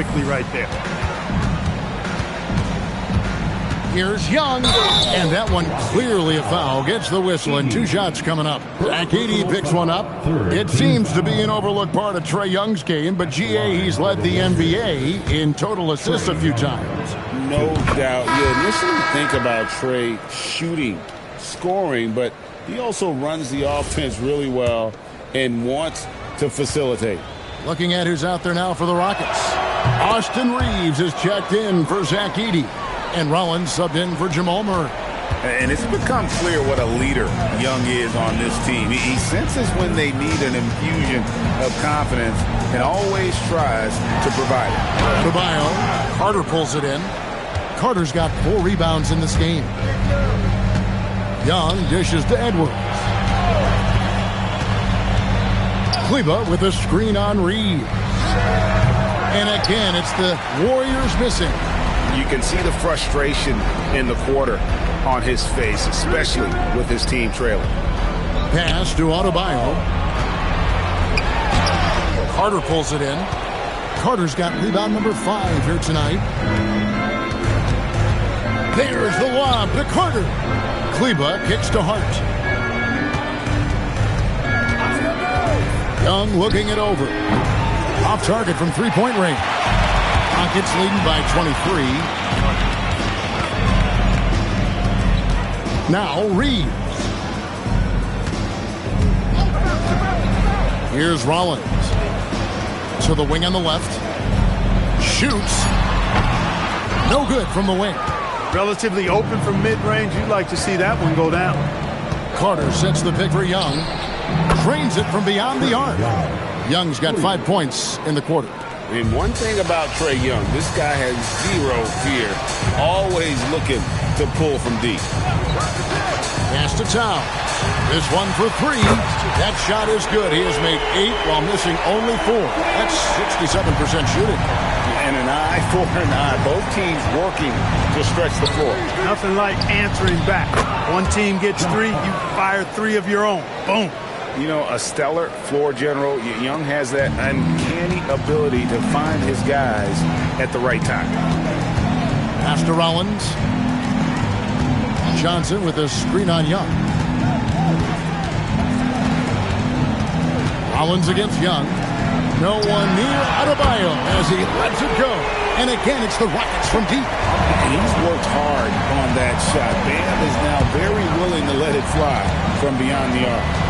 perfectly right there. Here's Young, and that one clearly a foul. Gets the whistle, and 2 shots coming up. Zach Edey picks one up. It seems to be an overlooked part of Trae Young's game, but GA, he's led the NBA in total assists a few times. No doubt. You initially think about Trae shooting, scoring, but he also runs the offense really well and wants to facilitate. Looking at who's out there now for the Rockets. Austin Reeves is checked in for Zach Edey. And Rollins subbed in for Jamal Murray. And it's become clear what a leader Young is on this team. He senses when they need an infusion of confidence and always tries to provide it. To Bio. Carter pulls it in. Carter's got 4 rebounds in this game. Young dishes to Edwards. Kleba with a screen on Reeves. And again, it's the Warriors missing. You can see the frustration in the quarter on his face, especially with his team trailing. Pass to Adebayo. Carter pulls it in. Carter's got rebound number 5 here tonight. There's the lob to Carter. Kleba kicks to Hart. Young looking it over. Off target from three-point range. Rockets leading by 23. Now Reeves. Here's Rollins. To the wing on the left. Shoots. No good from the wing. Relatively open from mid-range. You'd like to see that one go down. Carter sets the pick for Young. Drains it from beyond the arc. Young's got 5 points in the quarter. And one thing about Trae Young, this guy has zero fear. Always looking to pull from deep. Pass to Towns. This one for 3. That shot is good. He has made 8 while missing only 4. That's 67% shooting. And an eye for an eye. Both teams working to stretch the floor. Nothing like answering back. One team gets 3, you fire 3 of your own. Boom. You know, a stellar floor general. Young has that uncanny ability to find his guys at the right time. Pass to Rollins. Johnson with a screen on Young. Rollins against Young. No one near Adebayo as he lets it go. And again, it's the Rockets from deep. And he's worked hard on that shot. Bam is now very willing to let it fly from beyond the arc.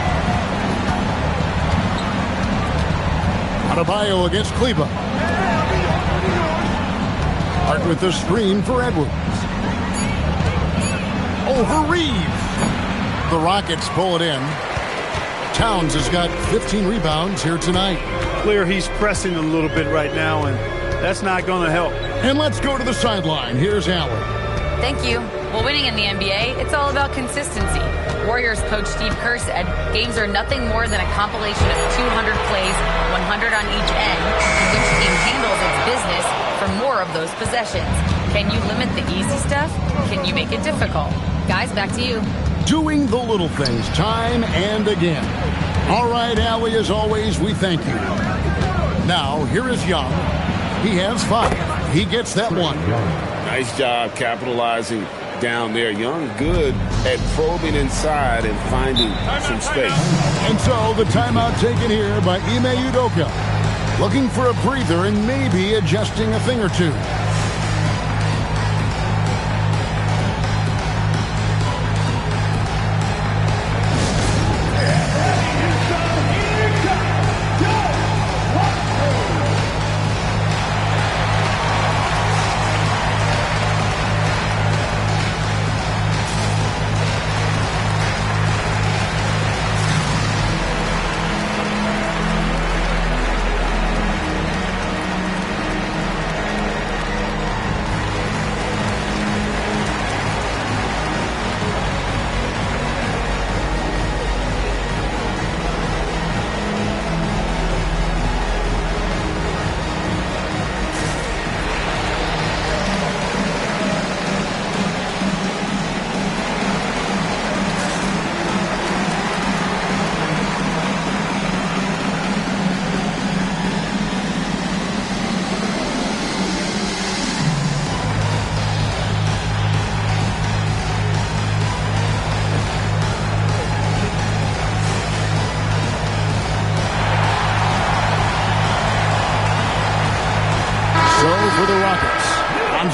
Adebayo against Kleba. Hart with the screen for Edwards. Over Reeves. The Rockets pull it in. Towns has got 15 rebounds here tonight. Clear he's pressing a little bit right now, and that's not going to help. And let's go to the sideline. Here's Allen. Thank you. Well, winning in the NBA, it's all about consistency. Warriors coach Steve Kerr said games are nothing more than a compilation of 200 plays, 100 on each end. Each team handles its business for more of those possessions. Can you limit the easy stuff? Can you make it difficult? Guys, back to you. Doing the little things time and again. All right, Allie, as always, we thank you. Now, here is Young. He has 5. He gets that one. Nice job capitalizing down there. Young good at probing inside and finding some space. And so the timeout taken here by Ime Udoka. Looking for a breather and maybe adjusting a thing or two.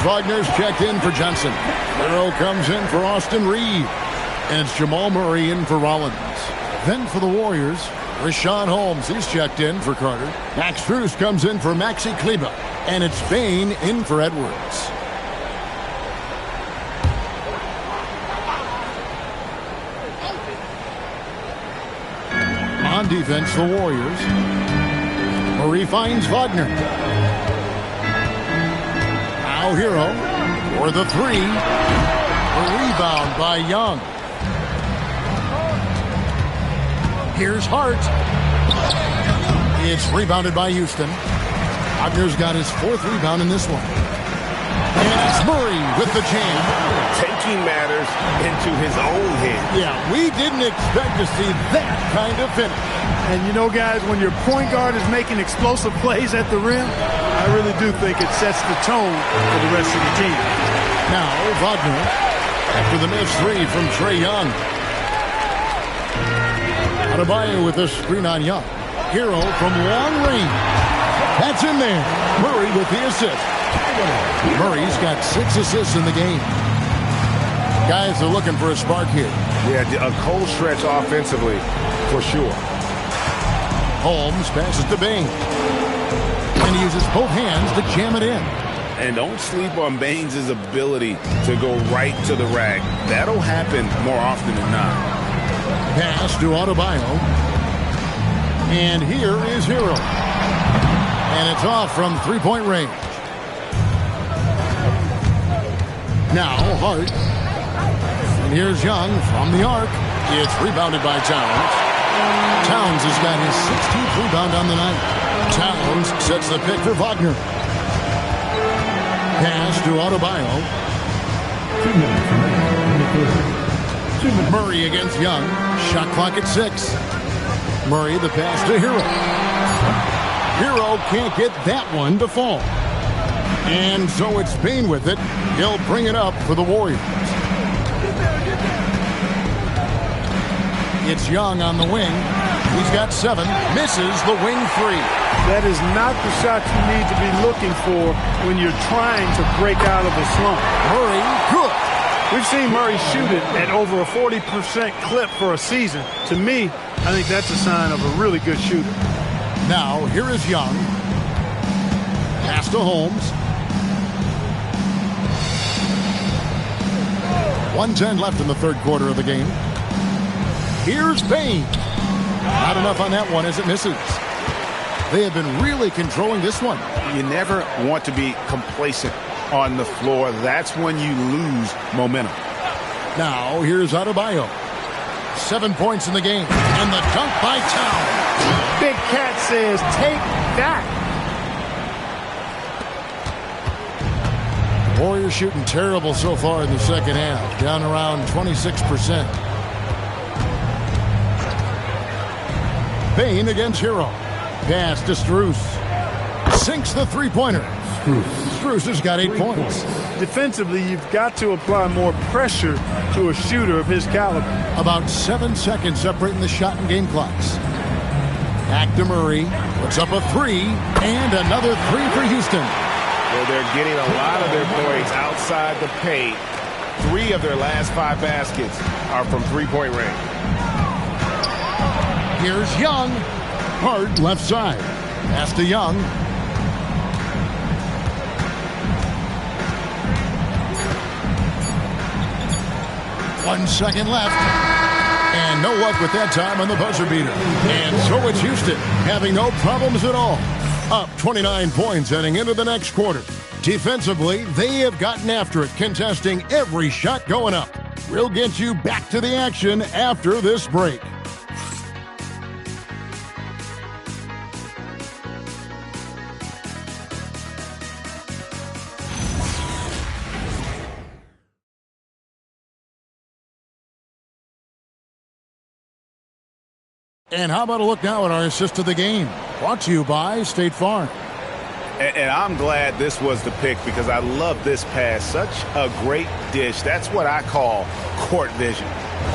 Wagner's checked in for Johnson. Hero comes in for Austin Reed. And it's Jamal Murray in for Rollins. Then for the Warriors, Rashawn Holmes. He's checked in for Carter. Max Strus comes in for Maxi Kleber. And it's Bain in for Edwards. On defense, the Warriors. Murray finds Wagner. Now Hero for the three. A rebound by Young. Here's Hart. It's rebounded by Houston. Wagner's got his fourth rebound in this one. And it's Murray with the jam. Taking matters into his own hands. Yeah, we didn't expect to see that kind of finish. And you know, guys, when your point guard is making explosive plays at the rim, I really do think it sets the tone for the rest of the team. Now, Wagner, after the missed three from Trae Young. Adebayo with a screen on Young. Hero from long range. That's in there. Murray with the assist. Murray's got 6 assists in the game. Guys are looking for a spark here. Yeah, a cold stretch offensively, for sure. Holmes passes to Bain. And he uses both hands to jam it in. And don't sleep on Baines' ability to go right to the rack. That'll happen more often than not. Pass to Adebayo. And here is Hero. And it's off from three-point range. Now Hart. And here's Young from the arc. It's rebounded by Towns. Towns has got his 16th rebound on the night. Towns sets the pick for Wagner. Pass to Adebayo. 2 minutes remaining in the third. 2 minutes. Murray against Young. Shot clock at 6. Murray the pass to Hero. Hero can't get that one to fall. And so it's Bain with it. He'll bring it up for the Warriors. It's Young on the wing. He's got 7. Misses the wing 3. That is not the shot you need to be looking for when you're trying to break out of a slump. Murray, good. We've seen Murray shoot it at over a 40% clip for a season. To me, I think that's a sign of a really good shooter. Now, here is Young. Pass to Holmes. 1:10 left in the third quarter of the game. Here's Bain. Not enough on that one as it misses. They have been really controlling this one. You never want to be complacent on the floor. That's when you lose momentum. Now, here's Adebayo. 7 points in the game. And the dunk by Towns. Big Cat says, take that. Warriors shooting terrible so far in the second half. Down around 26%. Bain against Hero. Pass to Strus. Sinks the three-pointer. Strus has got 8 points. Defensively, you've got to apply more pressure to a shooter of his caliber. About 7 seconds separating the shot and game clocks. Back to Murray. Puts up a 3. And another 3 for Houston. Well, they're getting a lot of their points outside the paint. 3 of their last 5 baskets are from three-point range. Here's Young. Hart left side. Pass to Young. One second left. And no luck with that time on the buzzer beater. And so it's Houston having no problems at all. Up 29 points heading into the next quarter. Defensively, they have gotten after it, contesting every shot going up. We'll get you back to the action after this break. And how about a look now at our assist of the game? Brought to you by State Farm. And I'm glad this was the pick because I love this pass. Such a great dish. That's what I call court vision.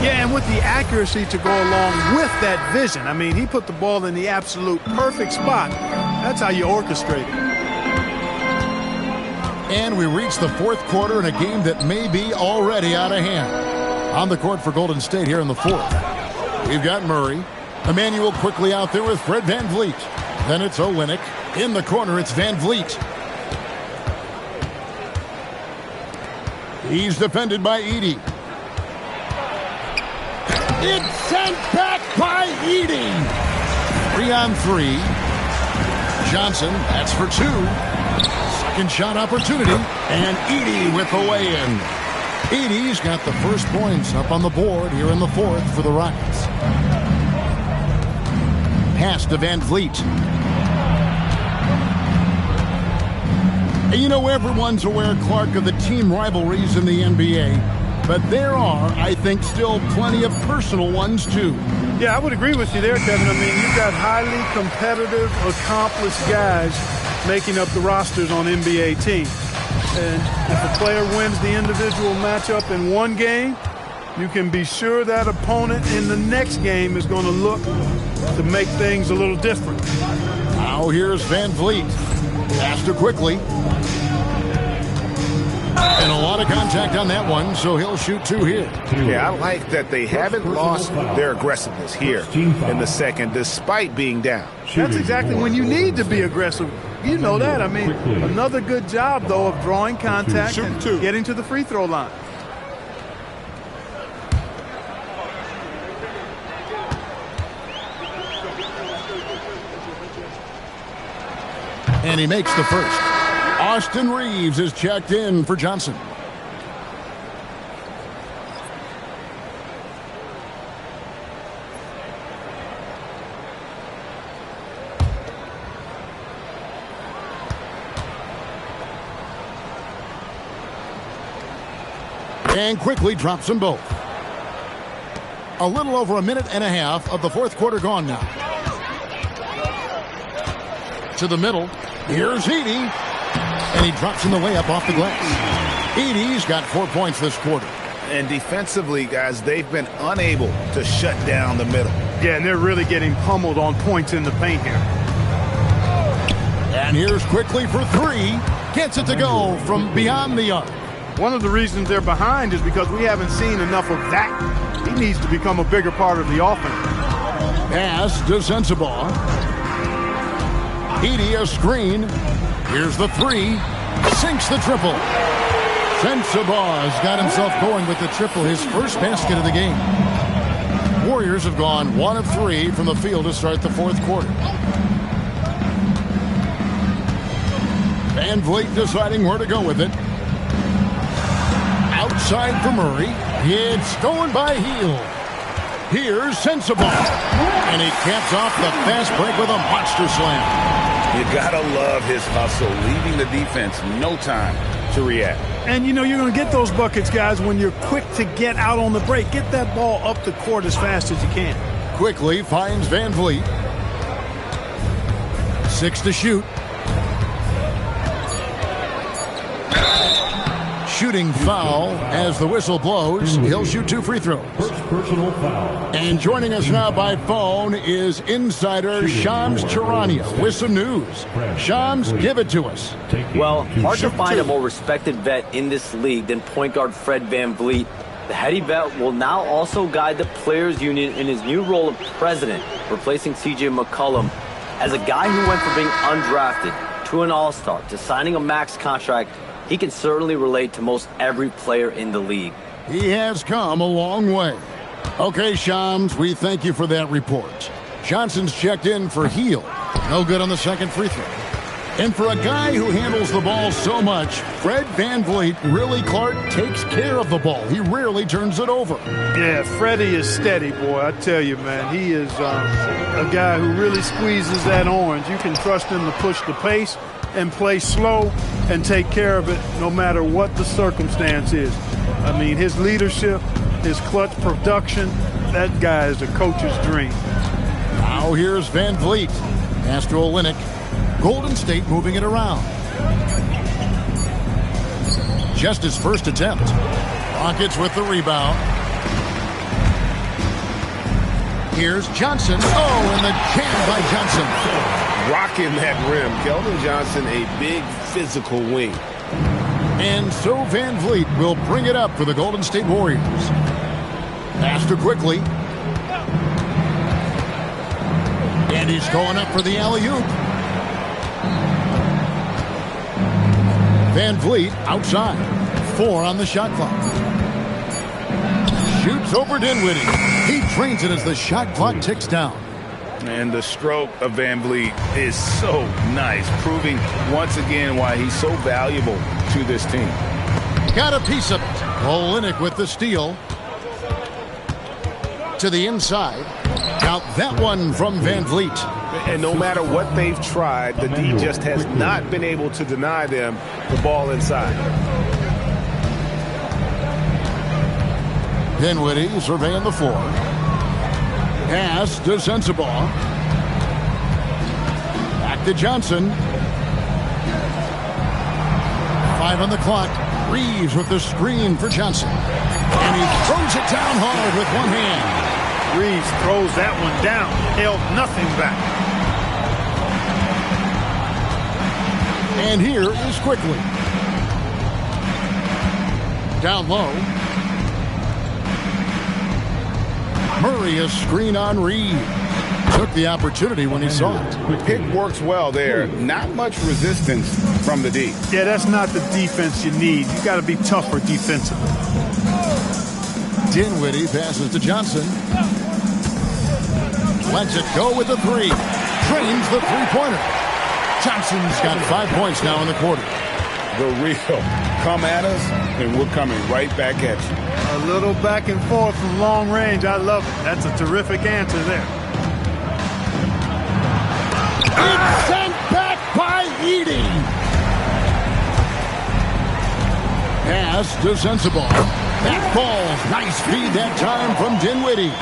Yeah, and with the accuracy to go along with that vision. I mean, he put the ball in the absolute perfect spot. That's how you orchestrate it. And we reach the fourth quarter in a game that may be already out of hand. On the court for Golden State here in the fourth. We've got Murray. Emmanuel quickly out there with Fred VanVleet. Then it's Olynyk. In the corner, it's VanVleet. He's defended by Edey. It's sent back by Edey. 3-on-3. Johnson, that's for two. Second shot opportunity. And Edey with the lay-in. Edey's got the first points up on the board here in the fourth for the Rockets. Pass to VanVleet. You know, everyone's aware, Clark, of the team rivalries in the NBA. But there are, I think, still plenty of personal ones, too. Yeah, I would agree with you there, Kevin. I mean, you've got highly competitive, accomplished guys making up the rosters on NBA teams. And if a player wins the individual matchup in one game, you can be sure that opponent in the next game is going to look to make things a little different. Now here's VanVleet. Faster quickly. And a lot of contact on that one, so he'll shoot two here. Yeah, I like that they haven't lost their aggressiveness here in the second, despite being down. That's exactly when you need to be aggressive. You know that. I mean, another good job, though, of drawing contact and getting to the free throw line. And he makes the first. Austin Reeves is checked in for Johnson. And quickly drops them both. A little over a minute and a half of the fourth quarter gone now. To the middle. Here's Edey. And he drops in the way up off the glass. Edey's got 4 points this quarter. And defensively, guys, they've been unable to shut down the middle. Yeah, and they're really getting pummeled on points in the paint here. And here's quickly for three. Gets it to go from beyond the arc. One of the reasons they're behind is because we haven't seen enough of that. He needs to become a bigger part of the offense. Pass to Sensabaugh. Edey a screen. Here's the three. Sinks the triple. Sensabaugh's got himself going with the triple, his first basket of the game. Warriors have gone 1 of 3 from the field to start the fourth quarter. VanVleet deciding where to go with it. Outside for Murray. It's stolen by Hield. Here's Sensabaugh. And he caps off the fast break with a monster slam. You gotta love his hustle, leaving the defense no time to react. And you know you're going to get those buckets, guys, when you're quick to get out on the break. Get that ball up the court as fast as you can. Quickly finds VanVleet. 6 to shoot. Shooting foul as the whistle blows. He'll shoot 2 free throws. First personal foul. And joining us now by phone is insider Shams Charania with some news. Shams, give it to us. Well, hard to find a more respected vet in this league than point guard Fred VanVleet. The heady vet will now also guide the Players Union in his new role of president, replacing C.J. McCollum. As a guy who went from being undrafted to an all-star to signing a max contract, he can certainly relate to most every player in the league. He has come a long way. Okay, Shams, we thank you for that report. Johnson's checked in for Hield. No good on the second free throw. And for a guy who handles the ball so much, Fred VanVleet really, Clark, takes care of the ball. He rarely turns it over. Yeah, Freddie is steady, boy. I tell you, man, he is a guy who really squeezes that orange. You can trust him to push the pace and play slow and take care of it no matter what the circumstance is. I mean, his leadership, his clutch production, that guy is a coach's dream. Now here's VanVleet. Pass to Olynyk. Golden State moving it around. Just his first attempt. Rockets with the rebound. Here's Johnson. Oh, and the jam by Johnson. Rocking that rim. Keldon Johnson, a big physical wing. And so Van Vliet will bring it up for the Golden State Warriors. Pass to quickly. And he's going up for the alley-oop. Van Vliet outside. 4 on the shot clock. Shoots over Dinwiddie. He drains it as the shot clock ticks down. And the stroke of Van Vliet is so nice, proving once again why he's so valuable to this team. Got a piece of it. Olynyk with the steal. To the inside. Out that one from Van Vliet. And no matter what they've tried, the D just has not been able to deny them the ball inside. Dinwiddie surveying the floor. Pass to Sensabaugh. Back to Johnson. 5 on the clock. Reeves with the screen for Johnson. And he throws it down hard with one hand. Reeves throws that one down. Held nothing back. And here is Quickly. Down low. Murray a screen on Reeves. Took the opportunity when he saw it. Pick works well there. Not much resistance from the D. Yeah, that's not the defense you need. You got to be tougher defensively. Dinwiddie passes to Johnson. Lets it go with the 3. Trains the three-pointer. Johnson's got 5 points now in the quarter. The real come at us, and we're coming right back at you. A little back and forth from long range. I love it. That's a terrific answer there. It's sent back by Edey. Pass to Sensabaugh. That ball. Nice feed that time from Dinwiddie.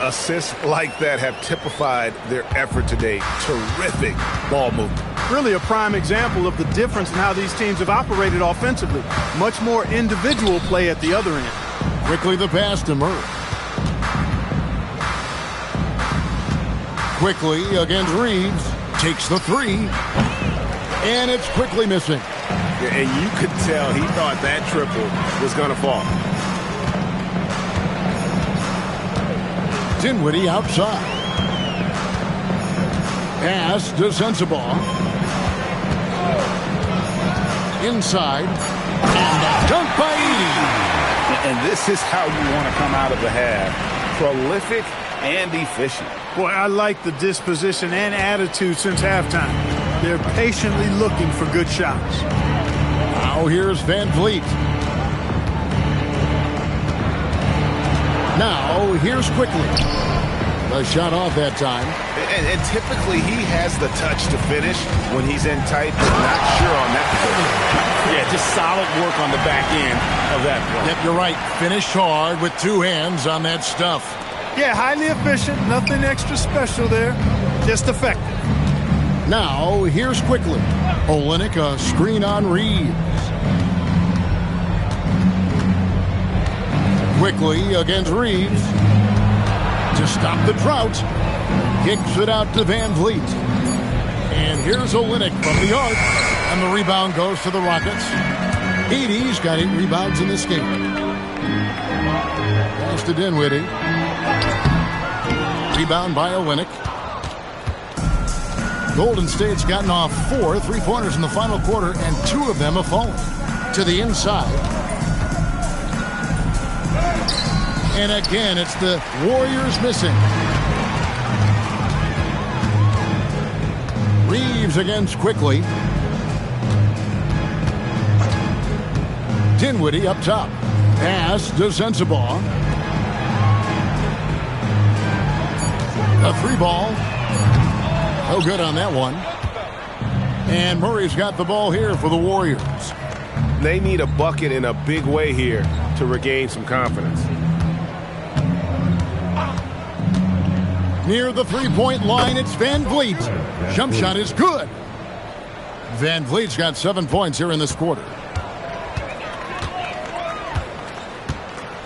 Assists like that have typified their effort today. Terrific ball movement. Really a prime example of the difference in how these teams have operated offensively. Much more individual play at the other end. Quickly the pass to Murray. Quickly against Reeves. Takes the 3. And it's Quickly missing. Yeah, and you could tell he thought that triple was going to fall. Dinwiddie outside. Pass to Sensabaugh. Inside. And a dunk by Edey. And this is how you want to come out of the half. Prolific and efficient. Boy, I like the disposition and attitude since halftime. They're patiently looking for good shots. Now here's Van Vliet. Now here's Quickly. A shot off that time. And typically he has the touch to finish when he's in tight, but not sure on that position. Yeah, just solid work on the back end of that play. Yep, you're right. Finished hard with 2 hands on that stuff. Yeah, highly efficient. Nothing extra special there. Just effective. Now here's Quickly. Olynyk a screen on Reeves. Quickly against Reeves. To stop the drought. Kicks it out to Van Vliet. And here's Olynyk from the arc. And the rebound goes to the Rockets. Edey's got 8 rebounds in this game. Pass to Dinwiddie. Rebound by Olynyk. Golden State's gotten off 4 3-pointers in the final quarter, and 2 of them have fallen. To the inside. And again, it's the Warriors missing. Reeves against Quickly. Dinwiddie up top. Pass to Sensabaugh. A 3-ball. No good on that one. And Murray's got the ball here for the Warriors. They need a bucket in a big way here to regain some confidence. Near the 3-point line, it's Van Vliet. Jump shot is good. Van Vliet's got 7 points here in this quarter.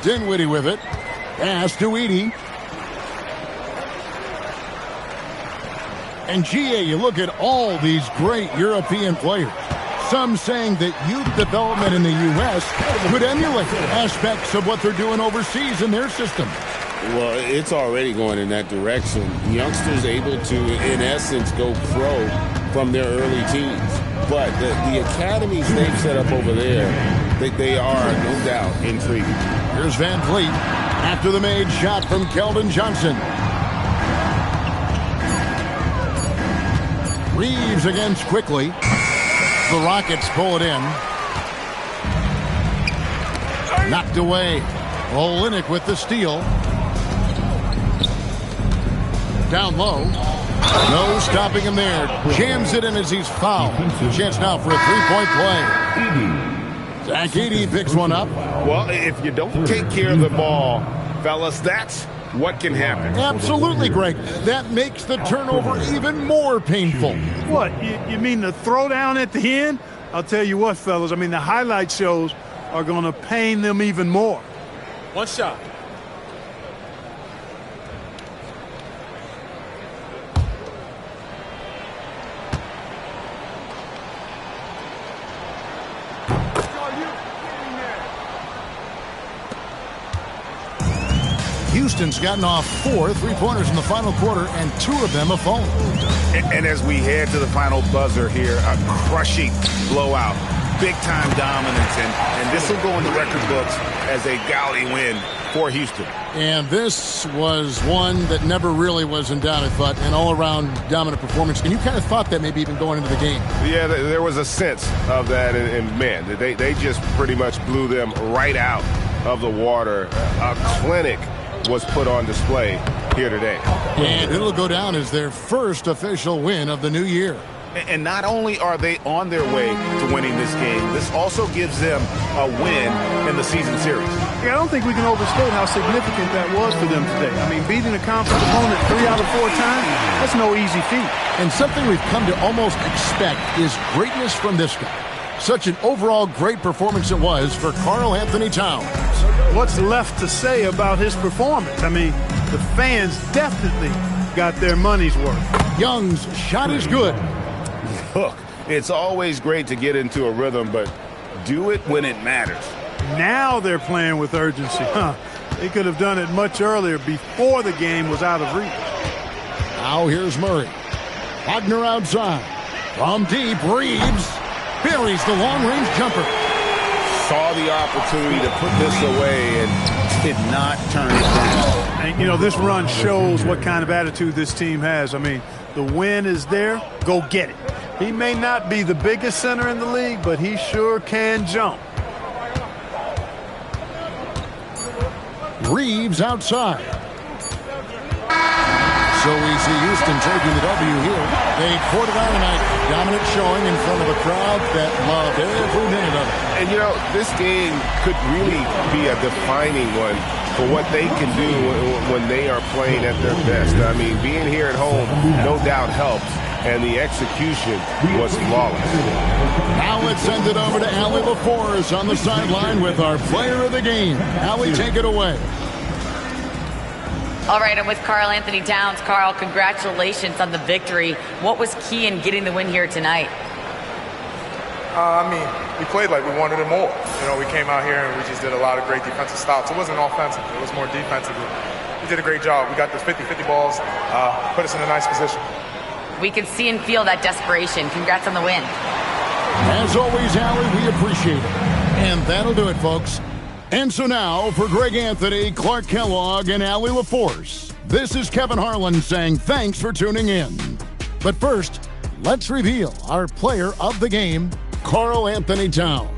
Dinwiddie with it. Pass to Edey. And GA, you look at all these great European players. some saying that youth development in the U.S. could emulate aspects of what they're doing overseas in their system. Well, it's already going in that direction. Youngsters able to, in essence, go pro from their early teens. But the academies they've set up over there, they are, no doubt, intriguing. Here's Van Vliet after the made shot from Keldon Johnson. Reeves against quickly. The Rockets pull it in. Knocked away. Olynyk with the steal. Down low. No stopping him there. Jams it in as he's fouled. Chance now for a three-point play. Zach Edey picks one up. Well, if you don't take care of the ball, fellas, that's what can happen. Absolutely, Greg. That makes the turnover even more painful. What, you mean the throwdown at the end? I'll tell you what, fellas, I mean, the highlight shows are going to pain them even more. One shot. Houston's gotten off 4 3-pointers in the final quarter, and 2 of them have fallen. And as we head to the final buzzer here, a crushing blowout, big-time dominance, and this will go in the record books as a gaudy win for Houston. And this was one that never really was in doubt, I thought, an all-around dominant performance. And you kind of thought that maybe even going into the game. Yeah, there was a sense of that, and man, they just pretty much blew them right out of the water. A clinic was put on display here today. And it'll go down as their first official win of the new year. And not only are they on their way to winning this game, this also gives them a win in the season series. Yeah, I don't think we can overstate how significant that was for them today. I mean, beating a conference opponent 3 out of 4 times, that's no easy feat. And something we've come to almost expect is greatness from this guy. Such an overall great performance it was for Karl Anthony Towns. What's left to say about his performance? I mean, the fans definitely got their money's worth. Young's shot is good. Look, it's always great to get into a rhythm, but Do it when it matters. Now they're playing with urgency. They could have done it much earlier before the game was out of reach. Now here's Murray. Wagner outside. From deep, Reeves buries the long-range jumper. Saw the opportunity to put this away and did not turn it down. And, you know, this run shows what kind of attitude this team has. I mean, the win is there. Go get it. He may not be the biggest center in the league, but he sure can jump. Reeves outside. So we see Houston taking the W here. They poured it on tonight. Dominant showing in front of a crowd that loved every minute of it. And, you know, this game could really be a defining one for what they can do when they are playing at their best. I mean, being here at home no doubt helps, and the execution was flawless. Now let's send it over to Allie LaForce on the sideline with our player of the game. Allie, take it away. All right, I'm with Karl Anthony Towns. Karl, congratulations on the victory. What was key in getting the win here tonight? I mean, we played like we wanted it more. You know, we came out here and we just did a lot of great defensive stops. It wasn't offensive. It was more defensive. We did a great job. We got the 50-50 balls, put us in a nice position. We can see and feel that desperation. Congrats on the win. As always, Allie, we appreciate it. And that'll do it, folks. And so now, for Greg Anthony, Clark Kellogg, and Allie LaForce, this is Kevin Harlan saying thanks for tuning in. But first, let's reveal our player of the game, Karl Anthony Towns.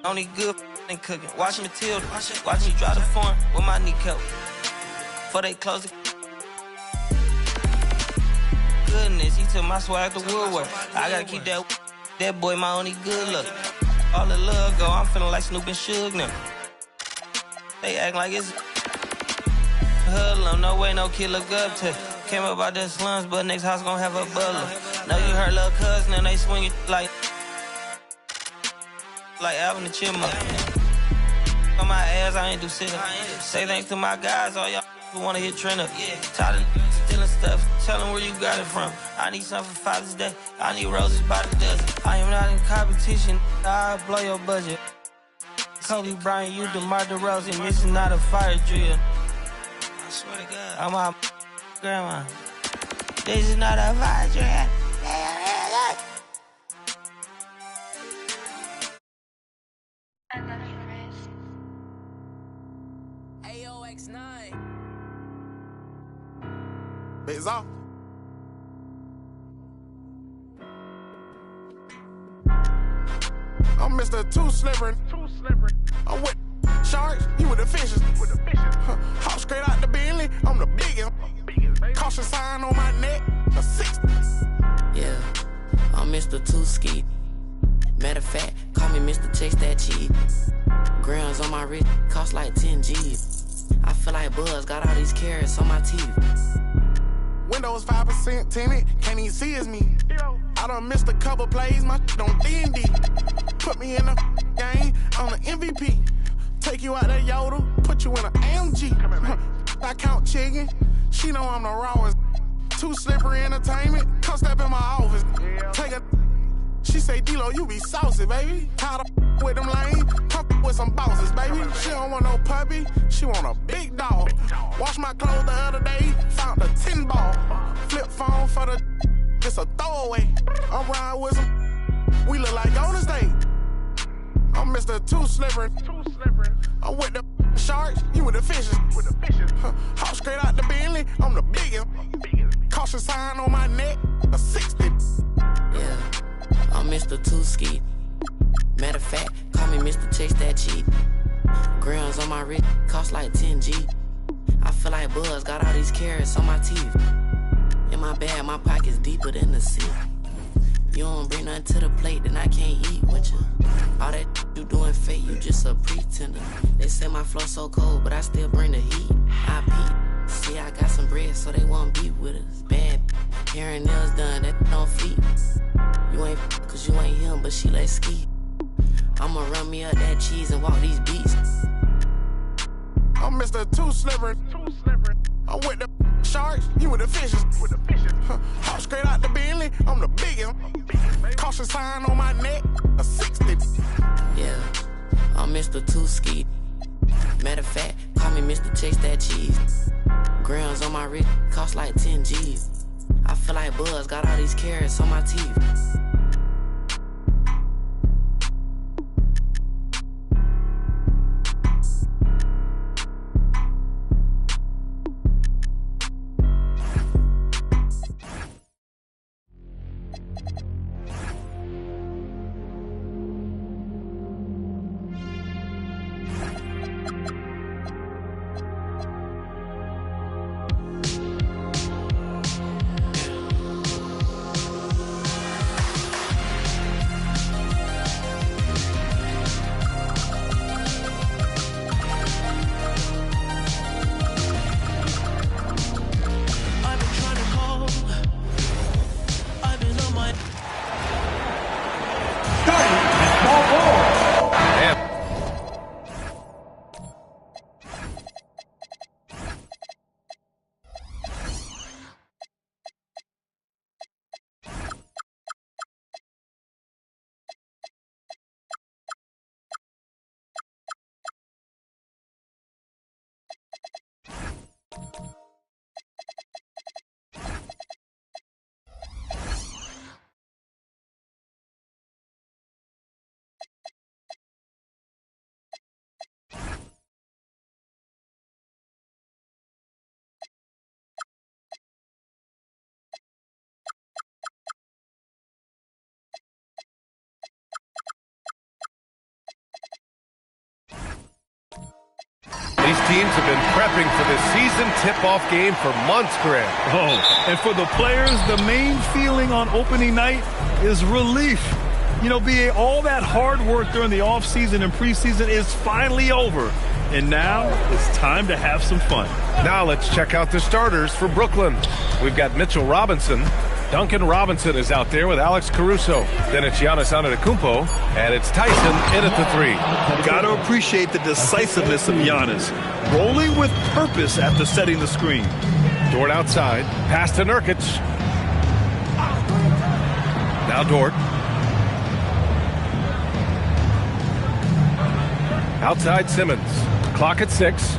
Only good and cooking. Watch Matilda. Watch me drive the foreign with my kneecap. Before they close the goodness, he took my swag to Woodward. I gotta keep that boy my only good look. All the love go, I'm feeling like Snoop and Suge now. They act like it's hoodlum, no way, no kid look up to. Came up out the slums, but next house gon' have a butler. Know you heard little cousin and they swing it like Alvin the Chipmunk. On my ass, I ain't do shit. Say thanks to my guys, all y'all who wanna hit trend up. Tired of stealing stuff, tell them where you got it from. I need something for Father's Day, I need roses by the dozen. I am not in competition, I'll blow your budget. Kobe Bryant, you DeMar DeRozan, missing out a fire drill. I swear to God, I'm my grandma. This is not a fire drill. AOX9. Biz off. I'm Mr. Too Slippery. I'm with sharks, you with the fishes. Hop straight out the Bentley, I'm the biggest. Caution sign on my neck, a 60. Yeah, I'm Mr. Too Ski. Matter of fact, call me Mr. Chase That Cheese. Grams on my wrist, cost like 10 G's. I feel like Buzz, got all these carrots on my teeth. Windows 5% tinted, can't even see it's me. I done missed a couple plays, my shit on D&D. Put me in the game, I'm the MVP. Take you out that Yoda, put you in an AMG. I count chicken, she know I'm the rawest. Too Slippery Entertainment, come step in my office. Take a, she say, D-Lo, you be saucy, baby. Tired of with them lanes, come with some bosses, baby. She don't want no puppy, she want a big dog. Wash my clothes the other day, found a 10 ball. Flip phone for the, it's a throwaway. I'm riding with some, we look like Golden State. I'm Mr. Too Slippery. I'm with the sharks, you with the fishes. Hop straight out the Bentley, I'm the biggest. Caution sign on my neck, a 60. Yeah, I'm Mr. Too Ski. Matter of fact, call me Mr. Chase That Cheese. Grams on my wrist, cost like 10 G. I feel like Buzz, got all these carrots on my teeth. In my bag, my pocket's deeper than the sea. You don't bring nothing to the plate, then I can't eat with you. All that you doing fake, you just a pretender. They say my flow so cold, but I still bring the heat. I peep, see I got some bread, so they won't be with us. Bad, hair and nails done, that don't feet. You ain't cause you ain't him, but she like ski. I'ma run me up that cheese and walk these beats. I'm Mr. Too Slippery. I'm with the sharks, you with the fishes. Hop straight out the Bentley, I'm the biggest. Caution sign on my neck, a 60. Yeah, I'm Mr. Too Ski. Matter of fact, call me Mr. Chase That Cheese. Grams on my wrist, cost like 10 G's. I feel like Buzz, got all these carrots on my teeth. These teams have been prepping for this season tip-off game for months, Grant. Oh, and for the players, the main feeling on opening night is relief. You know, BA, all that hard work during the offseason and preseason is finally over. And now it's time to have some fun. Now let's check out the starters for Brooklyn. We've got Mitchell Robinson. Duncan Robinson is out there with Alex Caruso. Then it's Giannis Antetokounmpo, and it's Tyson in at the 3. Got to appreciate the decisiveness of Giannis, rolling with purpose after setting the screen. Dort outside, pass to Nurkic. Now Dort. Outside Simmons. Clock at 6.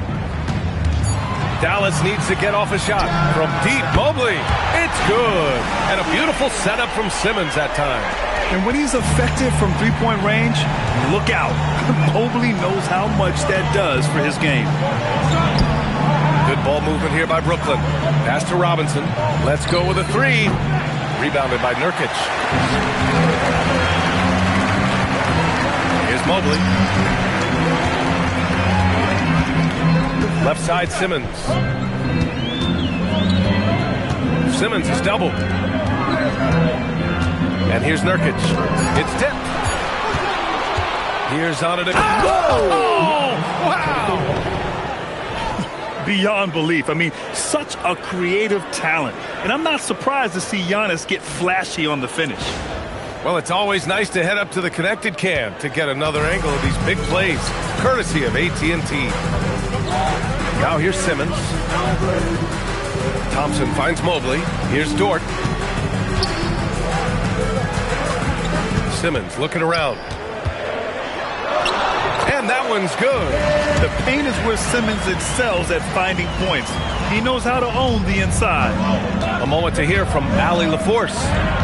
Dallas needs to get off a shot from deep. Mobley. It's good. And a beautiful setup from Simmons that time. And when he's effective from three-point range, look out. Mobley knows how much that does for his game. Good ball movement here by Brooklyn. Pass to Robinson. Let's go with a 3. Rebounded by Nurkic. Here's Mobley. Left side, Simmons. Simmons is doubled. And here's Nurkic. It's tipped. Here's Antetokounmpo. Oh, wow! Beyond belief. I mean, such a creative talent. And I'm not surprised to see Giannis get flashy on the finish. Well, it's always nice to head up to the connected cam to get another angle of these big plays, courtesy of AT&T. Now here's Simmons. Thompson finds Mobley. Here's Dort. Simmons looking around. And that one's good. The paint is where Simmons excels at finding points. He knows how to own the inside. A moment to hear from Allie LaForce.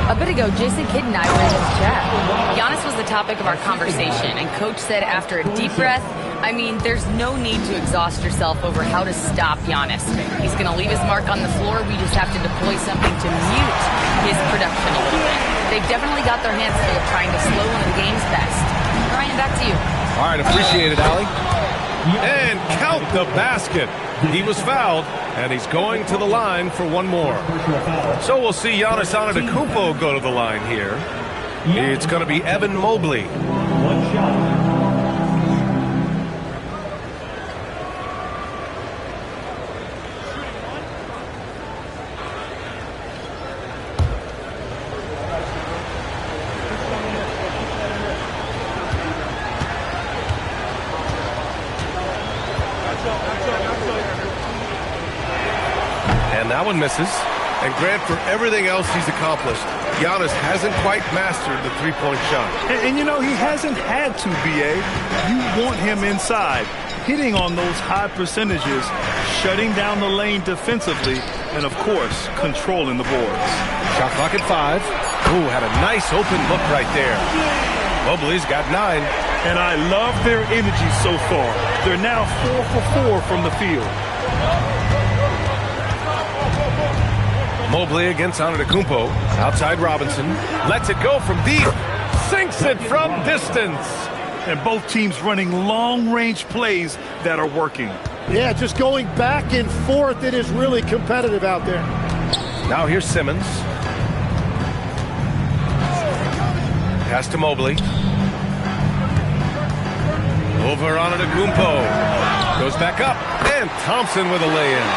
A bit ago, Jason Kidd and I were in this chat. Giannis was the topic of our conversation, and Coach said after a deep breath, I mean, there's no need to exhaust yourself over how to stop Giannis. He's going to leave his mark on the floor. We just have to deploy something to mute his production a little bit. They've definitely got their hands full of trying to slow one of the game's best. Ryan, back to you. All right, appreciate it, Allie. And count the basket. He was fouled, and he's going to the line for one more. So we'll see Giannis Antetokounmpo go to the line here. It's going to be Evan Mobley. One shot. That one misses. And Grant, for everything else he's accomplished, Giannis hasn't quite mastered the three-point shot. And you know, he hasn't had to, BA. You want him inside, hitting on those high percentages, shutting down the lane defensively, and, of course, controlling the boards. Shot clock at 5. Ooh, had a nice open look right there. Mobley's got 9. And I love their energy so far. They're now 4 for 4 from the field. Mobley against Antetokounmpo. Outside Robinson. Lets it go from deep. Sinks it from distance. And both teams running long-range plays that are working. Yeah, just going back and forth. It is really competitive out there. Now here's Simmons. Pass to Mobley. Over Antetokounmpo. Goes back up. And Thompson with a lay-in.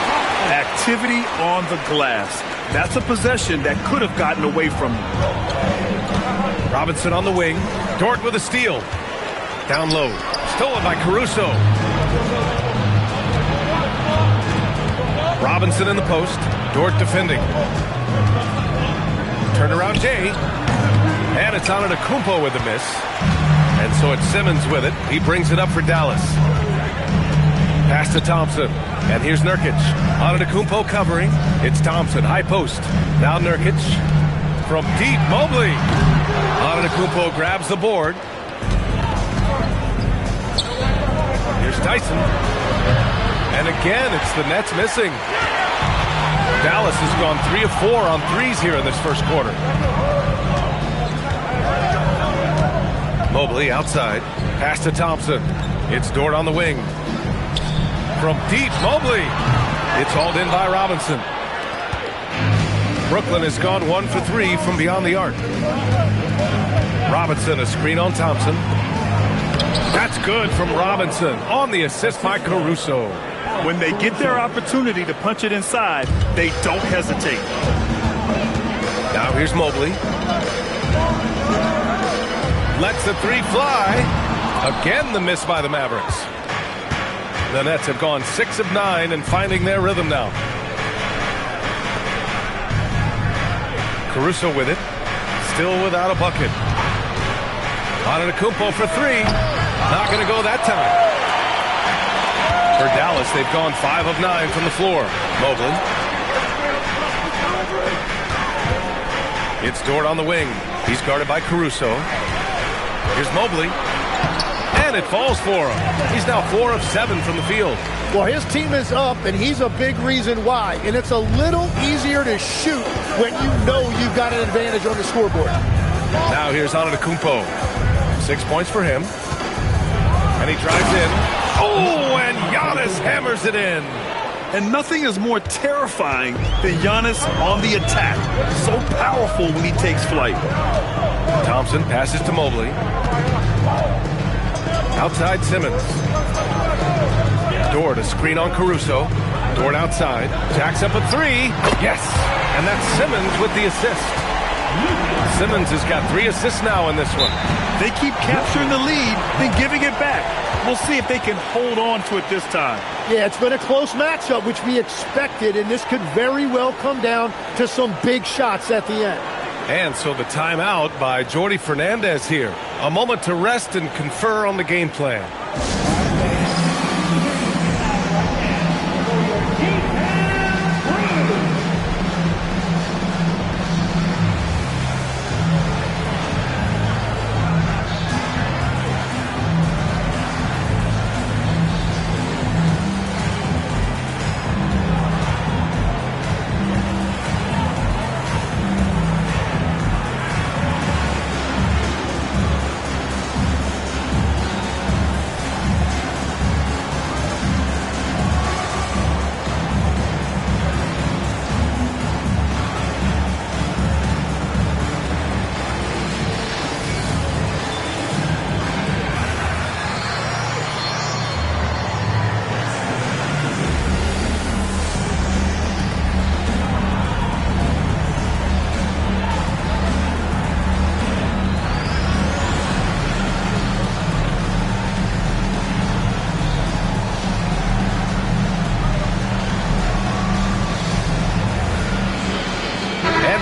Activity on the glass. That's a possession that could have gotten away from him. Robinson on the wing. Dort with a steal. Down low. Stolen by Caruso. Robinson in the post. Dort defending. Turn around Jay. And it's Antetokounmpo with the miss. And so it's Simmons with it. He brings it up for Dallas. Pass to Thompson. And here's Nurkic. Antetokounmpo covering. It's Thompson. High post. Now Nurkic. From deep. Mobley. Antetokounmpo grabs the board. Here's Tyson. And again, it's the Nets missing. Dallas has gone 3 of 4 on threes here in this first quarter. Mobley outside. Pass to Thompson. It's Dort on the wing. From deep, Mobley. It's hauled in by Robinson. Brooklyn has gone 1 for 3 from beyond the arc. Robinson, a screen on Thompson. That's good from Robinson on the assist by Caruso. When they get their opportunity to punch it inside, they don't hesitate. Now here's Mobley. Lets the three fly. Again, the miss by the Mavericks. The Nets have gone 6 of 9 and finding their rhythm now. Caruso with it. Still without a bucket. Antetokounmpo for 3. Not going to go that time. For Dallas, they've gone 5 of 9 from the floor. Mobley. It's Dort on the wing. He's guarded by Caruso. Here's Mobley. And it falls for him. He's now 4 of 7 from the field. Well, his team is up, and he's a big reason why. And it's a little easier to shoot when you know you've got an advantage on the scoreboard. Now here's Antetokounmpo. 6 points for him. And he drives in. Oh, and Giannis hammers it in. And nothing is more terrifying than Giannis on the attack. So powerful when he takes flight. Thompson passes to Mobley. Outside Simmons. Dort, a screen on Caruso. Dort outside. Jacks up a 3. Yes. And that's Simmons with the assist. Simmons has got 3 assists now in this one. They keep capturing the lead, then giving it back. We'll see if they can hold on to it this time. Yeah, it's been a close matchup, which we expected, and this could very well come down to some big shots at the end. And so the timeout by Jordi Fernandez here. A moment to rest and confer on the game plan.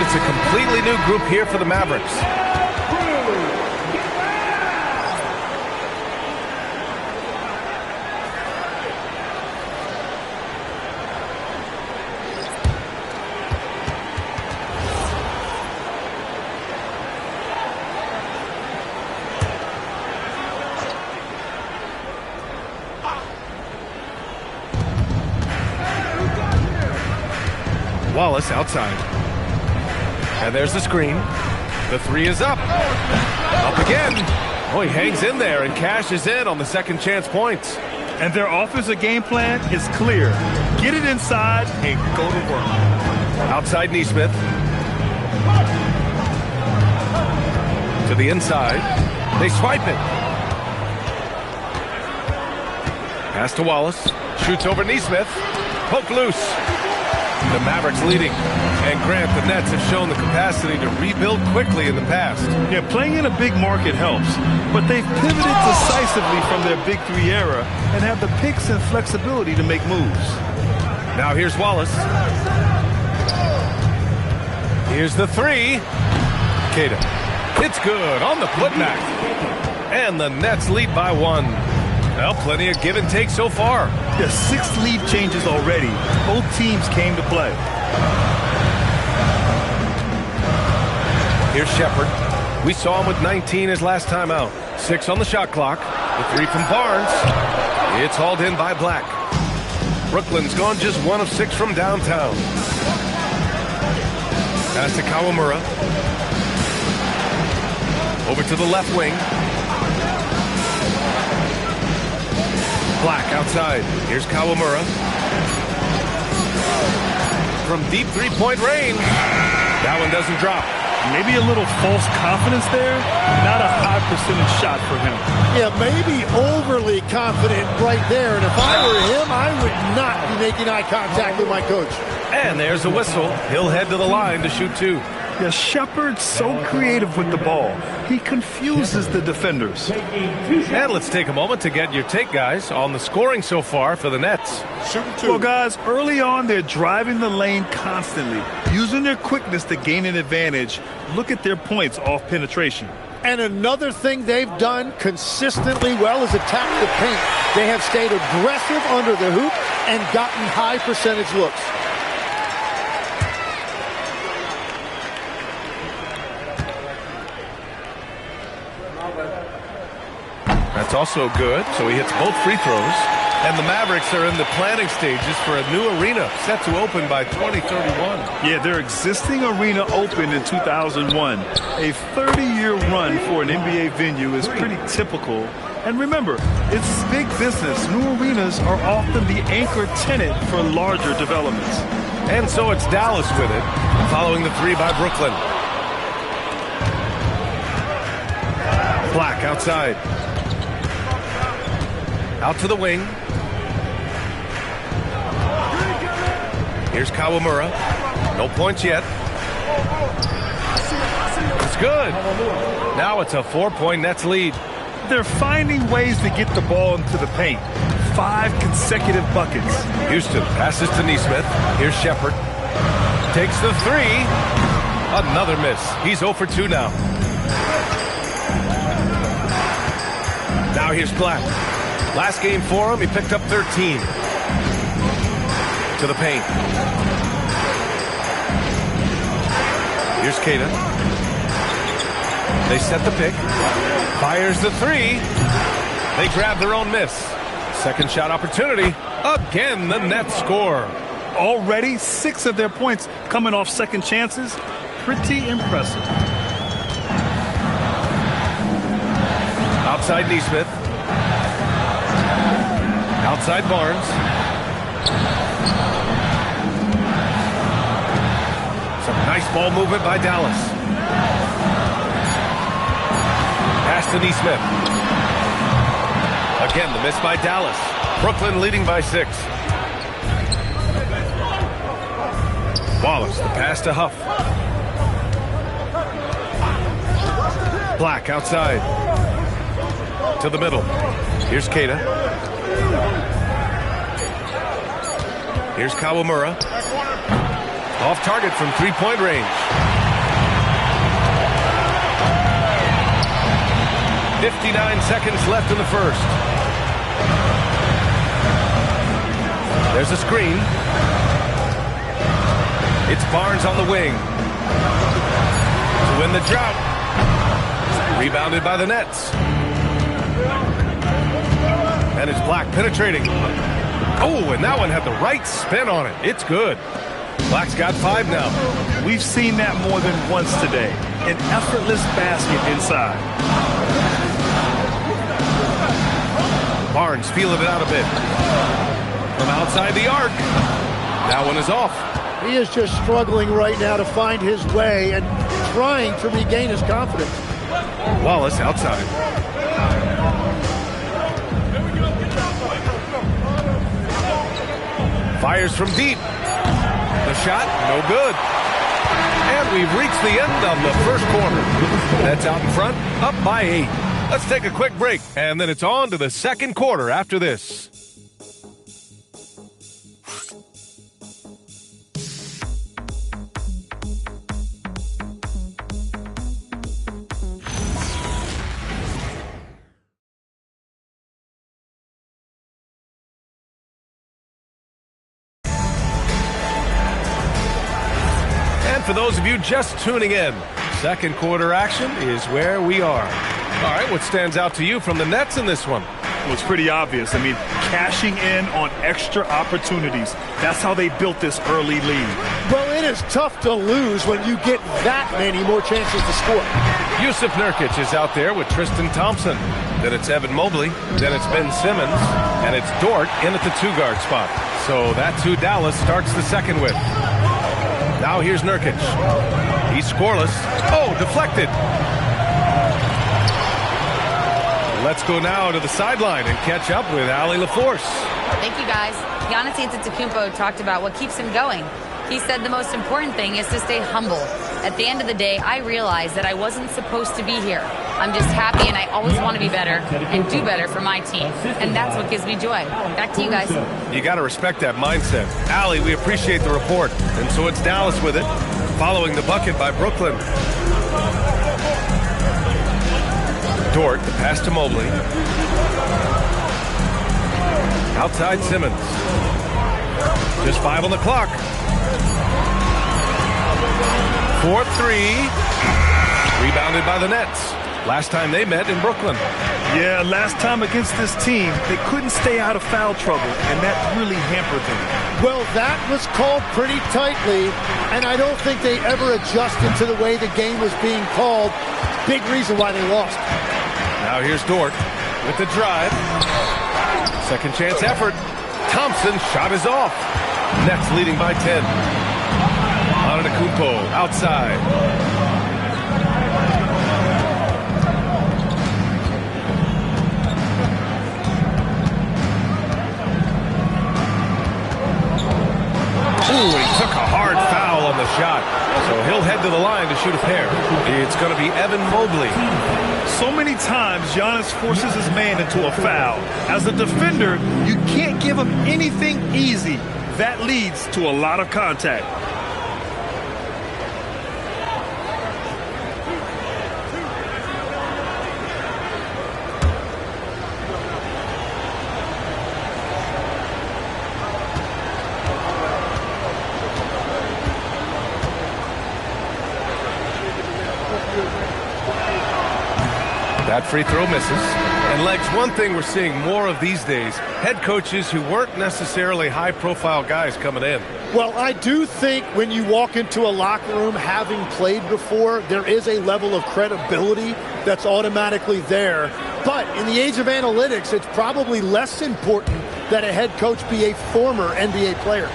It's a completely new group here for the Mavericks. Wallace outside. And there's the screen. The 3 is up. Up again. Oh, he hangs in there and cashes in on the second chance points. And their offensive game plan is clear. Get it inside and go to work. Outside Nesmith. To the inside. They swipe it. Pass to Wallace. Shoots over Nesmith. Poke loose. The Mavericks leading. And Grant, the Nets have shown the capacity to rebuild quickly in the past. Yeah, playing in a big market helps, but they've pivoted decisively from their Big 3 era and have the picks and flexibility to make moves. Now here's Wallace. Here's the 3. Queta. It's good on the putback. And the Nets lead by 1. Well, plenty of give and take so far. Yeah, 6 lead changes already. Both teams came to play. Here's Shepard. We saw him with 19 his last time out. 6 on the shot clock. The 3 from Barnes. It's hauled in by Black. Brooklyn's gone just 1 of 6 from downtown. Pass to Kawamura. Over to the left wing. Black outside. Here's Kawamura. From deep three-point range. That one doesn't drop. Maybe a little false confidence there. Not a high percentage shot for him. Yeah, maybe overly confident right there. And if I were him, I would not be making eye contact with my coach. And there's a whistle. He'll head to the line to shoot 2. Yeah, Shepard's so creative with the ball. He confuses the defenders. And let's take a moment to get your take, guys, on the scoring so far for the Nets. Well, guys, early on, they're driving the lane constantly, using their quickness to gain an advantage. Look at their points off penetration. And another thing they've done consistently well is attack the paint. They have stayed aggressive under the hoop and gotten high percentage looks. That's also good, so he hits both free throws. And the Mavericks are in the planning stages for a new arena set to open by 2031. Yeah, their existing arena opened in 2001. A 30-year run for an NBA venue is pretty typical. And remember, it's big business. New arenas are often the anchor tenant for larger developments. And so it's Dallas with it, following the 3 by Brooklyn. Black outside. Out to the wing. Here's Kawamura. No points yet. It's good. Now it's a 4-point Nets lead. They're finding ways to get the ball into the paint. 5 consecutive buckets. Houston passes to Nesmith. Here's Shepard. Takes the 3. Another miss. He's 0 for 2 now. Now here's Black. Last game for him, he picked up 13. To the paint. Here's Keita. They set the pick. Fires the 3. They grab their own miss. Second shot opportunity. Again, the Nets score. Already 6 of their points coming off second chances. Pretty impressive. Outside Nesmith. Outside Barnes. Some nice ball movement by Dallas. Pass to Nesmith. Again, the miss by Dallas. Brooklyn leading by 6. Wallace, the pass to Huff. Black outside. To the middle. Here's Keita. Here's Kawamura. Off target from 3-point range. 59 seconds left in the first. There's a screen. It's Barnes on the wing. To win the drought. Rebounded by the Nets. And it's Black penetrating. Oh, and that one had the right spin on it. It's good. Black's got 5 now. We've seen that more than once today. An effortless basket inside. Barnes feeling it out a bit. From outside the arc. That one is off. He is just struggling right now to find his way and trying to regain his confidence. Wallace outside. Fires from deep. The shot, no good. And we've reached the end of the first quarter. That's out in front, up by 8. Let's take a quick break, and then it's on to the second quarter after this. For those of you just tuning in, second quarter action is where we are. All right, what stands out to you from the Nets in this one? Well, it's pretty obvious. I mean, cashing in on extra opportunities. That's how they built this early lead. Well, it is tough to lose when you get that many more chances to score. Yusuf Nurkic is out there with Tristan Thompson. then it's Evan Mobley, then it's Ben Simmons, and it's Dort in at the 2-guard spot. So that's who Dallas starts the second with. Now here's Nurkic. He's scoreless. Oh, deflected. Let's go now to the sideline and catch up with Allie LaForce. Thank you, guys. Giannis Antetokounmpo talked about what keeps him going. He said the most important thing is to stay humble. At the end of the day, I realized that I wasn't supposed to be here. I'm just happy, and I always want to be better and do better for my team. And that's what gives me joy. Back to you guys. You got to respect that mindset. Allie, we appreciate the report. And so it's Dallas with it, following the bucket by Brooklyn. Dort, the pass to Mobley. Outside Simmons. Just 5 on the clock. 4-3. Rebounded by the Nets. Last time they met in Brooklyn. Yeah, last time against this team, they couldn't stay out of foul trouble, and that really hampered them. Well, that was called pretty tightly, and I don't think they ever adjusted to the way the game was being called. Big reason why they lost. Now here's Dort with the drive. Second chance effort. Thompson shot is off. Nets leading by 10. Antetokounmpo outside. Ooh, he took a hard foul on the shot. So he'll head to the line to shoot a pair. It's going to be Evan Mobley. So many times, Giannis forces his man into a foul. As a defender, you can't give him anything easy. That leads to a lot of contact. That free throw misses. And Legs, one thing we're seeing more of these days, head coaches who weren't necessarily high-profile guys coming in. Well, I do think when you walk into a locker room having played before, there is a level of credibility that's automatically there. But in the age of analytics, it's probably less important that a head coach be a former NBA player.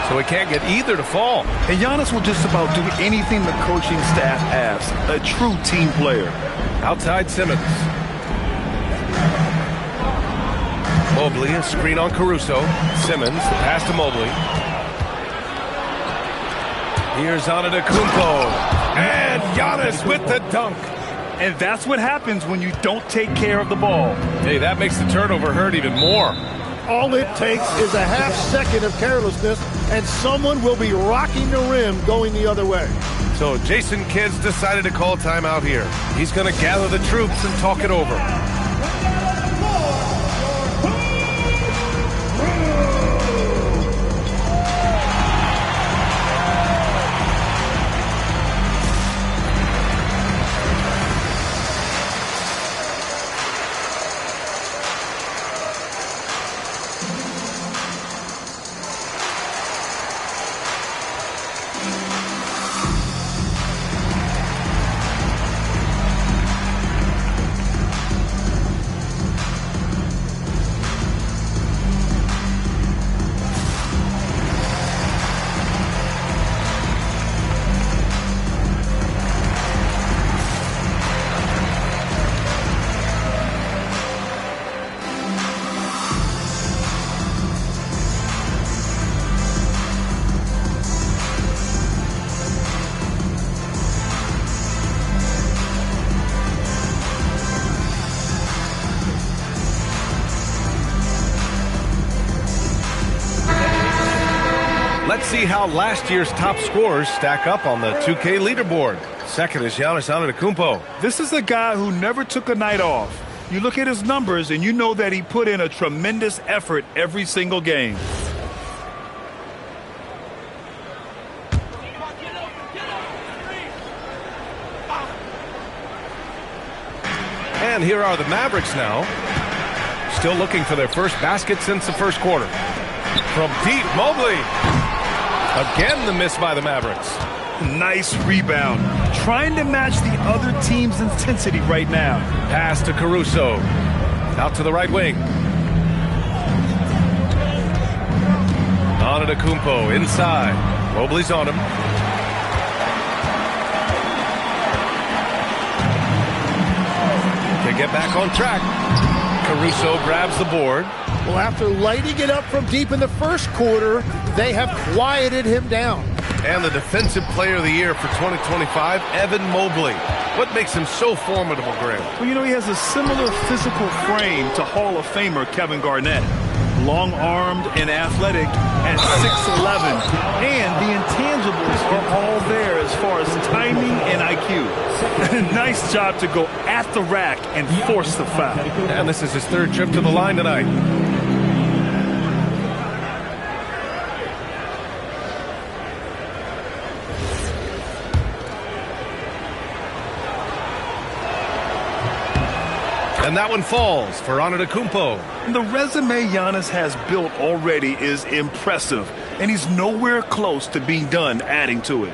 So he can't get either to fall. And Giannis will just about do anything the coaching staff asks. A true team player. Outside Simmons. Mobley, a screen on Caruso. Simmons, the pass to Mobley. Here's Antetokounmpo. And Giannis with the dunk. And that's what happens when you don't take care of the ball. Hey, that makes the turnover hurt even more. All it takes is a half second of carelessness, and someone will be rocking the rim going the other way. So Jason Kidd's decided to call timeout here. He's going to gather the troops and talk it over. Let's see how last year's top scorers stack up on the 2K leaderboard. Second is Giannis Antetokounmpo. This is a guy who never took a night off. You look at his numbers and you know that he put in a tremendous effort every single game. And here are the Mavericks now. Still looking for their first basket since the first quarter. From deep, Mobley. Again, the miss by the Mavericks. Nice rebound. Trying to match the other team's intensity right now. Pass to Caruso. Out to the right wing. Antetokounmpo inside. Mobley's on him. Can get back on track. Caruso grabs the board. Well, after lighting it up from deep in the first quarter, they have quieted him down. And the Defensive Player of the Year for 2025, Evan Mobley. What makes him so formidable, Graham? Well, you know, he has a similar physical frame to Hall of Famer Kevin Garnett. Long-armed and athletic at 6'11". And the intangibles are all there as far as timing and IQ. Nice job to go at the rack and force the foul. And this is his third trip to the line tonight. And that one falls for Antetokounmpo. The resume Giannis has built already is impressive, and he's nowhere close to being done adding to it.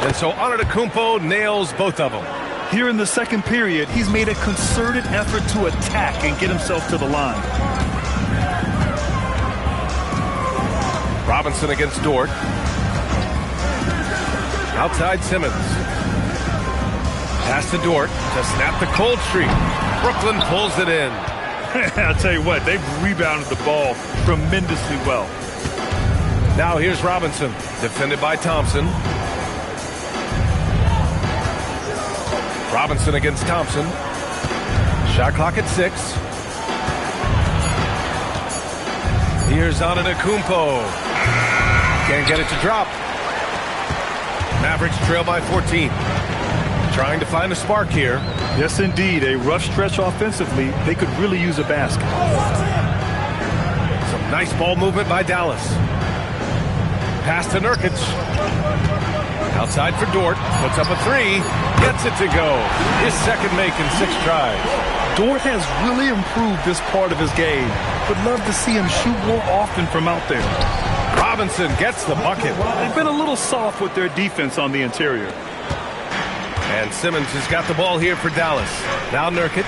And so Antetokounmpo nails both of them. Here in the second period, he's made a concerted effort to attack and get himself to the line. Robinson against Dort. Outside Simmons. Pass to Dort to snap the cold streak. Brooklyn pulls it in. I'll tell you what, they've rebounded the ball tremendously well. Now here's Robinson, defended by Thompson. Robinson against Thompson. Shot clock at 6. Here's Antetokounmpo. Can't get it to drop. Mavericks trail by 14. Trying to find a spark here. Yes, indeed. A rough stretch offensively. They could really use a basket. Some nice ball movement by Dallas. Pass to Nurkic. Outside for Dort. Puts up a 3. Gets it to go. His second make in 6 tries. Dort has really improved this part of his game. Would love to see him shoot more often from out there. Robinson gets the bucket. They've been a little soft with their defense on the interior. And Simmons has got the ball here for Dallas. Now Nurkic.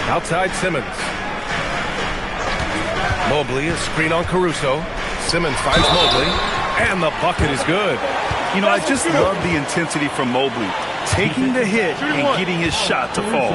Outside Simmons. Mobley, a screen on Caruso. Simmons finds Mobley, and the bucket is good. You know, I just love the intensity from Mobley, taking the hit and getting his shot to fall.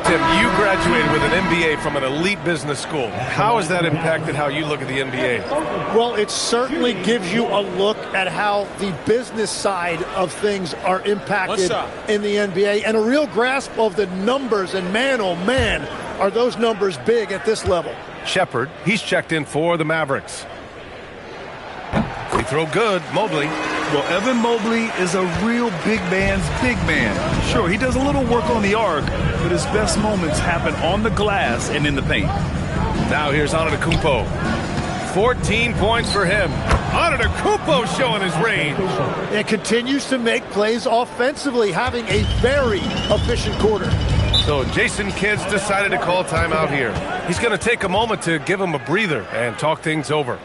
Tim, you graduated with an MBA from an elite business school. How has that impacted how you look at the NBA? Well, it certainly gives you a look at how the business side of things are impacted in the NBA and a real grasp of the numbers. And man, oh man, are those numbers big at this level. Shepard, he's checked in for the Mavericks. Free throw good, Mobley. Well, Evan Mobley is a real big man's big man. Sure, he does a little work on the arc, but his best moments happen on the glass and in the paint. Now here's Antetokounmpo. 14 points for him. Antetokounmpo showing his range. And continues to make plays offensively, having a very efficient quarter. So Jason Kidd's decided to call timeout here. He's going to take a moment to give him a breather and talk things over.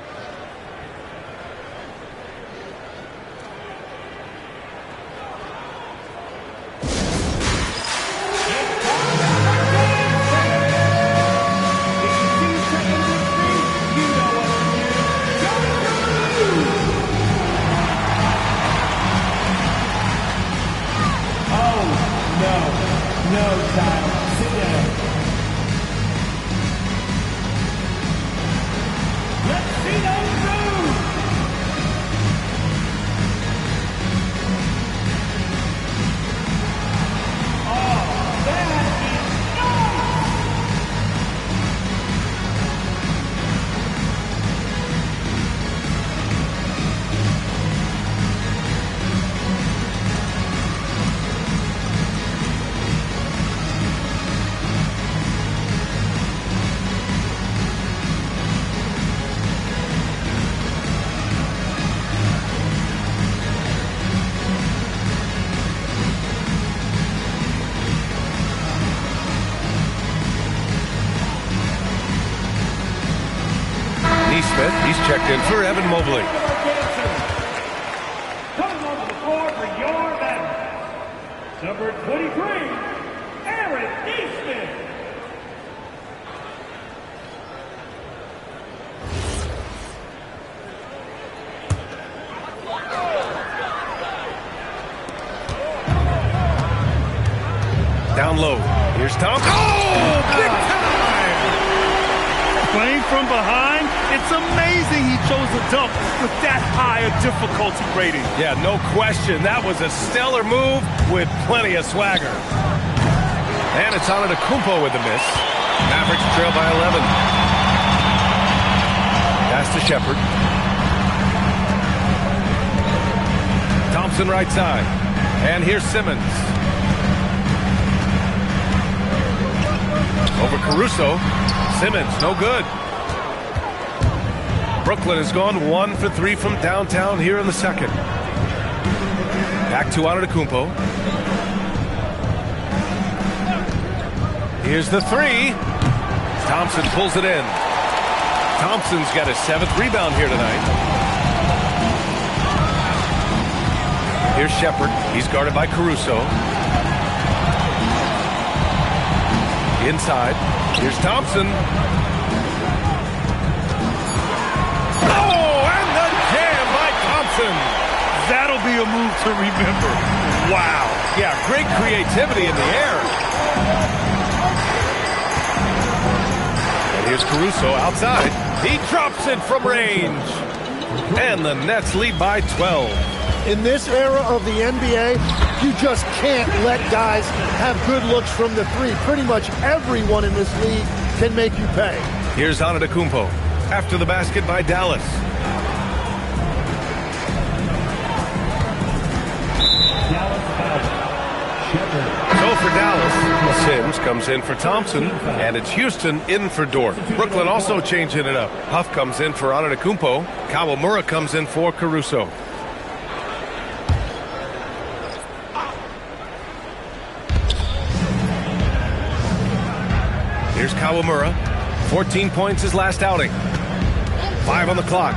Neesmith. He's checked in for Evan Mobley. Coming onto the floor for your man, number 23, Aaron Neesmith. Down low. Here's Tom. Oh, big time! Playing from behind, it's amazing he chose a dunk with that high a difficulty rating. Yeah, no question. That was a stellar move with plenty of swagger. And it's Antetokounmpo with the miss. Mavericks trail by 11. Pass to Shepard. Thompson right side. And here's Simmons. Over Caruso. Simmons, no good. Brooklyn has gone 1 for 3 from downtown here in the second. Back to Antetokounmpo. Here's the three. Thompson pulls it in. Thompson's got his 7th rebound here tonight. Here's Shepard. He's guarded by Caruso. Inside. Here's Thompson. Oh, and the jam by Thompson. That'll be a move to remember. Wow. Yeah, great creativity in the air. And here's Caruso outside. He drops it from range. And the Nets lead by 12. In this era of the NBA, you just can't let guys have good looks from the three. Pretty much everyone in this league can make you pay. Here's Antetokounmpo after the basket by Dallas. So for Dallas, Sims comes in for Thompson, and it's Houston in for Dort. Brooklyn also changing it up. Huff comes in for Antetokounmpo. Kawamura comes in for Caruso. Here's Kawamura. 14 points his last outing. 5 on the clock.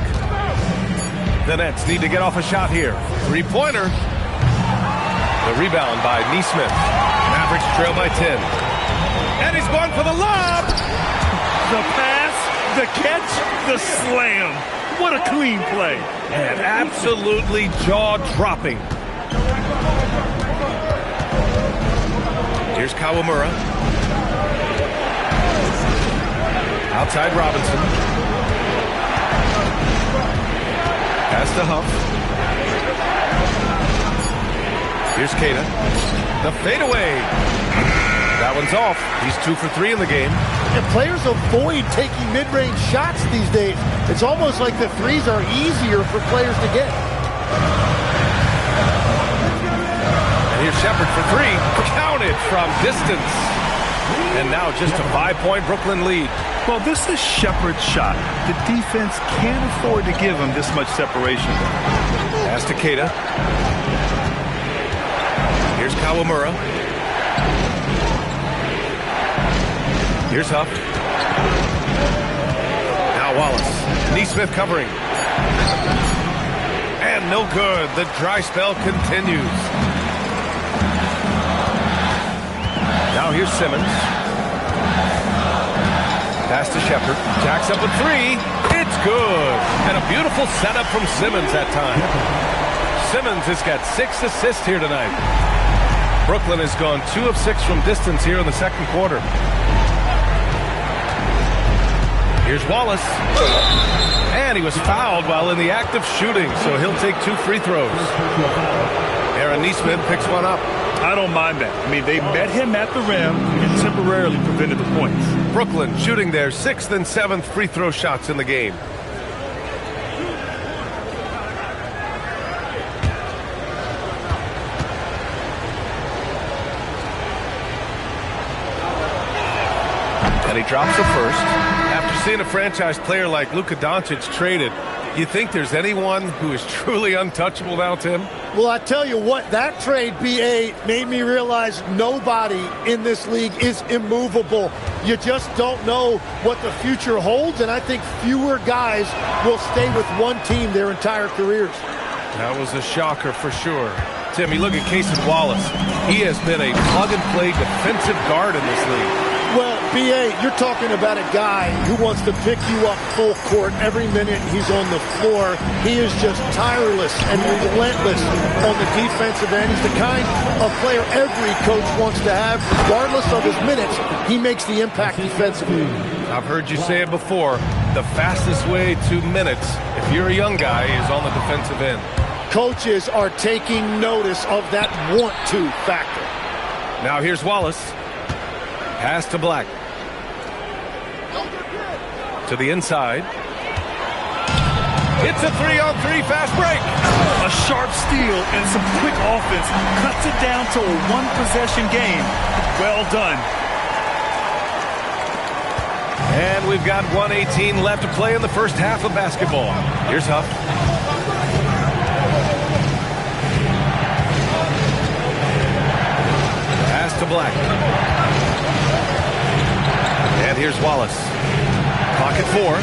The Nets need to get off a shot here. Three-pointer. The rebound by Neesmith. Mavericks trail by 10. And he's going for the lob. The pass, the catch, the slam. What a clean play. And absolutely jaw-dropping. Here's Kawamura. Outside Robinson. Pass to Huff. Here's Keita. The fadeaway. That one's off. He's 2 for 3 in the game. And players avoid taking mid-range shots these days. It's almost like the threes are easier for players to get. And here's Shepard for 3. Counted from distance. And now just a 5-point Brooklyn lead. Well, this is Shepard's shot. The defense can't afford to give him this much separation. Pass to Keita. Here's Kawamura. Here's Huff. Now Wallace. Neesmith covering. And no good. The dry spell continues. Now here's Simmons. Pass to Shepard. Jacks up a 3. It's good. And a beautiful setup from Simmons that time. Simmons has got 6 assists here tonight. Brooklyn has gone 2 of 6 from distance here in the second quarter. Here's Wallace. And he was fouled while in the act of shooting, so he'll take 2 free throws. Aaron Neesmith picks one up. I don't mind that. I mean, they met him at the rim and temporarily prevented the points. Brooklyn shooting their 6th and 7th free throw shots in the game. And he drops the first. After seeing a franchise player like Luka Doncic traded, You think there's anyone who is truly untouchable now, Tim? Well, I tell you what, that trade, B.A., made me realize nobody in this league is immovable. You just don't know what the future holds, and I think fewer guys will stay with one team their entire careers. That was a shocker for sure. Tim, you look at Casey Wallace. He has been a plug-and-play defensive guard in this league. Well, B.A., you're talking about a guy who wants to pick you up full court every minute he's on the floor. He is just tireless and relentless on the defensive end. He's the kind of player every coach wants to have. Regardless of his minutes, he makes the impact defensively. I've heard you say it before. The fastest way to minutes, if you're a young guy, is on the defensive end. Coaches are taking notice of that want-to factor. Now here's Wallace. Pass to Black. To the inside. It's a 3-on-3 fast break. A sharp steal and some quick offense cuts it down to a one-possession game. Well done. And we've got 1:18 left to play in the first half of basketball. Here's Huff. Pass to Black. And here's Wallace. Pocket 4.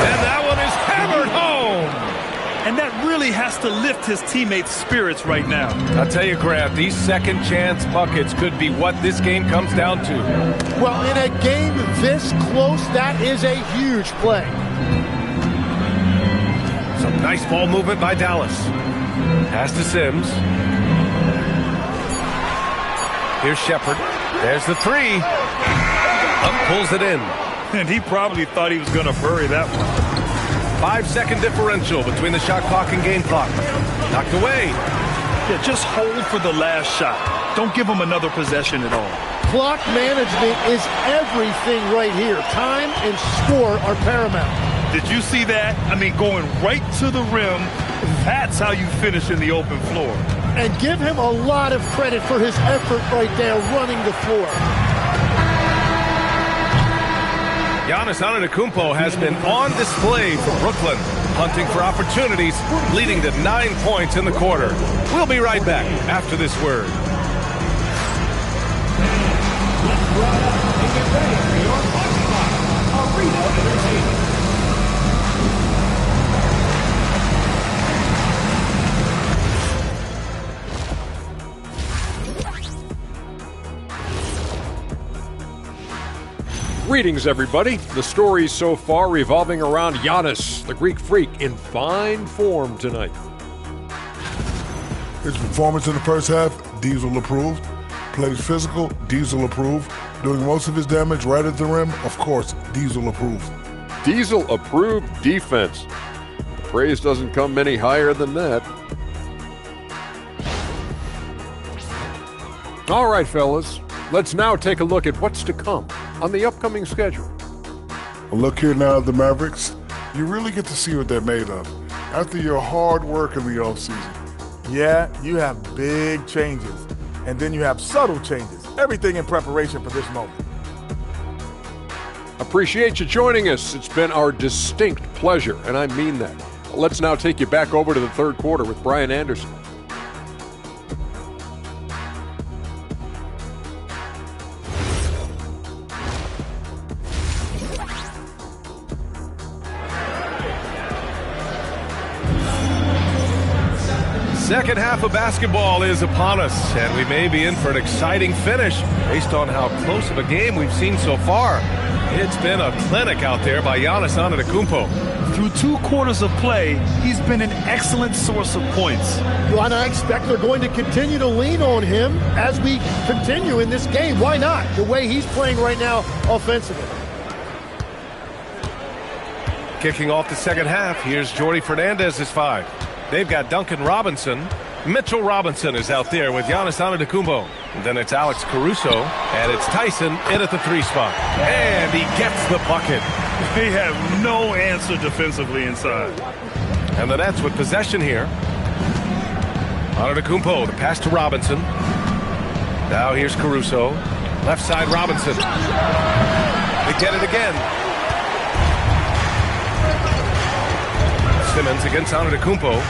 And that one is hammered home. And that really has to lift his teammates' spirits right now. I'll tell you, Grant, these second chance buckets could be what this game comes down to. Well, in a game this close, that is a huge play. Some nice ball movement by Dallas. Pass to Sims. Here's Shepard. There's the 3. Up pulls it in. And he probably thought he was going to bury that one. 5-second differential between the shot clock and game clock. Knocked away. Yeah, just hold for the last shot. Don't give him another possession at all. Clock management is everything right here. Time and score are paramount. Did you see that? I mean, going right to the rim, that's how you finish in the open floor. And give him a lot of credit for his effort right there running the floor. Giannis Antetokounmpo has been on display for Brooklyn, hunting for opportunities, leading to 9 points in the quarter. We'll be right back after this word. Greetings, everybody. The stories so far revolving around Giannis, the Greek Freak, in fine form tonight. His performance in the first half, Diesel approved. Plays physical, Diesel approved. Doing most of his damage right at the rim, of course, Diesel approved. Diesel approved defense. The praise doesn't come any higher than that. All right, fellas. Let's now take a look at what's to come on the upcoming schedule. A look here now at the Mavericks. You really get to see what they're made of after your hard work in the offseason. Yeah, you have big changes, and then you have subtle changes. Everything in preparation for this moment. Appreciate you joining us. It's been our distinct pleasure, and I mean that. Let's now take you back over to the third quarter with Brian Anderson. Second half of basketball is upon us, and we may be in for an exciting finish based on how close of a game we've seen so far. It's been a clinic out there by Giannis Antetokounmpo. Through 2 quarters of play, he's been an excellent source of points. Well, and I expect they're going to continue to lean on him as we continue in this game. Why not? The way he's playing right now offensively. Kicking off the second half, here's Jordy Fernandez's 5. They've got Duncan Robinson. Mitchell Robinson is out there with Giannis Antetokounmpo. And then it's Alex Caruso, and it's Tyson in at the 3 spot. And he gets the bucket. They have no answer defensively inside. And the Nets with possession here. Antetokounmpo, the pass to Robinson. Now here's Caruso. Left side Robinson. They get it again. Simmons against Antetokounmpo.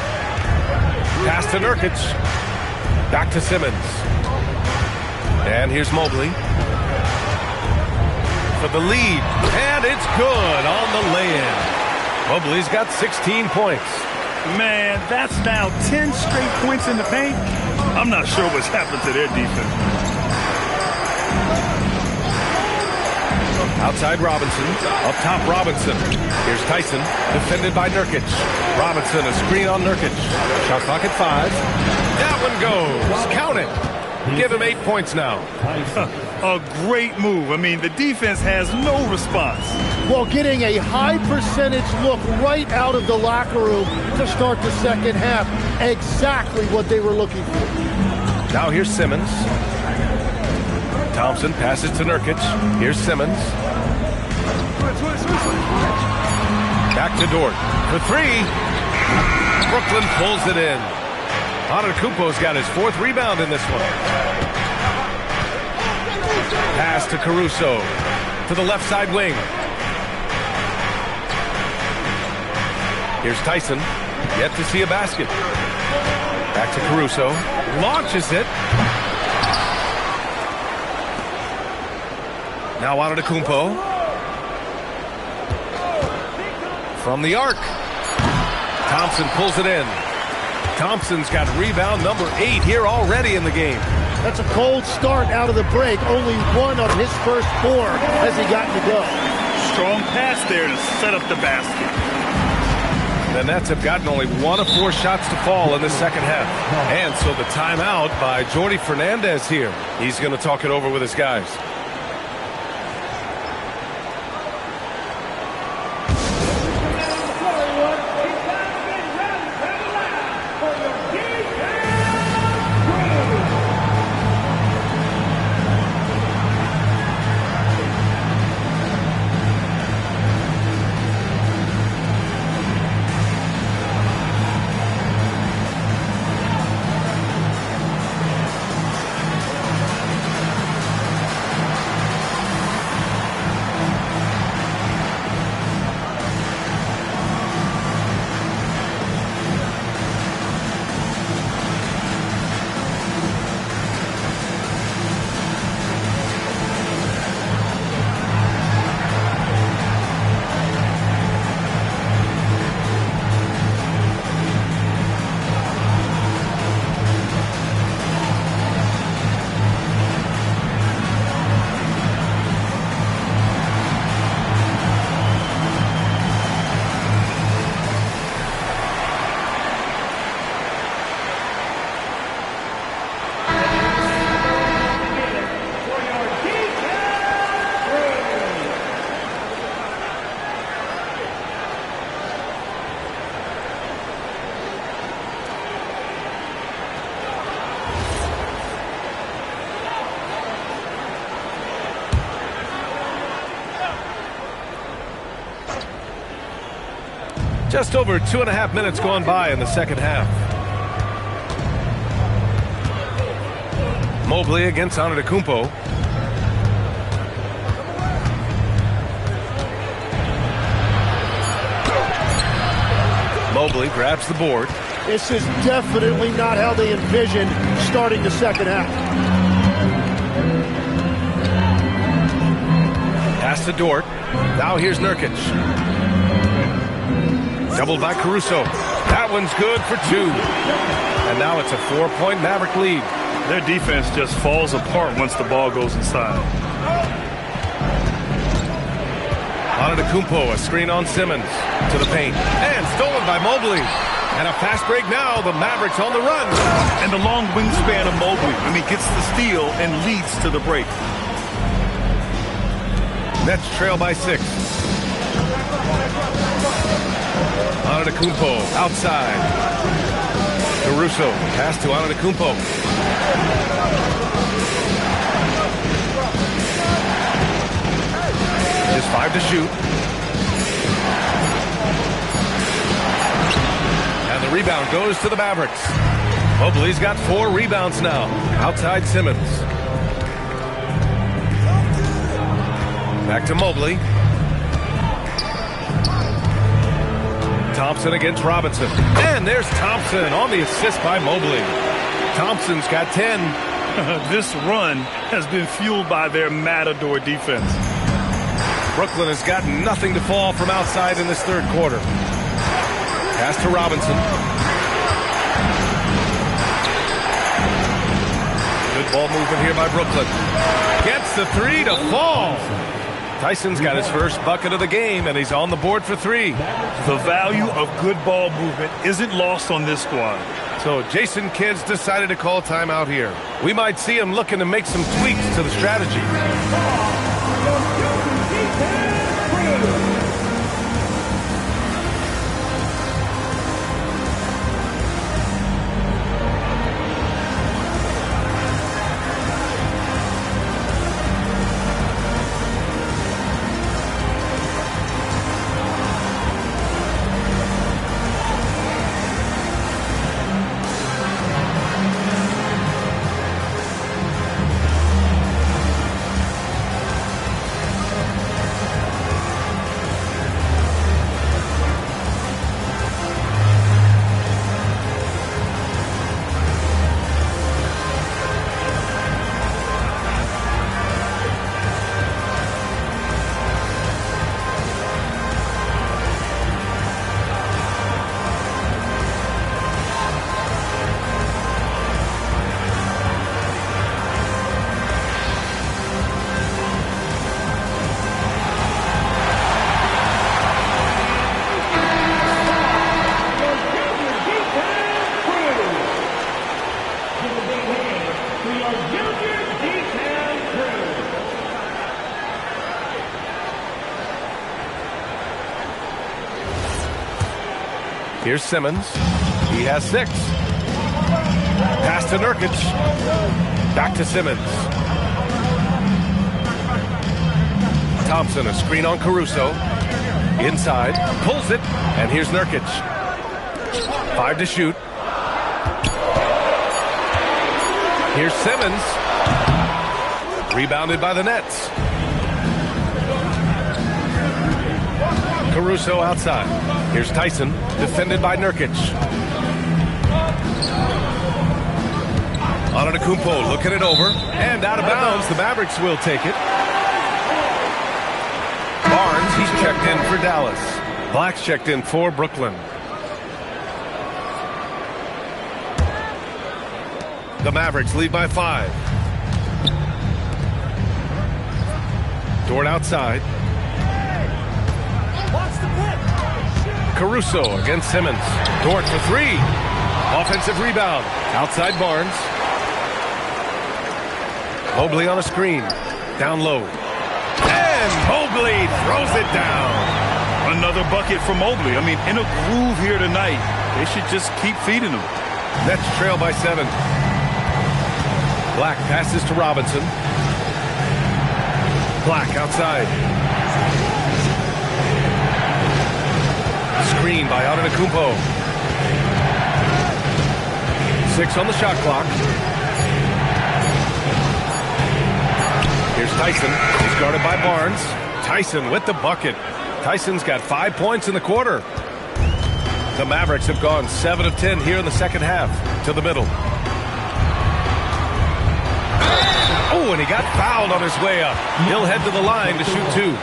Pass to Nurkic. Back to Simmons. And here's Mobley for the lead. And it's good on the lay-in. Mobley's got 16 points. Man, that's now 10 straight points in the paint. I'm not sure what's happened to their defense. Outside Robinson. Up top Robinson. Here's Tyson. Defended by Nurkic. Robinson, a screen on Nurkic. Shot clock at 5. That one goes. Count it. Give him 8 points now. A great move. I mean, the defense has no response. Well, getting a high percentage look right out of the locker room to start the second half. Exactly what they were looking for. Now here's Simmons. Thompson passes to Nurkic. Here's Simmons. Back to Dort for 3. Brooklyn pulls it in. Antetokounmpo's got his 4th rebound in this one. Pass to Caruso to the left side wing. Here's Tyson. Yet to see a basket. Back to Caruso. Launches it. Now Antetokounmpo. From the arc. Thompson pulls it in. Thompson's got rebound number 8 here already in the game. That's a cold start out of the break. Only 1 of his first 4 has he gotten to go. Strong pass there to set up the basket. The Nets have gotten only 1 of 4 shots to fall in the second half. And so the timeout by Jordi Fernandez here. He's going to talk it over with his guys. Just over 2.5 minutes gone by in the second half. Mobley against Antetokounmpo. Mobley grabs the board. This is definitely not how they envisioned starting the second half. Pass to Dort. Now here's Nurkic. Doubled by Caruso. That one's good for 2. And now it's a 4-point Maverick lead. Their defense just falls apart once the ball goes inside. Antetokounmpo, a screen on Simmons to the paint. And stolen by Mobley. And a fast break now. The Mavericks on the run. And the long wingspan of Mobley. I mean, gets the steal and leads to the break. Nets trail by 6. Antetokounmpo outside. Caruso pass to Antetokounmpo. Just 5 to shoot. And the rebound goes to the Mavericks. Mobley's got 4 rebounds now. Outside Simmons. Back to Mobley. Thompson against Robinson. And there's Thompson on the assist by Mobley. Thompson's got 10. This run has been fueled by their Matador defense. Brooklyn has got nothing to fall from outside in this third quarter. Pass to Robinson. Good ball movement here by Brooklyn. Gets the three to fall. Tyson's got his first bucket of the game, and he's on the board for 3. The value of good ball movement isn't lost on this squad. So Jason Kidd's decided to call timeout here. We might see him looking to make some tweaks to the strategy. Here's Simmons. He has 6. Pass to Nurkic. Back to Simmons. Thompson, a screen on Caruso. Inside. Pulls it. And here's Nurkic. 5 to shoot. Here's Simmons. Rebounded by the Nets. Caruso outside. Here's Tyson, defended by Nurkic. Antetokounmpo looking it over, and out of bounds. The Mavericks will take it. Barnes, he's checked in for Dallas. Black's checked in for Brooklyn. The Mavericks lead by 5. Dort outside. Caruso against Simmons. Dort for 3. Offensive rebound. Outside Barnes. Mobley on a screen. Down low. And Mobley throws it down. Another bucket for Mobley. I mean, in a groove here tonight. They should just keep feeding him. Nets trail by 7. Black passes to Robinson. Black outside. Screen by Antetokounmpo. 6 on the shot clock. Here's Tyson. He's guarded by Barnes. Tyson with the bucket. Tyson's got 5 points in the quarter. The Mavericks have gone 7 of 10 here in the second half. To the middle. Oh, and he got fouled on his way up. He'll head to the line to shoot 2.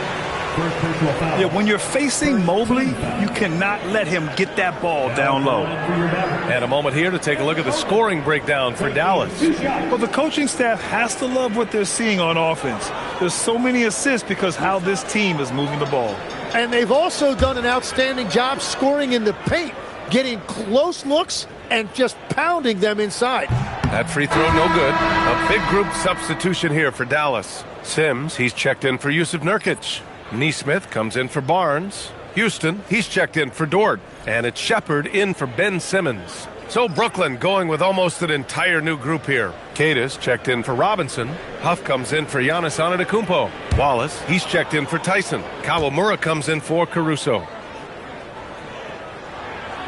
Yeah, when you're facing Mobley, you cannot let him get that ball down low. And a moment here to take a look at the scoring breakdown for Dallas. Well, the coaching staff has to love what they're seeing on offense. There's so many assists because how this team is moving the ball. And they've also done an outstanding job scoring in the paint, getting close looks and just pounding them inside. That free throw no good. A big group substitution here for Dallas. Sims, he's checked in for Yusuf Nurkic. Nesmith comes in for Barnes. Houston, he's checked in for Dort. And it's Shepard in for Ben Simmons. So Brooklyn going with almost an entire new group here. Cadis checked in for Robinson. Huff comes in for Giannis Antetokounmpo. Wallace, he's checked in for Tyson. Kawamura comes in for Caruso.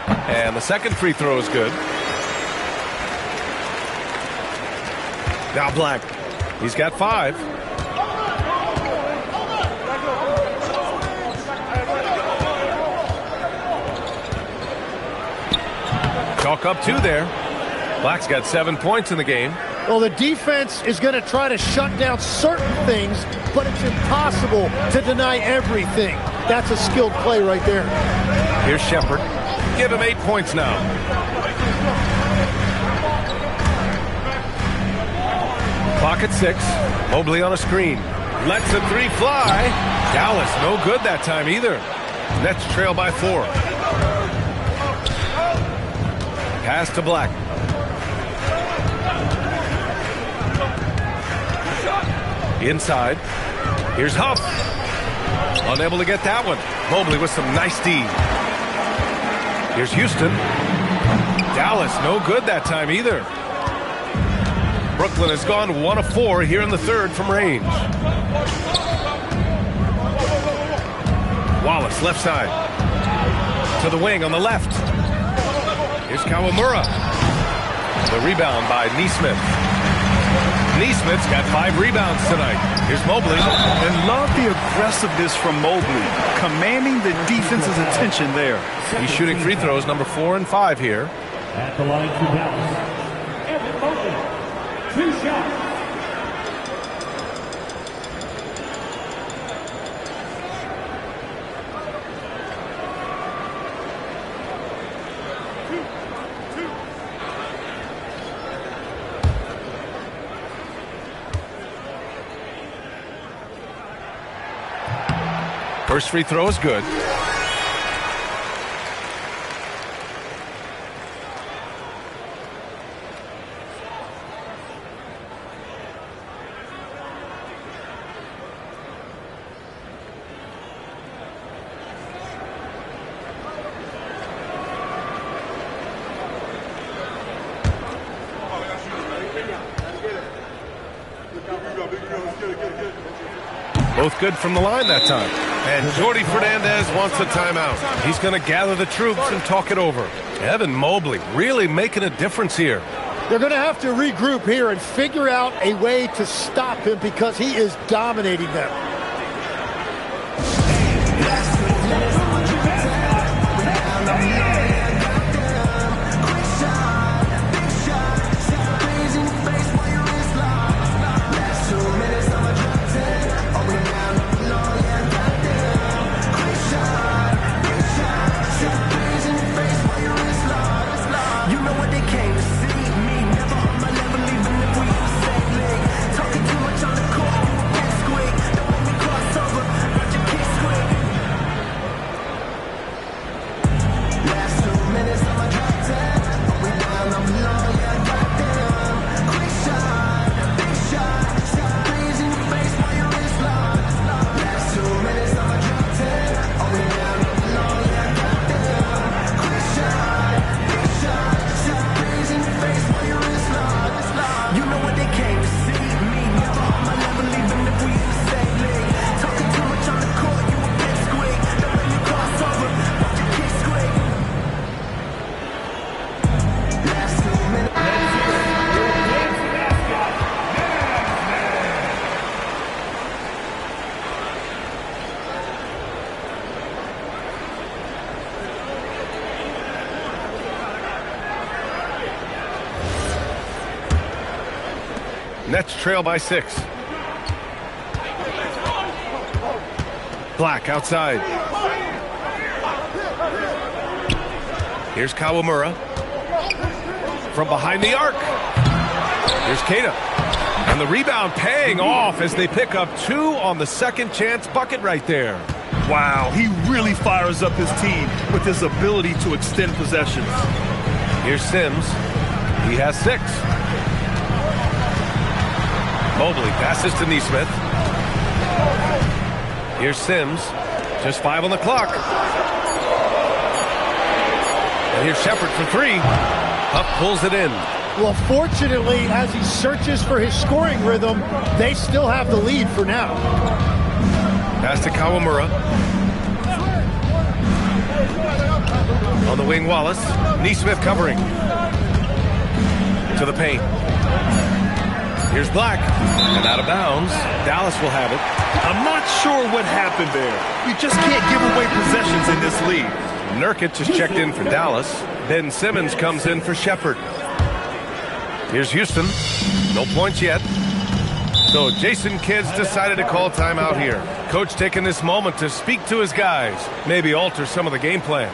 And the second free throw is good. Now Black. He's got 5. Chalk up 2 there. Black's got 7 points in the game. Well, the defense is going to try to shut down certain things, but it's impossible to deny everything. That's a skilled play right there. Here's Shepard. Give him 8 points now. Clock at 6. Mobley on a screen. Lets a 3 fly. Dallas, no good that time either. Nets trail by 4. Pass to Black. Inside. Here's Huff. Unable to get that one. Mobley with some nice D. Here's Houston. Dallas, no good that time either. Brooklyn has gone 1 of 4 here in the third from range. Wallace, left side. To the wing on the left. Here's Kawamura. The rebound by Nesmith. Nesmith's got 5 rebounds tonight. Here's Mobley. And love the aggressiveness from Mobley, commanding the defense's attention there. He's shooting free throws number 4 and 5 here. At the line for Dallas, Evan Mobley, 2 shots. First free throw is good. Both good from the line that time. And Jordi Fernandez wants a timeout. He's going to gather the troops and talk it over. Evan Mobley really making a difference here. They're going to have to regroup here and figure out a way to stop him because he is dominating them. Nets trail by 6. Black outside. Here's Kawamura. From behind the arc. Here's Keita. And the rebound paying off as they pick up 2 on the second chance bucket right there. Wow, he really fires up his team with his ability to extend possessions. Here's Sims. He has 6. Mobley passes to Nesmith. Here's Sims. Just 5 on the clock. And here's Shepard for 3. Huff pulls it in. Well, fortunately, as he searches for his scoring rhythm, they still have the lead for now. Pass to Kawamura. On the wing, Wallace. Nesmith covering. To the paint. Here's Black. And out of bounds. Dallas will have it. I'm not sure what happened there. You just can't give away possessions in this league. Nurkic is checked in for Dallas. Ben Simmons comes in for Shepherd. Here's Houston. No points yet. So Jason Kidd's decided to call timeout here. Coach taking this moment to speak to his guys, maybe alter some of the game plan.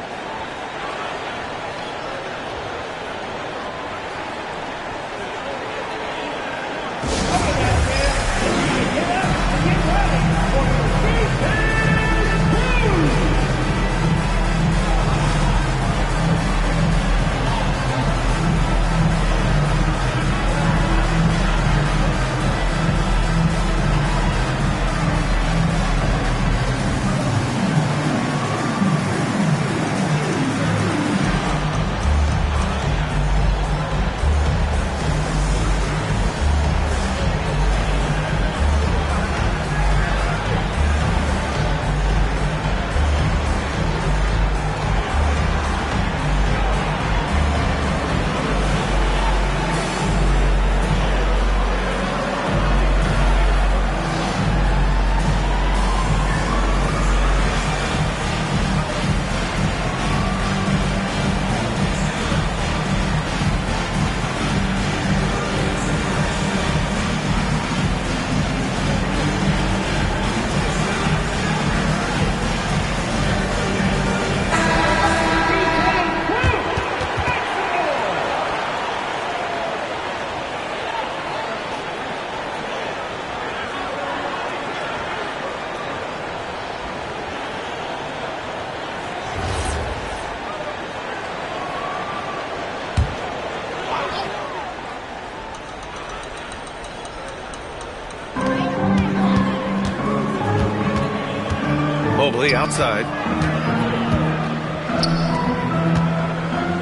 Mobley outside.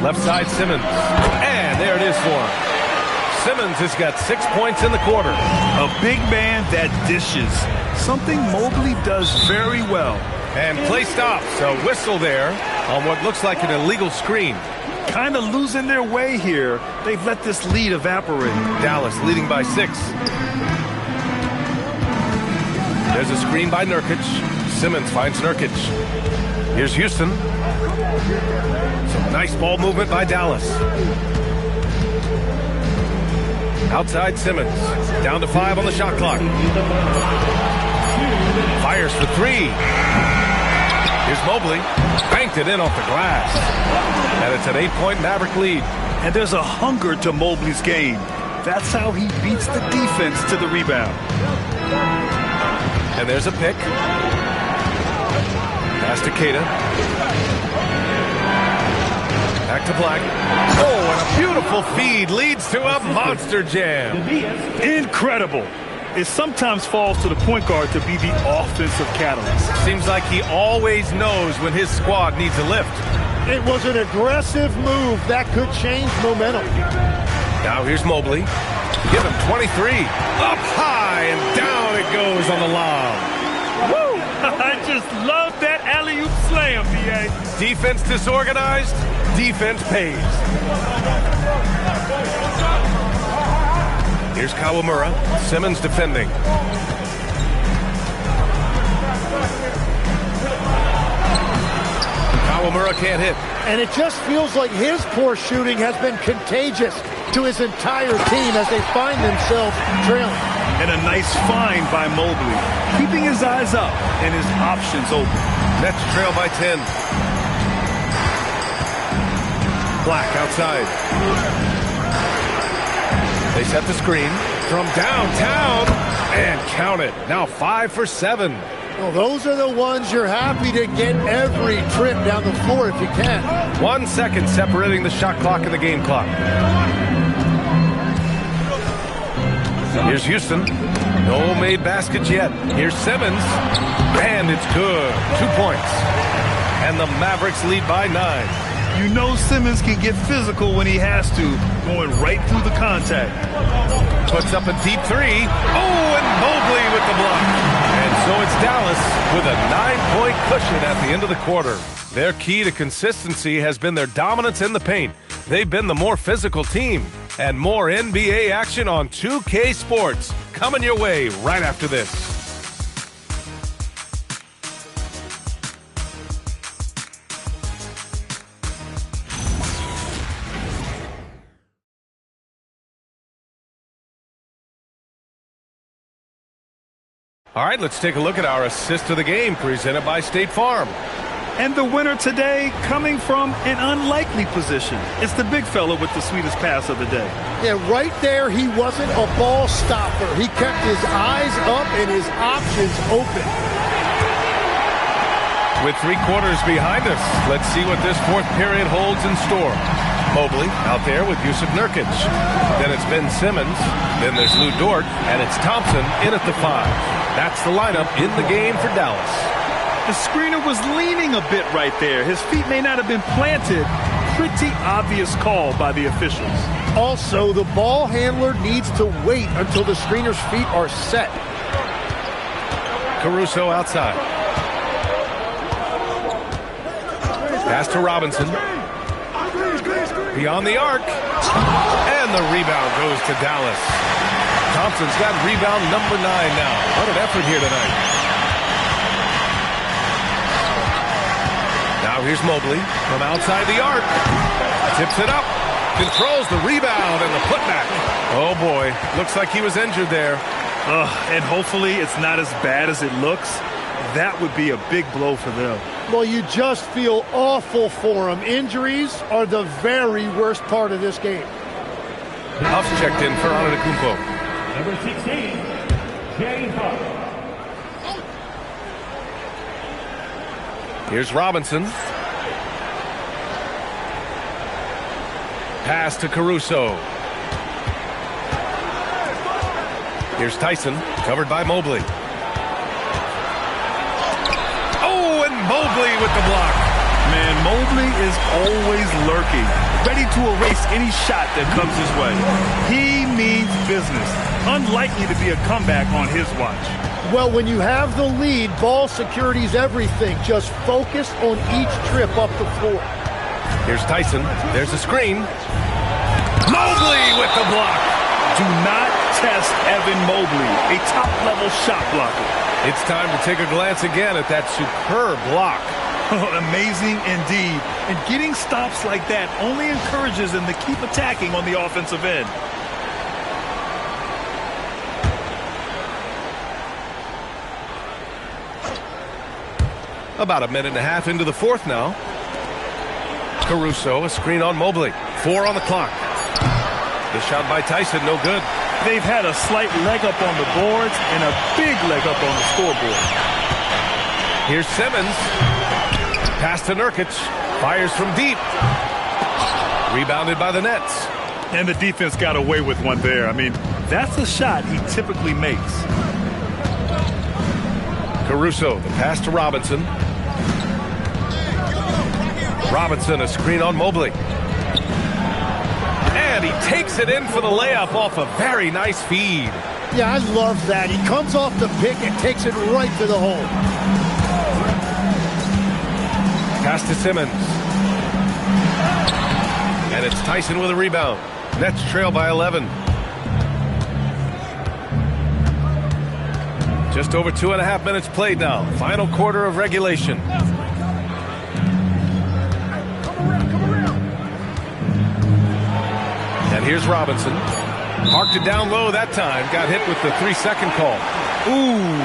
Left side Simmons. And there it is for him. Simmons has got 6 points in the quarter. A big man that dishes. Something Mobley does very well. And play stops. A whistle there on what looks like an illegal screen. Kind of losing their way here. They've let this lead evaporate. Dallas leading by 6. There's a screen by Nurkic. Simmons finds Nurkic. Here's Houston. Some nice ball movement by Dallas. Outside Simmons. Down to 5 on the shot clock. Fires for 3. Here's Mobley. Banked it in off the glass. And it's an 8-point Maverick lead. And there's a hunger to Mobley's game. That's how he beats the defense to the rebound. And there's a pick. Pass to Keita. Back to Black. Oh, and a beautiful feed leads to a monster jam. Incredible. It sometimes falls to the point guard to be the offensive catalyst. Seems like he always knows when his squad needs a lift. It was an aggressive move that could change momentum. Now here's Mobley. Give him 23. Up high and down it goes on the lob. Woo! I just love that alley-oop slam, B.A. Defense disorganized, defense pays. Here's Kawamura. Simmons defending. Kawamura can't hit. And it just feels like his poor shooting has been contagious to his entire team as they find themselves trailing. And a nice find by Mobley, keeping his eyes up and his options open. Nets trail by 10. Black outside. They set the screen from downtown and count it. Now 5 for 7. Well, those are the ones you're happy to get every trip down the floor if you can. 1 second separating the shot clock and the game clock. Here's Houston. No made baskets yet. Here's Simmons. And it's good. 2 points. And the Mavericks lead by 9. You know Simmons can get physical when he has to, going right through the contact. Puts up a deep 3. Oh, and Mobley with the block. And so it's Dallas with a 9-point cushion at the end of the quarter. Their key to consistency has been their dominance in the paint. They've been the more physical team. And more NBA action on 2K Sports coming your way right after this. All right, let's take a look at our assist of the game presented by State Farm. And the winner today coming from an unlikely position. It's the big fella with the sweetest pass of the day. Yeah, right there, he wasn't a ball stopper. He kept his eyes up and his options open. With 3 quarters behind us, let's see what this fourth period holds in store. Mobley out there with Yusuf Nurkic. Then it's Ben Simmons. Then there's Lou Dort. And it's Thompson in at the 5. That's the lineup in the game for Dallas. The screener was leaning a bit right there. His feet may not have been planted. Pretty obvious call by the officials. Also, the ball handler needs to wait until the screener's feet are set. Caruso outside. Pass to Robinson. Beyond the arc. And the rebound goes to Dallas. Thompson's got rebound number 9 now. What an effort here tonight. Now here's Mobley from outside the arc. Tips it up. Controls the rebound and the putback. Oh, boy. Looks like he was injured there. And hopefully it's not as bad as it looks. That would be a big blow for them. Well, you just feel awful for him. Injuries are the very worst part of this game. Huff's checked in for Antetokounmpo. Number 16, Jay Huff. Here's Robinson. Pass to Caruso. Here's Tyson, covered by Mobley. Oh, and Mobley with the block. Man, Mobley is always lurking, ready to erase any shot that comes his way. He means business. Unlikely to be a comeback on his watch. Well, when you have the lead, ball security's everything. Just focus on each trip up the floor. Here's Tyson. There's a screen. Mobley with the block. Do not test Evan Mobley, a top-level shot blocker. It's time to take a glance again at that superb block. Amazing indeed. And getting stops like that only encourages them to keep attacking on the offensive end. About a minute and a half into the fourth now. Caruso, a screen on Mobley. 4 on the clock. The shot by Tyson, no good. They've had a slight leg up on the boards and a big leg up on the scoreboard. Here's Simmons. Pass to Nurkic. Fires from deep. Rebounded by the Nets. And the defense got away with one there. I mean, that's a shot he typically makes. Caruso, the pass to Robinson. Robinson, a screen on Mobley. And he takes it in for the layup off a very nice feed. Yeah, I love that. He comes off the pick and takes it right to the hole. Pass to Simmons. And it's Tyson with a rebound. Nets trail by 11. Just over 2.5 minutes played now. Final quarter of regulation. And here's Robinson. Parked it down low that time. Got hit with the 3-second call. Ooh,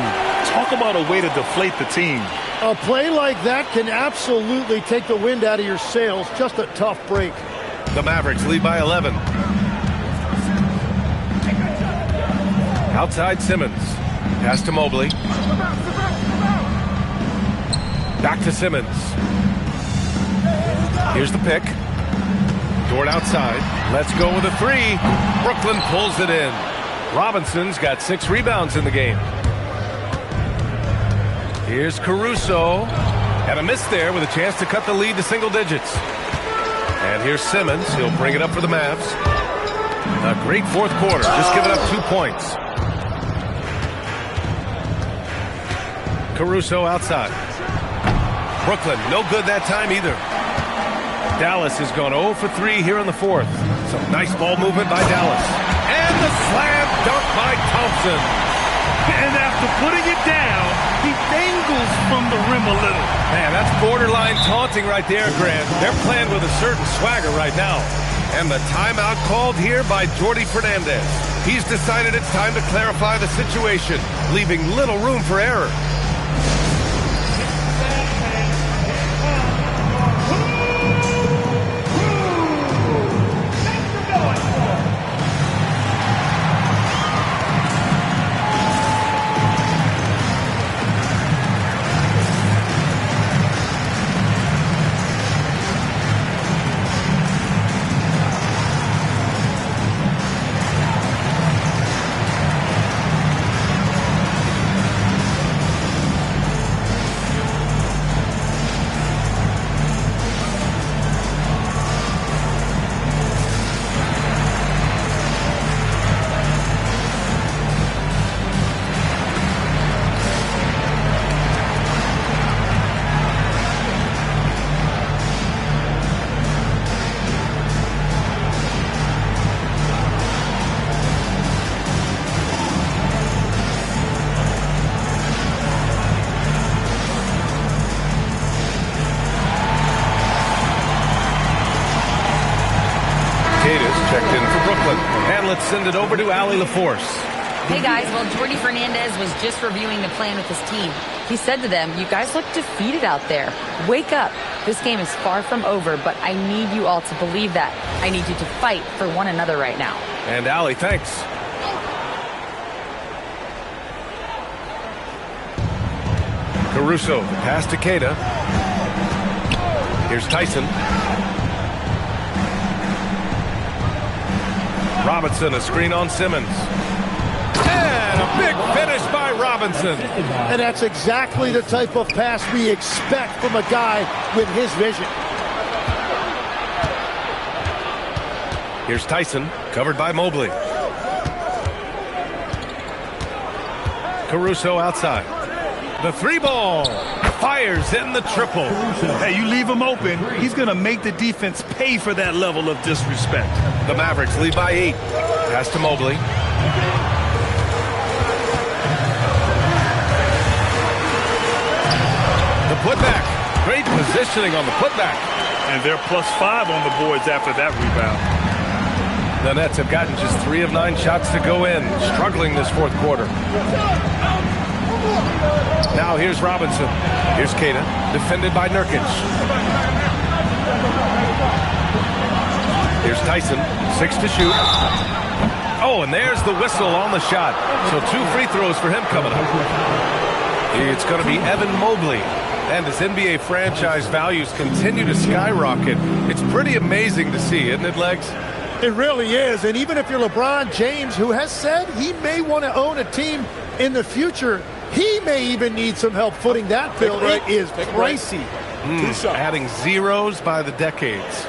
talk about a way to deflate the team. A play like that can absolutely take the wind out of your sails. Just a tough break. The Mavericks lead by 11. Outside Simmons. Pass to Mobley. Back to Simmons. Here's the pick. Dort outside. Let's go with a 3. Brooklyn pulls it in. Robinson's got 6 rebounds in the game. Here's Caruso. And a miss there with a chance to cut the lead to single digits. And here's Simmons. He'll bring it up for the Mavs. A great fourth quarter. Just giving up 2 points. Caruso outside. Brooklyn, no good that time either. Dallas has gone 0 for 3 here in the fourth. Some nice ball movement by Dallas. And the slam dunk by Thompson. And after putting it down, he dangles from the rim a little. Man, that's borderline taunting right there, Grant. They're playing with a certain swagger right now. And the timeout called here by Jordi Fernandez. He's decided it's time to clarify the situation, leaving little room for error. Checked in for Brooklyn. And let's send it over to Allie LaForce. Hey guys, well, Jordi Fernandez was just reviewing the plan with his team. He said to them, "You guys look defeated out there. Wake up. This game is far from over, but I need you all to believe that. I need you to fight for one another right now." And Allie, thanks. Caruso, pass to Queta. Here's Tyson. Robinson, a screen on Simmons. And a big finish by Robinson. And that's exactly the type of pass we expect from a guy with his vision. Here's Tyson, covered by Mobley. Caruso outside. The three ball. Fires in the triple. Hey, you leave him open, he's going to make the defense pay for that level of disrespect. The Mavericks lead by 8. Pass to Mobley. The putback. Great positioning on the putback. And they're +5 on the boards after that rebound. The Nets have gotten just 3 of 9 shots to go in, struggling this fourth quarter. Now here's Robinson. Here's Queta, defended by Nurkic. Here's Tyson, 6 to shoot. Oh, and there's the whistle on the shot. So 2 free throws for him coming up. It's going to be Evan Mobley. And as NBA franchise values continue to skyrocket, it's pretty amazing to see, isn't it, Legs? It really is. And even if you're LeBron James, who has said he may want to own a team in the future, he may even need some help footing that bill. It is pricey. Adding zeros by the decades.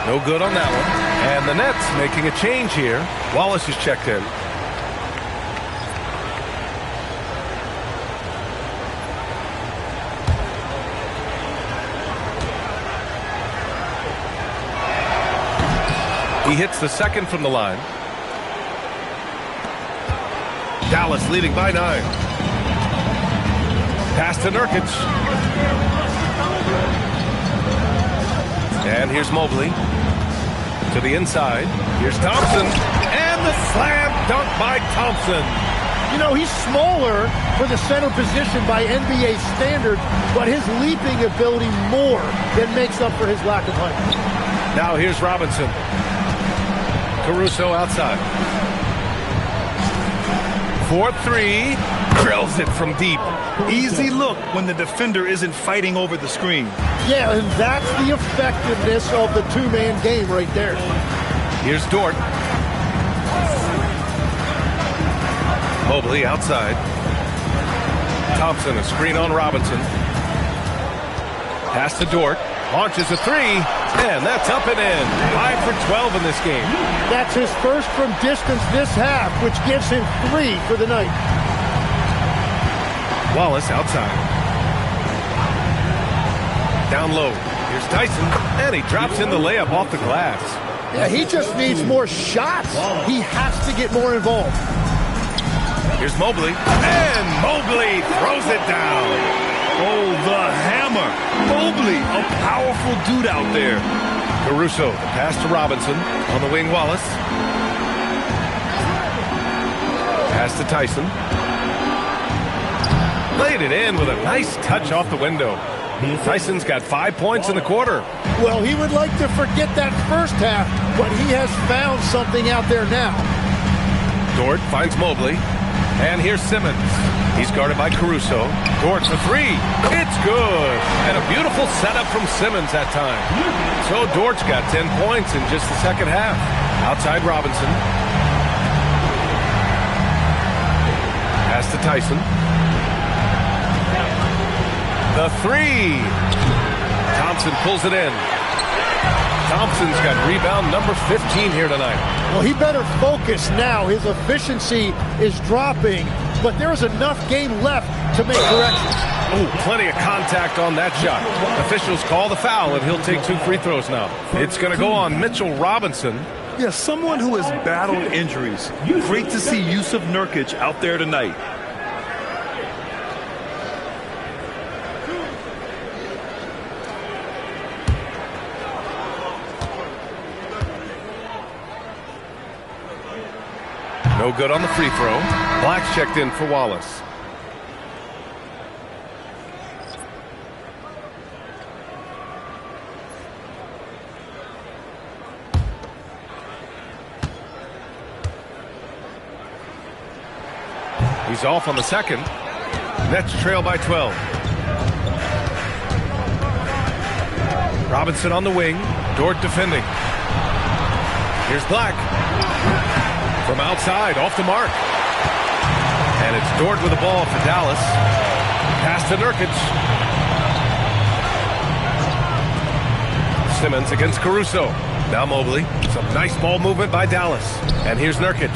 No good on that one. And the Nets making a change here. Wallace is checked in. He hits the second from the line. Dallas leading by 9. Pass to Nurkic. And here's Mobley. To the inside. Here's Thompson. And the slam dunk by Thompson. You know, he's smaller for the center position by NBA standards, but his leaping ability more than makes up for his lack of height. Now here's Robinson. Caruso outside. 4-3. Drills it from deep. Easy look when the defender isn't fighting over the screen. Yeah, and that's the effectiveness of the two-man game right there. Here's Dort. Mobley outside. Thompson, a screen on Robinson. Pass to Dort. Launches a 3. And that's up and in. 5 for 12 in this game. That's his first from distance this half, which gives him 3 for the night. Wallace outside. Down low. Here's Tyson. And he drops in the layup off the glass. Yeah, he just needs more shots. He has to get more involved. Here's Mobley. And Mobley throws it down. Oh, the hammer. Mobley, a powerful dude out there. Caruso, the pass to Robinson. On the wing, Wallace. Pass to Tyson. Laid it in with a nice touch off the window. Tyson's got 5 points in the quarter. Well, he would like to forget that first half, but he has found something out there now. Dort finds Mobley. And here's Simmons. He's guarded by Caruso. Dort for three. It's good. And a beautiful setup from Simmons that time. So Dort's got 10 points in just the second half. Outside Robinson. Pass to Tyson. The three. Thompson pulls it in. Thompson's got rebound number 15 here tonight. Well, he better focus now. His efficiency is dropping, but there is enough game left to make corrections. Oh, plenty of contact on that shot. Officials call the foul, and he'll take 2 free throws now. It's going to go on Mitchell Robinson. Yeah, someone who has battled injuries. Great to see Yusuf Nurkic out there tonight. No good on the free throw. Black's checked in for Wallace. He's off on the second. Nets trail by 12. Robinson on the wing. Dort defending. Here's Black. From outside, off the mark. And it's Dort with the ball for Dallas. Pass to Nurkic. Simmons against Caruso. Now Mobley. Some nice ball movement by Dallas. And here's Nurkic.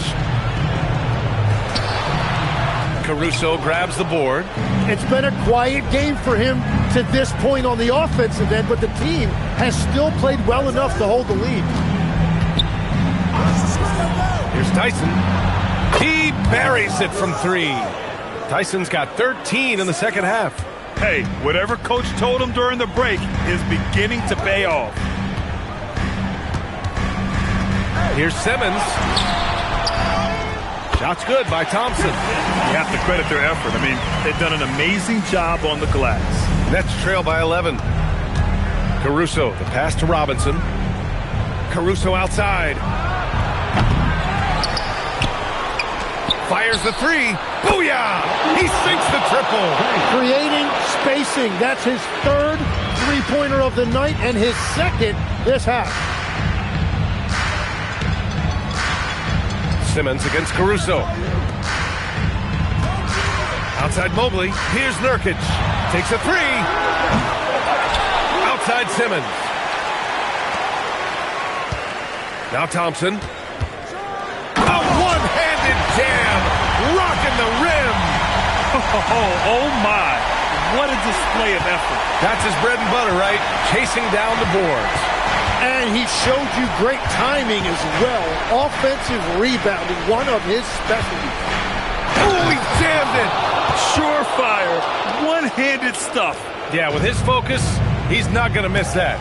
Caruso grabs the board. It's been a quiet game for him to this point on the offensive end, but the team has still played well enough to hold the lead. Here's Tyson. He buries it from three. Tyson's got 13 in the second half. Hey, whatever coach told him during the break is beginning to pay off. Here's Simmons. Shot's good by Thompson. You have to credit their effort. I mean, they've done an amazing job on the glass. Nets trail by 11. Caruso, the pass to Robinson. Caruso outside. Fires the three. Booyah! He sinks the triple. Creating spacing. That's his third three-pointer of the night and his second this half. Simmons against Caruso. Outside Mobley. Here's Nurkic. Takes a three. Outside Simmons. Now Thompson. A one-handed jam. Rocking the rim. Oh my. What a display of effort. That's his bread and butter, right? Chasing down the boards. And he showed you great timing as well. Offensive rebounding, one of his specialties. Oh, he jammed it. Surefire. One-handed stuff. Yeah, with his focus, he's not going to miss that.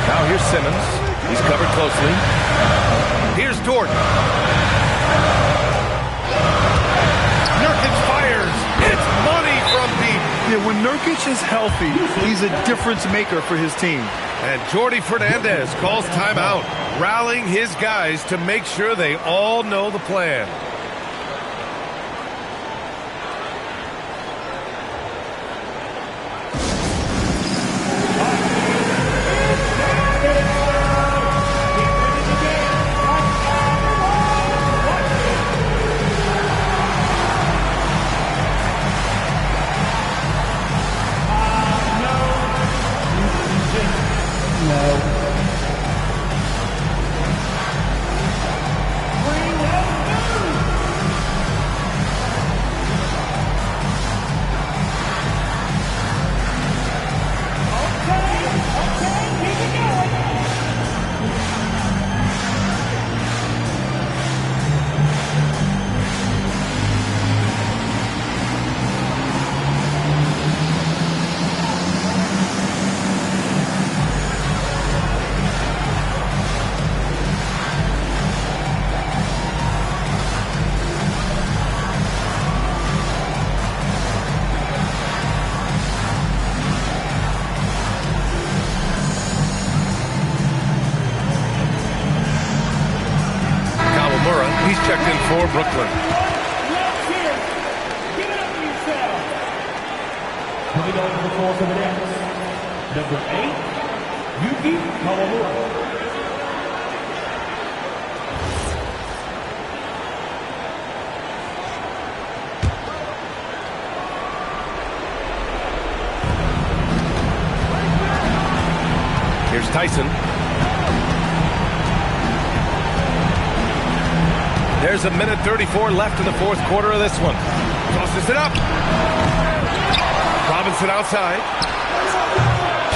Now here's Simmons. He's covered closely. Here's Dort. Nurkic fires. It's money from deep. Yeah, when Nurkic is healthy, he's a difference maker for his team. And Jordi Fernandez calls timeout, rallying his guys to make sure they all know the plan. He's checked in for Brooklyn. Coming over the course of the dance, number 8, Yuki Kawamura. Here's Tyson. There's 1:34 left in the fourth quarter of this one. Tosses it up. Robinson outside.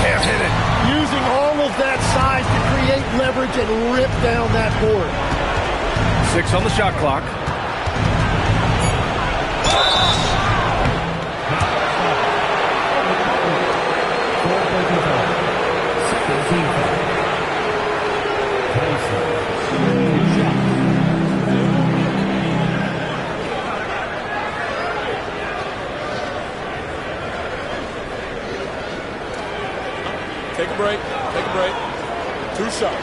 Can't hit it. Using all of that size to create leverage and rip down that board. 6 on the shot clock. Take a break. Take a break. 2 shots.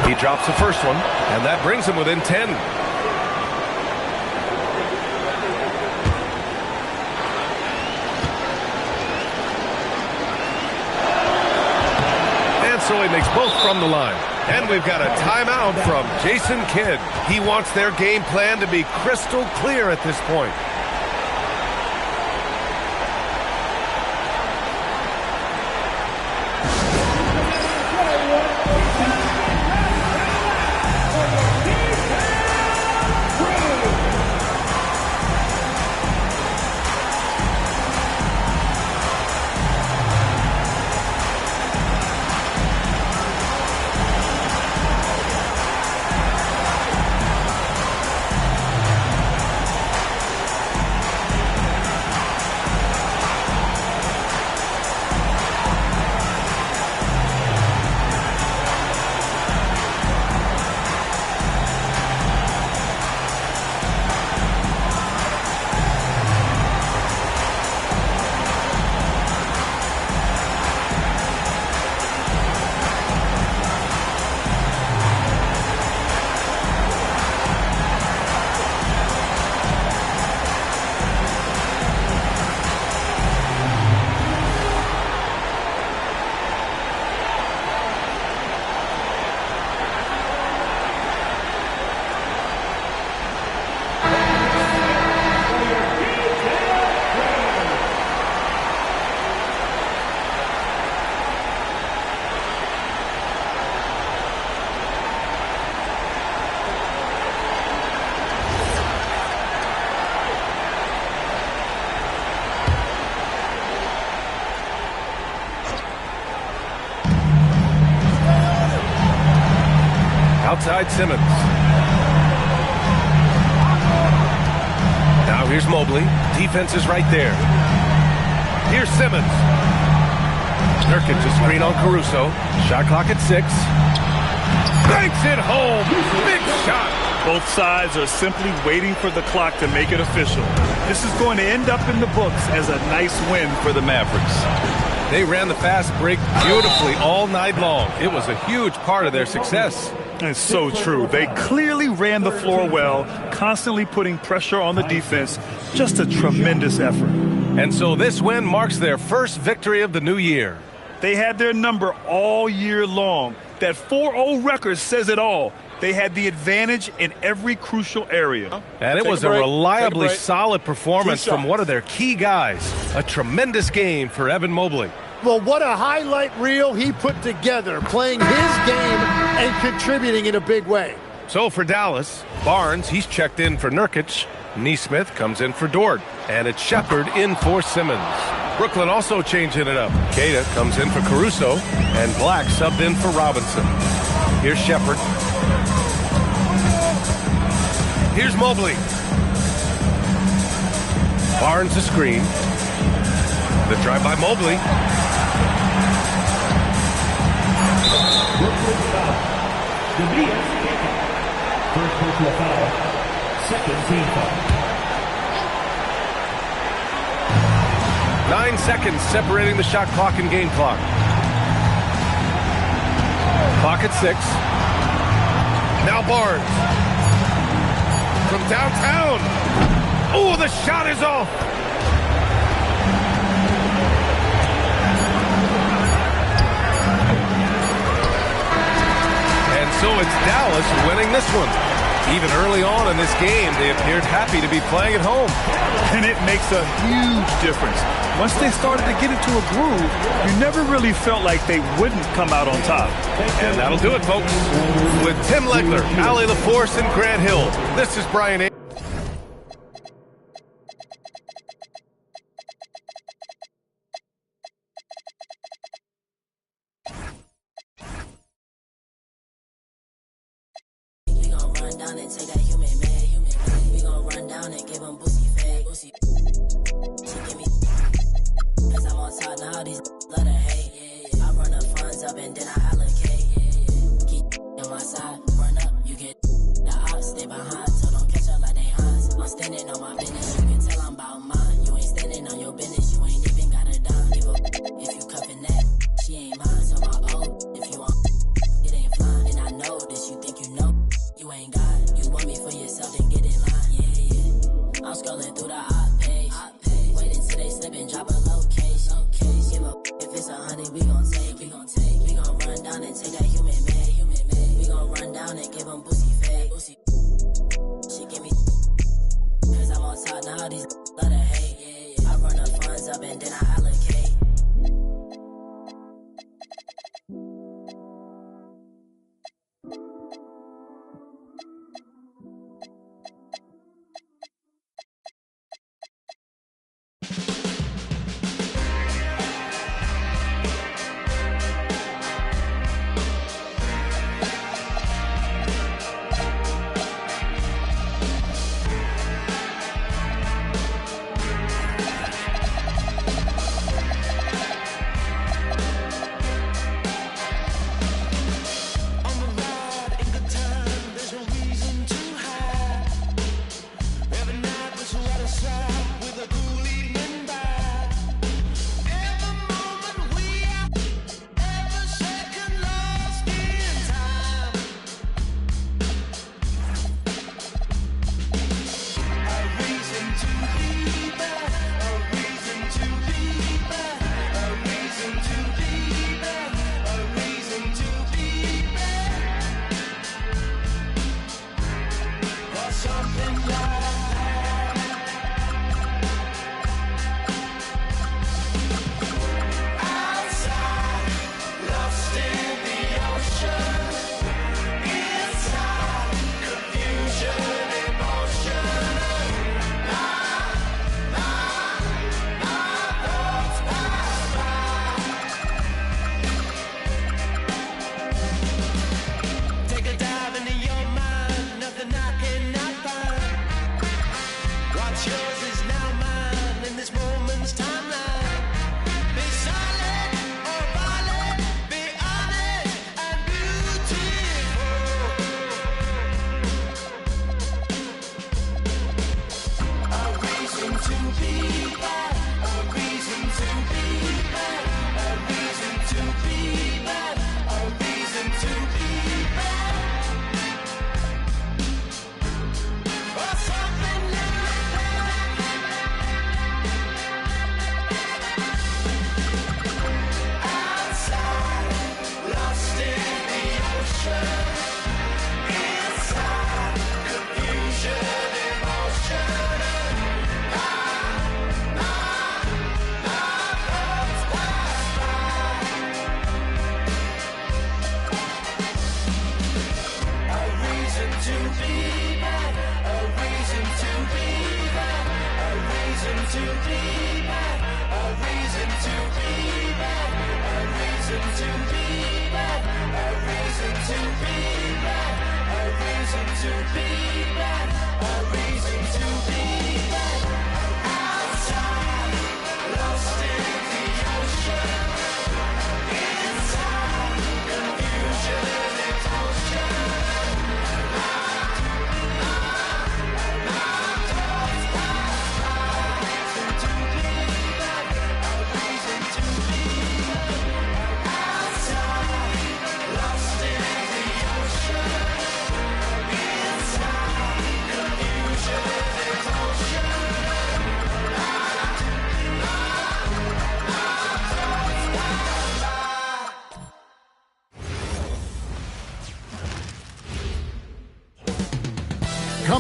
He drops the first one, and that brings him within 10. And so he makes both from the line. And we've got a timeout from Jason Kidd. He wants their game plan to be crystal clear at this point. Outside Simmons. Now here's Mobley. Defense is right there. Here's Simmons. Nurkic a screen on Caruso. Shot clock at 6. Banks it home. Big shot. Both sides are simply waiting for the clock to make it official. This is going to end up in the books as a nice win for the Mavericks. They ran the fast break beautifully all night long. It was a huge part of their success. It's so true. They clearly ran the floor well, constantly putting pressure on the defense. Just a tremendous effort. And so this win marks their first victory of the new year. They had their number all year long. That 4-0 record says it all. They had the advantage in every crucial area. And it was a reliably solid performance from one of their key guys. A tremendous game for Evan Mobley. Well, what a highlight reel he put together, playing his game and contributing in a big way. So for Dallas, Barnes, he's checked in for Nurkic. Nesmith comes in for Dort. And it's Shepard in for Simmons. Brooklyn also changing it up. Queta comes in for Caruso. And Black subbed in for Robinson. Here's Shepard. Here's Mobley. Barnes the screen. The drive by Mobley. First personal foul. Second team foul. 9 seconds separating the shot clock and game clock. Clock at 6. Now Barnes. From downtown. Oh, the shot is off. And so it's Dallas winning this one. Even early on in this game, they appeared happy to be playing at home. And it makes a huge difference. Once they started to get into a groove, you never really felt like they wouldn't come out on top. And that'll do it, folks. With Tim Legler, Allie LaForce, and Grant Hill, this is Brian A. Run down and take that human man. We gon' run down and give him boosie fade. She give me, cause I'm on top now, these let her hate. I run the funds up and then I allocate. Keep on my side, run up, you get the ops, stay behind, so don't catch up like they Hans. I'm standing on my business, you can tell I'm about mine. You ain't standing on your business, you ain't even got a dime. Give up if you cuffin' that, she ain't mine, so my old, if you want, it ain't flying. And I know this, you think you know. You ain't God, you want me for yourself, then get in line. Yeah. I'm scrolling through the op page. Wait until they slip and drop a location. Give up, if it's 100, we gon' take. We gon' run down and take that human man. We gon' run down and give them boosie fade. She give me, cause I'm on top now, these let her hate. I run the funds up and then I allocate.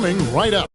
coming right up.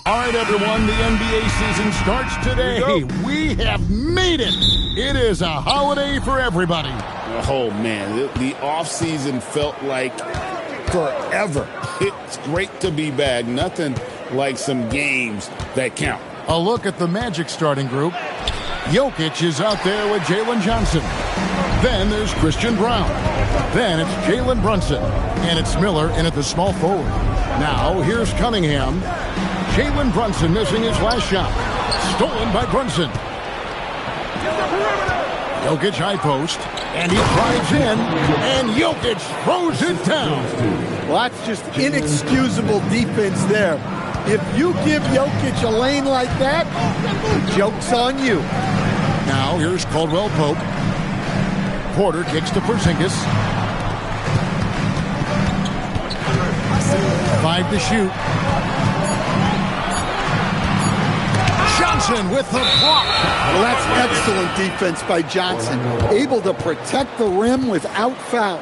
All right, everyone, the NBA season starts today. We have made it. It is a holiday for everybody. Oh, man, the offseason felt like forever. It's great to be back. Nothing like some games that count. A look at the Magic starting group. Jokic is out there with Jalen Johnson. Then there's Christian Brown. Then it's Jalen Brunson. And it's Miller in at the small forward. Now here's Cunningham. Jalen Brunson missing his last shot. Stolen by Brunson. Jokic high post. And he drives in. And Jokic throws it down. Well, that's just inexcusable defense there. If you give Jokic a lane like that, joke's on you. Now here's Caldwell Pope. Porter kicks to Porzingis. 5 to shoot. Johnson with the block. Well, that's excellent defense by Johnson. Able to protect the rim without foul.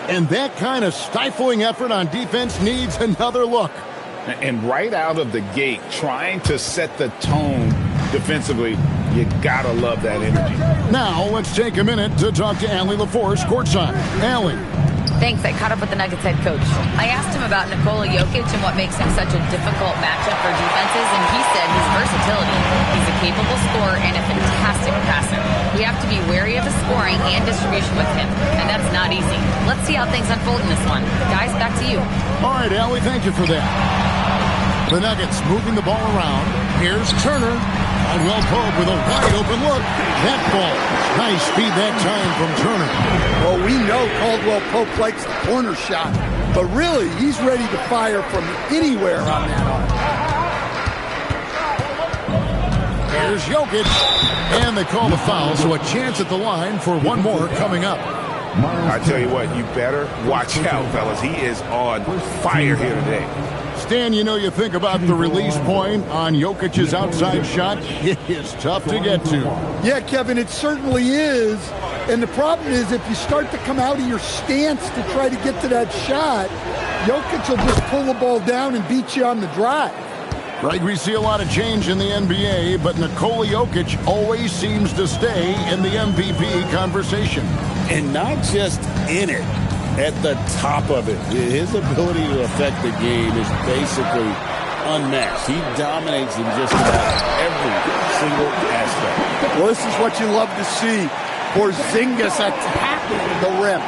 And that kind of stifling effort on defense needs another look. And right out of the gate, trying to set the tone defensively, you gotta love that energy. Now let's take a minute to talk to Allie LaForce courtside. Allie. Thanks. I caught up with the Nuggets head coach. I asked him about Nikola Jokic and what makes him such a difficult matchup for defenses, and he said his versatility. He's a capable scorer and a fantastic passer. We have to be wary of his scoring and distribution with him, and that's not easy. Let's see how things unfold in this one. Guys, back to you. All right, Allie, thank you for that. The Nuggets moving the ball around. Here's Turner. Caldwell Pope with a wide open look. That ball. Nice speed that time from Turner. Well, we know Caldwell Pope likes the corner shot, but really, he's ready to fire from anywhere on that arc. Here's Jokic. And they call the foul, so a chance at the line for one more coming up. I tell you what, you better watch out, fellas. He is on fire here today. Stan, you know, you think about the release point on Jokic's outside shot. It is tough to get to. Yeah, Kevin, it certainly is. And the problem is if you start to come out of your stance to try to get to that shot, Jokic will just pull the ball down and beat you on the drive. Right, we see a lot of change in the NBA, but Nikola Jokic always seems to stay in the MVP conversation. And not just in it. At the top of it, his ability to affect the game is basically unmatched. He dominates in just about every single aspect. Well, this is what you love to see. Porzingis attacking the rim.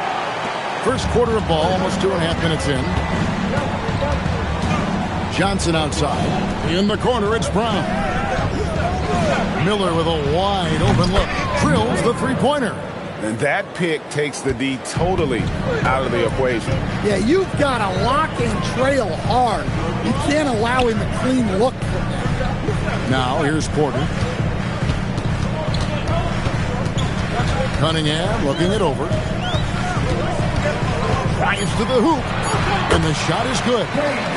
First quarter of ball, almost 2.5 minutes in. Johnson outside. In the corner, it's Brown. Miller with a wide open look. Drills the three-pointer. And that pick takes the D totally out of the equation. Yeah, you've got to lock and trail hard. You can't allow him a clean look from that. Now, here's Porter. Cunningham looking it over. Drives to the hoop. And the shot is good.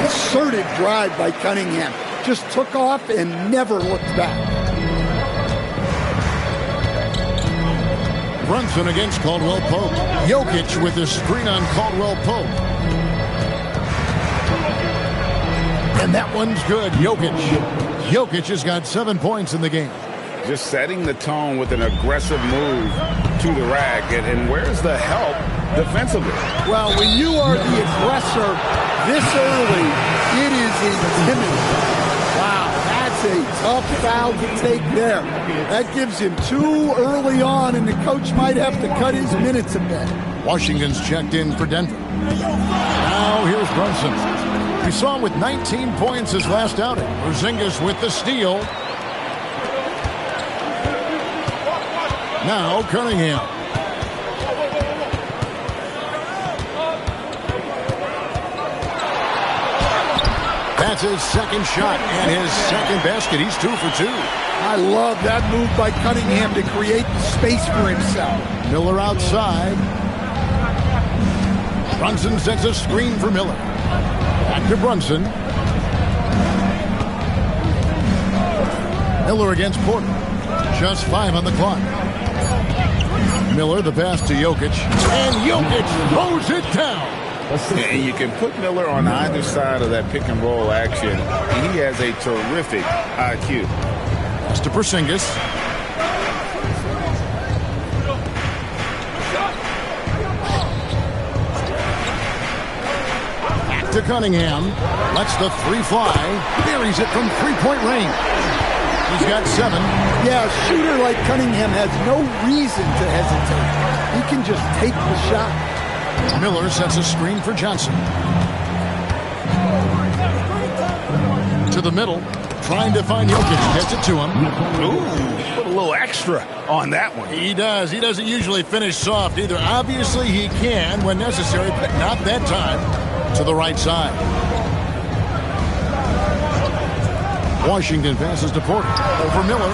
Assertive drive by Cunningham. Just took off and never looked back. Brunson against Caldwell Pope. Jokic with the screen on Caldwell Pope. And that one's good. Jokic has got 7 points in the game. Just setting the tone with an aggressive move to the rack. And where's the help defensively? Well, when you are the aggressor this early, it is intimidating. tough foul to take there. That gives him 2 early on, and the coach might have to cut his minutes a bit. Washington's checked in for Denver. Now here's Brunson. We saw him with 19 points his last outing. Porzingis with the steal. Now Cunningham. That's his second shot and his second basket. He's 2 for 2. I love that move by Cunningham to create the space for himself. Miller outside. Brunson sets a screen for Miller. Back to Brunson. Miller against Porter. Just 5 on the clock. Miller, the pass to Jokic. And Jokic throws it down. And you can put Miller on either side of that pick and roll action. He has a terrific IQ. Pass to Porzingis. Back to Cunningham. Lets the 3 fly. Buries it from 3-point range. He's got 7. Yeah, a shooter like Cunningham has no reason to hesitate. He can just take the shot. Miller sets a screen for Johnson. To the middle. Trying to find Jokic. Gets it to him. Ooh, put a little extra on that one. He does. He doesn't usually finish soft either. Obviously, he can when necessary, but not that time. To the right side. Washington passes to Porter. Over Miller.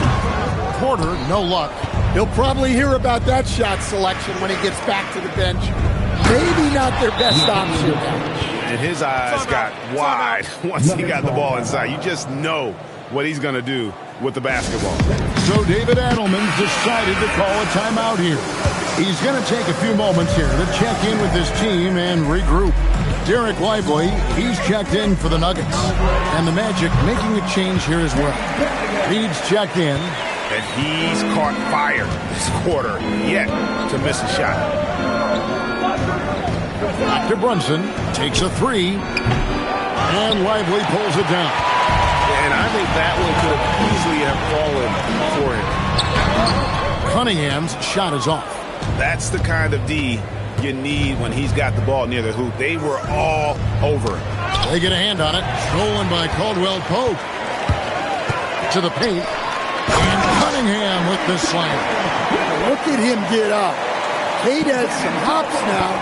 Porter, no luck. He'll probably hear about that shot selection when he gets back to the bench. Maybe not their best option. And his eyes got wide once he got the ball inside. You just know what he's going to do with the basketball. So David Adelman decided to call a timeout here. He's going to take a few moments here to check in with his team and regroup. Derek Lively, he's checked in for the Nuggets. And the Magic making a change here as well. Reed's checked in. And he's caught fire this quarter, yet to miss a shot. Back to Brunson. Takes a 3. And Lively pulls it down. And I think that one could have easily have fallen for him. Cunningham's shot is off. That's the kind of D you need when he's got the ball near the hoop. They were all over it. They get a hand on it. Stolen by Caldwell Pope. To the paint. And Cunningham with the slam. Look at him get up. Cade has some hops now.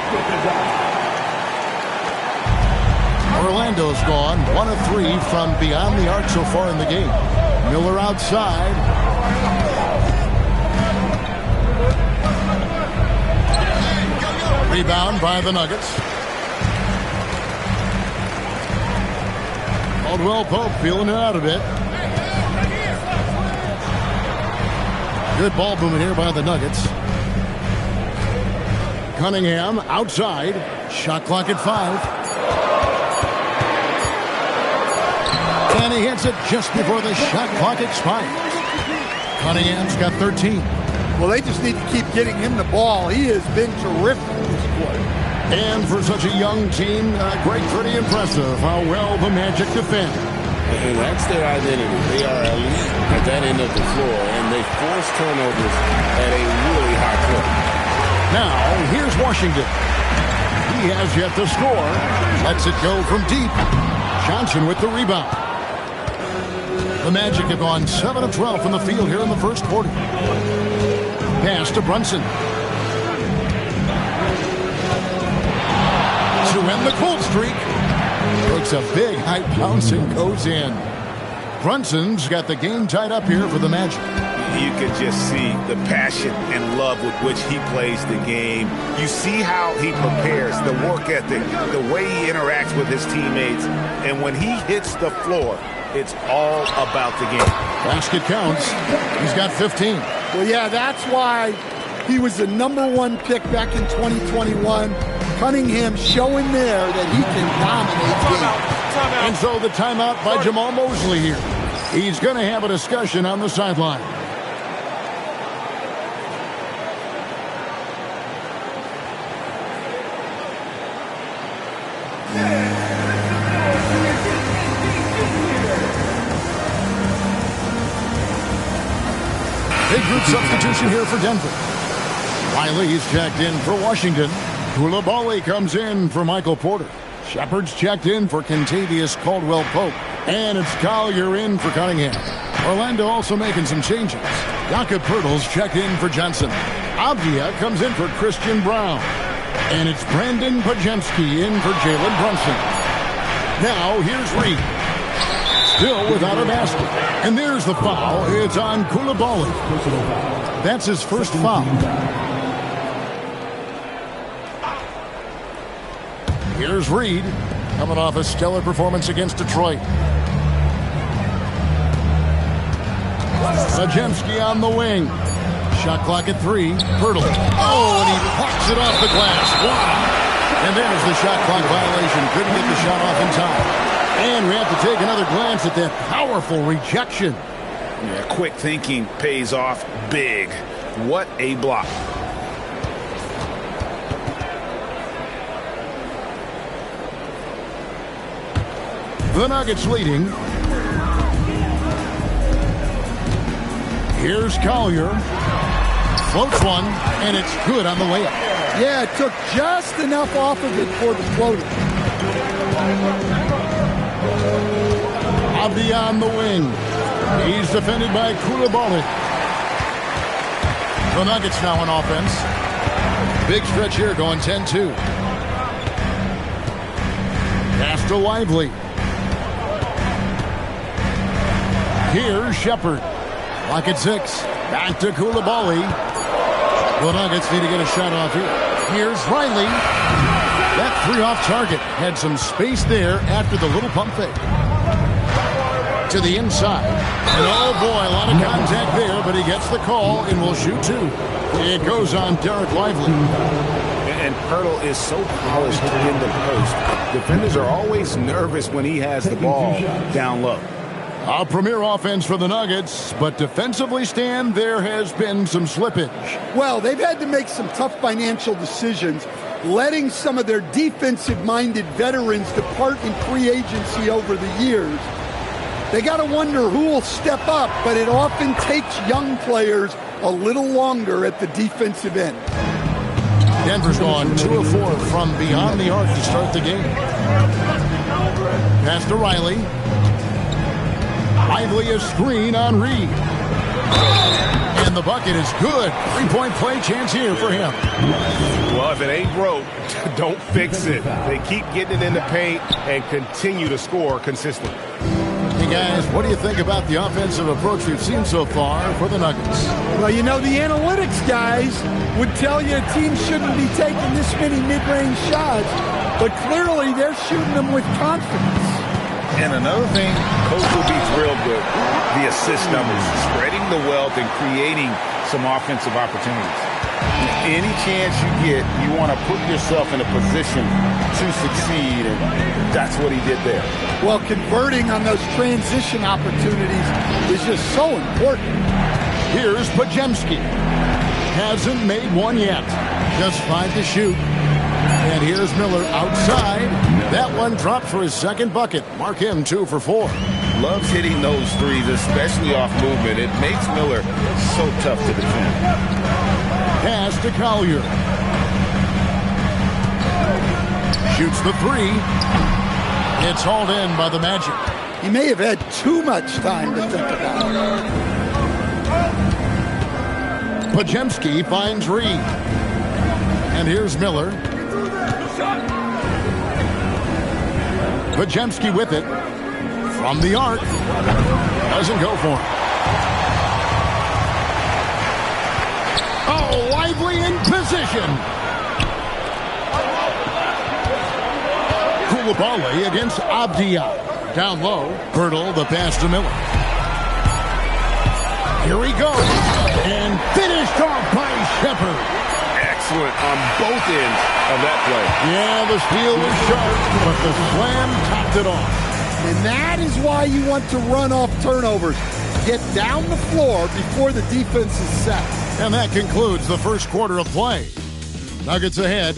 Orlando's gone. 1 of 3 from beyond the arc so far in the game. Miller outside. Rebound by the Nuggets. Caldwell Pope feeling it out a bit. Good ball movement here by the Nuggets. Cunningham outside. Shot clock at 5. And he hits it just before the shot clock expires. Cunningham's got 13. Well, they just need to keep getting him the ball. He has been terrific this quarter. And for such a young team, pretty impressive how well the Magic defend. And that's their identity. They are elite at that end of the floor, and they force turnovers at a really high clip. Now, here's Washington. He has yet to score. Lets it go from deep. Johnson with the rebound. The Magic have gone 7 of 12 from the field here in the first quarter. Pass to Brunson. To end the cold streak. Takes a big high bounce and goes in. Brunson's got the game tied up here for the Magic. You can just see the passion and love with which he plays the game. You see how he prepares, the work ethic, the way he interacts with his teammates. And when he hits the floor, it's all about the game. Basket counts. He's got 15. Well, yeah, that's why he was the #1 pick back in 2021. Cunningham showing there that he can dominate games. And so the timeout by Jamal Mosley here. He's going to have a discussion on the sideline. Big group substitution here for Denver. Riley's checked in for Washington. Koulibaly comes in for Michael Porter. Shepard's checked in for Kentavious Caldwell-Pope. And it's Collier in for Cunningham. Orlando also making some changes. Jakob Poeltl's checked in for Johnson. Avdia comes in for Christian Brown. And it's Brandon Pajemski in for Jalen Brunson. Now here's Reed. Still without a basket. And there's the foul. It's on Koulibaly. That's his first foul. Here's Reed, coming off a stellar performance against Detroit. Pajemski on the wing. Shot clock at 3. Poeltl. Oh, and he plucks it off the glass. Wow. And there's the shot clock violation. Couldn't get the shot off in time. And we have to take another glance at that powerful rejection. Yeah, quick thinking pays off big. What a block. The Nuggets leading. Here's Collier. Floats one, and it's good on the layup. Yeah, it took just enough off of it for the floater. Avdia on the wing. He's defended by Koulibaly. The Nuggets now on offense. Big stretch here going 10-2. Pass to Lively. Here's Shepard. Lock at 6. Back to Koulibaly. The Nuggets need to get a shot off here. Here's Riley. That 3 off target. Had some space there after the little pump fake. To the inside. And oh boy, a lot of contact there, but he gets the call and will shoot 2. It goes on Derek Lively. And Poeltl is so polished in the post. Defenders are always nervous when he has the ball down low. A premier offense for the Nuggets, but defensively, Stan, there has been some slippage. Well, they've had to make some tough financial decisions, letting some of their defensive-minded veterans depart in free agency over the years. They got to wonder who will step up, but it often takes young players a little longer at the defensive end. Denver's gone 2 of 4 from beyond the arc to start the game. Pass to Riley. Lively a screen on Reed. And the bucket is good. 3-point play chance here for him. Well, if it ain't broke, don't fix it. They keep getting it in the paint and continue to score consistently. Hey guys, what do you think about the offensive approach we've seen so far for the Nuggets? Well, you know, the analytics guys would tell you a team shouldn't be taking this many mid-range shots, but clearly they're shooting them with confidence. And another thing, Coach will be thrilled with the assist numbers, spreading the wealth and creating some offensive opportunities. Any chance you get, you want to put yourself in a position to succeed, and that's what he did there. Well, converting on those transition opportunities is just so important. Here's Pajemski. Hasn't made one yet. Just 5 to shoot. And here's Miller outside. That one dropped for his second bucket. Mark him 2 for 4. Loves hitting those threes, especially off movement. It makes Miller so tough to defend. Pass to Collier. Shoots the 3. It's hauled in by the Magic. He may have had too much time to think about it. Pajemski finds Reed. And here's Miller. Pajemski with it. From the arc. Doesn't go for it. Oh, Lively in position. Koulibaly against Avdia. Down low. Poeltl, the pass to Miller. Here he goes. And finished off by Shepard. Excellent on both ends of that play. Yeah, the steal was sharp, but the slam topped it off. And that is why you want to run off turnovers. Get down the floor before the defense is set. And that concludes the first quarter of play. Nuggets ahead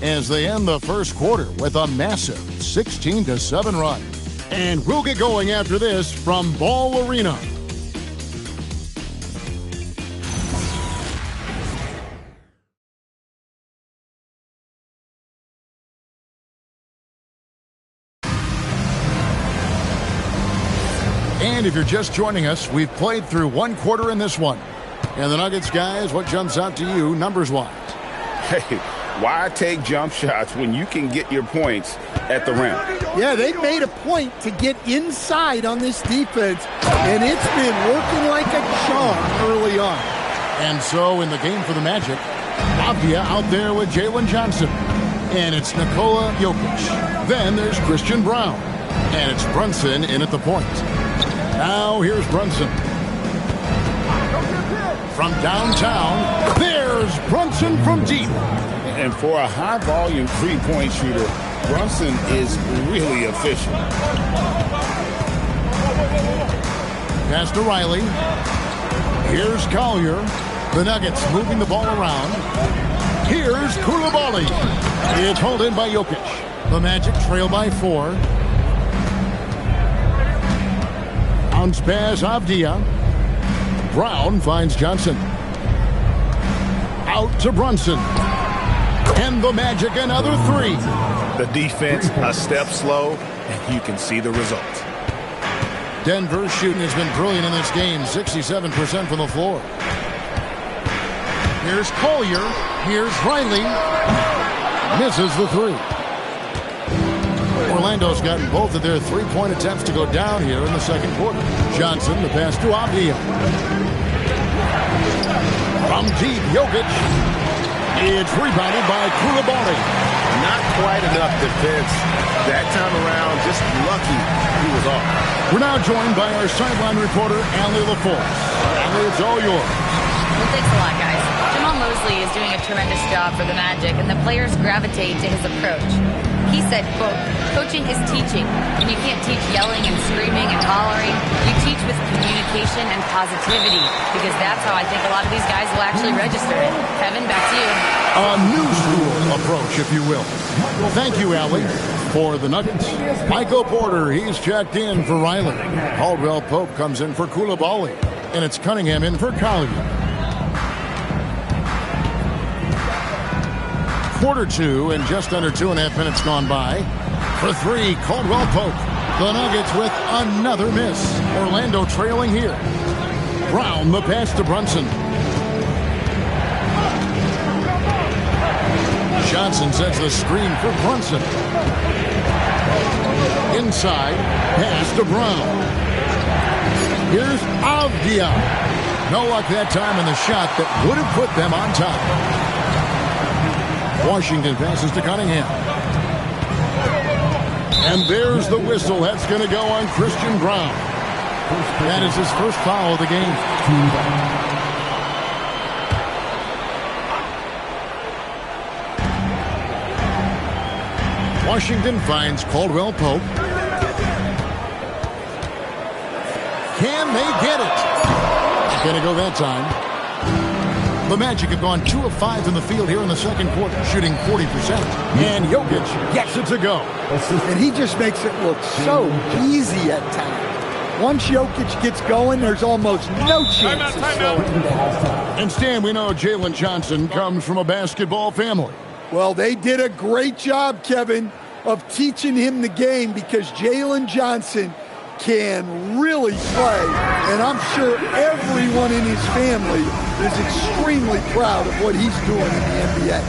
as they end the first quarter with a massive 16-7 run. And we'll get going after this from Ball Arena. if you're just joining us, we've played through one quarter in this one. And the Nuggets, guys, what jumps out to you numbers-wise? Hey, why take jump shots when you can get your points at the rim? Yeah, they made a point to get inside on this defense, and it's been working like a charm early on. And so in the game for the Magic, Avdia out there with Jalen Johnson. And it's Nikola Jokic. Then there's Christian Brown. And it's Brunson in at the point. Now here's Brunson. From downtown, there's Brunson from deep. And for a high-volume three-point shooter, Brunson is really efficient. Pass to Riley. Here's Collier. The Nuggets moving the ball around. Here's Koulibaly. It's hauled in by Jokic. The Magic trail by 4. Bounce pass, Avdia. Brown finds Johnson. Out to Brunson. And the Magic another 3. The defense a step slow, and you can see the results. Denver's shooting has been brilliant in this game. 67% from the floor. Here's Collier. Here's Riley. Misses the 3. Orlando's gotten both of their three-point attempts to go down here in the second quarter. Johnson, the pass to Avdia. From deep, Jokic. It's rebounded by Koulibaly. Not quite enough defense that time around. Just lucky he was off. We're now joined by our sideline reporter, Allie LaForce. Allie, it's all yours. Well, thanks a lot, guys. Jamal Mosley is doing a tremendous job for the Magic, and the players gravitate to his approach. He said, quote, "Coaching is teaching, and you can't teach yelling and screaming and hollering. You teach with communication and positivity, because that's how I think a lot of these guys will actually register it." Kevin, back to you. A new school approach, if you will. Thank you, Allie. For the Nuggets, Michael Porter, he's checked in for Riley. Caldwell Pope comes in for Koulibaly, and it's Cunningham in for Collier. Quarter 2 and just under 2.5 minutes gone by. For 3, Caldwell Pope. The Nuggets with another miss. Orlando trailing here. Brown, the pass to Brunson. Johnson sets the screen for Brunson. Inside, pass to Brown. Here's Avdia. No luck that time in the shot that would have put them on top. Washington passes to Cunningham. And there's the whistle. That's going to go on Christian Brown. That is his first foul of the game. Washington finds Caldwell Pope. Can they get it? Going to go that time. The Magic have gone 2 of 5 in the field here in the second quarter, shooting 40%. And Jokic gets it to go. And he just makes it look so easy at times. Once Jokic gets going, there's almost no chance of slowing him down. And Stan, we know Jalen Johnson comes from a basketball family. Well, they did a great job, Kevin, of teaching him the game, because Jalen Johnson can really play, and I'm sure everyone in his family is extremely proud of what he's doing in the NBA.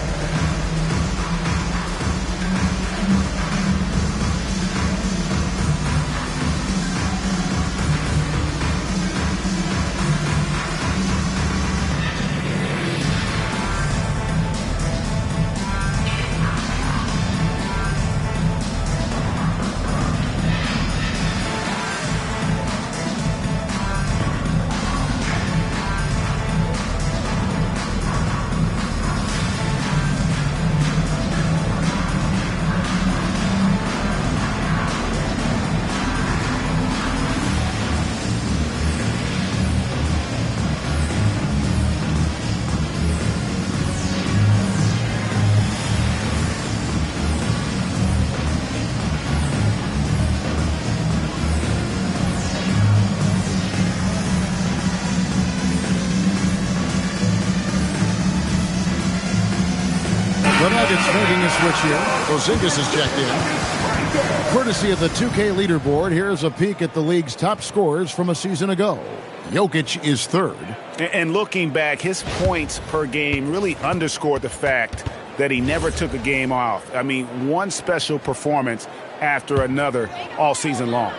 The Nuggets making a switch here. Porzingis is checked in. Courtesy of the 2K leaderboard, here's a peek at the league's top scorers from a season ago. Jokic is third. And looking back, his points per game really underscored the fact that he never took a game off. I mean, one special performance after another all season long.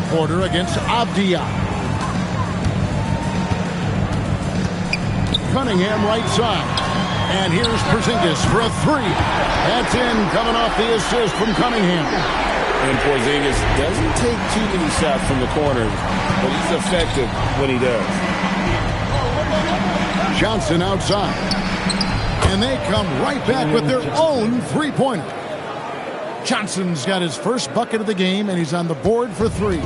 Porter against Avdia. Cunningham right side. And here's Porzingis for a three. That's in, coming off the assist from Cunningham. And Porzingis doesn't take too many shots from the corners, but he's effective when he does. Johnson outside. And they come right back with their own three-pointer. Johnson's got his first bucket of the game, and he's on the board for three.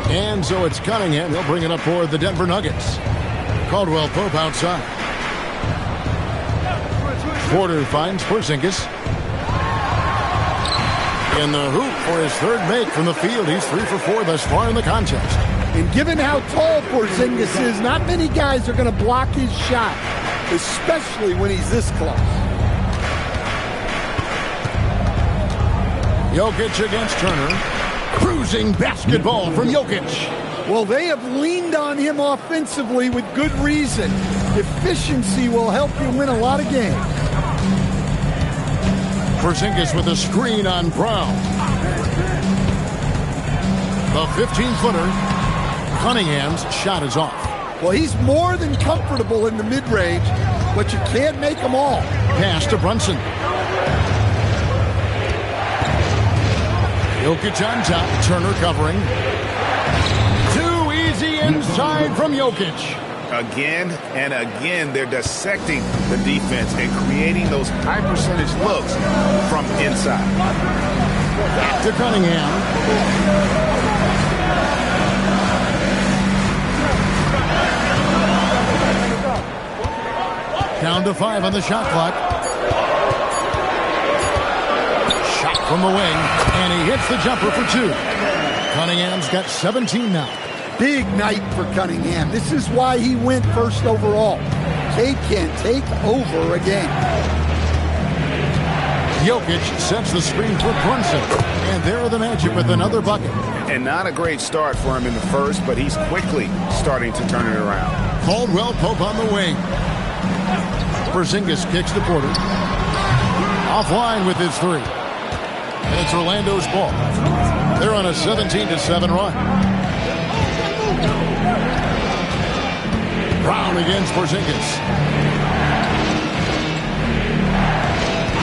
And so it's Cunningham. He'll bring it up for the Denver Nuggets. Caldwell Pope outside. Porter finds Porzingis. In the hoop for his third make from the field. He's 3 for 4 thus far in the contest. And given how tall Porzingis is, not many guys are going to block his shot, especially when he's this close. Jokic against Turner. Cruising basketball from Jokic. Well, they have leaned on him offensively with good reason. Efficiency will help you win a lot of games. Porzingis with a screen on Brown. The 15-footer. Cunningham's shot is off. Well, he's more than comfortable in the mid-range, but you can't make them all. Pass to Brunson. Jokic on top. Turner covering. Too easy inside from Jokic. Again and again, they're dissecting the defense and creating those high-percentage looks from inside. Back to Cunningham. Down to 5 on the shot clock. Shot from the wing, and he hits the jumper for 2. Cunningham's got 17 now. Big night for Cunningham. This is why he went first overall. Cade can't take over again. Jokic sets the screen for Brunson. And there are the Magic with another bucket. And not a great start for him in the first, but he's quickly starting to turn it around. Caldwell Pope on the wing. Porzingis kicks to Porter. Offline with his 3. And it's Orlando's ball. They're on a 17-7 run. Brown against Porzingis.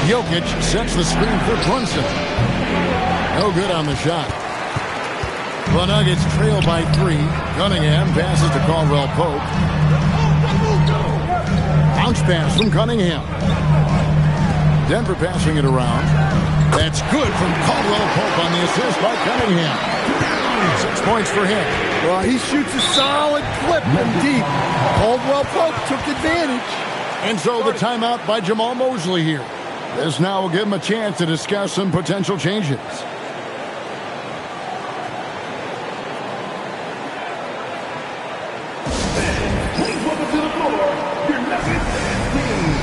Jokic sets the screen for Brunson. No good on the shot. The Nuggets trail by 3. Cunningham passes to Caldwell Pope. Bounce pass from Cunningham. Denver passing it around. That's good from Caldwell Pope on the assist by Cunningham. 6 points for him. Well, he shoots a solid clip from deep. Caldwell Pope took advantage. And so the timeout by Jamal Mosley here. This now will give him a chance to discuss some potential changes. Please welcome to the floor, your Nuggets team.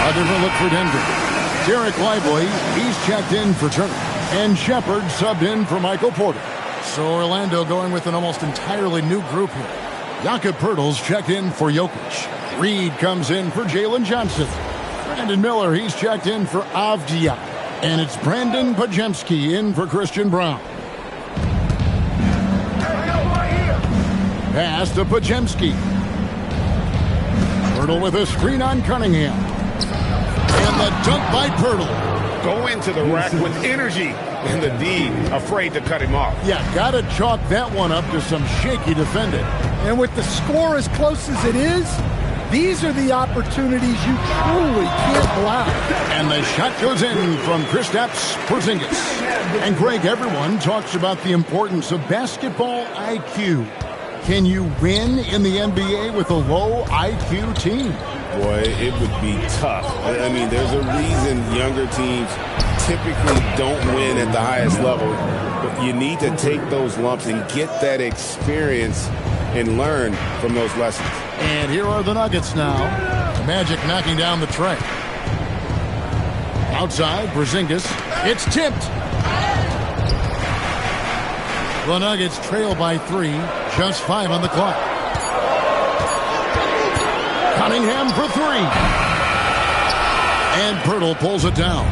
A different look for Denver. Derek Lively, he's checked in for Turner. And Shepard subbed in for Michael Porter. So Orlando going with an almost entirely new group here. Jakob Poeltl's checked in for Jokic. Reed comes in for Jalen Johnson. Brandon Miller, he's checked in for Avdia. And it's Brandon Pajemski in for Christian Brown. Pass to Pajemski. Poeltl with a screen on Cunningham. And the dunk by Poeltl. Go into the rack with energy. And the D afraid to cut him off. Yeah, got to chalk that one up to some shaky defending. And with the score as close as it is, these are the opportunities you truly can't block. And the shot goes in from Kristaps Porzingis. And Greg, everyone talks about the importance of basketball IQ. Can you win in the NBA with a low IQ team? Boy, it would be tough. I mean, there's a reason younger teams typically don't win at the highest level. But you need to take those lumps and get that experience and learn from those lessons. And here are the Nuggets now. The Magic knocking down the tray. Outside, Porzingis. It's tipped. The Nuggets trail by 3. Just 5 on the clock. Cunningham for 3. And Poeltl pulls it down.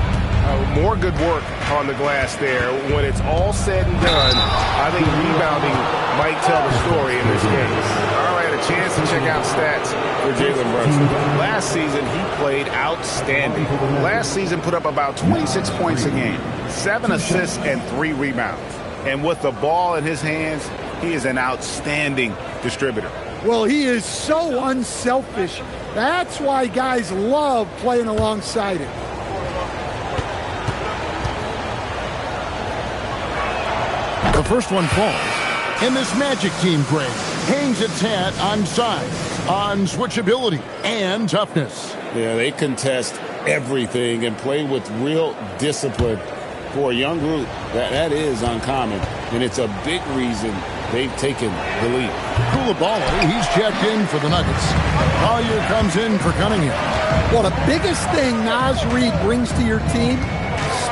More good work on the glass there. When it's all said and done, I think rebounding might tell the story in this case. All right, a chance to check out stats for Jalen Brunson. Last season, he played outstanding. Last season put up about 26 points a game, 7 assists, and 3 rebounds. And with the ball in his hands, he is an outstanding distributor. Well, he is so unselfish. That's why guys love playing alongside him. The first one falls. And this Magic team, Greg, hangs its hat on size, on switchability, and toughness. Yeah, they contest everything and play with real discipline. For a young group, that is uncommon, and it's a big reason they've taken the lead. Koulibaly, he's checked in for the Nuggets. Collier comes in for Cunningham. Well, the biggest thing Naz Reid brings to your team,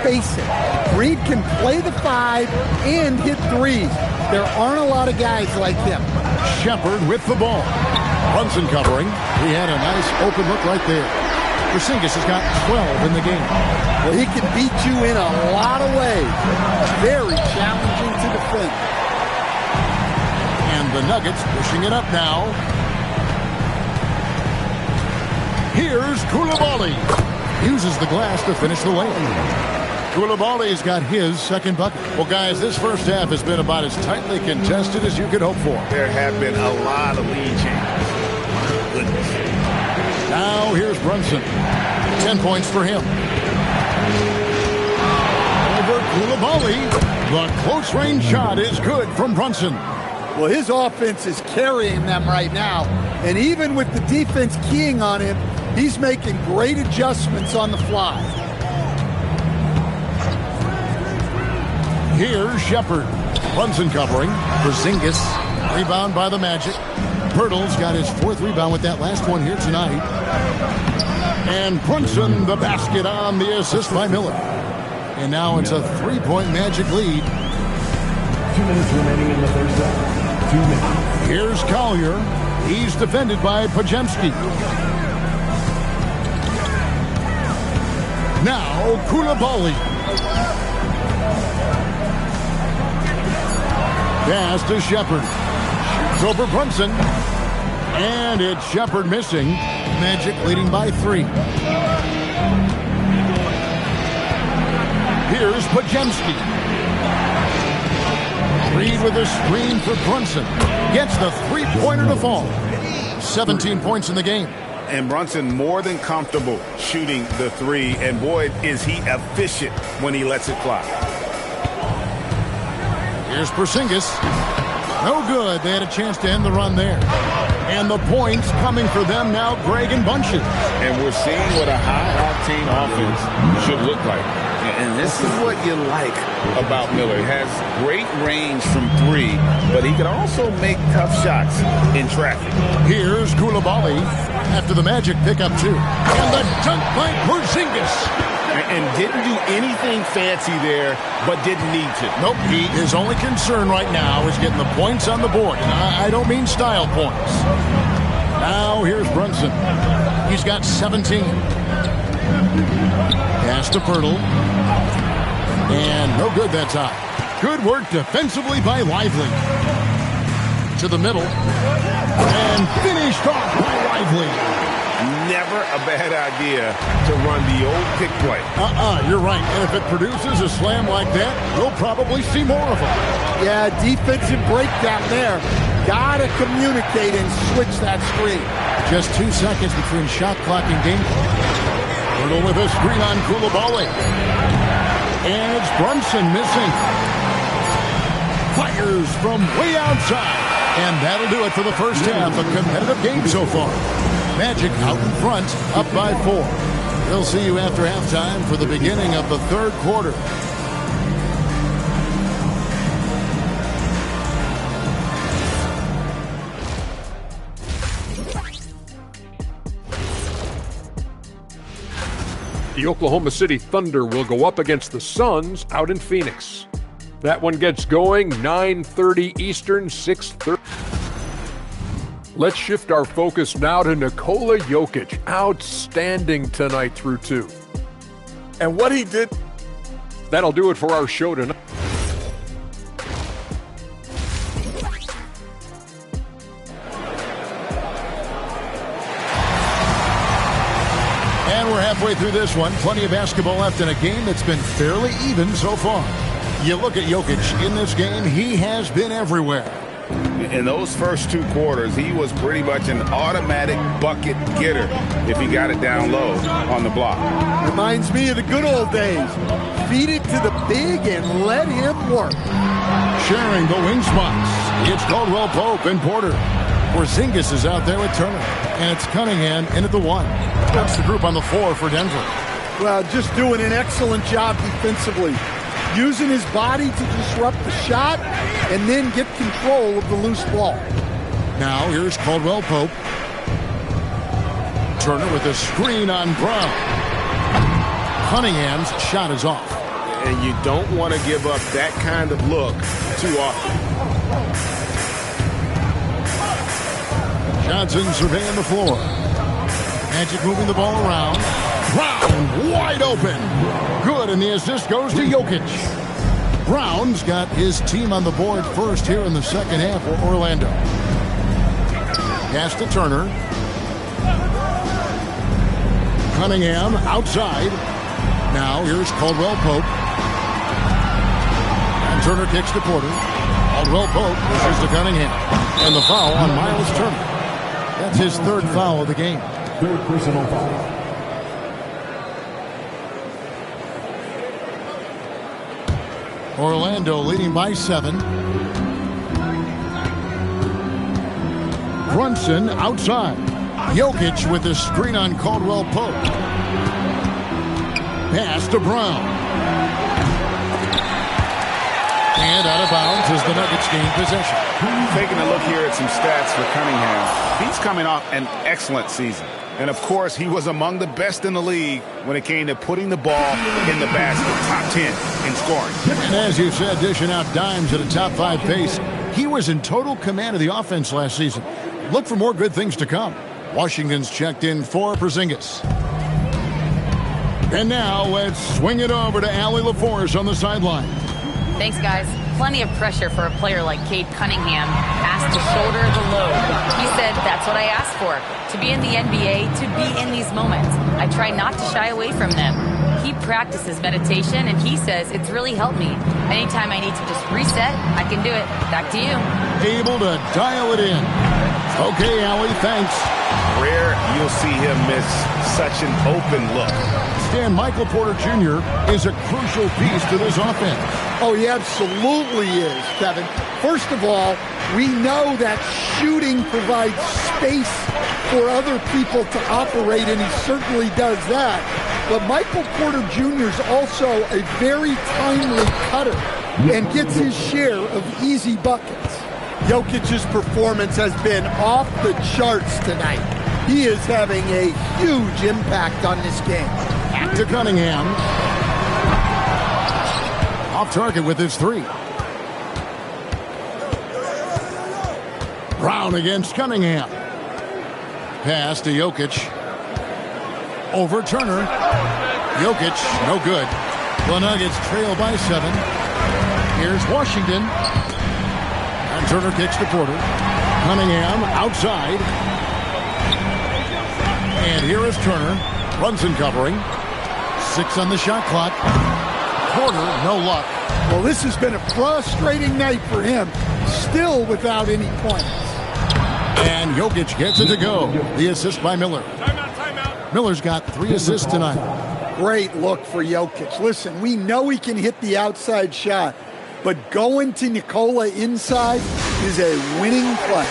spacing. Reid can play the 5 and hit threes. There aren't a lot of guys like him. Shepard with the ball. Brunson covering. He had a nice open look right there. Porzingis has got 12 in the game. Well, he can beat you in a lot of ways. Very challenging to defend. And the Nuggets pushing it up now. Here's Koulibaly. Uses the glass to finish the layup. Koulibaly's got his second bucket. Well, guys, this first half has been about as tightly contested as you could hope for. There have been a lot of lead changes. Goodness. Now here's Brunson. 10 points for him. Over Koulibaly. The close-range shot is good from Brunson. Well, his offense is carrying them right now. And even with the defense keying on him, he's making great adjustments on the fly. Here's Shepard. Brunson covering. Porzingis. Rebound by the Magic. Poeltl's got his 4th rebound with that last one here tonight. And Brunson the basket on the assist by Miller. And now it's a 3-point Magic lead. 2 minutes remaining in the third set. 2 minutes. Here's Collier. He's defended by Pajemski. Now Koulibaly. Pass to Shepard. Shoots over Brunson. And it's Shepard missing. Magic leading by 3. Here's Pajemski. Reed with a screen for Brunson. Gets the 3-pointer to fall. 17 points in the game. And Brunson more than comfortable shooting the 3. And boy, is he efficient when he lets it fly. Here's Porzingis. No good. They had a chance to end the run there. And the points coming for them now, Greg, in bunches. And we're seeing what a high-octane offense should look like. And this is what you like about Miller. He has great range from 3, but he can also make tough shots in traffic. Here's Koulibaly after the Magic pick up 2. And the dunk by Porzingis. and didn't do anything fancy there, but didn't need to. Nope, his only concern right now is getting the points on the board. And I don't mean style points. Now here's Brunson. He's got 17. Pass to Pirtle. And no good that time. Good work defensively by Lively. To the middle. And finished off by Lively. Never a bad idea to run the old pick play. You're right. And if it produces a slam like that, we'll probably see more of them. Yeah, defensive breakdown there. Gotta communicate and switch that screen. Just 2 seconds between shot clock and game clock. Pirtle with a screen on Koulibaly. And it's Brunson missing. Fires from way outside. And that'll do it for the first half. A competitive game so far. Magic out in front, up by 4. We'll see you after halftime for the beginning of the third quarter. The Oklahoma City Thunder will go up against the Suns out in Phoenix. That one gets going 9:30 Eastern, 6:30. Let's shift our focus now to Nikola Jokic. Outstanding tonight through 2. And what he did. That'll do it for our show tonight. And we're halfway through this one. Plenty of basketball left in a game that's been fairly even so far. You look at Jokic in this game, he has been everywhere. In those first 2 quarters, he was pretty much an automatic bucket getter if he got it down low on the block. Reminds me of the good old days. Feed it to the big and let him work. Sharing the wing spots. It's Caldwell Pope and Porter. Porzingis is out there with Turner. And it's Cunningham in at the 1. That's the group on the 4 for Denver. Well, just doing an excellent job defensively. Using his body to disrupt the shot and then get control of the loose ball. Now here's Caldwell Pope. Turner with a screen on Brown. Cunningham's shot is off. And you don't want to give up that kind of look too often. Johnson surveying the floor. Magic moving the ball around. Brown wide open. Good, and the assist goes to Jokic. Brown's got his team on the board first here in the second half for Orlando. Pass to Turner. Cunningham outside. Now here's Caldwell Pope. And Turner kicks to Porter. Caldwell Pope pushes to Cunningham. And the foul on Miles Turner. That's his 3rd foul of the game. 3rd personal foul. Orlando leading by 7. Brunson outside. Jokic with the screen on Caldwell Pope. Pass to Brown. And out of bounds as the Nuggets gain possession. Taking a look here at some stats for Cunningham. He's coming off an excellent season. And, of course, he was among the best in the league when it came to putting the ball in the basket. Top 10 in scoring. And as you said, dishing out dimes at a top 5 pace. He was in total command of the offense last season. Look for more good things to come. Washington's checked in for Porzingis. And now let's swing it over to Allie LaForce on the sideline. Thanks, guys. Plenty of pressure for a player like Cade Cunningham, asked to shoulder the load. He said, that's what I asked for, to be in the NBA, to be in these moments. I try not to shy away from them. He practices meditation, and he says it's really helped me. Anytime I need to just reset, I can do it. Back to you. Able to dial it in. Okay, Allie, thanks. Rare you'll see him miss such an open look. Stan, Michael Porter Jr. is a crucial piece to this offense. Oh, he absolutely is, Kevin. First of all, we know that shooting provides space for other people to operate, and he certainly does that. But Michael Porter Jr. is also a very timely cutter and gets his share of easy buckets. Jokic's performance has been off the charts tonight. He is having a huge impact on this game. Back to Cunningham. Off target with his 3. Brown against Cunningham. Pass to Jokic. Over Turner. Jokic, no good. The Nuggets trail by 7. Here's Washington. And Turner kicks to Porter. Cunningham outside. And here is Turner. Brunson covering. 6 on the shot clock. Porter, no luck. Well, this has been a frustrating night for him. Still without any points. And Jokic gets it to go. The assist by Miller. Miller's got 3 assists tonight. Great look for Jokic. Listen, we know he can hit the outside shot, but going to Nikola inside is a winning play.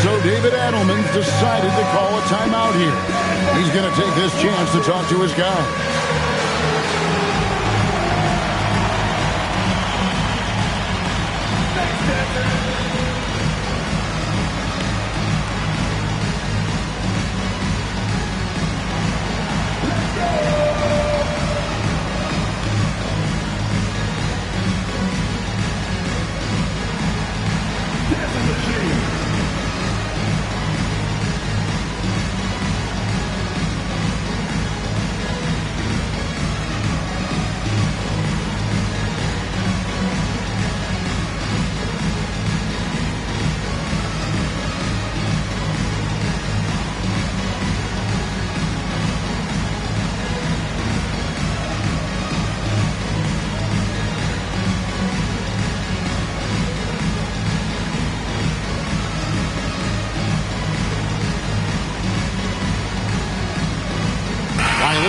So David Adelman's decided to call a timeout here. He's going to take this chance to talk to his guy.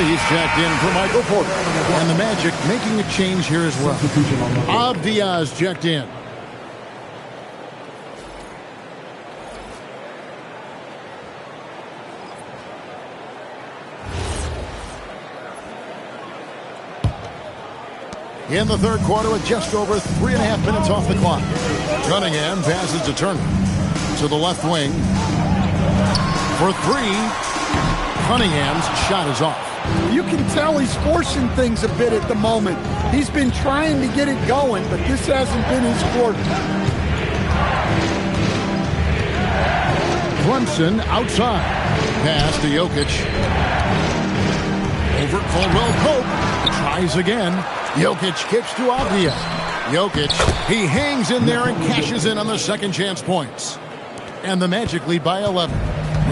He's checked in for Michael Porter. And the Magic making a change here as well. Abdiaz checked in. In the third quarter with just over 3.5 minutes off the clock. Cunningham passes to Turner. To the left wing. For 3. Cunningham's shot is off. You can tell he's forcing things a bit at the moment. He's been trying to get it going, but this hasn't been his quarter. Brunson outside. Pass to Jokic. Over Caldwell Pope. Tries again. Jokic kicks to Avdia. Jokic, he hangs in there and cashes in on the second chance points. And the Magic lead by 11.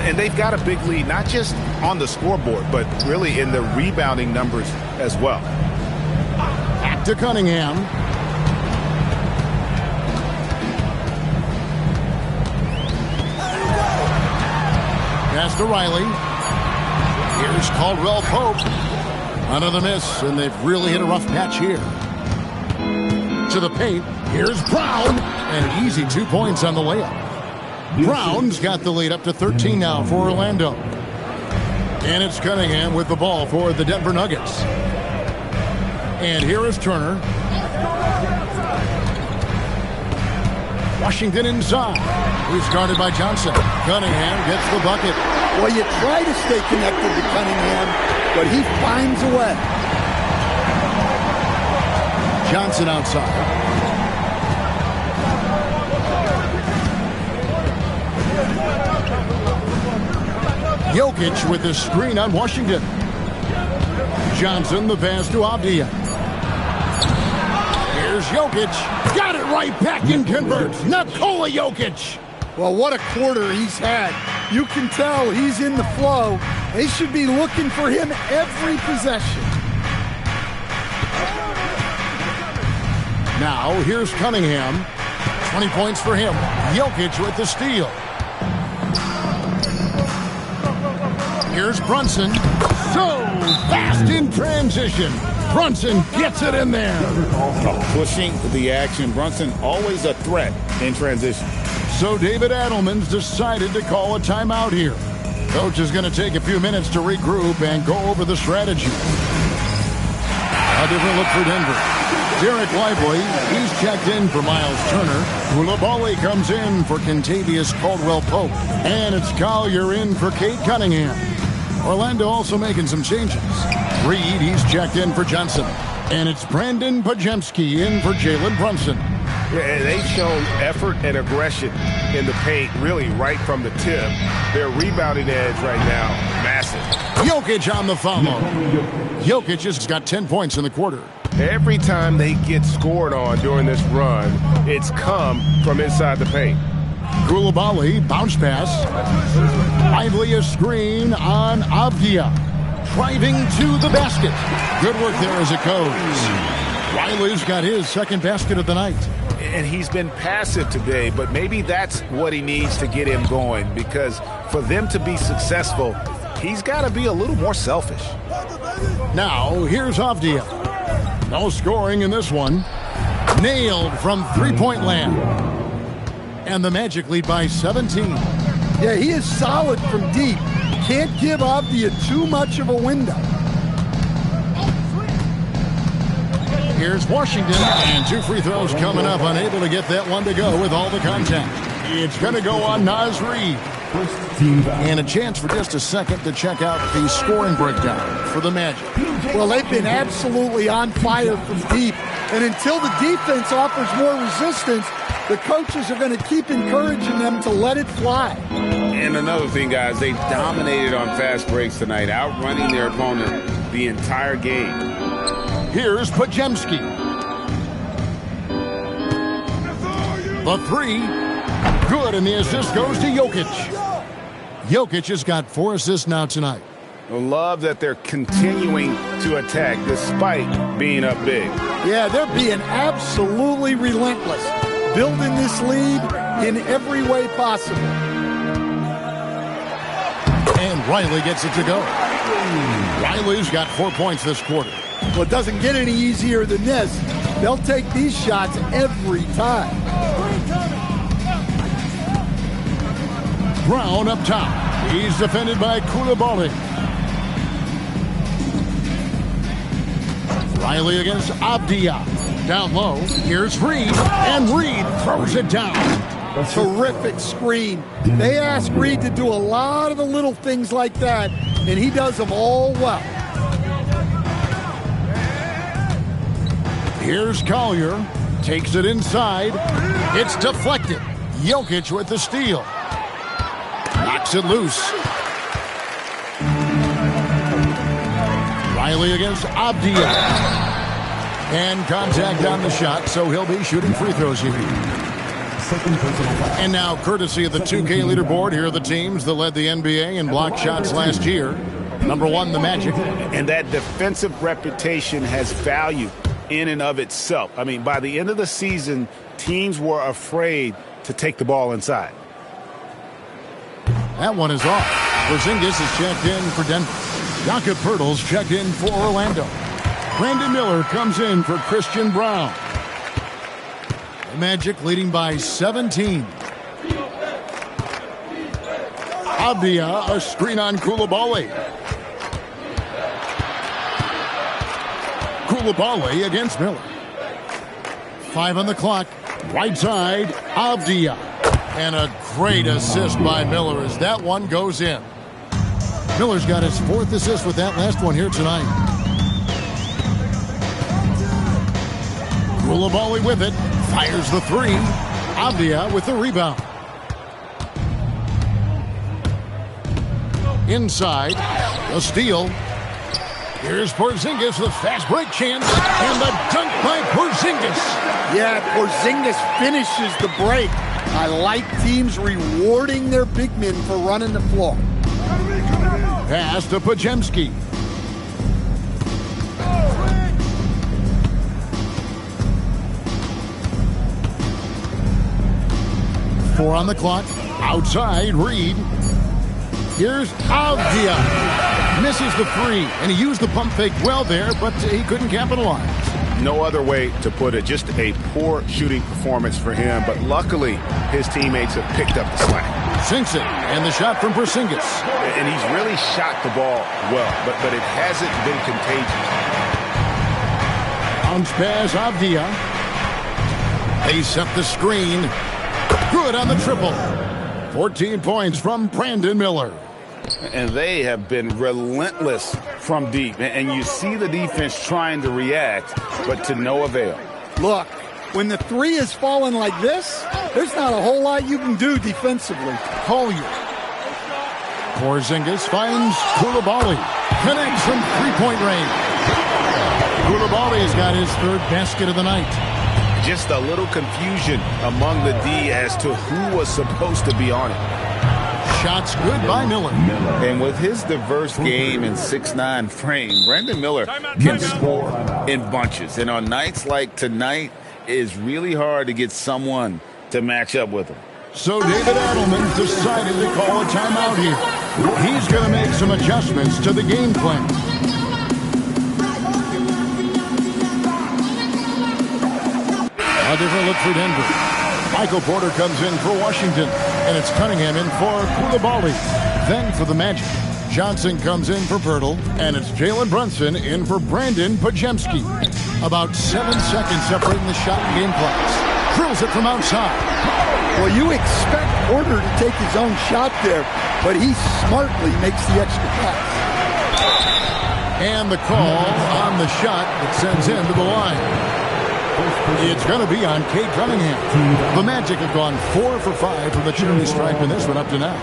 And they've got a big lead, not just on the scoreboard, but really in the rebounding numbers as well. Back to Cunningham. Pass to Riley. Here's Caldwell Pope. Another miss, and they've really hit a rough patch here. To the paint. Here's Brown. And easy 2 points on the layup. Brown's got the lead up to 13 now for Orlando. And it's Cunningham with the ball for the Denver Nuggets. And here is Turner. Washington inside. He's guarded by Johnson. Cunningham gets the bucket. Well, you try to stay connected to Cunningham, but he finds a way. Johnson outside. Jokic with the screen on Washington. Johnson, the pass to Avdia. Here's Jokic. Got it right back and converts. Nikola Jokic. Well, what a quarter he's had. You can tell he's in the flow. They should be looking for him every possession. Now, here's Cunningham. 20 points for him. Jokic with the steal. Here's Brunson. So fast in transition. Brunson gets it in there. Pushing the action. Brunson always a threat in transition. So David Adelman's decided to call a timeout here. Coach is going to take a few minutes to regroup and go over the strategy. A different look for Denver. Derek Lively, he's checked in for Miles Turner. Koulibaly comes in for Kentavious Caldwell-Pope. And it's Collier in for Cade Cunningham. Orlando also making some changes. Reed, he's checked in for Johnson. And it's Brandon Pajemski in for Jalen Brunson. Yeah, and they've shown effort and aggression in the paint, really right from the tip. Their rebounding edge right now, massive. Jokic on the follow. Jokic has got 10 points in the quarter. Every time they get scored on during this run, it's come from inside the paint. Koulibaly, bounce pass. Lively a screen on Avdia. Driving to the basket. Good work there as it goes. Riley's got his second basket of the night. And he's been passive today, but maybe that's what he needs to get him going, because for them to be successful, he's got to be a little more selfish. Now, here's Avdia. No scoring in this one. Nailed from three-point land. And the Magic lead by 17. Yeah, he is solid from deep. Can't give Avdia too much of a window. Here's Washington, and 2 free throws coming up, unable to get that one to go with all the contact. It's going to go on Naz Reid. And a chance for just a second to check out the scoring breakdown for the Magic. Well, they've been absolutely on fire from deep. And until the defense offers more resistance, the coaches are going to keep encouraging them to let it fly. And another thing, guys, they dominated on fast breaks tonight, outrunning their opponent the entire game. Here's Pajemski. The three. Good, and the assist goes to Jokic. Jokic has got 4 assists now tonight. I love that they're continuing to attack despite being up big. Yeah, they're being absolutely relentless, building this lead in every way possible. And Riley gets it to go. Riley's got 4 points this quarter. Well, it doesn't get any easier than this. They'll take these shots every time. Brown up top. He's defended by Koulibaly. Riley against Avdia. Down low. Here's Reed. And Reed throws it down. Terrific screen. They ask Reed to do a lot of the little things like that, and he does them all well. Here's Collier. Takes it inside. It's deflected. Jokic with the steal. Knocks it loose. Riley against Avdia. And contact on the shot, so he'll be shooting free throws here. And now, courtesy of the 2K leaderboard, here are the teams that led the NBA in block shots last year. Number 1, the Magic. And that defensive reputation has value in and of itself. I mean, by the end of the season, teams were afraid to take the ball inside. That one is off. Porzingis is checked in for Denver. Jakob Poeltl's checked in for Orlando. Brandon Miller comes in for Christian Brown. The Magic leading by 17. Avdia, a screen on Koulibaly. Koulibaly against Miller. 5 on the clock. Right side, Avdia. And a great assist by Miller as that one goes in. Miller's got his 4th assist with that last one here tonight. Koulibaly with it. Fires the 3. Avdia with the rebound. Inside. The steal. Here's Porzingis, the fast break chance. And the dunk by Porzingis. Yeah, Porzingis finishes the break. I like teams rewarding their big men for running the floor. Pass to Pajemski. Four on the clock. Outside, Reed. Here's Avdia. Misses the 3, and he used the pump fake well there, but he couldn't capitalize. No other way to put it. Just a poor shooting performance for him, but luckily his teammates have picked up the slack. Sinks it, and the shot from Porzingis. And he's really shot the ball well, but it hasn't been contagious. Bounce pass, Avdia. They set the screen. Good on the triple. 14 points from Brandon Miller. And they have been relentless from deep. And you see the defense trying to react, but to no avail. Look, when the three is falling like this, there's not a whole lot you can do defensively. Collier. Porzingis finds Koulibaly. Connects from three-point range. Koulibaly's got his third basket of the night. Just a little confusion among the D as to who was supposed to be on it. Shots good by Miller. And with his diverse game and 6'9" frame, Brandon Miller can score in bunches. And on nights like tonight, it's really hard to get someone to match up with him. So David Adelman decided to call a timeout here. He's going to make some adjustments to the game plan. A different look for Denver. Michael Porter comes in for Washington, and it's Cunningham in for Koulibaly. Then for the Magic, Johnson comes in for Pirtle, and it's Jalen Brunson in for Brandon Pajemski. About 7 seconds separating the shot and game clocks. Drills it from outside. Well, you expect Porter to take his own shot there, but he smartly makes the extra pass. And the call on the shot that sends him to the line. It's going to be on Cade Cunningham. The Magic have gone 4 for 5 from the charity stripe in this one up to now.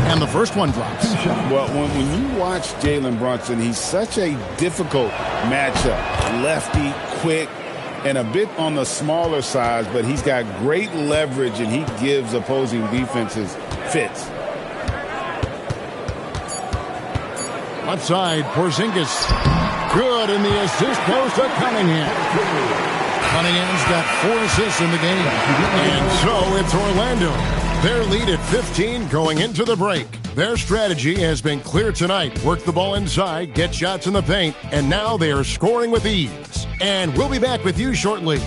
And the first one drops. Well, when you watch Jalen Brunson, he's such a difficult matchup. Lefty, quick, and a bit on the smaller size, but he's got great leverage, and he gives opposing defenses fits. Left side, Porzingis. Good, and the assist goes to Cunningham. Cunningham's got 4 assists in the game. And so it's Orlando. Their lead at 15 going into the break. Their strategy has been clear tonight. Work the ball inside, get shots in the paint, and now they are scoring with ease. And we'll be back with you shortly.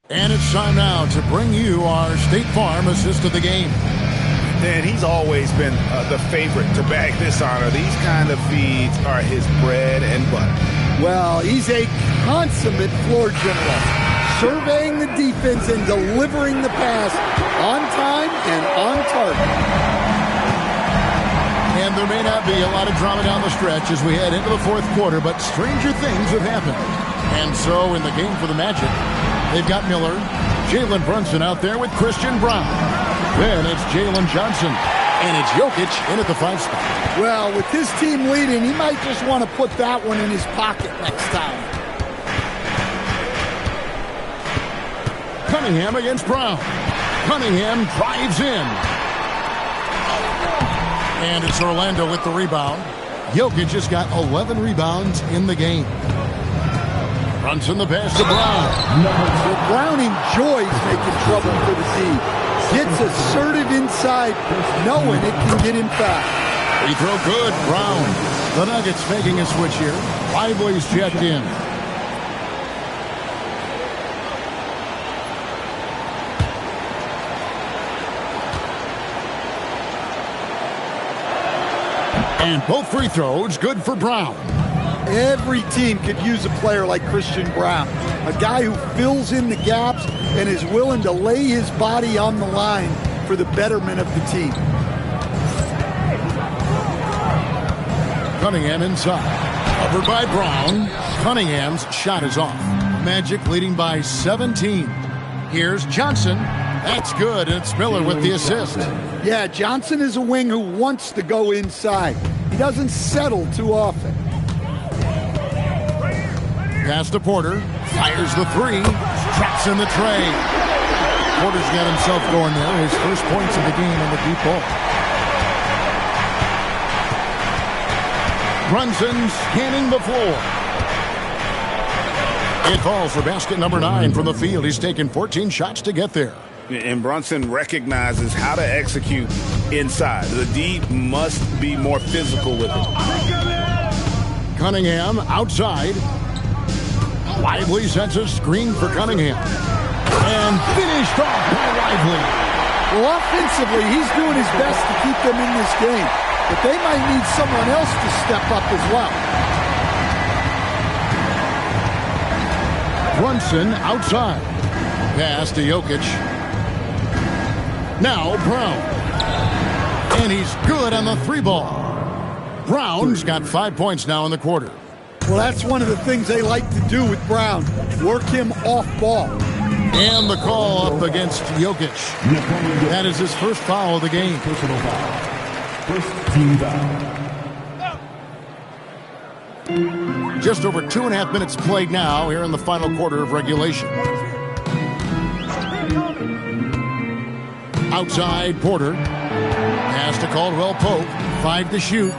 And it's time now to bring you our State Farm assist of the game. And he's always been the favorite to bag this honor. These kind of feeds are his bread and butter. Well, he's a consummate floor general, surveying the defense and delivering the pass on time and on target. And there may not be a lot of drama down the stretch as we head into the fourth quarter, but stranger things have happened. And so in the game for the Magic, they've got Miller, Jalen Brunson out there with Christian Brown. Then it's Jalen Johnson, and it's Jokic in at the 5 spot. Well, with his team leading, he might just want to put that one in his pocket next time. Cunningham against Brown. Cunningham drives in. And it's Orlando with the rebound. Jokic just got 11 rebounds in the game. Brunson the pass to Brown. Well, Brown enjoys making trouble for the team. Gets assertive inside, knowing it can get him fouled. Free throw good, Brown. The Nuggets making a switch here. Lively's checked in. And both free throws good for Brown. Every team could use a player like Christian Brown, a guy who fills in the gaps and is willing to lay his body on the line for the betterment of the team. Cunningham inside. Covered by Brown. Cunningham's shot is off. Magic leading by 17. Here's Johnson. That's good, and it's Miller with the assist. Yeah, Johnson is a wing who wants to go inside. He doesn't settle too often. Pass to Porter. Fires the 3. Drops in the tray. Porter's got himself going there. His first points of the game on the deep ball. Brunson scanning the floor. It falls for basket number 9 from the field. He's taken 14 shots to get there. And Brunson recognizes how to execute inside. The D must be more physical with it. Cunningham outside. Lively sets a screen for Cunningham. And finished off by Lively. Well, offensively, he's doing his best to keep them in this game. but they might need someone else to step up as well. Brunson outside. Pass to Jokic. Now Brown. And he's good on the 3-ball. Brown's got 5 points now in the quarter. Well, that's one of the things they like to do with Brown. Work him off ball. And the call up against Jokic. That is his first foul of the game. Personal foul. First team foul. Just over 2.5 minutes played now here in the final quarter of regulation. Outside, Porter. Pass to Caldwell Pope. 5 to shoot.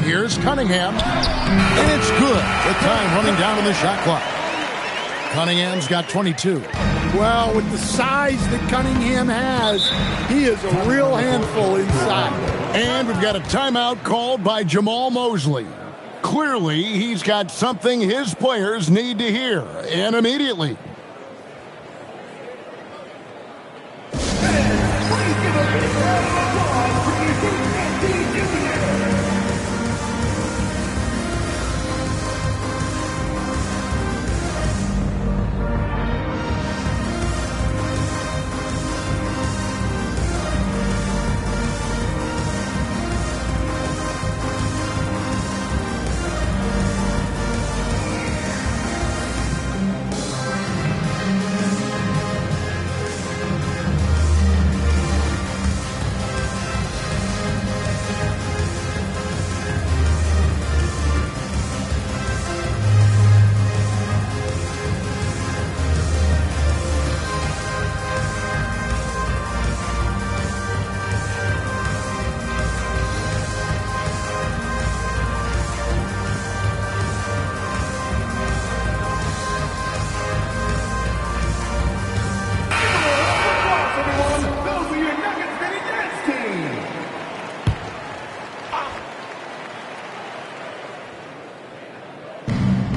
Here's Cunningham. And it's good. With time running down on the shot clock. Cunningham's got 22. Well, with the size that Cunningham has, he is a real handful inside. And we've got a timeout called by Jamal Mosley. Clearly, he's got something his players need to hear, and immediately.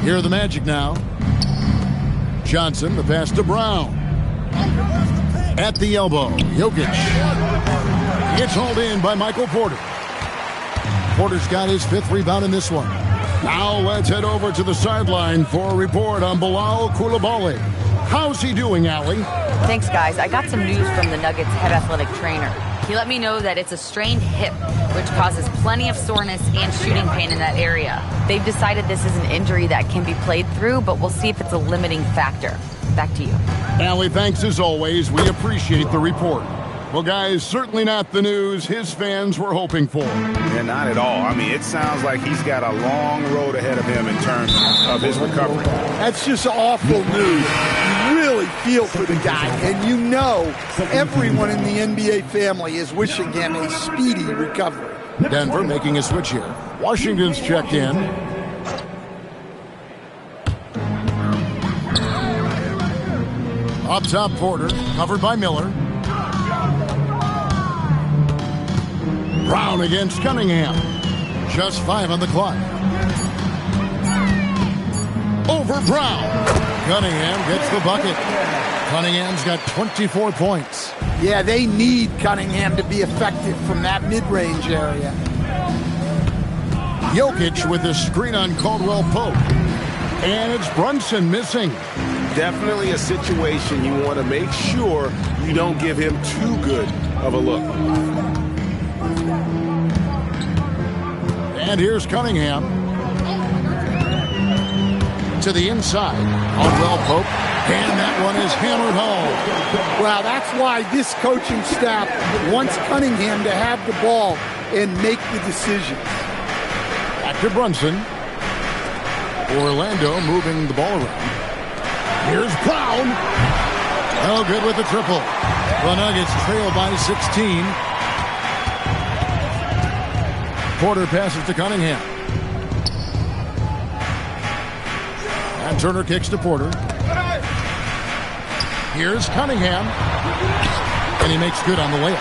Here are the Magic now. Johnson, the pass to Brown. At the elbow, Jokic. It's hauled in by Michael Porter. Porter's got his 5th rebound in this one. Now let's head over to the sideline for a report on Bilal Coulibaly. How's he doing, Allie? Thanks, guys. I got some news from the Nuggets head athletic trainer. He let me know that it's a strained hip, which causes plenty of soreness and shooting pain in that area. They've decided this is an injury that can be played through, but we'll see if it's a limiting factor. Back to you. Allie, thanks as always. We appreciate the report. Well, guys, certainly not the news his fans were hoping for. Yeah, not at all. I mean, it sounds like he's got a long road ahead of him in terms of his recovery. That's just awful news. You really feel for the guy, and you know everyone in the NBA family is wishing him a speedy recovery. Denver making a switch here. Washington's checked in. Up top, Porter, covered by Miller. Brown against Cunningham. Just 5 on the clock. Over Brown. Cunningham gets the bucket. Cunningham's got 24 points. Yeah, they need Cunningham to be effective from that mid-range area. Jokic with the screen on Caldwell Pope. And it's Brunson missing. Definitely a situation you want to make sure you don't give him too good of a look. And here's Cunningham. To the inside. Caldwell Pope. And that one is hammered home. Well, that's why this coaching staff wants Cunningham to have the ball and make the decisions. Back to Brunson. Orlando moving the ball around. Here's Brown. Oh, good with the triple. The Nuggets trail by 16. Porter passes to Cunningham. And Turner kicks to Porter. Here's Cunningham. And he makes good on the layup.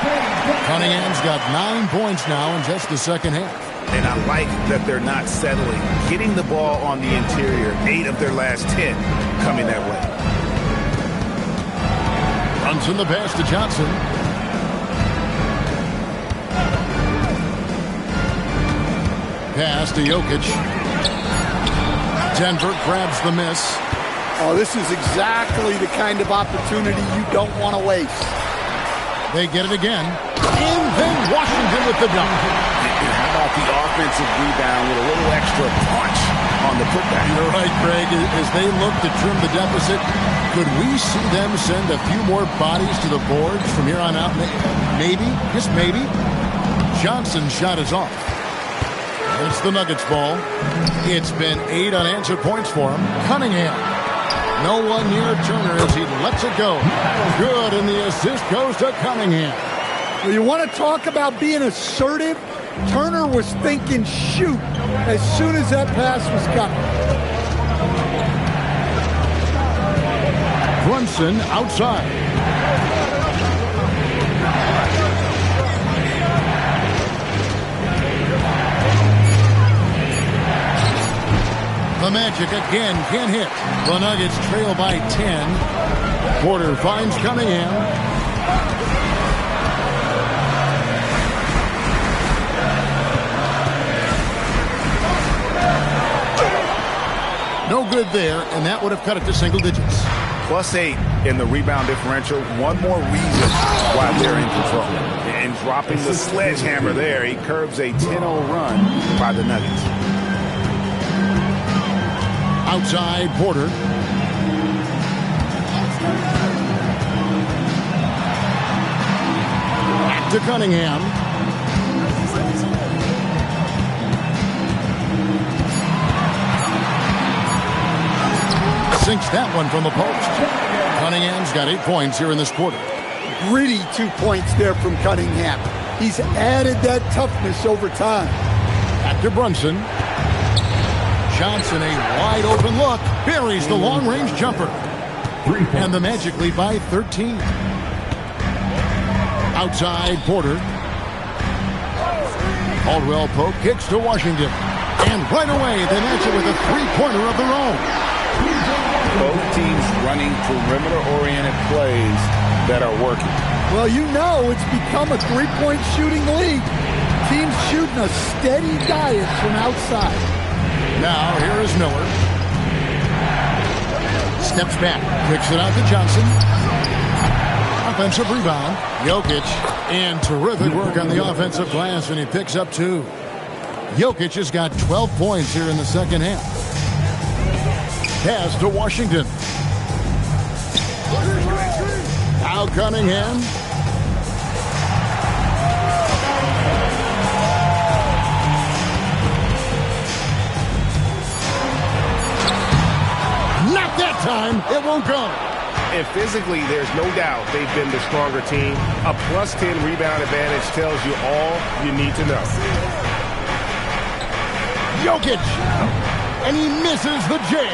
Cunningham's got 9 points now in just the second half. And I like that they're not settling. Getting the ball on the interior, 8 of their last 10 coming that way. Brunson the pass to Johnson. Pass to Jokic. Denver grabs the miss. Oh, this is exactly the kind of opportunity you don't want to waste. They get it again. And then Washington with the dunk. How about the offensive rebound with a little extra punch on the putback? You're right, Greg. As they look to trim the deficit, could we see them send a few more bodies to the boards from here on out? Maybe, just maybe. Johnson's shot is off. It's the Nuggets ball. It's been 8 unanswered points for him. Cunningham. No one near Turner as he lets it go. Good, and the assist goes to Cunningham. Well, you want to talk about being assertive? Turner was thinking shoot as soon as that pass was coming. Brunson outside. The Magic again can't hit. The Nuggets trail by 10. Porter finds Cunningham. No good there, and that would have cut it to single digits. +8 in the rebound differential. One more reason why they're in control. And dropping the sledgehammer there, he curbs a 10-0 run by the Nuggets. Outside, Porter. Back to Cunningham. Sinks that one from the post. Cunningham's got 8 points here in this quarter. Gritty 2 points there from Cunningham. He's added that toughness over time. Back to Brunson. Johnson, a wide open look, buries the long-range jumper. And the Magic lead by 13. Outside, Porter. Caldwell Pope kicks to Washington. And right away, they match it with a three-pointer of their own. Both teams running perimeter-oriented plays that are working. Well, you know it's become a three-point shooting league. Teams shooting a steady diet from outside. Now, here is Miller. Steps back, kicks it out to Johnson. Offensive rebound. Jokic, and terrific work on the offensive glass, and he picks up 2. Jokic has got 12 points here in the second half. Pass to Washington. Now Cunningham. Not that time. It won't go. And physically, there's no doubt they've been the stronger team. A +10 rebound advantage tells you all you need to know. Jokic. And he misses the J.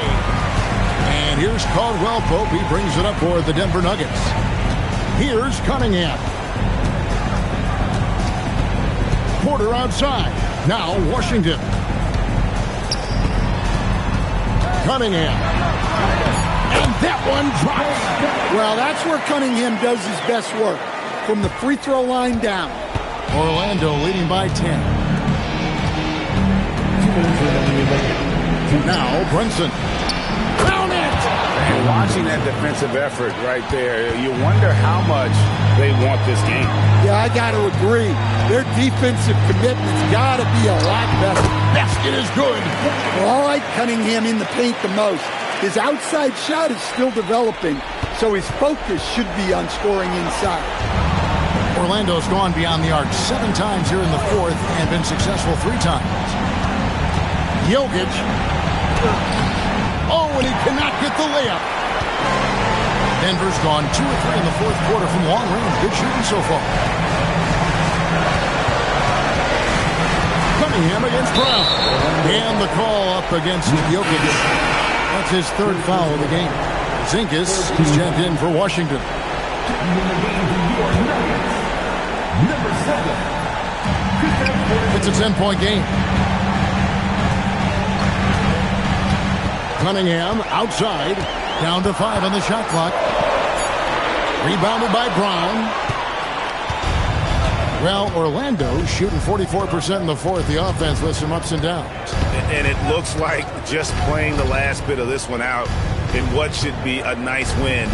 And here's Caldwell Pope. He brings it up for the Denver Nuggets. Here's Cunningham. Porter outside. Now Washington. Cunningham. And that one drops. Well, that's where Cunningham does his best work. From the free throw line down. Orlando leading by 10. Now Brunson. Found it! And watching that defensive effort right there, you wonder how much they want this game. Yeah, I got to agree. Their defensive commitment's got to be a lot better. Basket is good. Well, I like Cunningham in the paint the most. His outside shot is still developing, so his focus should be on scoring inside. Orlando's gone beyond the arc 7 times here in the fourth and been successful 3 times. Jokic. Oh, and he cannot get the layup. Denver's gone 2 or 3 in the fourth quarter from long range. Good shooting so far. Cunningham against Brown. And the call up against Jokic. That's his 3rd foul of the game. Zinkas is checked in for Washington. It's a 10-point game. Cunningham outside. Down to 5 on the shot clock. Rebounded by Brown. Well, Orlando shooting 44% in the fourth. The offense with some ups and downs. And it looks like just playing the last bit of this one out in what should be a nice win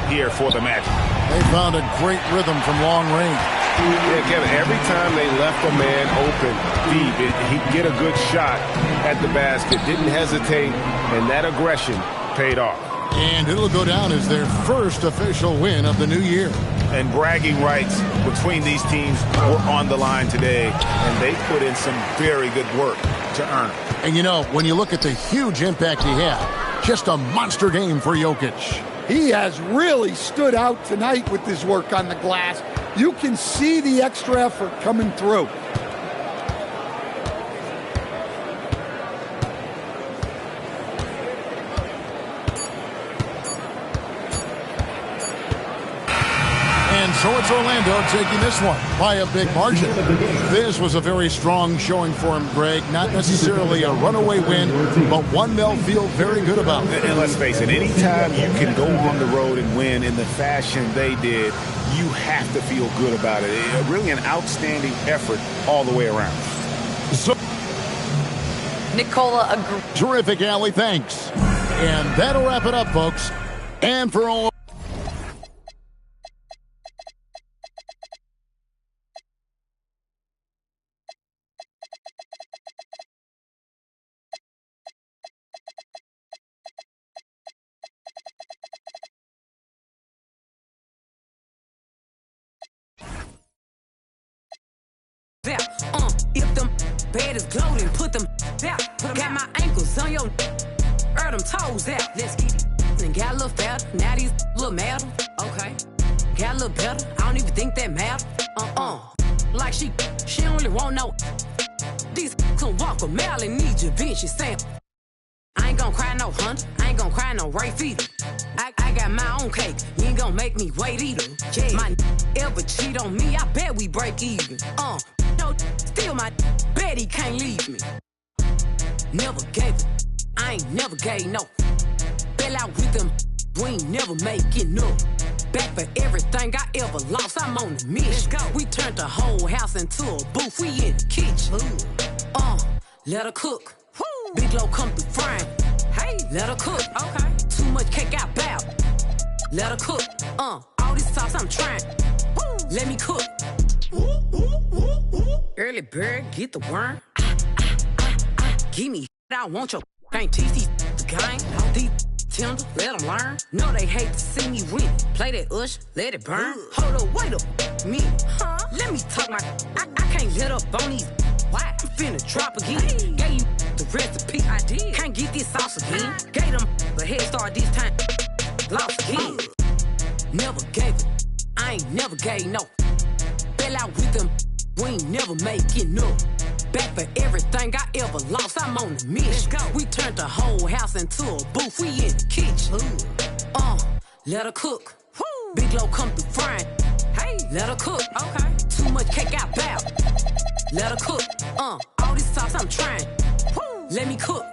here for the Magic. They found a great rhythm from long range. Yeah, Kevin, every time they left a man open deep, he'd get a good shot at the basket. Didn't hesitate, and that aggression paid off. And it'll go down as their first official win of the new year. And bragging rights between these teams were on the line today, and they put in some very good work to earn it. And you know, when you look at the huge impact he had, just a monster game for Jokic. He has really stood out tonight with his work on the glass. You can see the extra effort coming through. And so it's Orlando taking this one by a big margin. This was a very strong showing for him, Greg. Not necessarily a runaway win, but one they'll feel very good about. And let's face it, anytime you can go on the road and win in the fashion they did, you have to feel good about it. Really an outstanding effort all the way around. So, Nicola agrees. Terrific, Allie. Thanks. And that'll wrap it up, folks. And for all... If them bed is gloating, put them out. Got my ankles on your them toes out. Let's get it. And got a little fatter. Now these little matter. Okay. Got a little better. I don't even think that matter. Like she don't really want no. These can walk a mile and need your Vinci Sam. I ain't gonna cry no hunt. I ain't gonna cry no Rafe either. I got my own cake. You ain't gonna make me wait either. Yeah. My ever cheat on me, I bet we break even. No, still my bet he can't leave me. Never gave it. I ain't never gave no. Fell out with them. We ain't never make it no. Back for everything I ever lost. I'm on the mission. We turned the whole house into a booth. We in the kitchen. Let her cook. Woo. Big low come through frying. Hey, let her cook. Okay. Too much cake I bow. Let her cook. All this sauce I'm trying. Woo. Let me cook. Early bird, get the worm. Give me I want your can't teach these the game. These tender, let them learn. No, they hate to see me win. Play that ush, let it burn. Hold up, wait up, me. Let me talk my I can't let up on these. Why? I'm finna drop again. Gave you the recipe. I did. Can't get this sauce again. Gave them the head start this time. Lost again. Never gave it. I ain't never gave no. Fell out with them. We ain't never make it no. Back for everything I ever lost. I'm on the mission. We turned the whole house into a booth. We in the kitchen. Let her cook. Woo. Big low come through frying. Hey, let her cook. Okay. Too much cake I bow. Let her cook. All this sauce I'm trying. Woo. Let me cook.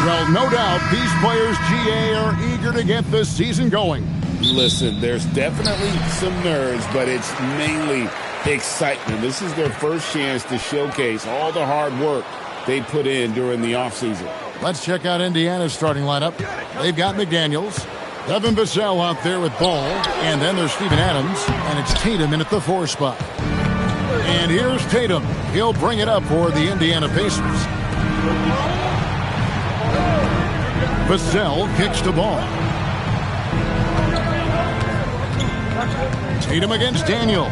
Well, no doubt these players, GA, are eager to get the season going. Listen, there's definitely some nerves, but it's mainly excitement. This is their first chance to showcase all the hard work they put in during the offseason. Let's check out Indiana's starting lineup. They've got McDaniels, Devin Vassell out there with Ball, and then there's Steven Adams, and it's Tatum in at the 4 spot. And here's Tatum. He'll bring it up for the Indiana Pacers. Vassell kicks the ball. Tatum against Daniels.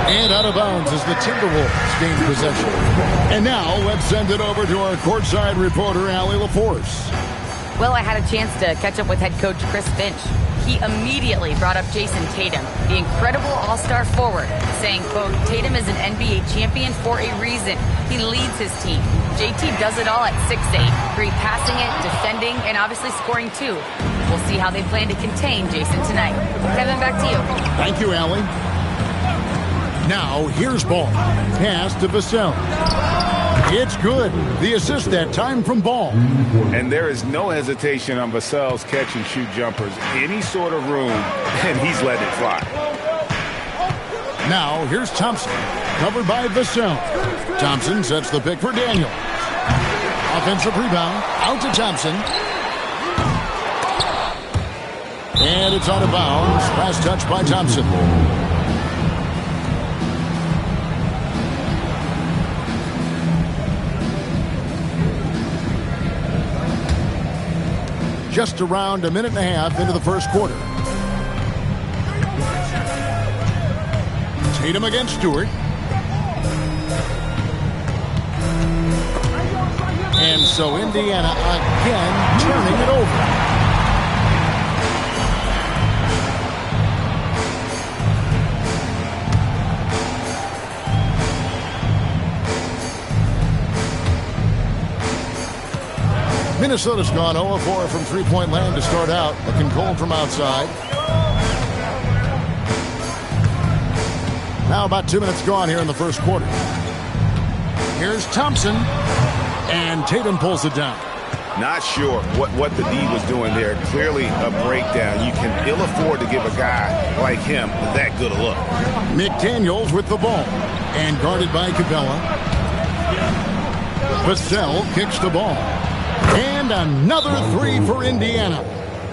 And out of bounds as the Timberwolves gain possession. And now let's send it over to our courtside reporter, Allie LaForce. Well, I had a chance to catch up with head coach Chris Finch. He immediately brought up Jason Tatum, the incredible all-star forward, saying, quote, Tatum is an NBA champion for a reason. He leads his team. JT does it all at 6'8", great passing it, defending, and obviously scoring too. We'll see how they plan to contain Jason tonight. Kevin, back to you. Thank you, Allie. Now, here's Ball. Pass to Vassell. It's good. The assist that time from Ball. And there is no hesitation on Vassell's catch-and-shoot jumpers. Any sort of room, and he's letting it fly. Now, here's Thompson. Covered by Vassell. Thompson sets the pick for Daniel. Offensive rebound. Out to Thompson. And it's out of bounds. Last touch by Thompson. Just around a minute and a half into the first quarter. Tatum against Stewart. And so Indiana again turning it over. Minnesota's gone 0-4 from three-point land to start out. Looking cold from outside. Now about 2 minutes gone here in the first quarter. Here's Thompson. And Tatum pulls it down. Not sure what the D was doing there. Clearly a breakdown. You can ill afford to give a guy like him that good a look. McDaniels with the ball. And guarded by Capella. Vassell kicks the ball. And another three for Indiana.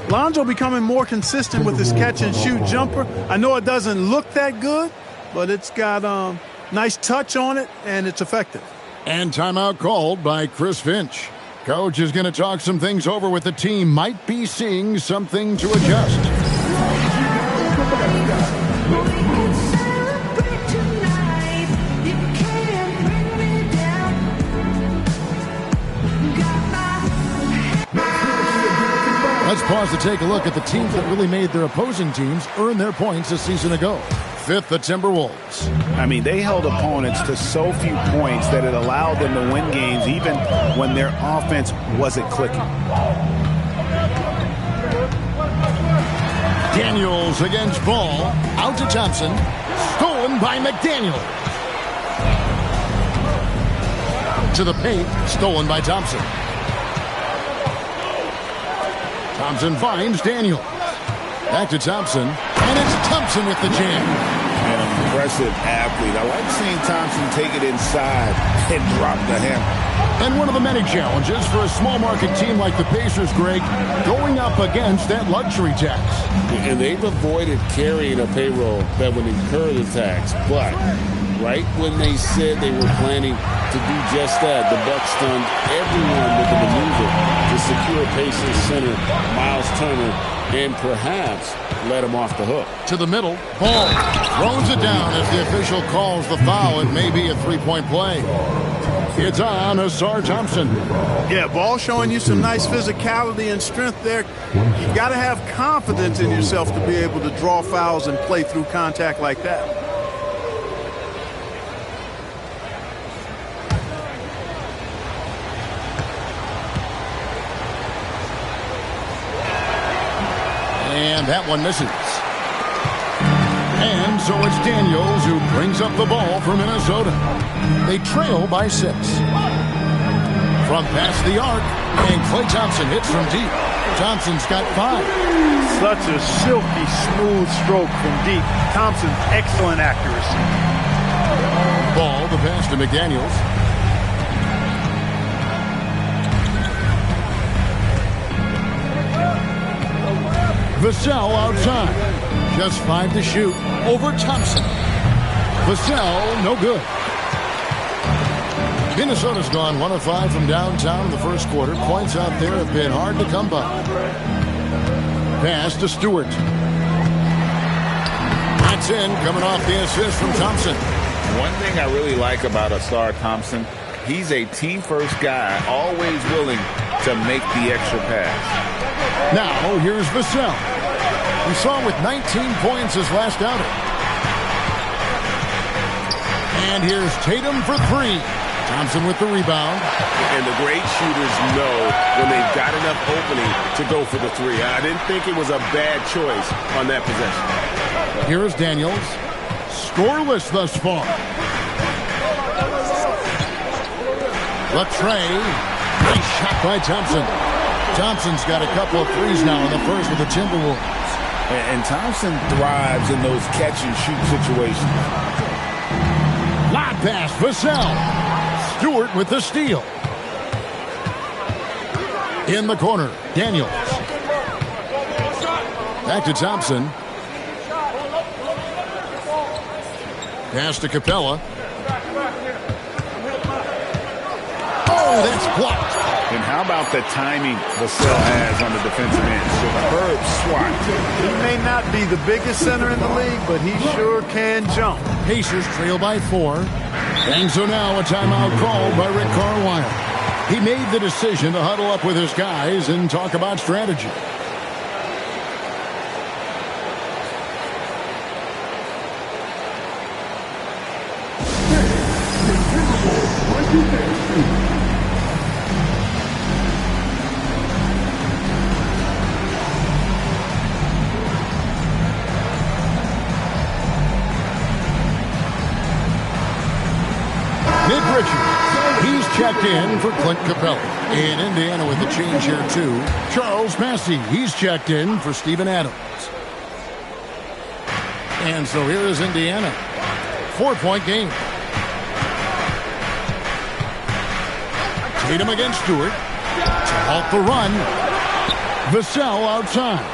Lonzo becoming more consistent with his catch-and-shoot jumper. I know it doesn't look that good, but it's got nice touch on it, and it's effective. And timeout called by Chris Finch. Coach is going to talk some things over with the team. Might be seeing something to adjust. Let's pause to take a look at the teams that really made their opposing teams earn their points a season ago. Fifth, the Timberwolves. I mean, they held opponents to so few points that it allowed them to win games even when their offense wasn't clicking. Daniels against Ball. Out to Thompson. Stolen by McDaniel. To the paint. Stolen by Thompson. Thompson finds Daniels. Back to Thompson. And it's Thompson with the jam. An impressive athlete. I like seeing Thompson take it inside and drop the hammer. And one of the many challenges for a small market team like the Pacers, Greg, going up against that luxury tax. And they've avoided carrying a payroll that would incur the tax. But right when they said they were planning to do just that, the Bucks stunned everyone with the maneuver to secure Pacers center Miles Turner and perhaps let him off the hook. To the middle. Ball throws it down as the official calls the foul. It may be a three-point play. It's on Asar Thompson. Yeah, Ball showing you some nice physicality and strength there. You got to have confidence in yourself to be able to draw fouls and play through contact like that. And that one misses. And so it's Daniels who brings up the ball for Minnesota. They trail by 6. From past the arc, and Klay Thompson hits from deep. Thompson's got 5. Such a silky, smooth stroke from deep. Thompson's excellent accuracy. Ball, the pass to McDaniels. Vassell outside. Just 5 to shoot. Over Thompson. Vassell, no good. Minnesota's gone 1 of 5 from downtown in the first quarter. Points out there have been hard to come by. Pass to Stewart. That's in, coming off the assist from Thompson. One thing I really like about Asar Thompson, he's a team-first guy, always willing to make the extra pass. Now, here's Vassell. We saw him with 19 points his last outing. And here's Tatum for 3. Thompson with the rebound. And the great shooters know when they've got enough opening to go for the 3. I didn't think it was a bad choice on that possession. Here is Daniels. Scoreless thus far. Latrey. Nice shot by Thompson. Thompson's got a couple of threes now in the first with the Timberwolves. And Thompson thrives in those catch-and-shoot situations. Lob pass, Vassell. Stewart with the steal. In the corner, Daniels. Back to Thompson. Pass to Capella. Oh, that's blocked. And how about the timing Vassell has on the defensive end? Superb swat. He may not be the biggest center in the league, but he sure can jump. Pacers trail by 4. And so now a timeout called by Rick Carlisle. He made the decision to huddle up with his guys and talk about strategy. He's checked in for Clint Capella. In Indiana with the change here, too. Charles Massey, he's checked in for Steven Adams. And so here is Indiana. 4-point game. Tatum against Stewart. To halt the run. Vassell outside.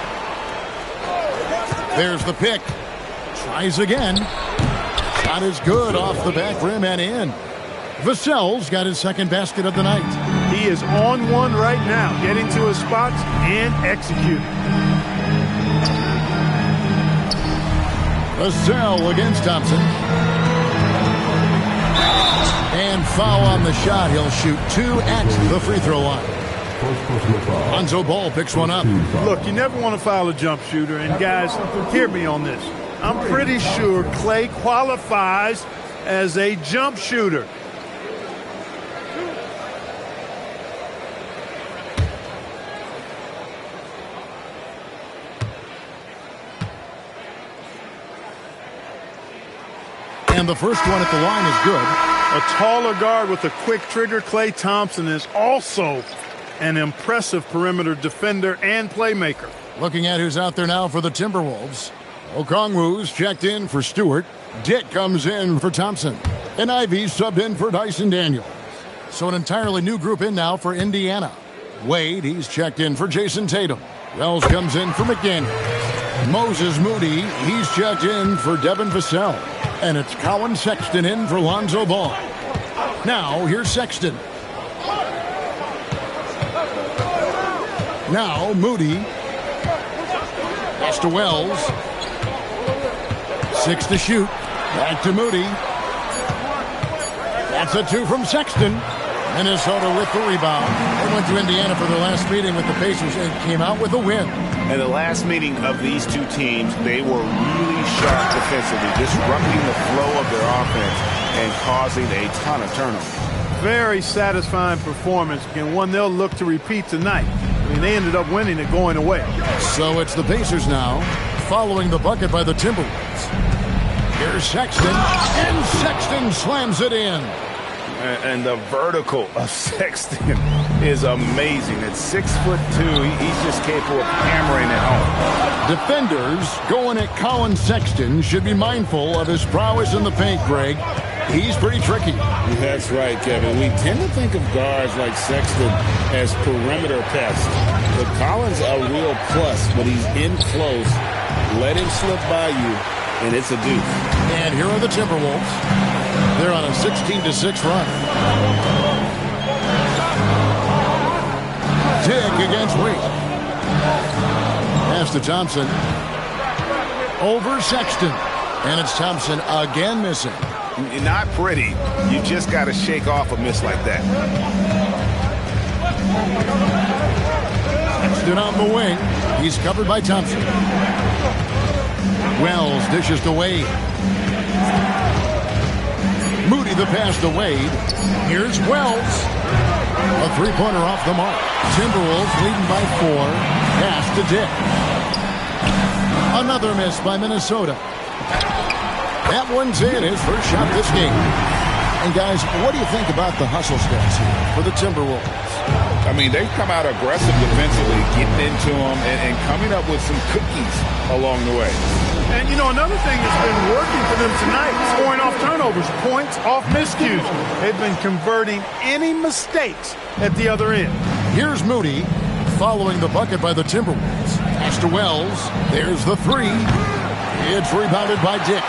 There's the pick. Tries again. Shot is good off the back rim and in. Vassell's got his second basket of the night. He is on one right now, getting to his spots and executing. Vassell against Thompson. And foul on the shot. He'll shoot 2 at the free throw line. Lonzo Ball picks one up. Look, you never want to foul a jump shooter. And guys, hear me on this. I'm pretty sure Clay qualifies as a jump shooter. And the first one at the line is good. A taller guard with a quick trigger, Klay Thompson, is also an impressive perimeter defender and playmaker. Looking at who's out there now for the Timberwolves. Okongwu's checked in for Stewart. Dick comes in for Thompson. And Ivy subbed in for Dyson Daniels. So an entirely new group in now for Indiana. Wade, he's checked in for Jason Tatum. Wells comes in for McDaniels. Moses Moody, he's checked in for Devin Vassell. And it's Colin Sexton in for Lonzo Ball. Now, here's Sexton. Now, Moody. Pass to Wells. 6 to shoot. Back to Moody. That's a 2 from Sexton. Minnesota with the rebound. They went to Indiana for their last meeting with the Pacers and came out with a win. And the last meeting of these two teams, they were really sharp defensively, disrupting the flow of their offense and causing a ton of turnovers. Very satisfying performance, and one they'll look to repeat tonight. I mean, they ended up winning it going away. So it's the Pacers now, following the bucket by the Timberwolves. Here's Sexton, and Sexton slams it in. And the vertical of Sexton is amazing. At 6'2", he's just capable of hammering it home. Defenders going at Colin Sexton should be mindful of his prowess in the paint, Greg. He's pretty tricky. That's right, Kevin. We tend to think of guards like Sexton as perimeter pests. But Collins a real plus when he's in close. Let him slip by you, and it's a deuce. And here are the Timberwolves. They're on a 16-6 run. Dick against Wade. Pass to Thompson. Over Sexton. And it's Thompson again missing. Not pretty. You just got to shake off a miss like that. Sexton on the wing. He's covered by Thompson. Wells dishes to Wade. Moody the pass to Wade. Here's Wells. A three-pointer off the mark. Timberwolves leading by 4. Pass to Dick. Another miss by Minnesota. That one's in, his first shot this game. And guys, what do you think about the hustle stats here for the Timberwolves? I mean, they've come out aggressive defensively, getting into them and coming up with some cookies along the way. And, you know, another thing that's been working for them tonight, scoring off turnovers, points off miscues. They've been converting any mistakes at the other end. Here's Moody following the bucket by the Timberwolves. Pass to Wells. There's the 3. It's rebounded by Dick.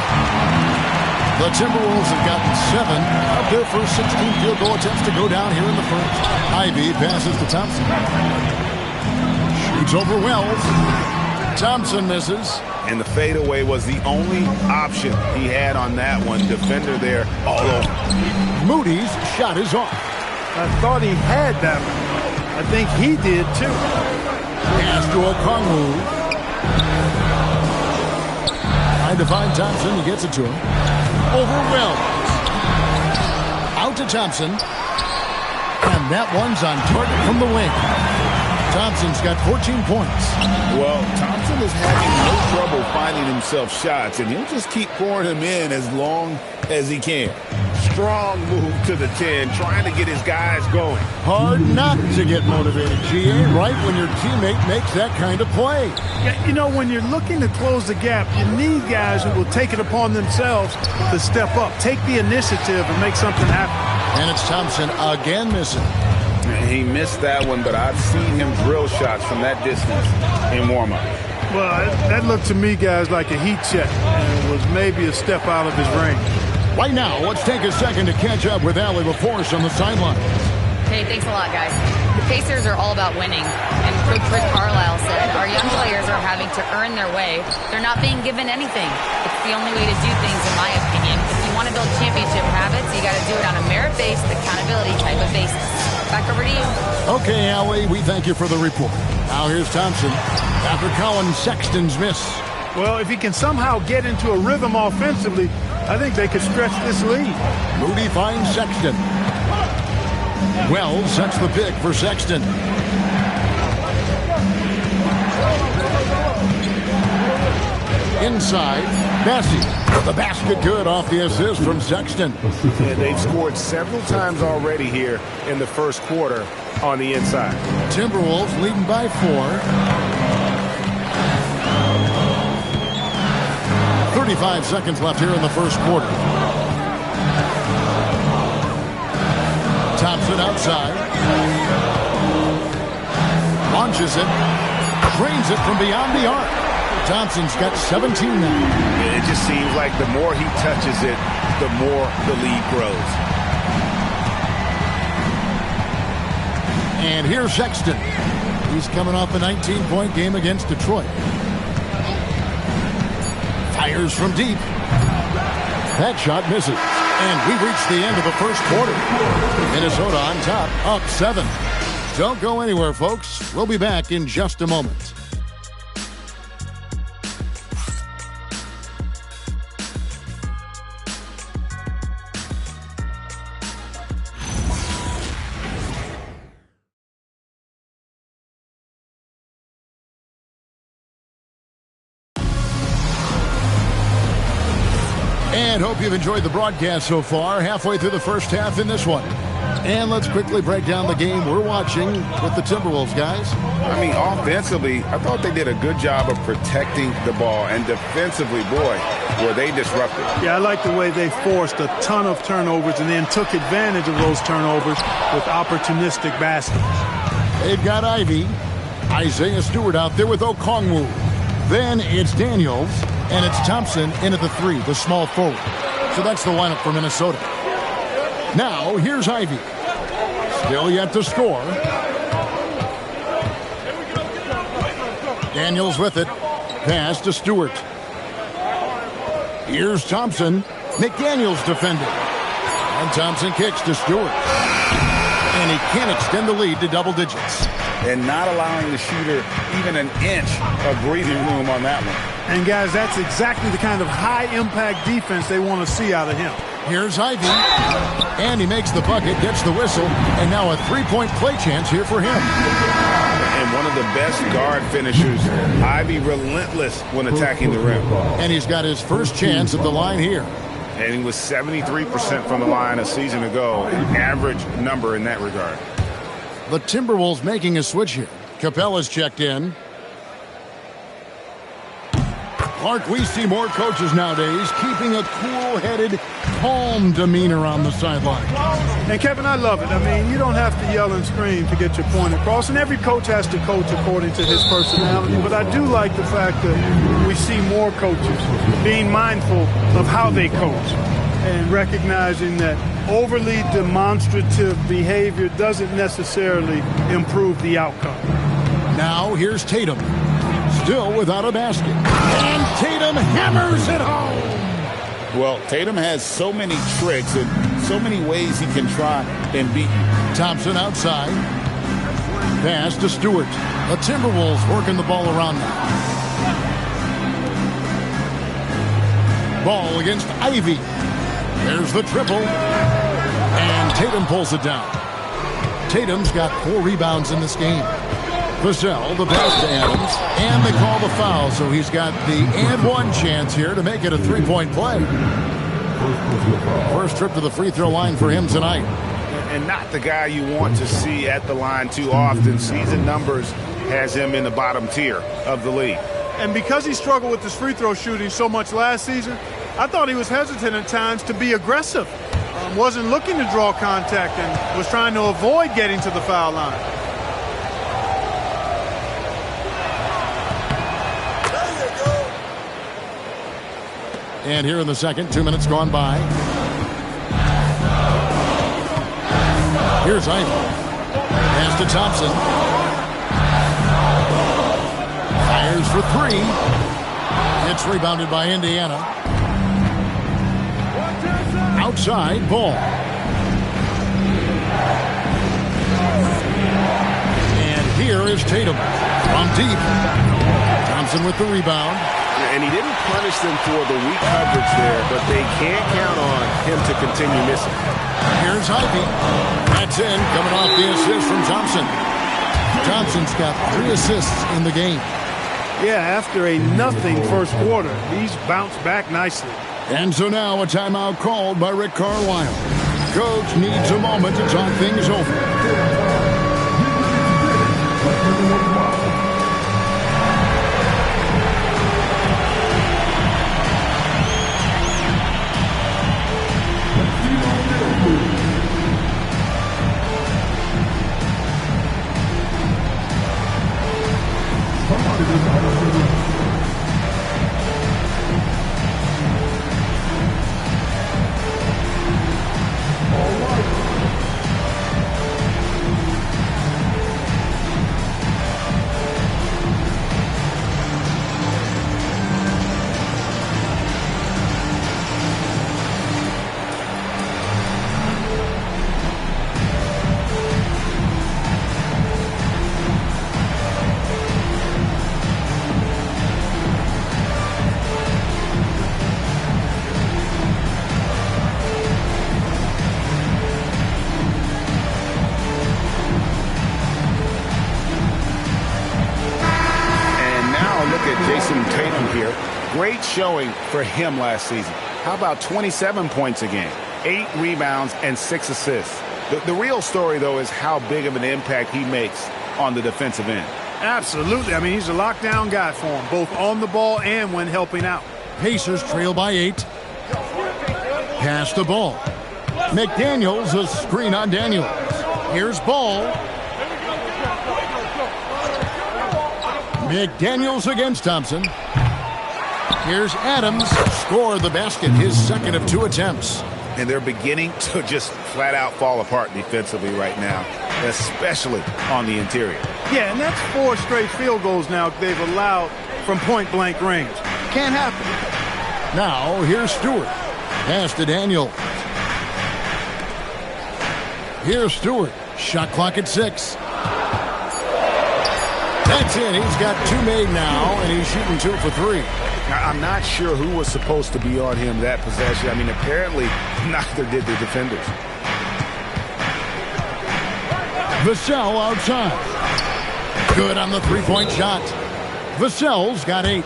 The Timberwolves have gotten 7 of their first 16 field goal attempts to go down here in the first. Ivy passes to Thompson. Shoots over Wells. Thompson misses. And the fadeaway was the only option he had on that one. Defender there all over. Moody's shot is off. I thought he had that one. I think he did too. Pass to Okongwu. Trying to find Thompson. He gets it to him. Over Wells. Out to Thompson. And that one's on target from the wing. Thompson's got 14 points. Well, Thompson is having no trouble finding himself shots, and he'll just keep pouring them in as long as he can. Strong move to the 10, trying to get his guys going. Hard not to get motivated, GA, right when your teammate makes that kind of play. Yeah, you know, when you're looking to close the gap, you need guys who will take it upon themselves to step up, take the initiative, and make something happen. And it's Thompson again missing. He missed that one, but I've seen him drill shots from that distance in warm-up. Well, that looked to me, guys, like a heat check, and it was maybe a step out of his range. Right now, let's take a second to catch up with Allie LaForce on the sideline. Hey, thanks a lot, guys. The Pacers are all about winning, and Coach Rick Carlisle said, our young players are having to earn their way. They're not being given anything. It's the only way to do things, in my opinion. If you want to build championship habits, you got to do it on a merit-based, accountability type of basis. Back over to you. Okay, Allie, we thank you for the report. Now here's Thompson after Colin Sexton's miss. Well, if he can somehow get into a rhythm offensively, I think they could stretch this lead. Moody finds Sexton. Wells sets the pick for Sexton. Inside, Massey. The basket good off the assist from Sexton. Yeah, they've scored several times already here in the first quarter on the inside. Timberwolves leading by 4. 35 seconds left here in the first quarter. Thompson outside. Launches it. Drains it from beyond the arc. Thompson's got 17 now. It just seems like the more he touches it, the more the lead grows. And here's Sexton. He's coming off a 19-point game against Detroit. Fires from deep. That shot misses. And we reach the end of the first quarter. Minnesota on top, up 7. Don't go anywhere, folks. We'll be back in just a moment. And hope you've enjoyed the broadcast so far. Halfway through the first half in this one. And let's quickly break down the game we're watching with the Timberwolves, guys. I mean, offensively, I thought they did a good job of protecting the ball. And defensively, boy, were they disruptive. Yeah, I like the way they forced a ton of turnovers and then took advantage of those turnovers with opportunistic baskets. They've got Ivy. Isaiah Stewart out there with Okongwu. Then it's Daniels. And it's Thompson in at the 3, the small forward. So that's the lineup for Minnesota. Now, here's Ivy. Still yet to score. Daniels with it. Pass to Stewart. Here's Thompson. McDaniels defending. And Thompson kicks to Stewart. And he can't extend the lead to double digits. And not allowing the shooter even an inch of breathing room on that one. And, guys, that's exactly the kind of high-impact defense they want to see out of him. Here's Ivy. And he makes the bucket, gets the whistle, and now a three-point play chance here for him. And one of the best guard finishers, Ivy, relentless when attacking the rim. And he's got his first chance at the line here. And he was 73% from the line a season ago, an average number in that regard. The Timberwolves making a switch here. Capella's checked in. Clark, we see more coaches nowadays keeping a cool-headed, calm demeanor on the sideline. And, Kevin, I love it. I mean, you don't have to yell and scream to get your point across, and every coach has to coach according to his personality. But I do like the fact that we see more coaches being mindful of how they coach and recognizing that overly demonstrative behavior doesn't necessarily improve the outcome. Now, here's Tatum. Still without a basket. And Tatum hammers it home. Well, Tatum has so many tricks and so many ways he can try and beat you. Thompson outside. Pass to Stewart. The Timberwolves working the ball around now. Ball against Ivy. There's the triple. And Tatum pulls it down. Tatum's got 4 rebounds in this game. Vassell, the pass to Adams, and they call the foul, so he's got the and one chance here to make it a three-point play. First trip to the free throw line for him tonight. And not the guy you want to see at the line too often. Season numbers has him in the bottom tier of the league. And because he struggled with his free throw shooting so much last season, I thought he was hesitant at times to be aggressive. Wasn't looking to draw contact and was trying to avoid getting to the foul line. And here in the second, 2 minutes gone by. Here's Ivy. Pass to Thompson. Fires for three. It's rebounded by Indiana. Outside ball. And here is Tatum from deep. Thompson with the rebound. And he didn't punish them for the weak coverage there, but they can't count on him to continue missing. Here's Ivey. That's in, coming off the assist from Thompson. Thompson's got 3 assists in the game. Yeah, after a nothing first quarter, he's bounced back nicely. And so now a timeout called by Rick Carlisle. Coach needs a moment to talk things over. Great showing for him last season. How about 27 points a game, 8 rebounds, and 6 assists? The real story, though, is how big of an impact he makes on the defensive end. Absolutely. I mean, he's a lockdown guy for him, both on the ball and when helping out. Pacers trail by 8. Pass the ball. McDaniels, a screen on Daniels. Here's Ball. McDaniels against Thompson. Here's Adams. Score the basket, his second of 2 attempts. And they're beginning to just flat out fall apart defensively right now, especially on the interior. Yeah, and that's 4 straight field goals now they've allowed from point-blank range. Can't happen. Now, here's Stewart. Pass to Daniel. Here's Stewart. Shot clock at 6. That's in. He's got 2 made now, and he's shooting 2 for 3. I'm not sure who was supposed to be on him that possession. I mean, apparently neither did the defenders. Vassell outside. Good on the 3-point shot. Vassell's got 8.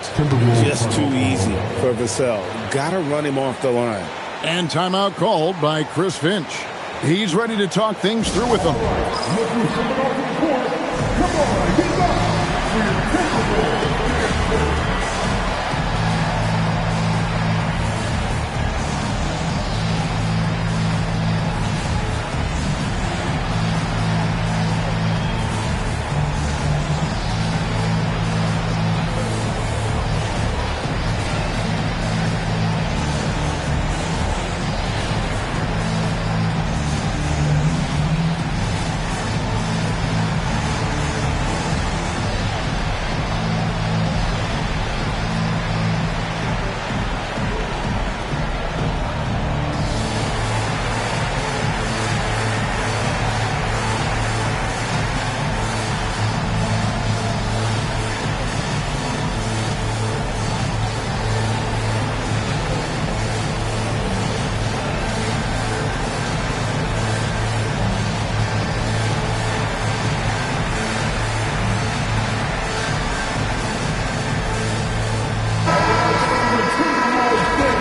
Just too easy for Vassell. Got to run him off the line. And timeout called by Chris Finch. He's ready to talk things through with them.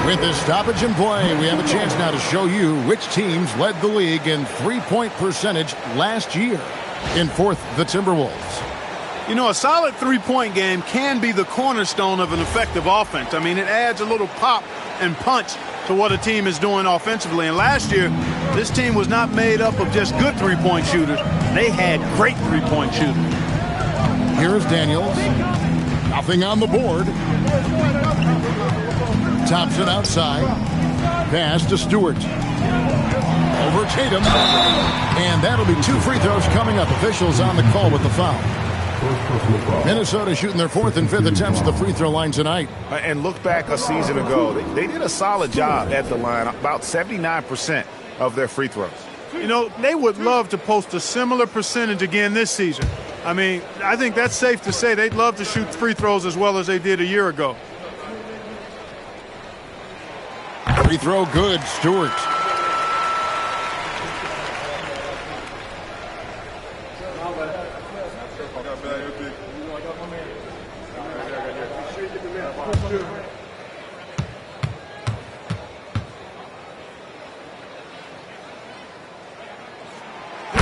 With this stoppage in play, we have a chance now to show you which teams led the league in three-point percentage last year. In fourth, the Timberwolves. You know, a solid three-point game can be the cornerstone of an effective offense. I mean, it adds a little pop and punch to what a team is doing offensively. And last year, this team was not made up of just good three-point shooters. They had great three-point shooters. Here's Daniels. Nothing on the board. Thompson outside. Pass to Stewart. Over Tatum. And that'll be 2 free throws coming up. Officials on the call with the foul. Minnesota shooting their 4th and 5th attempts at the free throw line tonight. And look back a season ago. They did a solid job at the line, about 79% of their free throws. You know, they would love to post a similar percentage again this season. I mean, I think that's safe to say they'd love to shoot free throws as well as they did a year ago. Free throw good, Stewart.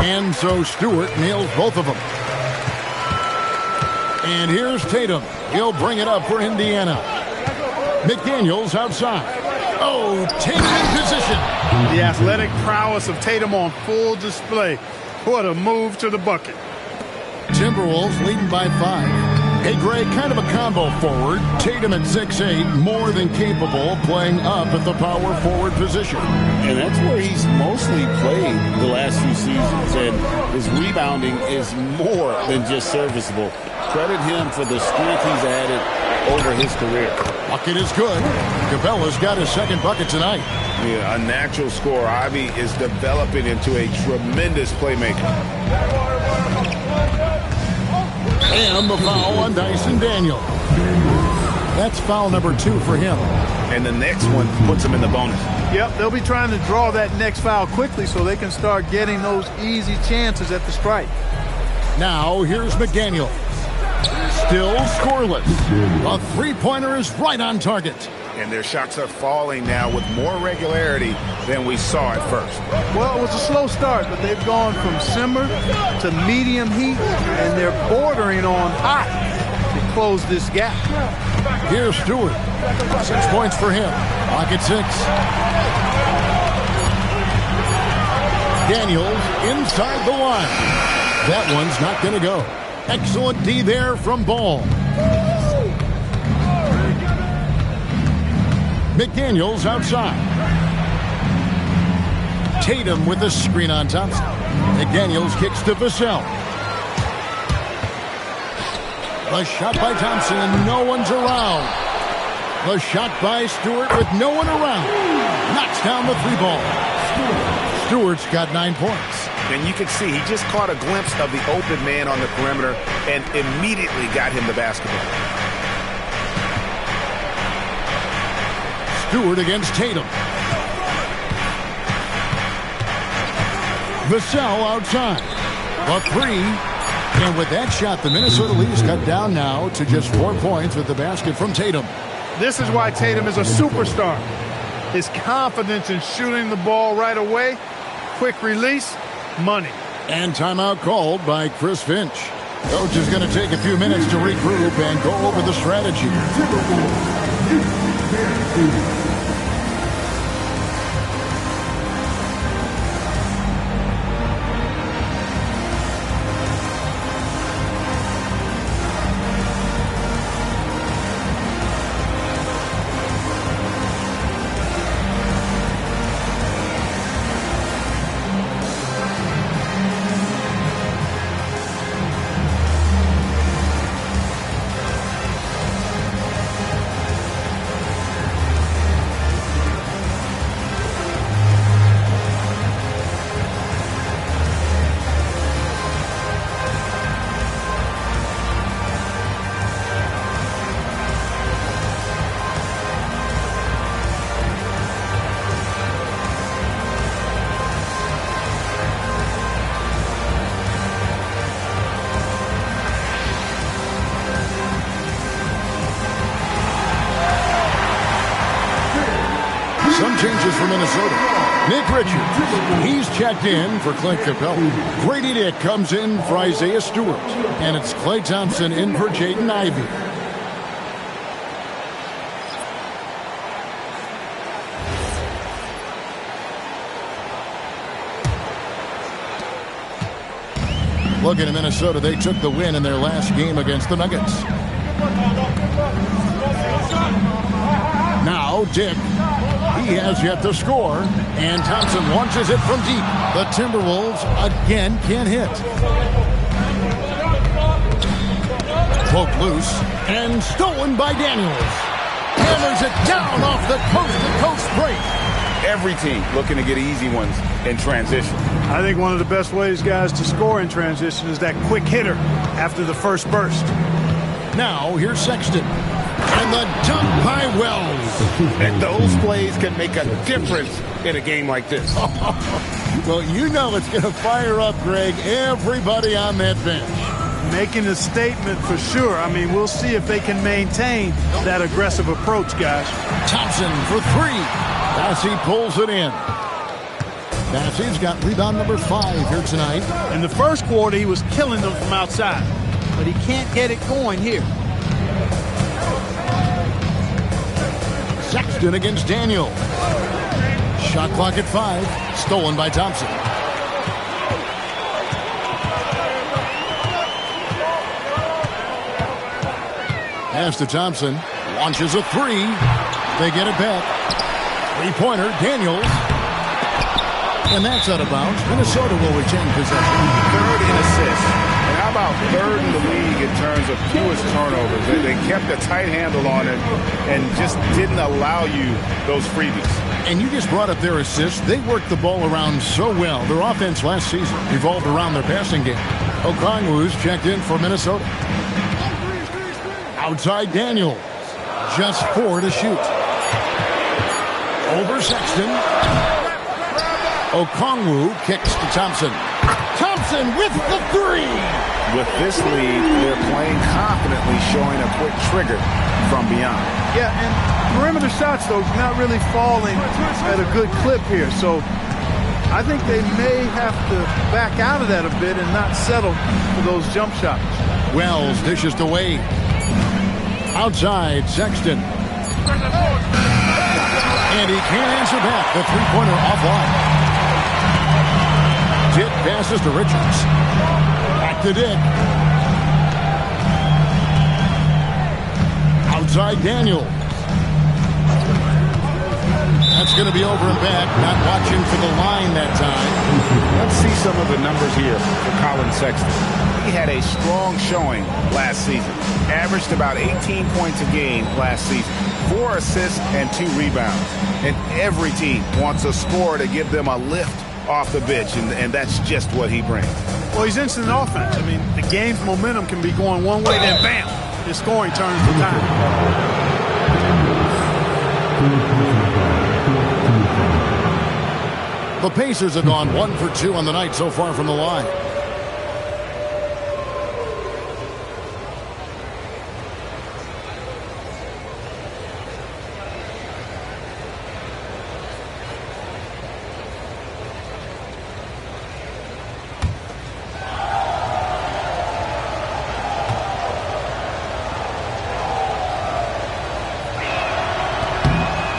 And so Stewart nails both of them. And here's Tatum. He'll bring it up for Indiana. McDaniels outside. Oh, Tatum in position. The athletic prowess of Tatum on full display. What a move to the bucket. Timberwolves leading by 5. Hey, Greg, kind of a combo forward. Tatum at 6'8", more than capable of playing up at the power forward position. And that's where he's mostly played the last few seasons. And his rebounding is more than just serviceable. Credit him for the strength he's added over his career. Bucket is good. Cabela's got his 2nd bucket tonight. Yeah, a natural scorer. Ivy is developing into a tremendous playmaker. And the foul on Dyson Daniel. That's foul number 2 for him. And the next one puts him in the bonus. Yep, they'll be trying to draw that next foul quickly so they can start getting those easy chances at the strike. Now here's McDaniel. Still scoreless. A 3-pointer is right on target. And their shots are falling now with more regularity than we saw at first. Well, it was a slow start, but they've gone from simmer to medium heat, and they're bordering on hot to close this gap. Here's Stewart. 6 points for him. Pocket 6. Daniels inside the line. That one's not going to go. Excellent D there from Ball. McDaniels outside. Tatum with the screen on Thompson. McDaniels kicks to Vassell. The shot by Thompson and no one's around. The shot by Stewart with no one around. Knocks down the 3-ball. Stewart's got 9 points. And you can see he just caught a glimpse of the open man on the perimeter and immediately got him the basketball. Stewart against Tatum. Vassell outside. A 3. And with that shot, the Minnesota lead is cut down now to just 4 points with the basket from Tatum. This is why Tatum is a superstar. His confidence in shooting the ball right away, quick release, money. And timeout called by Chris Finch. Coach is going to take a few minutes to regroup and go over the strategy. Some changes for Minnesota. Nick Richards, he's checked in for Clint Capella. Grady Dick comes in for Isaiah Stewart. And it's Klay Thompson in for Jaden Ivey. Looking at Minnesota, they took the win in their last game against the Nuggets. Now Dick, He has yet to score, and Thompson launches it from deep. The Timberwolves again can't hit. Cloak loose, and stolen by Daniels. Hammers it down off the coast-to-coast break. Every team looking to get easy ones in transition. I think one of the best ways, guys, to score in transition is that quick hitter after the first burst. Now, here's Sexton. And the dunk by Wells. And those plays can make a difference in a game like this. Well, you know it's going to fire up, Greg, everybody on that bench. Making a statement for sure. I mean, we'll see if they can maintain that aggressive approach, guys. Thompson for three. Bassey pulls it in. Bassey's got rebound number 5 here tonight. In the first quarter, he was killing them from outside, but he can't get it going here. Sexton against Daniel. Shot clock at 5. Stolen by Thompson. Pass to Thompson. Launches a 3. They get it back. Three-pointer, Daniels. And that's out of bounds. Minnesota will retain possession. Third in assists. And how about third in the league in terms of fewest turnovers? They kept a tight handle on it and just didn't allow you those freebies. And you just brought up their assists. They worked the ball around so well. Their offense last season revolved around their passing game. Okongwu's checked in for Minnesota. Outside Daniels. Just 4 to shoot. Over Sexton. Okongwu kicks to Thompson. Thompson with the 3. With this lead, they're playing confidently, showing a quick trigger from beyond. Yeah, and perimeter shots, though, not really falling at a good clip here. So I think they may have to back out of that a bit and not settle for those jump shots. Wells dishes to Wade. Outside, Sexton. And he can't answer back. The three-pointer offline. Dick passes to Richards. Back to Dick. Outside Daniel. That's going to be over and back. Not watching for the line that time. Let's see some of the numbers here for Colin Sexton. He had a strong showing last season. Averaged about 18 points a game last season. 4 assists and 2 rebounds. And every team wants a scorer to give them a lift off the bench, and that's just what he brings. Well, he's instant offense. I mean, the game's momentum can be going one way, then bam, his scoring turns to time. The Pacers have gone 1 for 2 on the night so far from the line.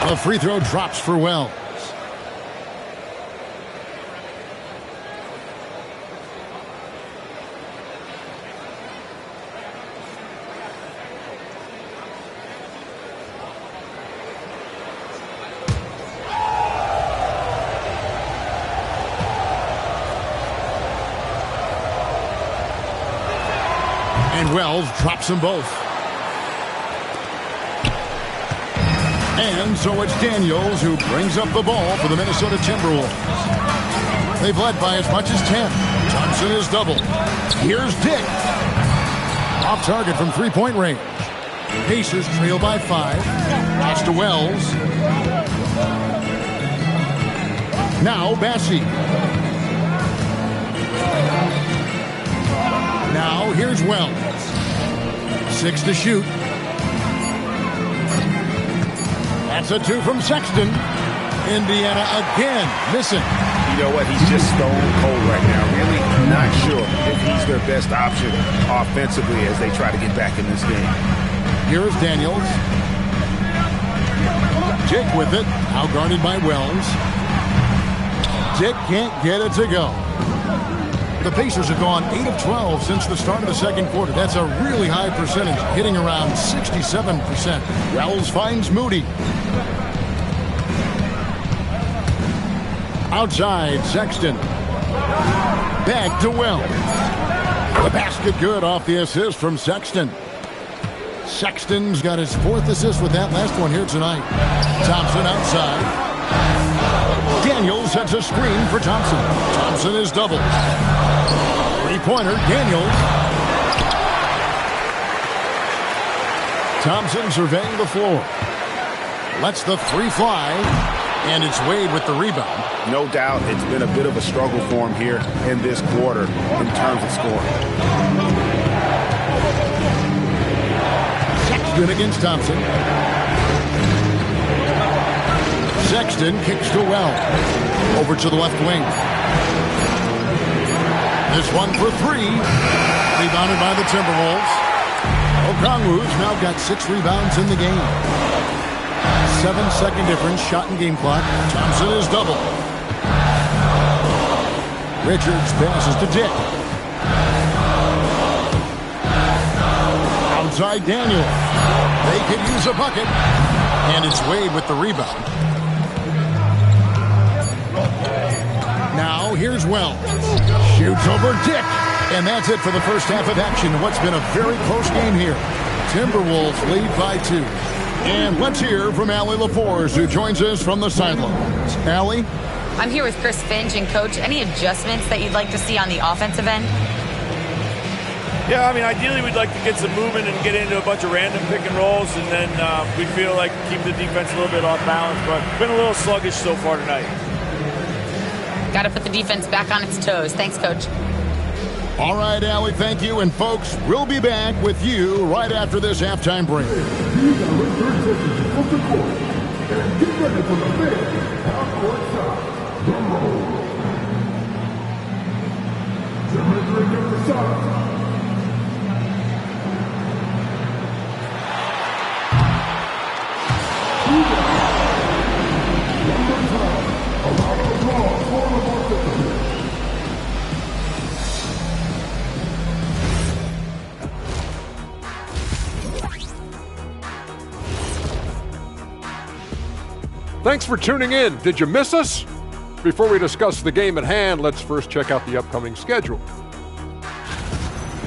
The free throw drops for Wells. And Wells drops them both. And so it's Daniels who brings up the ball for the Minnesota Timberwolves. They've led by as much as 10. Thompson is doubled. Here's Dick. Off target from three-point range. Pacers trail by 5. Pass to Wells. Now Bassey. Now here's Wells. 6 to shoot. That's a 2 from Sexton. Indiana again missing. You know what? He's just stone cold right now. Really not sure if he's their best option offensively as they try to get back in this game. Here's Daniels. Dick with it. Outguarded by Wells. Dick can't get it to go. The Pacers have gone 8 of 12 since the start of the second quarter. That's a really high percentage, hitting around 67%. Wells finds Moody. Outside, Sexton. Back to Will. The basket good off the assist from Sexton. Sexton's got his 4th assist with that last one here tonight. Thompson outside. Daniels sets a screen for Thompson. Thompson is doubled. Three-pointer, Daniels. Thompson surveying the floor. Lets the three fly, and it's Wade with the rebound. No doubt it's been a bit of a struggle for him here in this quarter in terms of scoring. Sexton against Thompson. Sexton kicks to Well. Over to the left wing. This one for 3. Rebounded by the Timberwolves. Okongwu's now got 6 rebounds in the game. 7-second difference, shot and game clock. Thompson is double. Richards passes to Dick. Outside Daniel. They could use a bucket. And it's Wade with the rebound. Now here's Wells. Shoots over Dick. And that's it for the first half of action. What's been a very close game here. Timberwolves lead by 2. And let's hear from Allie LaForce, who joins us from the sidelines. Allie? I'm here with Chris Finch. And, Coach, any adjustments that you'd like to see on the offensive end? Yeah, I mean, ideally we'd like to get some movement and get into a bunch of random pick and rolls, and then we feel like keep the defense a little bit off balance, but been a little sluggish so far tonight. Got to put the defense back on its toes. Thanks, Coach. All right, Allie, thank you. And, folks, we'll be back with you right after this halftime break. Thanks for tuning in. Did you miss us? Before we discuss the game at hand, let's first check out the upcoming schedule.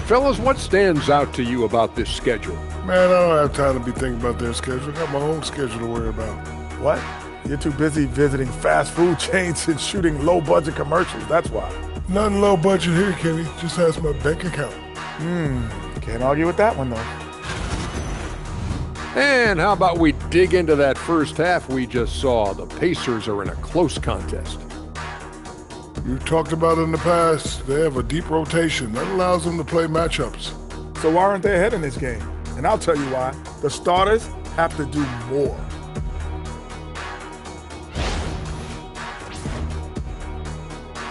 Fellas, what stands out to you about this schedule? Man, I don't have time to be thinking about their schedule. I got my own schedule to worry about. What? You're too busy visiting fast food chains and shooting low-budget commercials. That's why. Nothing low budget here, Kenny. Just ask my bank account. Can't argue with that one, though. And how about we dig into that first half we just saw? The Pacers are in a close contest. You talked about it in the past. They have a deep rotation. That allows them to play matchups. So why aren't they ahead in this game? And I'll tell you why. The starters have to do more.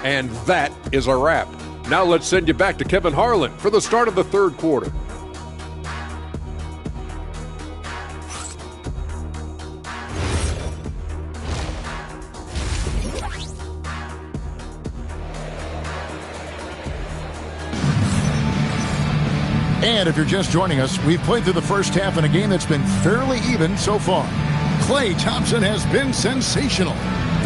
And that is a wrap. Now let's send you back to Kevin Harlan for the start of the third quarter. And if you're just joining us, we've played through the first half in a game that's been fairly even so far. Klay Thompson has been sensational.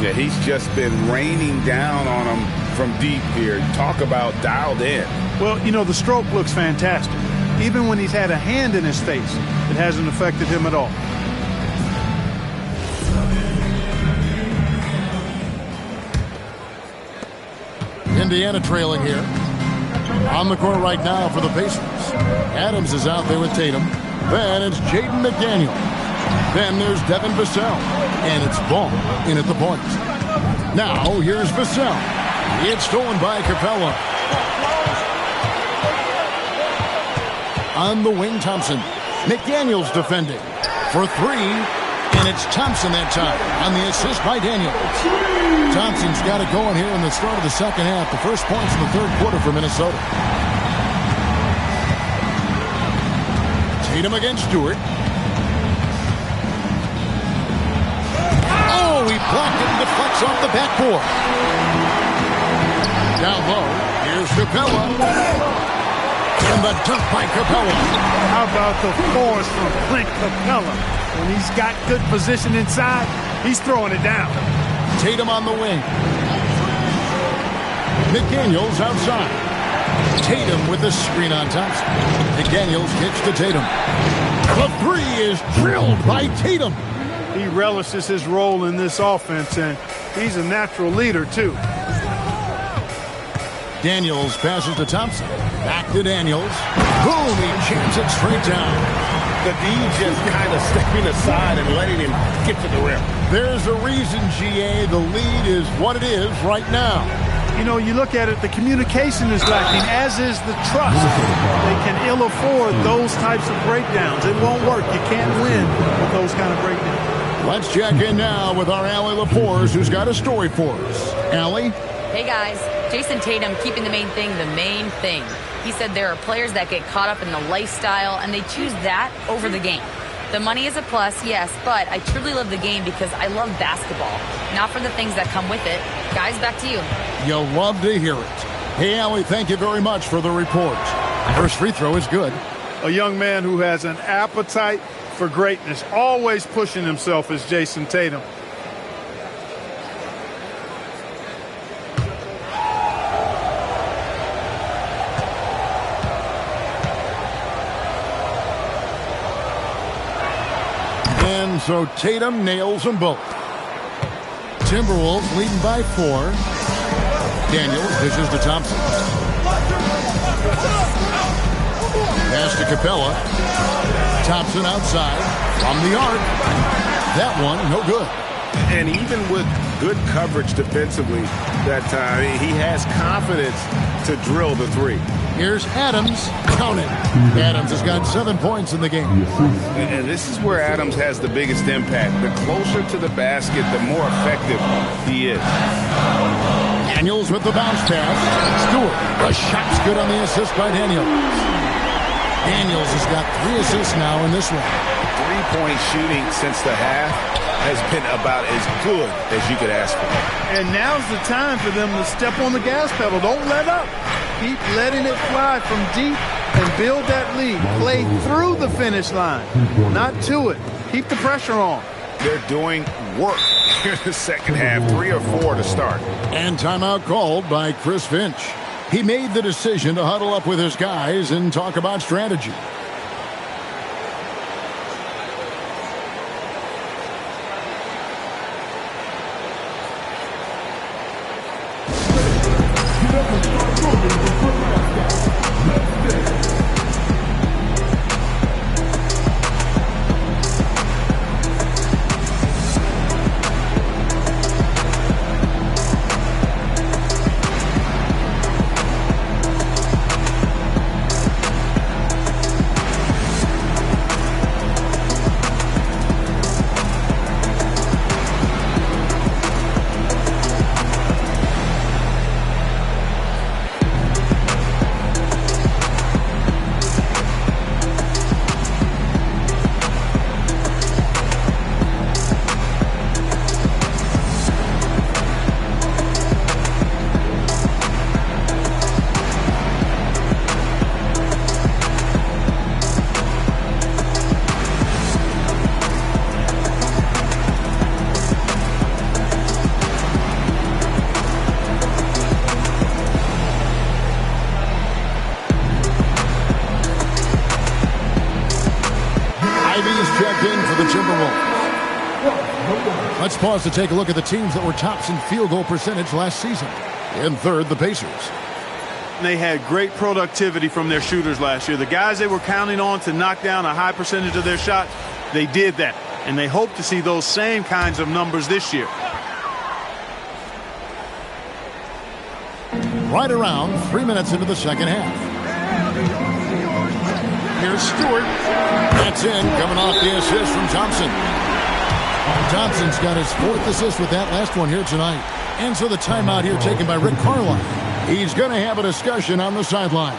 Yeah, he's just been raining down on him from deep here. Talk about dialed in. Well, you know, the stroke looks fantastic. Even when he's had a hand in his face, it hasn't affected him at all. Indiana trailing here. On the court right now for the Pacers. Adams is out there with Tatum. Then it's Jaden McDaniel. Then there's Devin Vassell. And it's Ball in at the point. Now here's Vassell. It's stolen by Capella. On the wing, Thompson. McDaniel's defending for 3. And it's Thompson that time on the assist by Daniel. Thompson's got it going here in the start of the second half. The first points in the third quarter for Minnesota. Tatum against Stewart. Oh, he blocked it and deflects off the backboard. Down low, here's Capella. And the dunk by Capella. How about the force from Clint Capella? When he's got good position inside, he's throwing it down. Tatum on the wing. McDaniels outside. Tatum with the screen on Thompson. McDaniels kicks to Tatum. The three is drilled by Tatum. He relishes his role in this offense, and he's a natural leader, too. Daniels passes to Thompson. Back to Daniels. Boom, he jams it straight down. The D just kind of stepping aside and letting him get to the rim. There's a reason, GA, the lead is what it is right now. You know, you look at it, the communication is lacking, as is the trust. They can ill afford those types of breakdowns. It won't work. You can't win with those kind of breakdowns. Let's check in now with our Allie LaForce, who's got a story for us. Allie? Hey guys, Jason Tatum keeping the main thing the main thing. He said there are players that get caught up in the lifestyle and they choose that over the game. The money is a plus, yes, but I truly love the game because I love basketball, not for the things that come with it. Guys, back to you. You'll love to hear it. Hey, Allie, thank you very much for the report. First free throw is good. A young man who has an appetite for greatness, always pushing himself, is Jason Tatum. And so Tatum nails them both. Timberwolves leading by 4. Daniels dishes to Thompson. Pass to Capella. Thompson outside from the arc. That one, no good. And even with good coverage defensively that time, he has confidence to drill the three. Here's Adams. Count it. Adams has got 7 points in the game. And this is where Adams has the biggest impact. The closer to the basket, the more effective he is. Daniels with the bounce pass. Stewart. The shot's good on the assist by Daniels. Daniels has got 3 assists now in this one. 3-point shooting since the half has been about as good as you could ask for. And now's the time for them to step on the gas pedal. Don't let up. Keep letting it fly from deep and build that lead. Play through the finish line, not to it. Keep the pressure on. They're doing work here in the second half. 3 or 4 to start. And timeout called by Chris Finch. He made the decision to huddle up with his guys and talk about strategy. Let's pause to take a look at the teams that were tops in field goal percentage last season. In third, the Pacers. They had great productivity from their shooters last year. The guys they were counting on to knock down a high percentage of their shots, they did that. And they hope to see those same kinds of numbers this year. Right around 3 minutes into the second half. Here's Stewart. That's in, coming off the assist from Thompson. Thompson's got his 4th assist with that last one here tonight. And so the timeout here taken by Rick Carlisle. He's going to have a discussion on the sideline.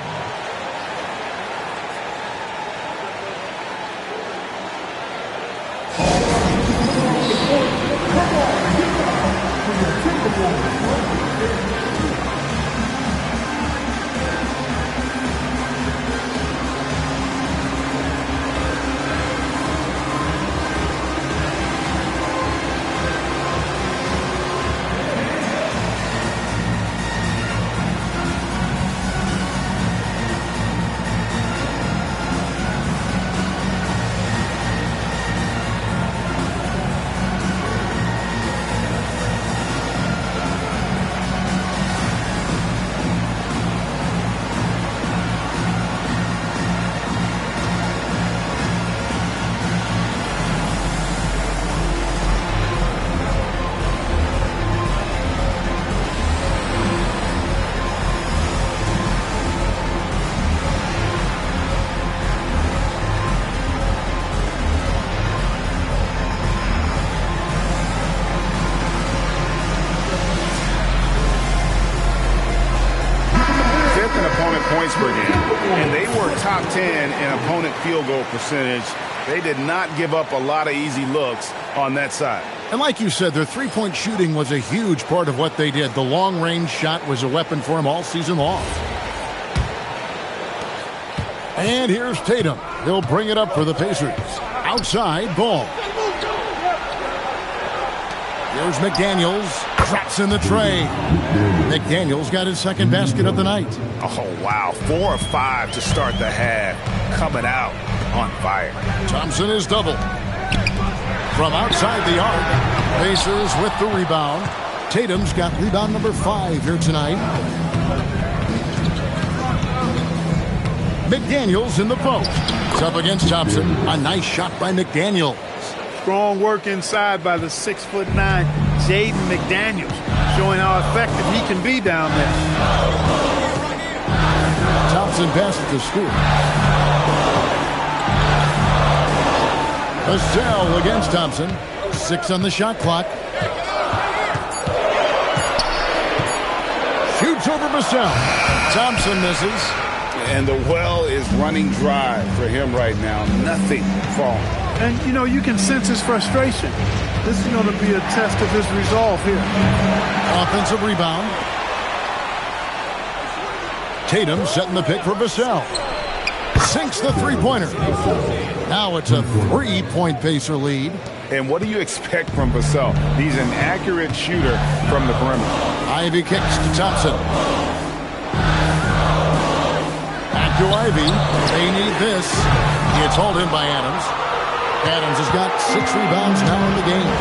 Pittsburgh in, and they were top 10 in opponent field goal percentage. They did not give up a lot of easy looks on that side. And like you said, their three-point shooting was a huge part of what they did. The long-range shot was a weapon for them all season long. And here's Tatum. He'll bring it up for the Pacers. Outside ball. Here's McDaniels. Drops in the tray. McDaniels got his second basket of the night. Oh, wow. 4 of 5 to start the half. Coming out on fire. Thompson is double. From outside the arc. Pacers with the rebound. Tatum's got rebound number 5 here tonight. McDaniels in the post. It's up against Thompson. A nice shot by McDaniels. Strong work inside by the 6'9" Jaden McDaniels, showing how effective he can be down there. Thompson passes to Stewart. Vassell against Thompson. 6 on the shot clock. Shoots over Vassell. Thompson misses. And the well is running dry for him right now. Nothing falling. And, you know, you can sense his frustration. This is going to be a test of his resolve here. Offensive rebound. Tatum setting the pick for Vassell. Sinks the three-pointer. Now it's a 3-point Pacer lead. And what do you expect from Vassell? He's an accurate shooter from the perimeter. Ivy kicks to Thompson. Back to Ivy. They need this. It's hauled in by Adams. Adams has got 6 rebounds now in the game.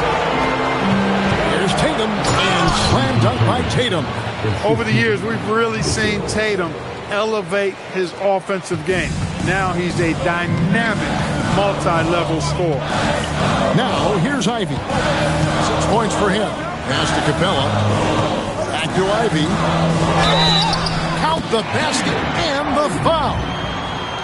Here's Tatum, and slam dunk by Tatum. Over the years, we've really seen Tatum elevate his offensive game. Now he's a dynamic, multi-level scorer. Now, here's Ivy. 6 points for him. Pass to Capella. Back to Ivy. Count the basket and the foul.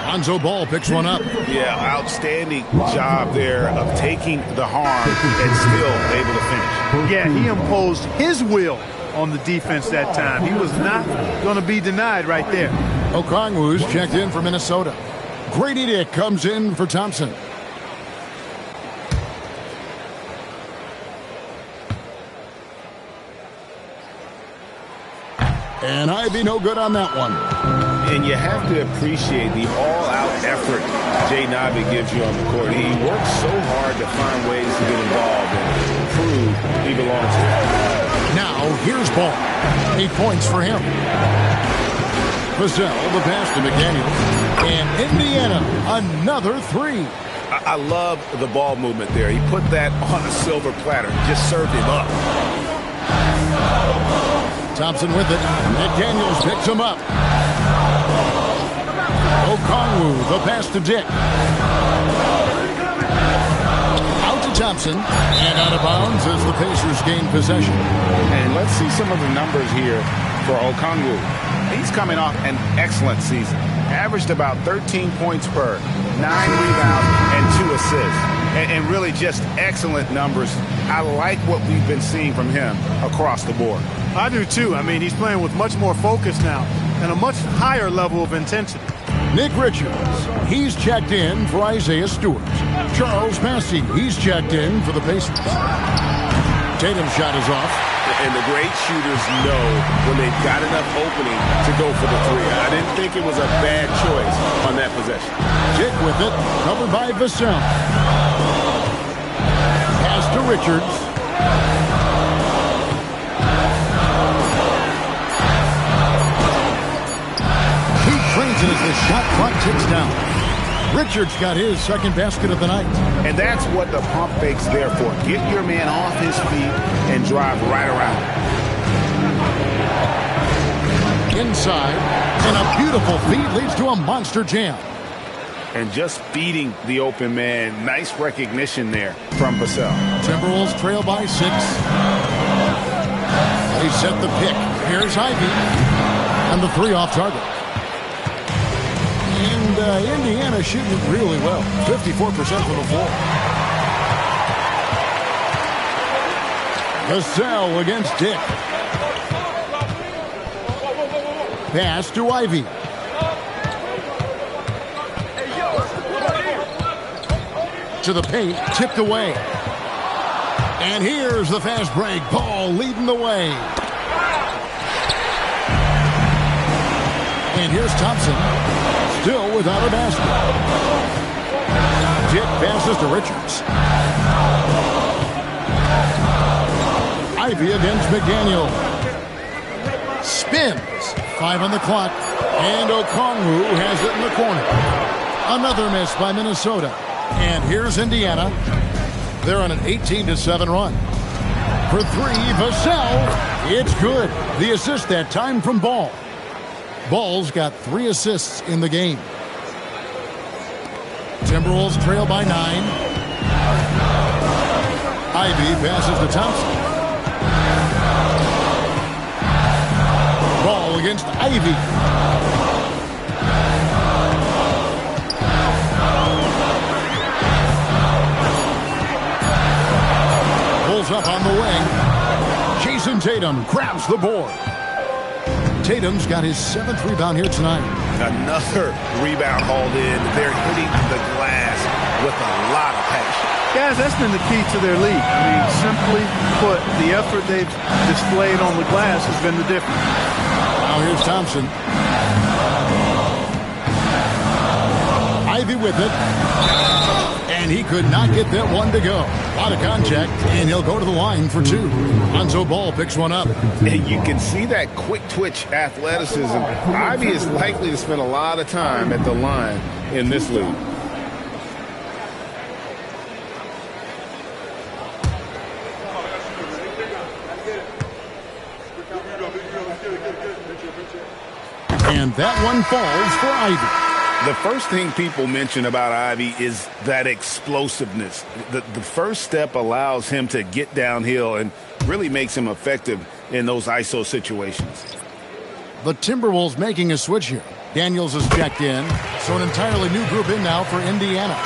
Lonzo Ball picks one up. Yeah, outstanding job there of taking the harm and still able to finish. Yeah, he imposed his will on the defense that time. He was not going to be denied right there. Okongwu's checked in for Minnesota. Grady Dick comes in for Thompson. And Ivy no good on that one. And you have to appreciate the all-out effort Jay Ivey gives you on the court. He works so hard to find ways to get involved and prove he belongs here. Now, here's Ball. 8 points for him. Vassell, the pass to McDaniels. And Indiana, another 3. I love the ball movement there. He put that on a silver platter. Just served him up. Thompson with it. McDaniels picks him up. Okongwu, the pass to Dick. Out to Thompson. And out of bounds as the Pacers gain possession. And let's see some of the numbers here for Okongwu. He's coming off an excellent season. Averaged about 13 points per, 9 rebounds, and 2 assists. And really just excellent numbers. I like what we've been seeing from him across the board. I do too. I mean, he's playing with much more focus now and a much higher level of intensity. Nick Richards, he's checked in for Isaiah Stewart. Charles Massey, he's checked in for the Pacers. Tatum's shot is off. And the great shooters know when they've got enough opening to go for the 3. I didn't think it was a bad choice on that possession. Dick with it, covered by Vassell. Pass to Richards. He trains it as the shot clock ticks down. Richards got his second basket of the night. And that's what the pump fake's there for. Get your man off his feet and drive right around. Inside, and a beautiful feed leads to a monster jam. And just feeding the open man. Nice recognition there from Vassell. Timberwolves trail by 6. They set the pick. Here's Ivy. And the 3 off target. And Indiana shooting really well. 54% from the floor. Vassell against Dick. Pass to Ivy. to the paint, tipped away. And here's the fast break. Ball leading the way. And here's Thompson, still without a basket. Dick passes to Richards. Ivy against McDaniel. Spins. 5 on the clock. And Okongwu has it in the corner. Another miss by Minnesota. And here's Indiana. They're on an 18-7 run. For 3, Vassell. It's good. The assist that time from Ball. Ball's got 3 assists in the game. Timberwolves trail by 9. Ivy passes to Thompson. Ball against Ivy. Pulls up on the wing. Jason Tatum grabs the board. Tatum's got his 7th rebound here tonight. Another rebound hauled in. They're hitting the glass with a lot of passion. Guys, that's been the key to their lead. I mean, simply put, the effort they've displayed on the glass has been the difference. Now here's Thompson. Ivy with it. And he could not get that one to go. A lot of contact, and he'll go to the line for 2. Lonzo Ball picks one up. And you can see that quick twitch athleticism. Ivy is likely to spend a lot of time at the line in this league. And that one falls for Ivy. The first thing people mention about Ivy is that explosiveness. The first step allows him to get downhill and really makes him effective in those ISO situations. The Timberwolves making a switch here. Daniels is checked in, so an entirely new group in now for Indiana.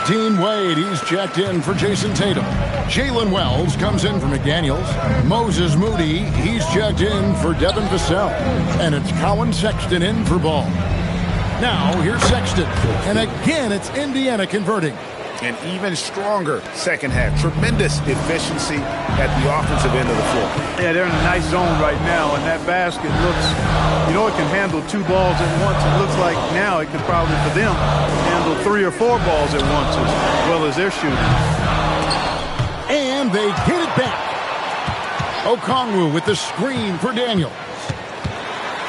Dean Wade, he's checked in for Jason Tatum. Jalen Wells comes in for McDaniels. Moses Moody, he's checked in for Devin Vassell. And it's Colin Sexton in for Ball. Now, here's Sexton. And again, it's Indiana converting. An even stronger second half. Tremendous efficiency at the offensive end of the floor. Yeah, they're in a nice zone right now, and that basket looks, you know, it can handle 2 balls at once. It looks like now it could probably, for them, handle 3 or 4 balls at once as well as they're shooting. And they get it back. Okongwu with the screen for Daniels.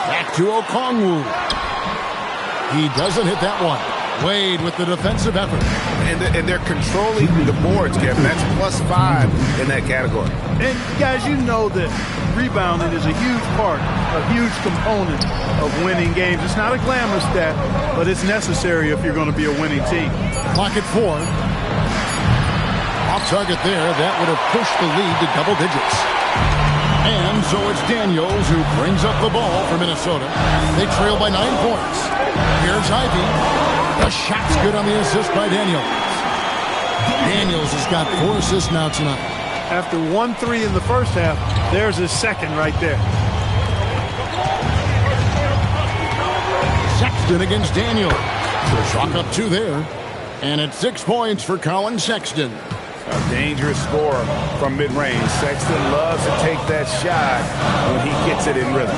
Back to Okongwu. He doesn't hit that one. Wade with the defensive effort. And they're controlling the boards, Kevin. That's +5 in that category. And, guys, you know that rebounding is a huge part, a huge component of winning games. It's not a glamorous stat, but it's necessary if you're going to be a winning team. Clock at 4. Off target there. That would have pushed the lead to double digits. And so it's Daniels who brings up the ball for Minnesota. They trail by 9 points. Here's Ivy. The shot's good on the assist by Daniels. Daniels has got 4 assists now tonight. After 1-3 in the first half, there's his second right there. Sexton against Daniels. Chalk up 2 there. And it's 6 points for Colin Sexton. A dangerous scorer from mid-range. Sexton loves to take that shot when he gets it in rhythm.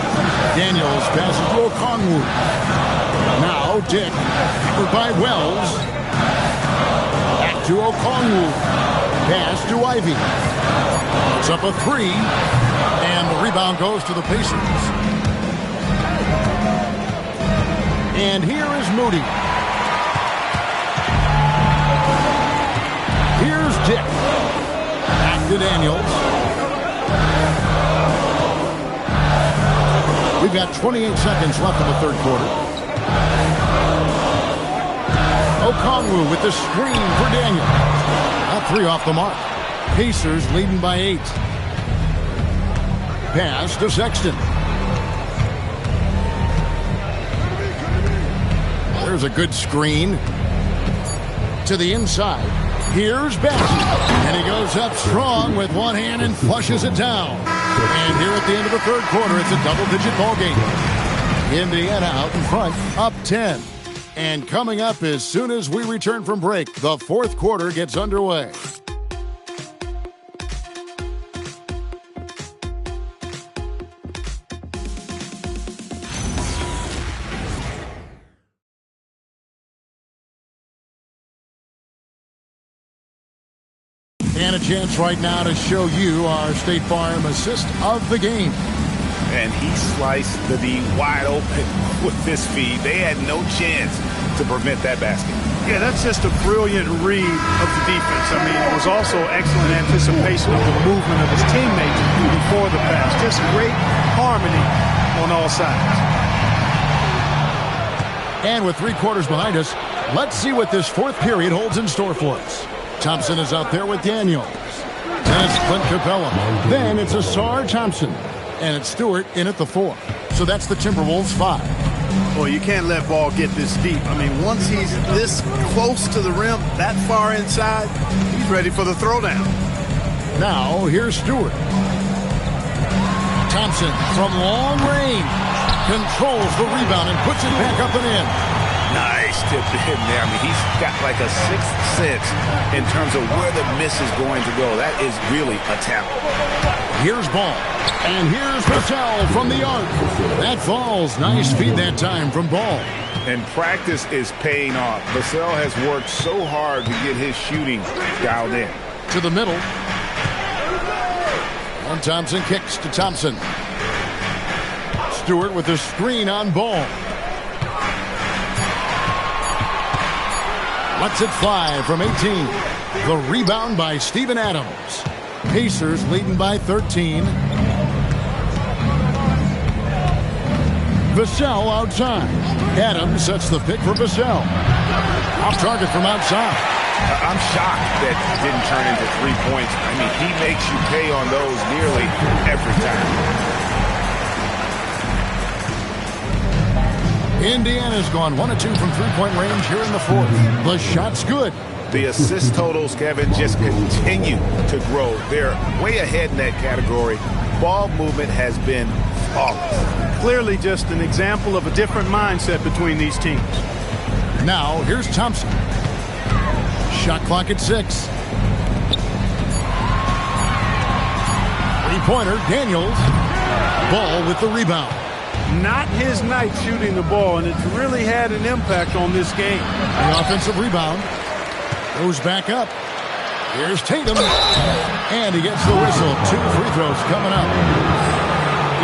Daniels passes to Okongwu. Now Dick, covered by Wells. Back to Okongwu. Pass to Ivy. It's up a 3. And the rebound goes to the Pacers. And here is Moody. Here's Dick. Back to Daniels. We've got 28 seconds left in the third quarter. Okongwu with the screen for Daniels. A 3 off the mark. Pacers leading by 8. Pass to Sexton. There's a good screen. To the inside. Here's Bessie. And he goes up strong with one hand and flushes it down. And here at the end of the third quarter, it's a double-digit ball game. Indiana out in front, up 10. And coming up as soon as we return from break, the fourth quarter gets underway. And a chance right now to show you our State Farm assist of the game. And he sliced the D wide open with this feed. They had no chance to prevent that basket. Yeah, that's just a brilliant read of the defense. I mean, it was also excellent anticipation of the movement of his teammates before the pass. Just great harmony on all sides. And with 3 quarters behind us, let's see what this fourth period holds in store for us. Thompson is out there with Daniels. Then it's Clint Capella. Then it's Asar Thompson. And it's Stewart in at the 4. So that's the Timberwolves 5. Well, you can't let Ball get this deep. I mean, once he's this close to the rim, that far inside, he's ready for the throwdown. Now, here's Stewart. Thompson from long range controls the rebound and puts it back up and in. Nice tip in there. I mean, he's got like a sixth sense in terms of where the miss is going to go. That is really a talent. Here's Ball. And here's Vassell from the arc. That falls. Nice feed that time from Ball. And practice is paying off. Vassell has worked so hard to get his shooting dialed in. To the middle. And Thompson kicks to Thompson. Stewart with the screen on Ball. Lets it fly from 18. The rebound by Steven Adams. Pacers leading by 13. Vassell outside. Adams sets the pick for Vassell. Off target from outside. I'm shocked that didn't turn into 3 points. I mean, he makes you pay on those nearly every time. Indiana's gone 1 of 2 from three-point range here in the fourth. The shot's good. The assist totals, Kevin, just continue to grow. They're way ahead in that category. Ball movement has been flawless. Clearly just an example of a different mindset between these teams. Now, here's Thompson. Shot clock at 6. Three-pointer, Daniels. Ball with the rebound. Not his night shooting the ball, and it's really had an impact on this game. The offensive rebound goes back up. Here's Tatum, and he gets the whistle. 2 free throws coming up.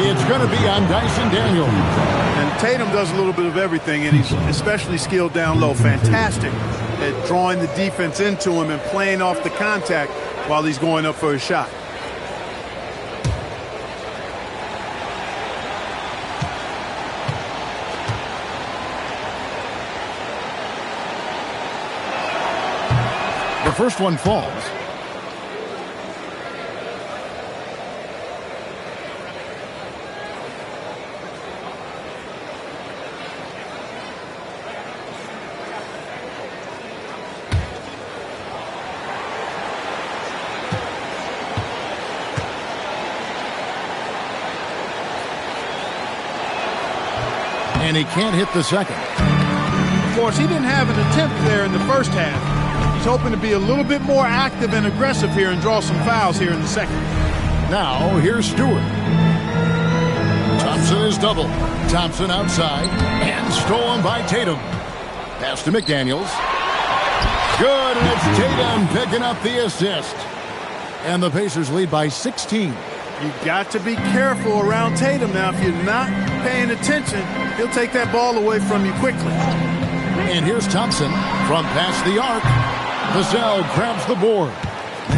It's going to be on Dyson Daniels. And Tatum does a little bit of everything, and he's especially skilled down low. Fantastic at drawing the defense into him and playing off the contact while he's going up for a shot. The first one falls. And he can't hit the second. Of course, he didn't have an attempt there in the first half. He's hoping to be a little bit more active and aggressive here and draw some fouls here in the second. Now, here's Stewart. Thompson is double. Thompson outside and stolen by Tatum. Pass to McDaniels. Good, and it's Tatum picking up the assist. And the Pacers lead by 16. You've got to be careful around Tatum now. If you're not paying attention, he'll take that ball away from you quickly. And here's Thompson from past the arc. Vassell grabs the board.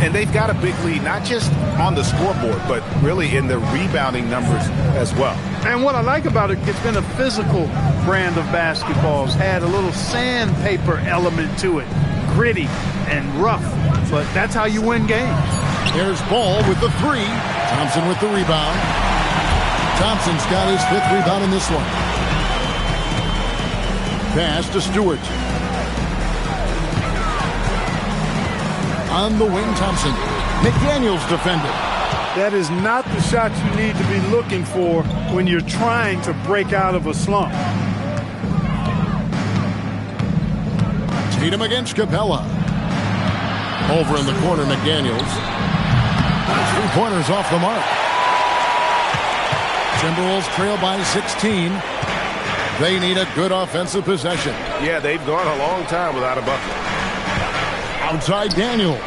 And they've got a big lead, not just on the scoreboard, but really in the rebounding numbers as well. And what I like about it, it's been a physical brand of basketball. It's had a little sandpaper element to it. Gritty and rough, but that's how you win games. There's Ball with the 3. Thompson with the rebound. Thompson's got his 5th rebound in this one. Pass to Stewart. On the wing, Thompson. McDaniels defended. That is not the shot you need to be looking for when you're trying to break out of a slump. Tatum against Capella. Over in the corner, McDaniels. 3-pointers off the mark. Timberwolves trail by 16. They need a good offensive possession. Yeah, they've gone a long time without a bucket. Outside Daniels.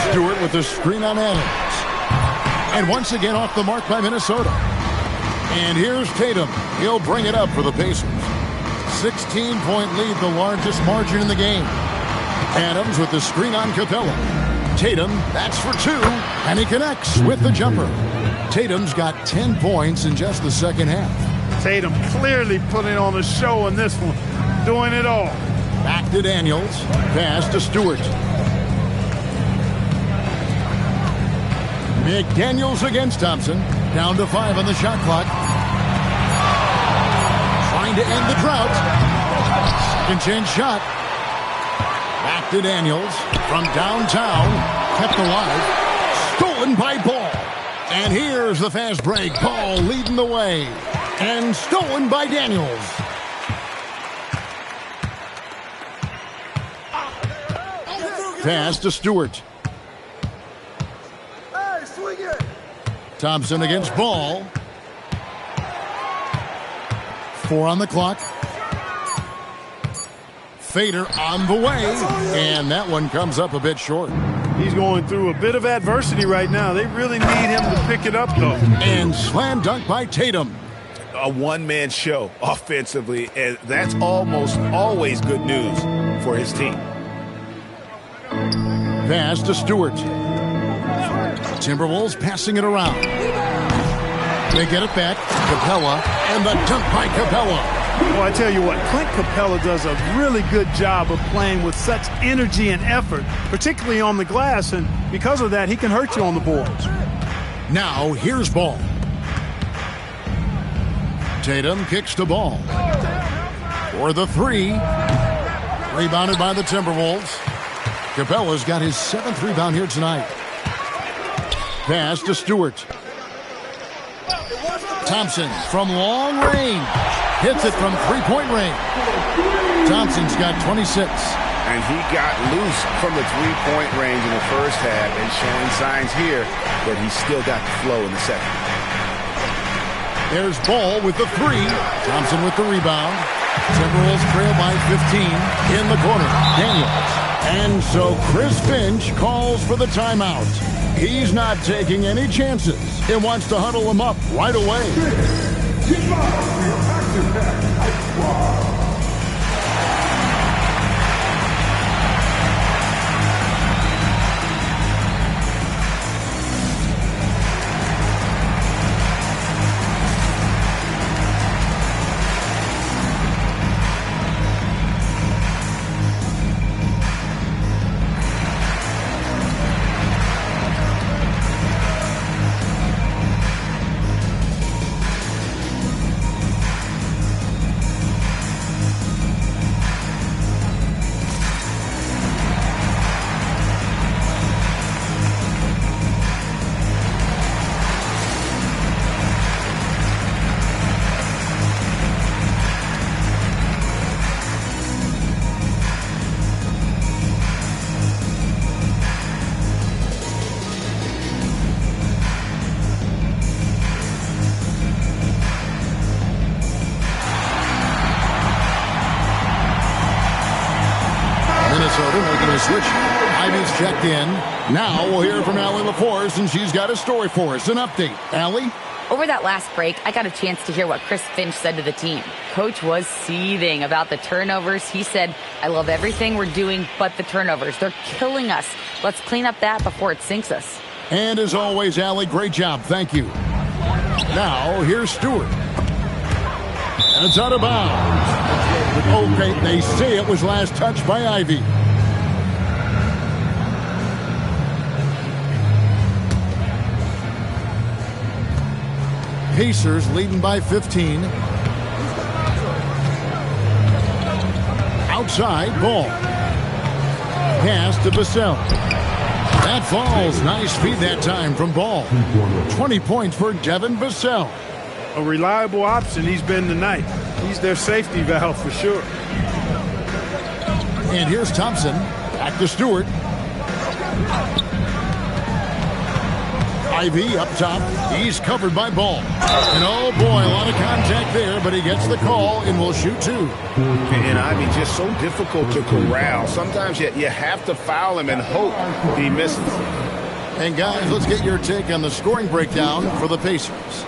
Stewart with the screen on Adams. And once again off the mark by Minnesota. And here's Tatum. He'll bring it up for the Pacers. 16-point lead, the largest margin in the game. Adams with the screen on Capella. Tatum, that's for 2, and he connects with the jumper. Tatum's got 10 points in just the second half. Tatum clearly putting on a show in this one, doing it all. Back to Daniels, pass to Stewart. McDaniels against Thompson, down to 5 on the shot clock. Trying to end the drought. Second chance shot. Back to Daniels from downtown, kept alive, stolen by Ball. And here's the fast break. Ball leading the way, and stolen by Daniels. Pass to Stewart. Thompson against Ball. 4 on the clock. Fader on the way, and that one comes up a bit short. He's going through a bit of adversity right now. They really need him to pick it up, though. And slam dunk by Tatum. A one-man show offensively, and that's almost always good news for his team. Pass to Stewart. Timberwolves passing it around. They get it back. Capella, and the dunk by Capella. Well, I tell you what, Clint Capella does a really good job of playing with such energy and effort, particularly on the glass, and because of that, he can hurt you on the boards. Now, here's Ball. Tatum kicks the ball. For the 3. Rebounded by the Timberwolves. Capella's got his 7th rebound here tonight. Pass to Stewart. Thompson from long range. Hits it from 3-point range. Thompson's got 26. And he got loose from the 3-point range in the first half and showing signs here that he's still got the flow in the second. There's Ball with the 3. Thompson with the rebound. Timberwolves trail by 15 in the corner. Daniels. And so Chris Finch calls for the timeout. He's not taking any chances. He wants to huddle him up right away. Switch. Ivy's checked in. Now we'll hear from Allie LaForce, and she's got a story for us. An update. Allie? Over that last break, I got a chance to hear what Chris Finch said to the team. Coach was seething about the turnovers. He said, I love everything we're doing but the turnovers. They're killing us. Let's clean up that before it sinks us. And as always, Allie, great job. Thank you. Now, here's Stewart. And it's out of bounds. Okay, they say it was last touched by Ivy. Pacers leading by 15. Outside, Ball. Pass to Vassell. That falls. Nice feed that time from Ball. 20 points for Devin Vassell. A reliable option he's been tonight. He's their safety valve for sure. And here's Thompson. Back to Stewart. Ivy up top. He's covered by Ball. And oh boy, a lot of contact there, but he gets the call and will shoot two. And Ivy just so difficult to corral. Sometimes you have to foul him and hope he misses. And guys, let's get your take on the scoring breakdown for the Pacers.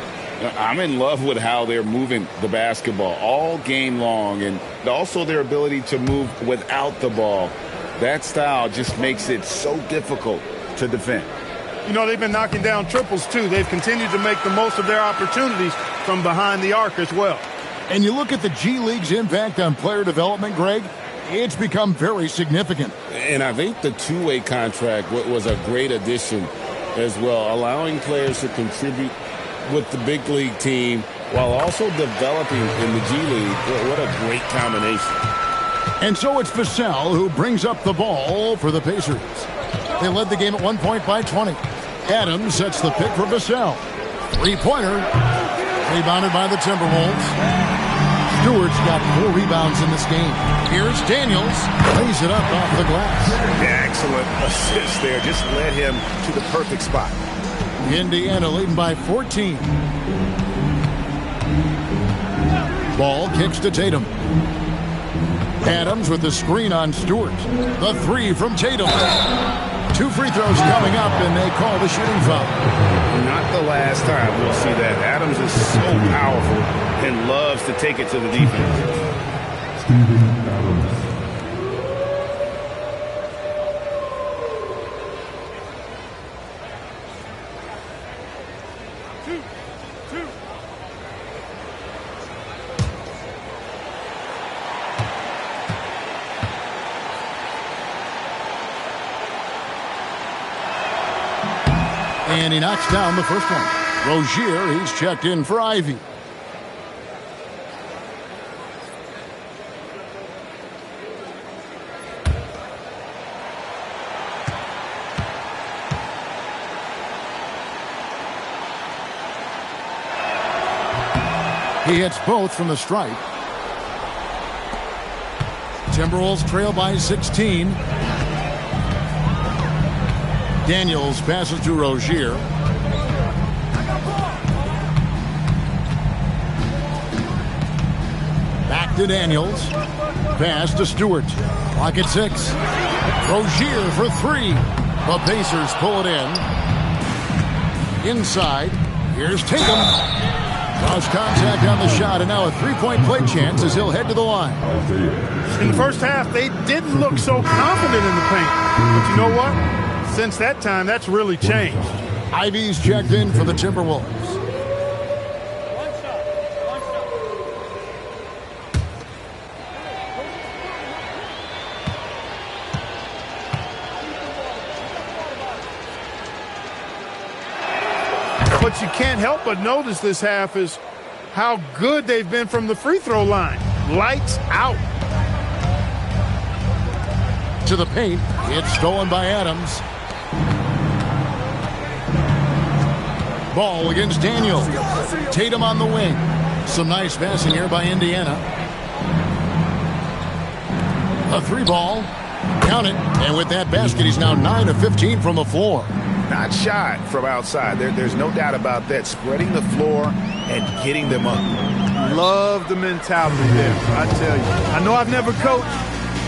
I'm in love with how they're moving the basketball all game long, and also their ability to move without the ball. That style just makes it so difficult to defend. You know, they've been knocking down triples, too. They've continued to make the most of their opportunities from behind the arc as well. And you look at the G League's impact on player development, Greg, it's become very significant. And I think the two-way contract was a great addition as well, allowing players to contribute with the big league team while also developing in the G League. What a great combination. And so it's Vassell who brings up the ball for the Pacers. They led the game at 1 point by 20. Adams sets the pick for Vassell. Three-pointer. Rebounded by the Timberwolves. Stewart's got 4 rebounds in this game. Here's Daniels. Lays it up off the glass. Yeah, excellent assist there. Just led him to the perfect spot. Indiana leading by 14. Ball kicks to Tatum. Adams with the screen on Stewart. The three from Tatum. 2 free throws coming up, and they call the shooting foul. Not the last time we'll see that. Adams is so powerful and loves to take it to the defense. Steven Adams. And he knocks down the first one. Rozier, he's checked in for Ivy. He hits both from the stripe. Timberwolves trail by 16. Daniels passes to Rozier. Back to Daniels. Pass to Stewart. Clock at 6. Rozier for 3. The Pacers pull it in. Inside. Here's Tatum. Cross contact on the shot, and now a 3-point play chance as he'll head to the line. In the first half, they didn't look so confident in the paint. But you know what? Since that time, that's really changed. Ivy's checked in for the Timberwolves. What you can't help but notice this half is how good they've been from the free throw line. Lights out. To the paint. It's stolen by Adams. Ball against Daniel. Tatum on the wing. Some nice passing here by Indiana. A 3-ball. Count it. And with that basket, he's now 9 of 15 from the floor. Not shy from outside. There's no doubt about that. Spreading the floor and getting them up. Love the mentality there, I tell you. I know I've never coached,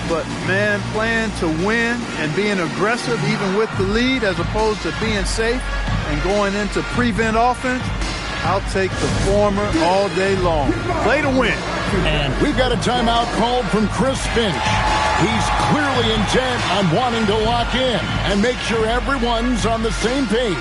but, man, playing to win and being aggressive even with the lead as opposed to being safe and going into prevent offense, I'll take the former all day long. Play to win. And we've got a timeout called from Chris Finch. He's clearly intent on wanting to lock in and make sure everyone's on the same page.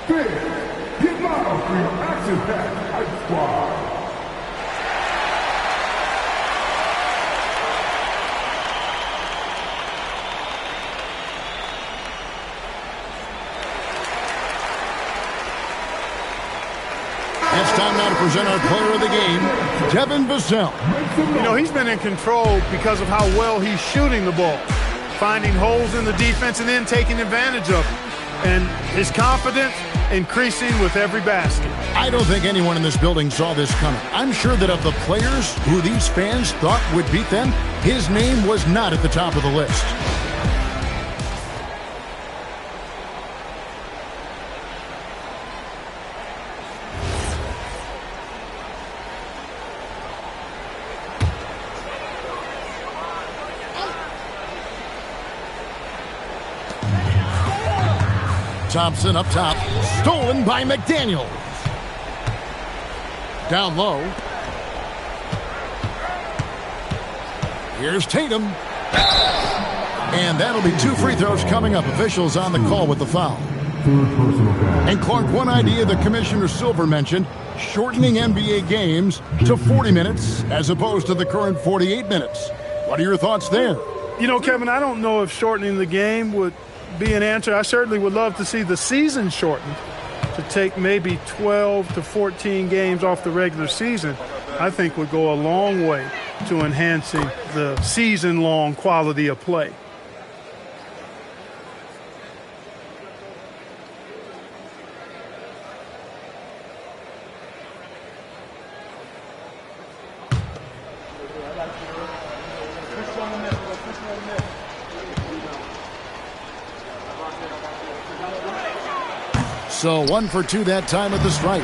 Get loud. Action-packed squad. It's time now to present our player of the game, Devin Vassell. You know, he's been in control because of how well he's shooting the ball, finding holes in the defense and then taking advantage of it. And his confidence increasing with every basket. I don't think anyone in this building saw this coming. I'm sure that of the players who these fans thought would beat them, his name was not at the top of the list. Thompson up top, stolen by McDaniels. Down low. Here's Tatum. And that'll be 2 free throws coming up. Officials on the call with the foul. And Clark, one idea that Commissioner Silver mentioned, shortening NBA games to 40 minutes as opposed to the current 48 minutes. What are your thoughts there? You know, Kevin, I don't know if shortening the game would be an answer. I certainly would love to see the season shortened to take maybe 12 to 14 games off the regular season. I think would go a long way to enhancing the season-long quality of play. So 1 for 2 that time at the stripe.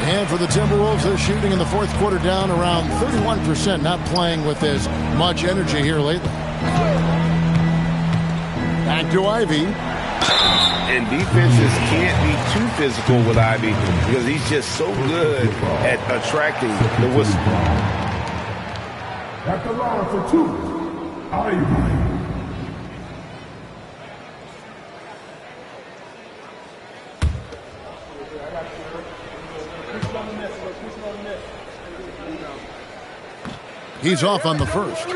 And for the Timberwolves, they're shooting in the fourth quarter down around 31%, not playing with as much energy here lately. Back to Ivy. And defenses can't be too physical with Ivy because he's just so good at attracting the whistle. At the line for 2, Ivy. He's off on the first.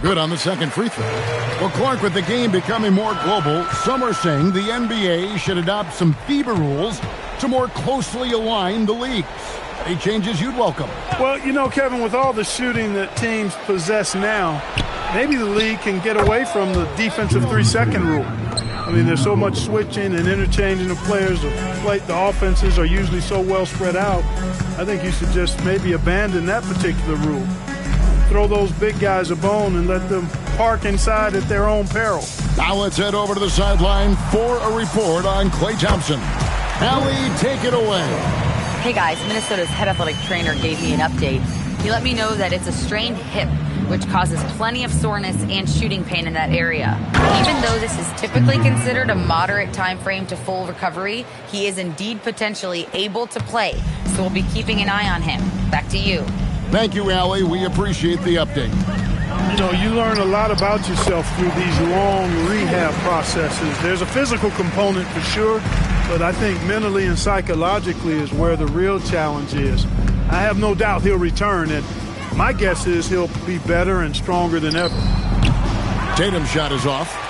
Good on the second free throw. Well, Clark, with the game becoming more global, some are saying the NBA should adopt some FIBA rules to more closely align the leagues. Any changes you'd welcome? Well, you know, Kevin, with all the shooting that teams possess now, maybe the league can get away from the defensive 3-second rule. I mean, there's so much switching and interchanging of players. The offenses are usually so well spread out. I think you should just maybe abandon that particular rule. Throw those big guys a bone and let them park inside at their own peril. Now let's head over to the sideline for a report on Klay Thompson. Allie, take it away. Hey guys, Minnesota's head athletic trainer gave me an update. He let me know that it's a strained hip, which causes plenty of soreness and shooting pain in that area. Even though this is typically considered a moderate time frame to full recovery, he is indeed potentially able to play. So we'll be keeping an eye on him. Back to you. Thank you, Allie. We appreciate the update. You know, you learn a lot about yourself through these long rehab processes. There's a physical component for sure, but I think mentally and psychologically is where the real challenge is. I have no doubt he'll return, and my guess is he'll be better and stronger than ever. Tatum's shot is off.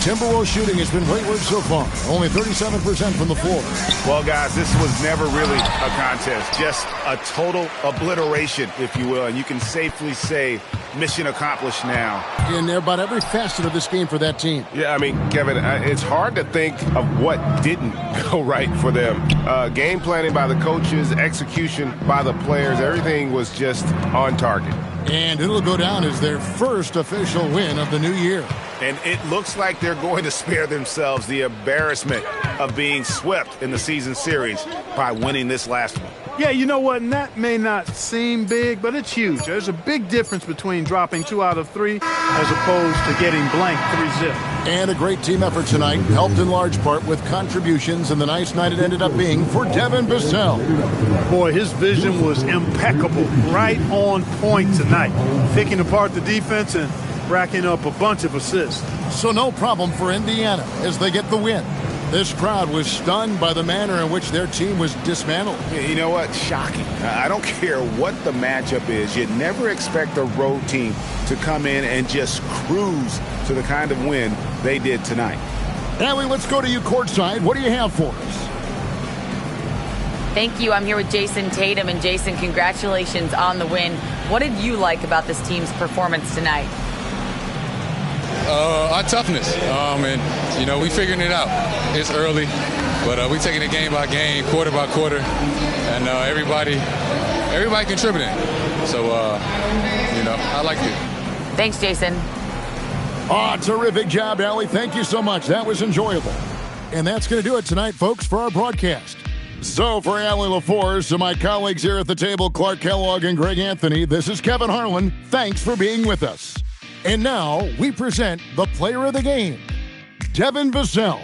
Timberwolves shooting has been wayward so far. Only 37% from the floor. Well, guys, this was never really a contest. Just a total obliteration, if you will. And you can safely say mission accomplished now. In about every facet of this game for that team. Yeah, I mean, Kevin, it's hard to think of what didn't go right for them. Game planning by the coaches, execution by the players, everything was just on target. And it'll go down as their first official win of the new year. And it looks like they're going to spare themselves the embarrassment of being swept in the season series by winning this last one. Yeah, you know what? And that may not seem big, but it's huge. There's a big difference between dropping 2 out of 3 as opposed to getting blanked 3-zip. And a great team effort tonight, helped in large part with contributions, and the nice night it ended up being for Devin Vassell. Boy, his vision was impeccable, right on point tonight, picking apart the defense and racking up a bunch of assists. So no problem for Indiana as they get the win. This crowd was stunned by the manner in which their team was dismantled. You know what? Shocking. I don't care what the matchup is. You never expect a road team to come in and just cruise to the kind of win they did tonight. Allie, let's go to you courtside. What do you have for us? Thank you. I'm here with Jason Tatum. And Jason, congratulations on the win. What did you like about this team's performance tonight? Our toughness. And, we figuring it out. It's early, but we taking it game by game, quarter by quarter, and everybody contributing. So, I like it. Thanks, Jason. Terrific job, Allie. Thank you so much. That was enjoyable. And that's going to do it tonight, folks, for our broadcast. So for Allie LaForce and my colleagues here at the table, Clark Kellogg and Greg Anthony, this is Kevin Harlan. Thanks for being with us. And now we present the player of the game, Devin Vassell.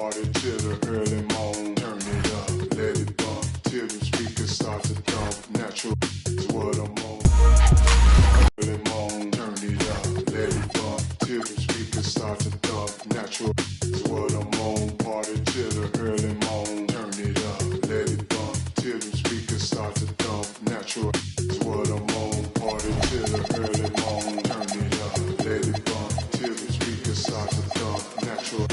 party till the early morn. Turn it up, let it bump till the speakers start to thump. Natural is what I'm on. Early morn, turn it up, let it bump till the speakers start to thump. Natural is what I'm on. Party till the early morn. Turn it up, let it bump till the speakers start to thump. Natural is what I'm on. Party till the early morn. Turn it up, let it bump till the speakers start to thump. Natural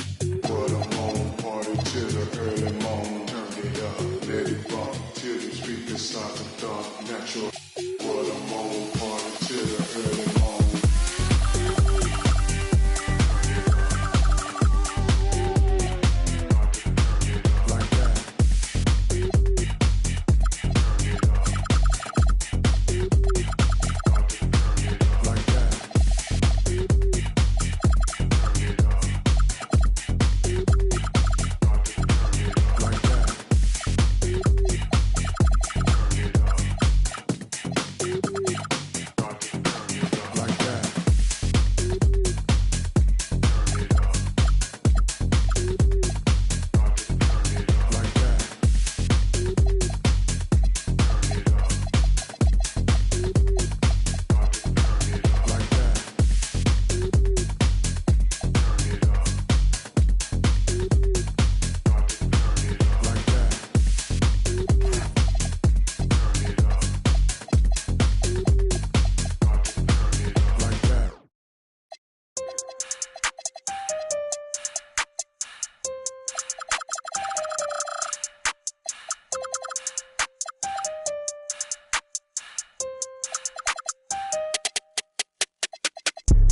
what I'm on. Party till the early morn. Turn it up, let it bump till the speakers start to thump. Natural what I'm on. Party till the early morn.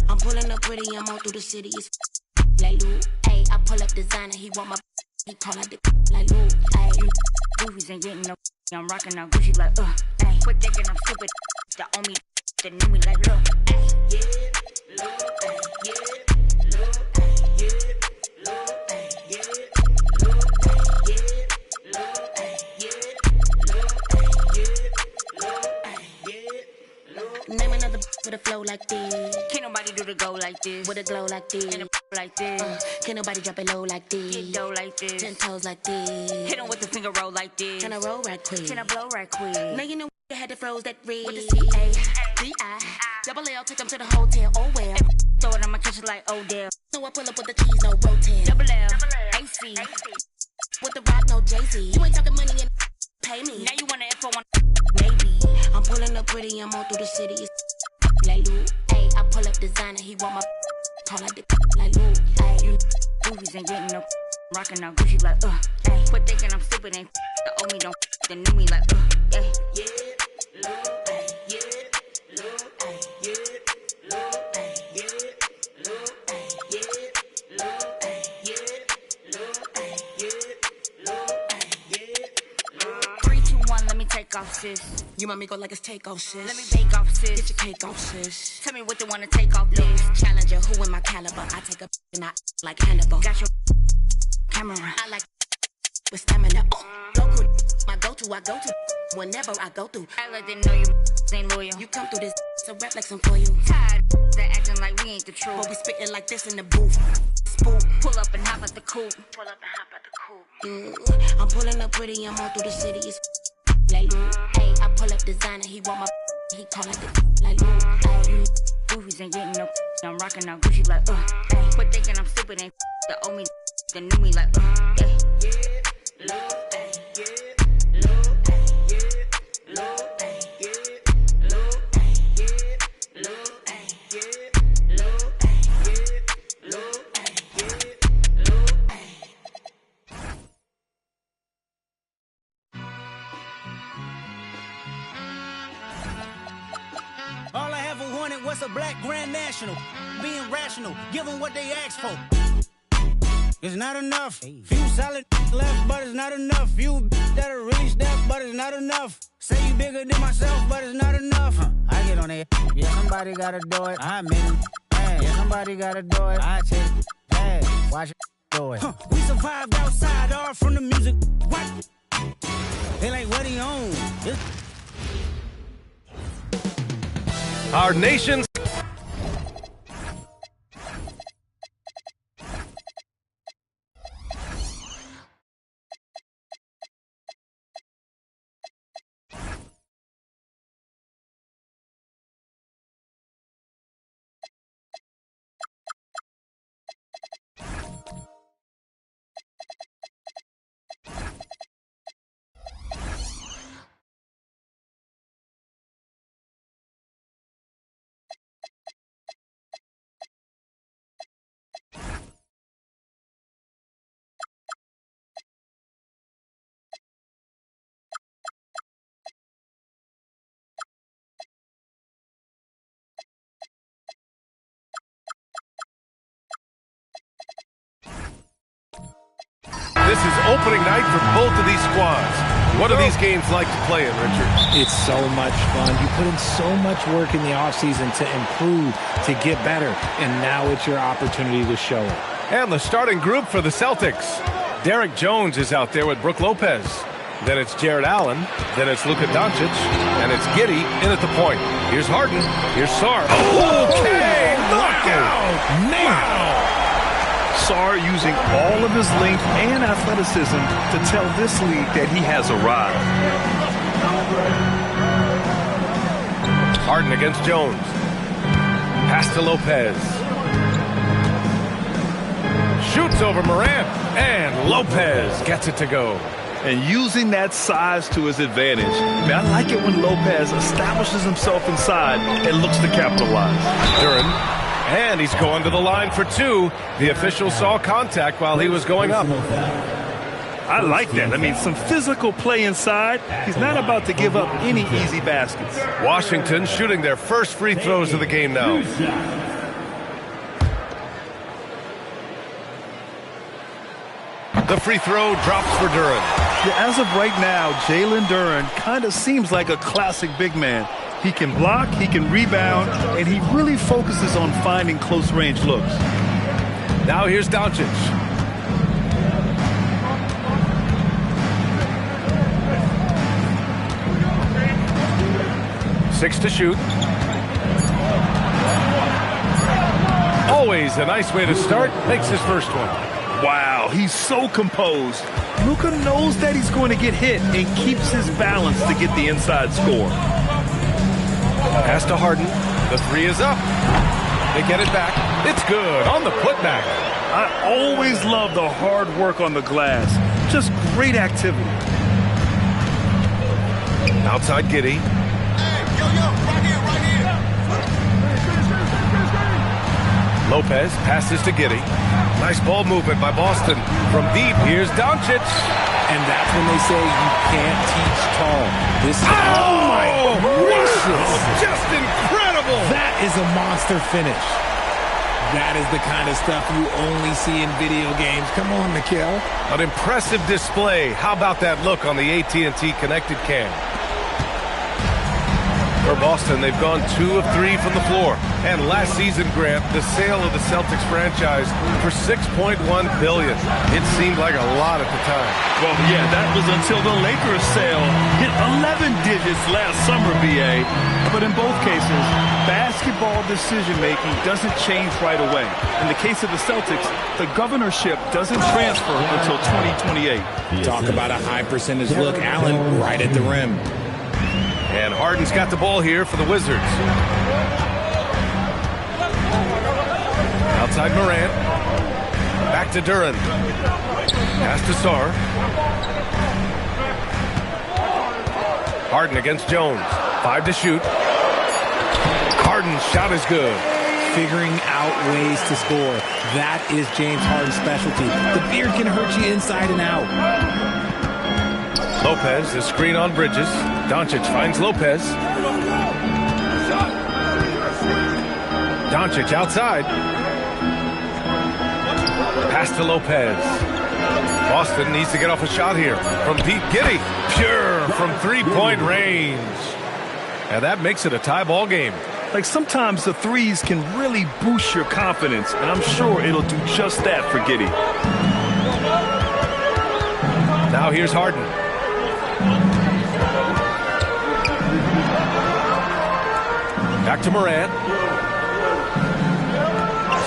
I'm pulling up pretty, I'm all through the city. It's like Lou, ayy. I pull up designer, he want my, he call out the like Lou, ayy. You goofies ain't getting no, I'm rocking out Gucci like, ayy. Quit thinking I'm stupid, the owe me, the knew me like, look, ayy. Yeah, look, ayy, yeah, look, ayy, yeah, look, ayy, yeah, look, ayy, yeah, look, ayy, yeah, look, ayy, yeah, look, ayy, yeah. Name another with a flow like this. Can't nobody do the go like this. With a glow like this. And a like this. Can't nobody drop it low like this. Get dough like this. 10 toes like this. Hit him with the finger roll like this. Can I roll right quick? Can I blow right quick? Now you know you had to froze that red. With the C-A-D-I. Double L, take them to the hotel. Oh well. Throw it on my kitchen like Odell. So I pull up with the cheese, no rotel. Double L, AC. With the rock, no Jay-Z. You ain't talking money and pay me. Now you want an info on maybe. I'm pulling up pretty, I'm all through the city. It's like Lou, ayy. I pull up designer, he want my call out the like Lou, ayy. You goofies ain't getting no, rocking out Gucci like, ayy. Quit thinking I'm stupid, ain't the owe me, don't the knew me like, ayy. Yeah, Lou, ayy, yeah, Lou, ayy, yeah, Lou, ayy, yeah, Lou, ayy, yeah, Lou, ayy, yeah, Lou, ayy, yeah, Lou, ayy, yeah. 3, 2, 1, let me take off, sis. You want me go like it's take off, sis. Let me bake off, sis. Get your cake off, sis. Tell me what they wanna take off, sis. Challenger, who in my caliber? I take a and I like Hannibal. Got your camera. I like with stamina. Goku, my go-to, I go to whenever I go through. I let them know you ain't loyal. You come through this, so rap like some for you. Tired of acting like we ain't the truth. But we spitting like this in the booth. Spook. Pull up and hop at the coupe. Pull up and hop at the coupe. I'm pulling up pretty, I'm all through the city. It's like Lou, ayy. I pull up designer, he want my, he call it the like Lou, ayy. Goofies ain't getting no, I'm rocking out Gucci like, ayy. Quit thinking I'm stupid, ain't the owe me, the knew me like, ayy. Yeah, Lou, ayy, yeah, Lou, ayy, yeah, Lou, ayy, yeah, Lou, ayy, yeah, Lou, ayy, yeah, Lou, ayy, yeah, Lou, ayy, yeah, Lou, ayy. All I ever wanted was a black Grand National. Being rational, give them what they asked for. It's not enough. Few solid left, but it's not enough. Few that'll really step, but it's not enough. Say you bigger than myself, but it's not enough. I get on it. Yeah, somebody gotta do it. I mean it. Yeah, somebody gotta do it. I take it. Yeah, watch it do it. We survived outside, all from the music. What? They like what he own. Our nation's This is opening night for both of these squads. What are these games like to play in, Richard? It's so much fun. You put in so much work in the offseason to improve, to get better, and now it's your opportunity to show it. And the starting group for the Celtics. Derek Jones is out there with Brook Lopez. Then it's Jared Allen. Then it's Luka Doncic. And it's Giddey in at the point. Here's Harden. Here's Sarr. Okay! Knockout! Wow! Sarr using all of his length and athleticism to tell this league that he has arrived. Harden against Jones. Pass to Lopez. Shoots over Morant. And Lopez gets it to go. And using that size to his advantage. I mean, I like it when Lopez establishes himself inside and looks to capitalize. Duren. And he's going to the line for two. The official saw contact while he was going up. I like that. I mean, some physical play inside. He's not about to give up any easy baskets. Washington shooting their first free throws of the game now. The free throw drops for Duren. Yeah, as of right now, Jalen Duren kind of seems like a classic big man. He can block, he can rebound, and he really focuses on finding close-range looks. Now here's Doncic. Six to shoot. Always a nice way to start. Makes his first one. Wow, he's so composed. Luka knows that he's going to get hit and keeps his balance to get the inside score. Pass to Harden. The three is up. They get it back. It's good on the putback. I always love the hard work on the glass. Just great activity. Outside Giddey. Lopez passes to Giddey. Nice ball movement by Boston. From deep, here's Doncic. And that's when they say you can't teach tall. This is, oh my gracious. Just incredible. That is a monster finish. That is the kind of stuff you only see in video games. Come on, Mikhail. An impressive display. How about that look on the AT&T connected cam? For Boston, they've gone 2 of 3 from the floor. And last season, Grant, the sale of the Celtics franchise for $6.1 billion. It seemed like a lot at the time. Well, yeah, that was until the Lakers sale hit 11 digits last summer, BA. But in both cases, basketball decision-making doesn't change right away. In the case of the Celtics, the governorship doesn't transfer until 2028. Talk about a high percentage look. Allen right at the rim. And Harden's got the ball here for the Wizards. Outside Morant. Back to Duren. Pass to Sarr. Harden against Jones. 5 to shoot. Harden's shot is good. Figuring out ways to score. That is James Harden's specialty. The beard can hurt you inside and out. Lopez, the screen on Bridges. Doncic finds Lopez. Doncic outside. Pass to Lopez. Boston needs to get off a shot here. From deep, Giddey. Pure from three-point range. And that makes it a tie ball game. Like sometimes the threes can really boost your confidence, and I'm sure it'll do just that for Giddey. Now here's Harden. Back to Morant.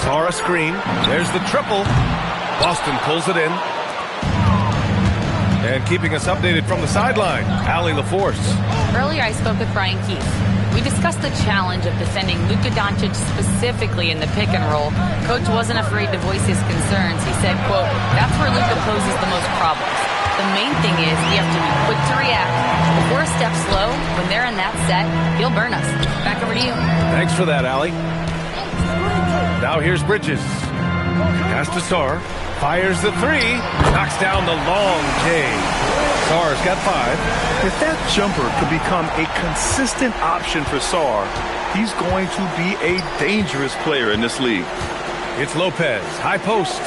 Sarr screen. There's the triple. Boston pulls it in. And keeping us updated from the sideline, Allie LaForce. Earlier I spoke with Brian Keith. We discussed the challenge of defending Luka Doncic specifically in the pick and roll. Coach wasn't afraid to voice his concerns. He said, quote, that's where Luka poses the most problems. The main thing is we have to be quick to react. If we're a step slow, when they're in that set, he'll burn us. Back over to you. Thanks for that, Allie. Now here's Bridges. Pass to Sarr. Fires the three. Knocks down the long J. Sarr's got 5. If that jumper could become a consistent option for Sarr, he's going to be a dangerous player in this league. It's Lopez. High post.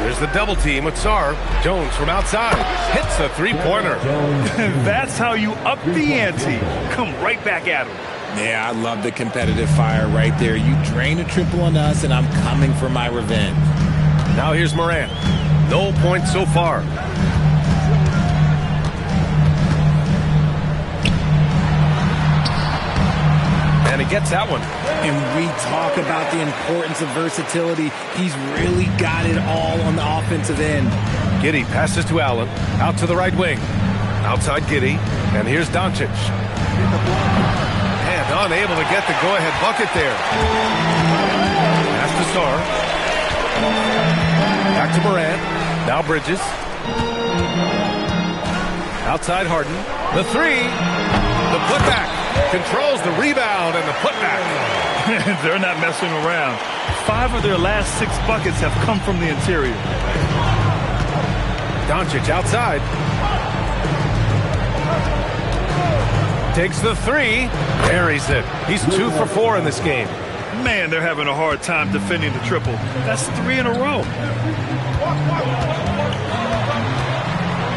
There's the double team with Sarr. Jones from outside hits a three-pointer. That's how you up the ante. Come right back at him. Yeah, I love the competitive fire right there. You drain a triple on us, and I'm coming for my revenge. Now here's Morant. No points so far. And he gets that one. And we talk about the importance of versatility. He's really got it all on the offensive end. Giddey passes to Allen. Out to the right wing. Outside Giddey. And here's Doncic. And unable to get the go-ahead bucket there. Pass to Sarr. Back to Morant. Now Bridges. Outside Harden. The three. The putback. Controls the rebound and the putback. They're not messing around. 5 of their last 6 buckets have come from the interior. Doncic outside. Takes the three. Buries it. He's 2 for 4 in this game. Man, they're having a hard time defending the triple. That's 3 in a row.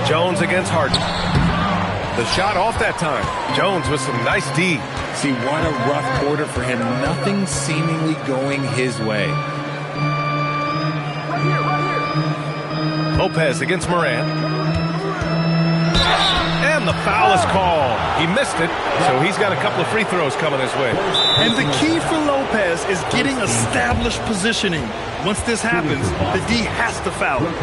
Jones against Harden. The shot off that time. Jones with some nice D. See, what a rough quarter for him. Nothing seemingly going his way. Lopez against Morant. And the foul is called. He missed it, so he's got a couple of free throws coming his way. And the key for Lopez is getting established positioning. Once this happens, the D has to foul him.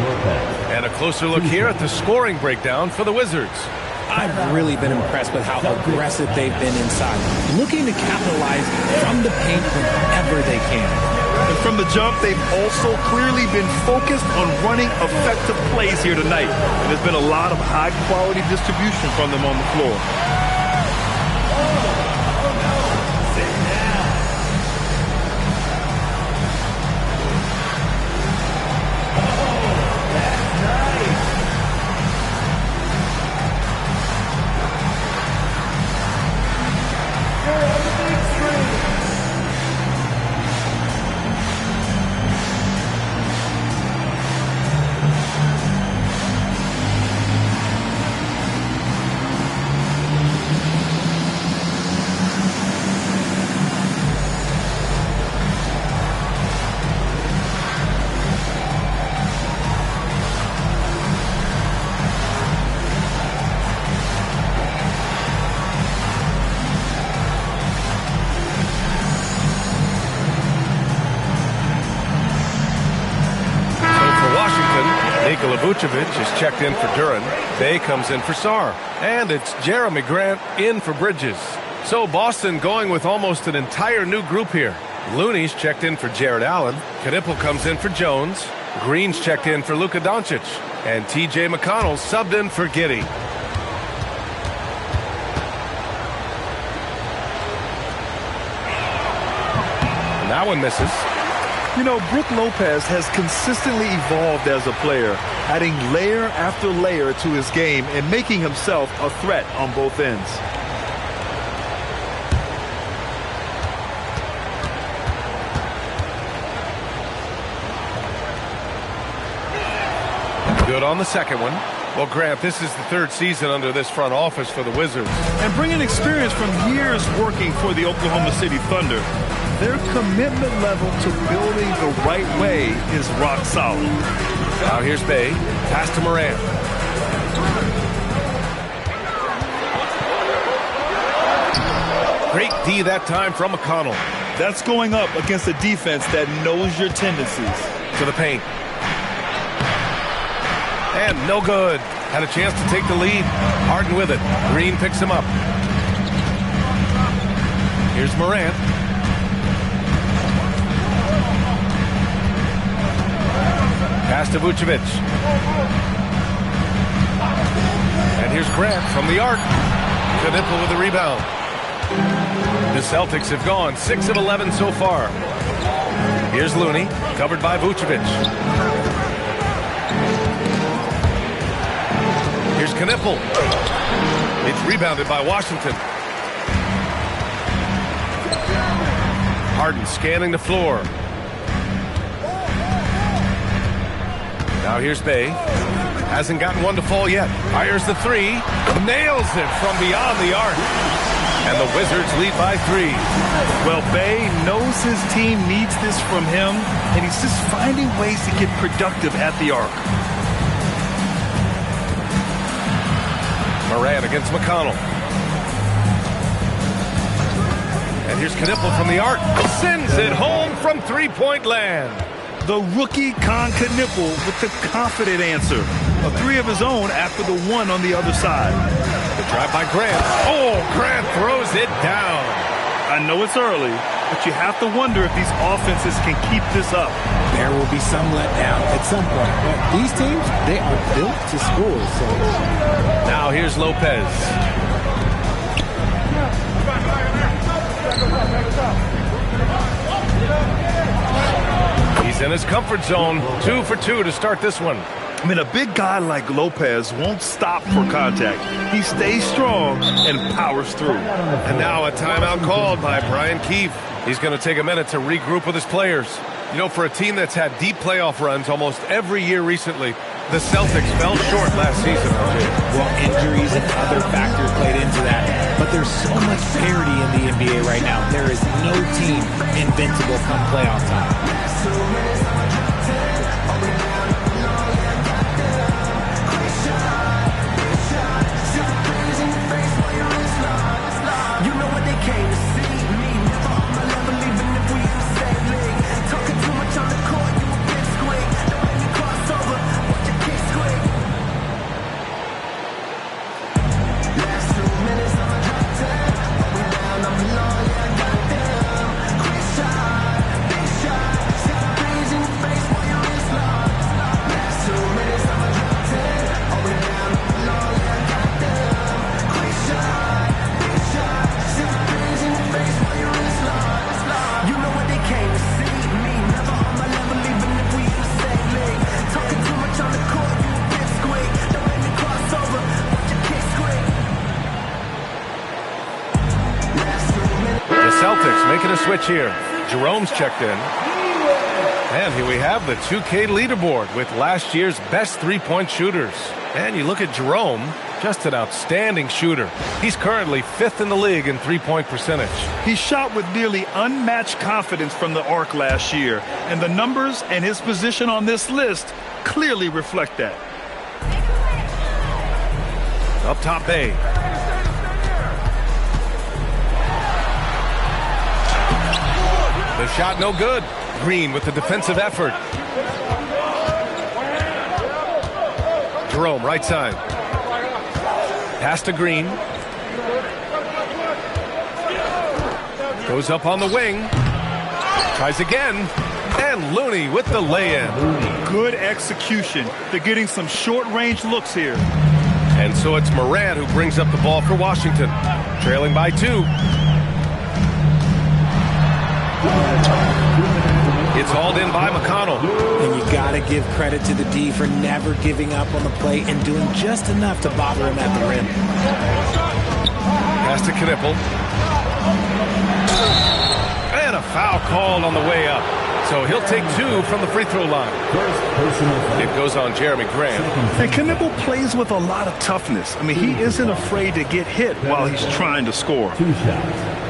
And a closer look here at the scoring breakdown for the Wizards. I've really been impressed with how aggressive they've been inside, looking to capitalize from the paint whenever they can. And from the jump, they've also clearly been focused on running effective plays here tonight. And there's been a lot of high-quality distribution from them on the floor. Vucevic is checked in for Duran. Bay comes in for Sarr. And it's Jeremy Grant in for Bridges. So Boston going with almost an entire new group here. Looney's checked in for Jared Allen. Knipple comes in for Jones. Green's checked in for Luka Doncic. And T.J. McConnell subbed in for Giddey. And that one misses. You know, Brook Lopez has consistently evolved as a player, adding layer after layer to his game and making himself a threat on both ends. Good on the second one. Well, Grant, this is the 3rd season under this front office for the Wizards. And bringing experience from years working for the Oklahoma City Thunder, their commitment level to building the right way is rock solid. Now here's Bay. Pass to Morant. Great D that time from McConnell. That's going up against a defense that knows your tendencies. To the paint. And no good. Had a chance to take the lead. Harden with it. Green picks him up. Here's Morant. Pass to Vucevic. And here's Grant from the arc. Knipple with the rebound. The Celtics have gone 6 of 11 so far. Here's Looney, covered by Vucevic. Here's Knipple. It's rebounded by Washington. Harden scanning the floor. Now here's Bay. Hasn't gotten one to fall yet. Fires the three. Nails it from beyond the arc. And the Wizards lead by 3. Well, Bay knows his team needs this from him, and he's just finding ways to get productive at the arc. Moran against McConnell. And here's Knipple from the arc. Sends it home from three-point land. The rookie Con Knipple with the confident answer. A three of his own after the one on the other side. The drive by Grant. Oh, Grant throws it down. I know it's early, but you have to wonder if these offenses can keep this up. There will be some letdown at some point, but these teams, they are built to score. So now here's Lopez. He's in his comfort zone. 2 for 2 to start this one. I mean, a big guy like Lopez won't stop for contact. He stays strong and powers through. And now a timeout called by Brian Keefe. He's going to take a minute to regroup with his players. You know, for a team that's had deep playoff runs almost every year recently, the Celtics fell short last season. Well, injuries and other factors played into that. But there's so much parity in the NBA right now. There is no team invincible come playoff time. Making a switch here. Jerome's checked in. And here we have the 2K leaderboard with last year's best three-point shooters. And you look at Jerome, just an outstanding shooter. He's currently 5th in the league in three-point percentage. He shot with nearly unmatched confidence from the arc last year. And the numbers and his position on this list clearly reflect that. Up top, Bay. The shot no good. Green with the defensive effort. Jerome, right side. Pass to Green. Goes up on the wing. Tries again. And Looney with the lay-in. Good execution. They're getting some short-range looks here. And so it's Moran who brings up the ball for Washington. Trailing by 2. It's hauled in by McConnell. And you got to give credit to the D for never giving up on the play and doing just enough to bother him at the rim. Pass to Knipple. And a foul called on the way up. So he'll take 2 from the free throw line. It goes on Jeremy Grant. And Knipple plays with a lot of toughness. I mean, he isn't afraid to get hit while he's trying to score. 2 shots.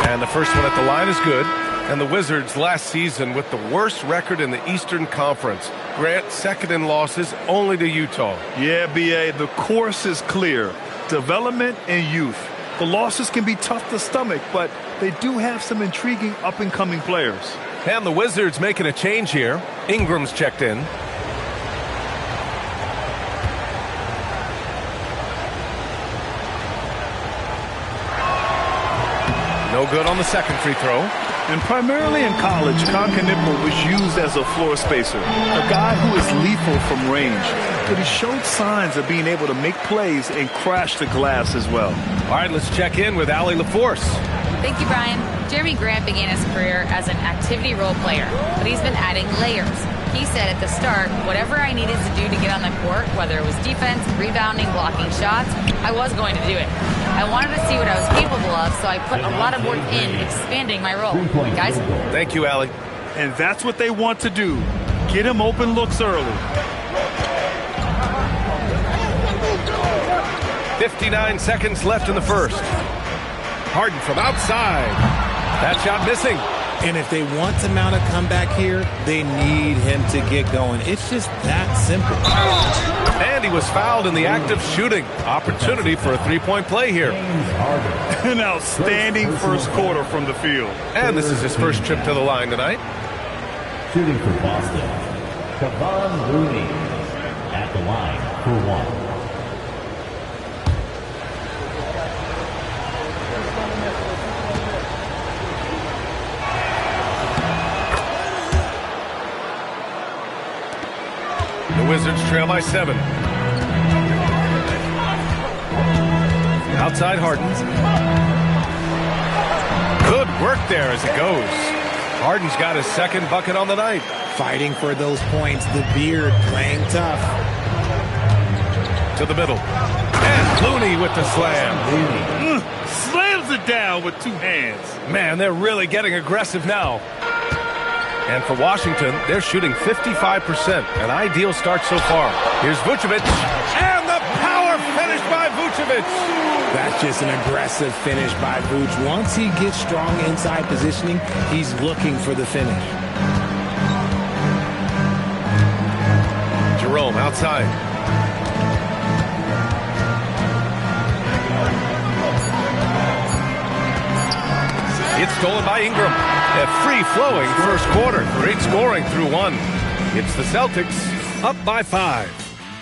And the first one at the line is good. And the Wizards last season with the worst record in the Eastern Conference. Grant, second in losses, only to Utah. Yeah, B.A., the course is clear. Development and youth. The losses can be tough to stomach, but they do have some intriguing up-and-coming players. And the Wizards making a change here. Ingram's checked in. No good on the second free throw. And primarily in college, Con Knipple was used as a floor spacer, a guy who is lethal from range. But he showed signs of being able to make plays and crash the glass as well. All right, let's check in with Allie LaForce. Thank you, Brian. Jeremy Grant began his career as an activity role player, but he's been adding layers. He said at the start, whatever I needed to do to get on the court, whether it was defense, rebounding, blocking shots, I was going to do it. I wanted to see what I was capable of, so I put a lot of work in expanding my role. Guys? Thank you, Allie. And that's what they want to do. Get him open looks early. 59 seconds left in the first. Harden from outside. That shot missing. And if they want to mount a comeback here, they need him to get going. It's just that simple. And he was fouled in the act of shooting. Opportunity for a three-point play here. An outstanding first quarter from the field. And this is his first trip to the line tonight. Shooting for Boston, Kevon Looney at the line for one. The Wizards trail by 7. Outside Harden. Good work there as it goes. Harden's got his second bucket on the night. Fighting for those points. The beard playing tough. To the middle. And Looney with the slam. Slams it down with two hands. Man, they're really getting aggressive now. And for Washington, they're shooting 55%. An ideal start so far. Here's Vucevic. And the power finish by Vucevic. That's just an aggressive finish by Vuce. Once he gets strong inside positioning, he's looking for the finish. Jerome outside. It's stolen by Ingram. A free-flowing first quarter. Great scoring through one. It's the Celtics up by 5.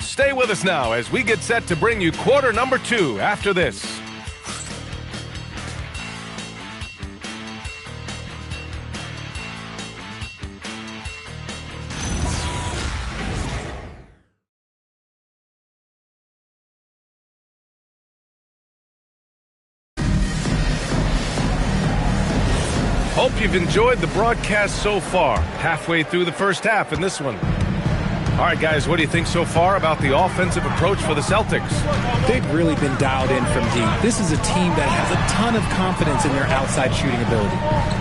Stay with us now as we get set to bring you quarter number 2 after this. Hope you've enjoyed the broadcast so far. Halfway through the first half in this one. All right, guys, what do you think so far about the offensive approach for the Celtics? They've really been dialed in from deep. This is a team that has a ton of confidence in their outside shooting ability.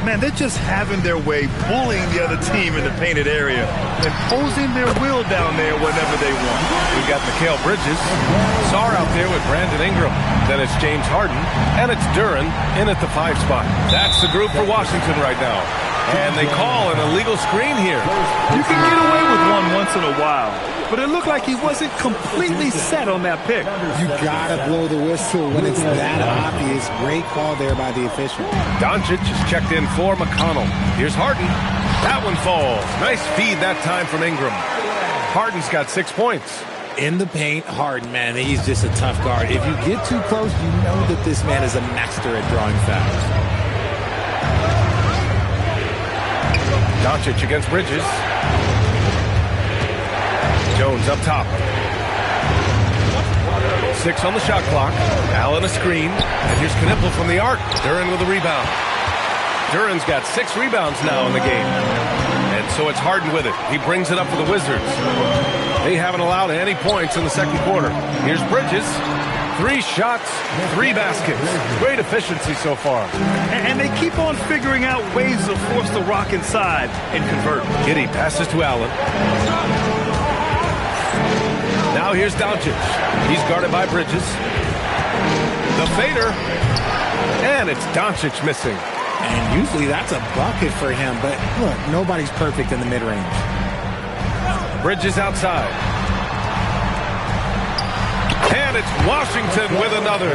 Man, they're just having their way, bullying the other team in the painted area, imposing their will down there whenever they want. We got Mikal Bridges. Sarr out there with Brandon Ingram. Then it's James Harden. And it's Duren in at the 5 spot. That's the group for Washington right now. And they call an illegal screen here. You can get away with one once in a while, but it looked like he wasn't completely set on that pick. You gotta blow the whistle when it's that obvious. Great call there by the official. Doncic is checked in for McConnell. Here's Harden. That one falls. Nice feed that time from Ingram. Harden's got 6 points. In the paint, Harden, man, he's just a tough guard. If you get too close, you know that this man is a master at drawing fouls. Doncic against Bridges. Jones up top. 6 on the shot clock. Allen a screen. And here's Knippel from the arc. Duren with a rebound. Duren's got 6 rebounds now in the game. And so it's Harden with it. He brings it up for the Wizards. They haven't allowed any points in the second quarter. Here's Bridges. 3 shots, 3 baskets. Great efficiency so far. And they keep on figuring out ways to force the rock inside and convert. Giddey passes to Allen. Now here's Doncic. He's guarded by Bridges. The fader. And it's Doncic missing. And usually that's a bucket for him. But look, nobody's perfect in the mid-range. Bridges outside. And it's Washington with another.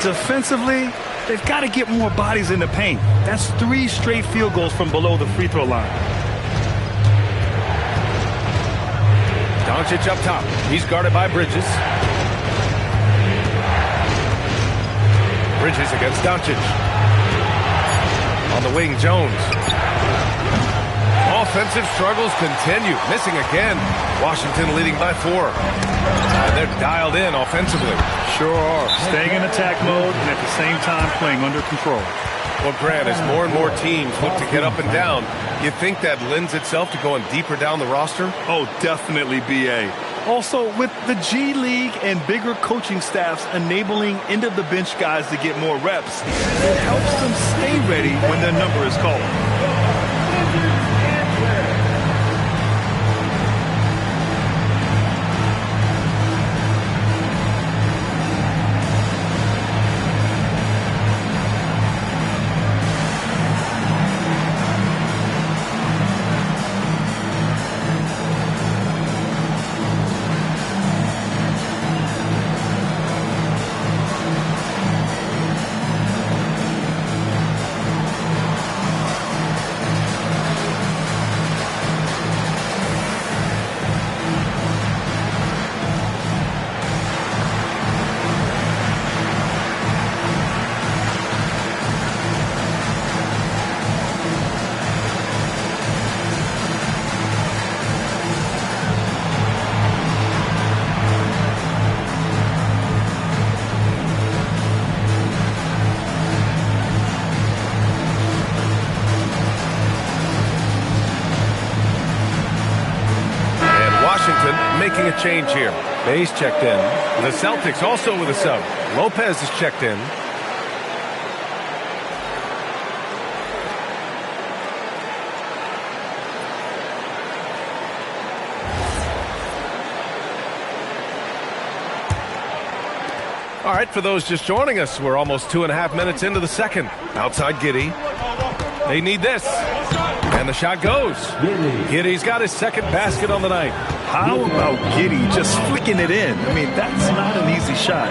Defensively, they've got to get more bodies in the paint. That's 3 straight field goals from below the free throw line. Doncic up top. He's guarded by Bridges. Bridges against Doncic. On the wing, Jones. Offensive struggles continue. Missing again. Washington leading by 4. And they're dialed in offensively. Sure are. Staying in attack mode and at the same time playing under control. Well, Grant, as more and more teams look to get up and down, you think that lends itself to going deeper down the roster? Oh, definitely, B.A. Also, with the G League and bigger coaching staffs enabling end-of-the-bench guys to get more reps, it helps them stay ready when their number is called. Making a change here. Bay's checked in. The Celtics also with a sub. Lopez is checked in. All right, for those just joining us, we're almost 2.5 minutes into the second. Outside Giddey. They need this. And the shot goes. Giddey's got his second basket on the night. How about Giddey just flicking it in? I mean, that's not an easy shot.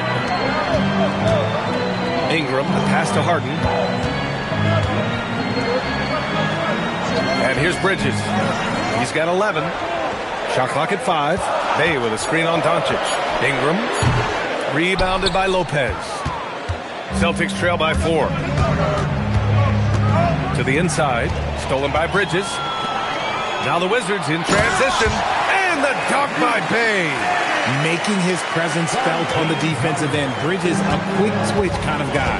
Ingram, the pass to Harden. And here's Bridges. He's got 11. Shot clock at 5. Bay with a screen on Doncic. Ingram. Rebounded by Lopez. Celtics trail by 4. To the inside. Stolen by Bridges. Now the Wizards in transition. And the dunk by Bay. Making his presence felt on the defensive end. Bridges, a quick switch kind of guy.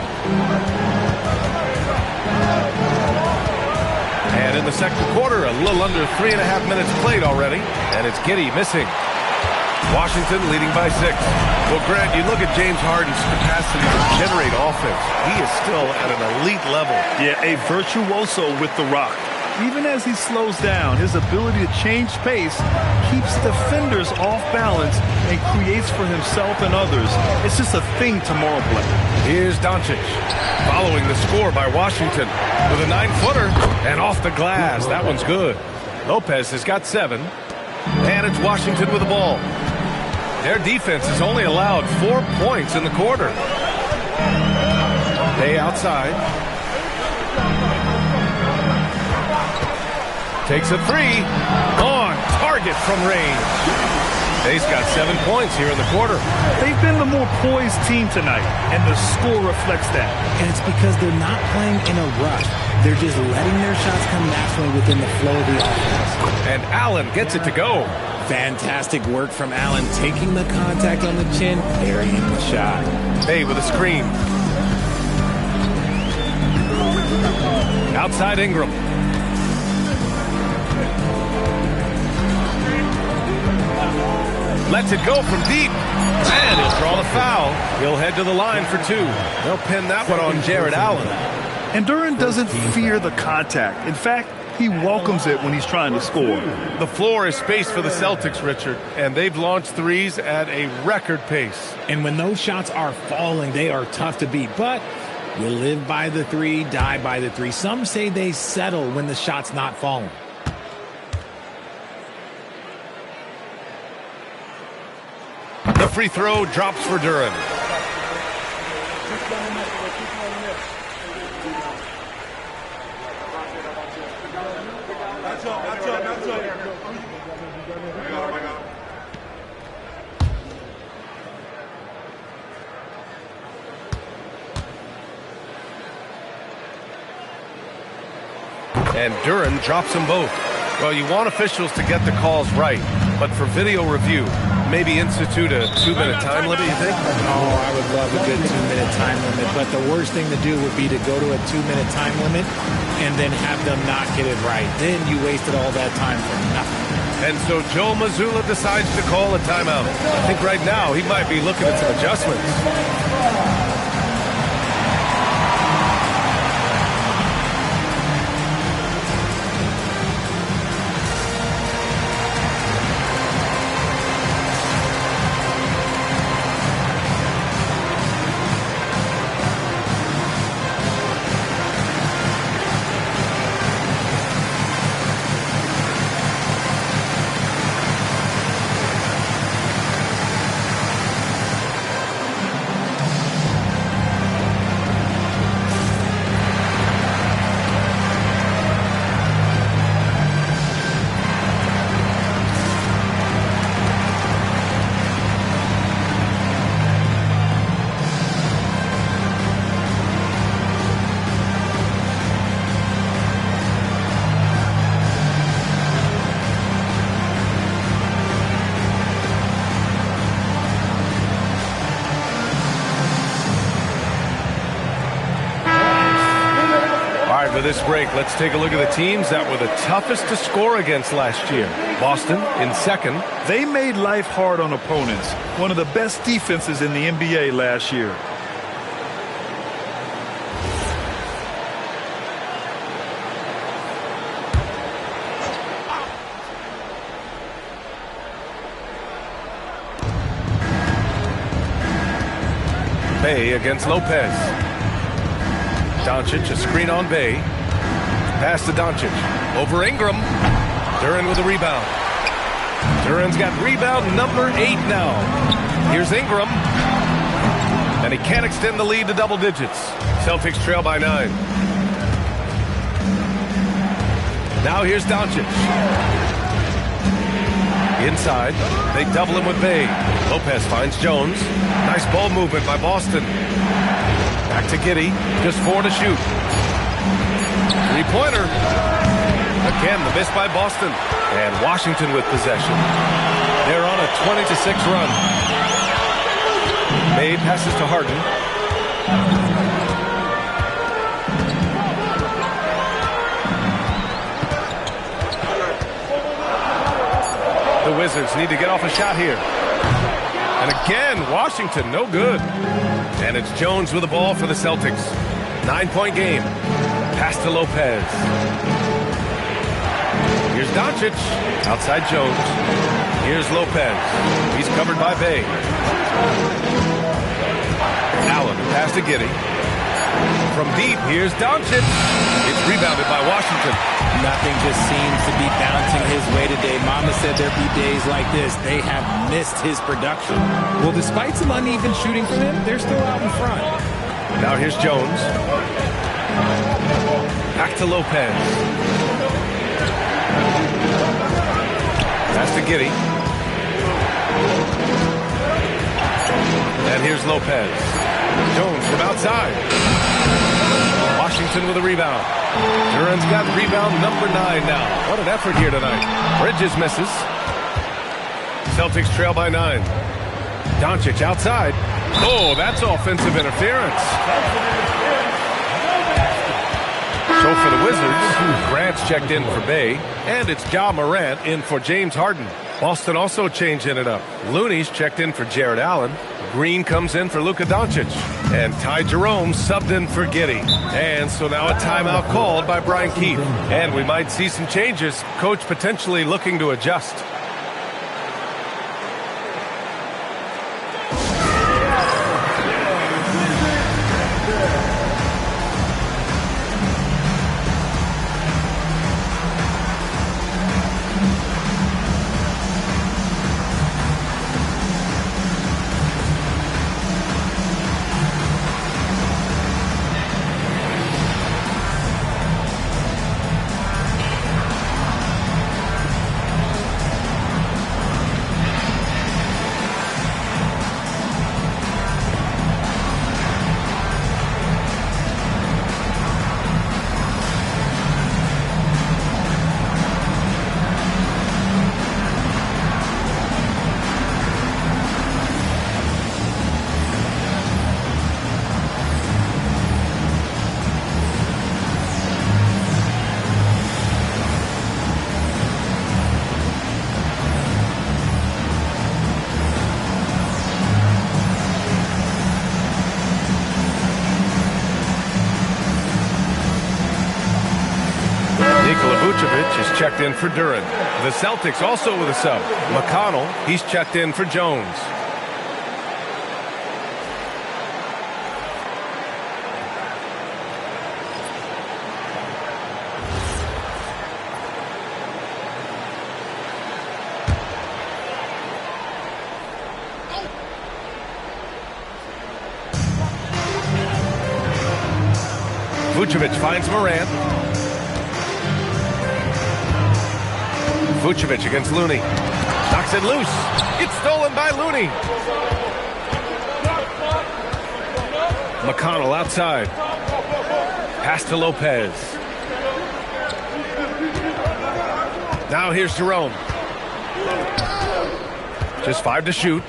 And in the second quarter, a little under 3.5 minutes played already. And it's Giddey missing. Washington leading by 6. Well, Grant, you look at James Harden's capacity to generate offense. He is still at an elite level. Yeah, a virtuoso with the rock. Even as he slows down, his ability to change pace keeps defenders off balance and creates for himself and others. It's just a thing tomorrow play. Here's Doncic following the score by Washington with a 9-footer and off the glass. That one's good. Lopez has got 7. And it's Washington with the ball. Their defense has only allowed 4 points in the quarter. Bay outside. Takes a 3. On target from range. Bay's got 7 points here in the quarter. They've been the more poised team tonight, and the score reflects that. And it's because they're not playing in a rush. They're just letting their shots come naturally within the flow of the offense. And Allen gets it to go. Fantastic work from Allen, taking the contact on the chin, burying the shot. Bay with a screen. Outside Ingram. Lets it go from deep. And he'll draw the foul. He'll head to the line for 2. They'll pin that one on Jared Allen. And Duran doesn't fear the contact. In fact, he welcomes it when he's trying to score. The floor is spaced for the Celtics, Richard, and they've launched threes at a record pace. And when those shots are falling, they are tough to beat. But you live by the 3, die by the 3. Some say they settle when the shot's not falling. The free throw drops for Duran. And Duran drops them both. Well, you want officials to get the calls right. But for video review, maybe institute a 2-minute time limit, you think? Oh, I would love a good 2-minute time limit. But the worst thing to do would be to go to a 2-minute time limit and then have them not get it right. Then you wasted all that time for nothing. And so Joe Mazzulla decides to call a timeout. I think right now he might be looking at some adjustments. For this break, let's take a look at the teams that were the toughest to score against last year. Boston in second. They made life hard on opponents. One of the best defenses in the NBA last year. Bay against Lopez. Doncic, a screen on Bay. Pass to Doncic. Over Ingram. Duran with a rebound. Duran's got rebound number 8 now. Here's Ingram. And he can't extend the lead to double digits. Celtics trail by 9. Now here's Doncic. Inside. They double him with Bay. Lopez finds Jones. Nice ball movement by Boston. Back to Giddey. Just 4 to shoot. Three-pointer. Again, the miss by Boston. And Washington with possession. They're on a 20-6 run. Bay passes to Harden. The Wizards need to get off a shot here. And again, Washington, no good. And it's Jones with the ball for the Celtics. 9-point game. Pass to Lopez. Here's Doncic. Outside Jones. Here's Lopez. He's covered by Bay. Allen, pass to Giddey. From deep, here's Doncic. It's rebounded by Washington. Nothing just seems to be bouncing his way today. Mama said there'd be days like this. They have missed his production. Well, despite some uneven shooting from him, they're still out in front. Now here's Jones. Back to Lopez. Pass to Giddey. And here's Lopez. Jones from outside. Washington with a rebound. Duran's got rebound number 9 now. What an effort here tonight. Bridges misses. Celtics trail by 9. Doncic outside. Oh, that's offensive interference. So for the Wizards, Grant's checked in for Bay, and it's Ja Morant in for James Harden. Boston also changing it up. Looney's checked in for Jared Allen. Green comes in for Luka Doncic. And Ty Jerome subbed in for Giddey. And so now a timeout called by Brian Keefe. And we might see some changes. Coach potentially looking to adjust. is checked in for Duran. The Celtics also with a sub. McConnell, he's checked in for Jones. Vucevic finds Morant. Vucevic against Looney. Knocks it loose. It's stolen by Looney. McConnell outside. Pass to Lopez. Now here's Jerome. Just 5 to shoot.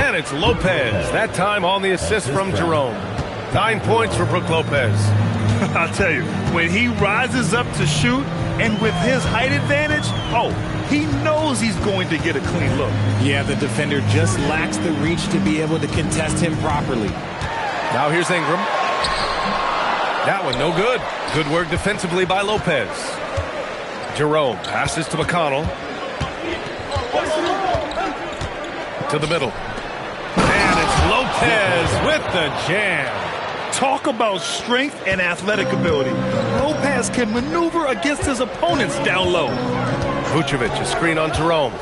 And it's Lopez. That time on the assist from Jerome. 9 points for Brook Lopez. I'll tell you, when he rises up to shoot, and with his height advantage, he knows he's going to get a clean look. Yeah, the defender just lacks the reach to be able to contest him properly. Now here's Ingram. That one no good. Good work defensively by Lopez. Jerome passes to McConnell. To the middle. And it's Lopez with the jam. Talk about strength and athletic ability. Lopez can maneuver against his opponents down low. Vucevic, a screen on Jerome.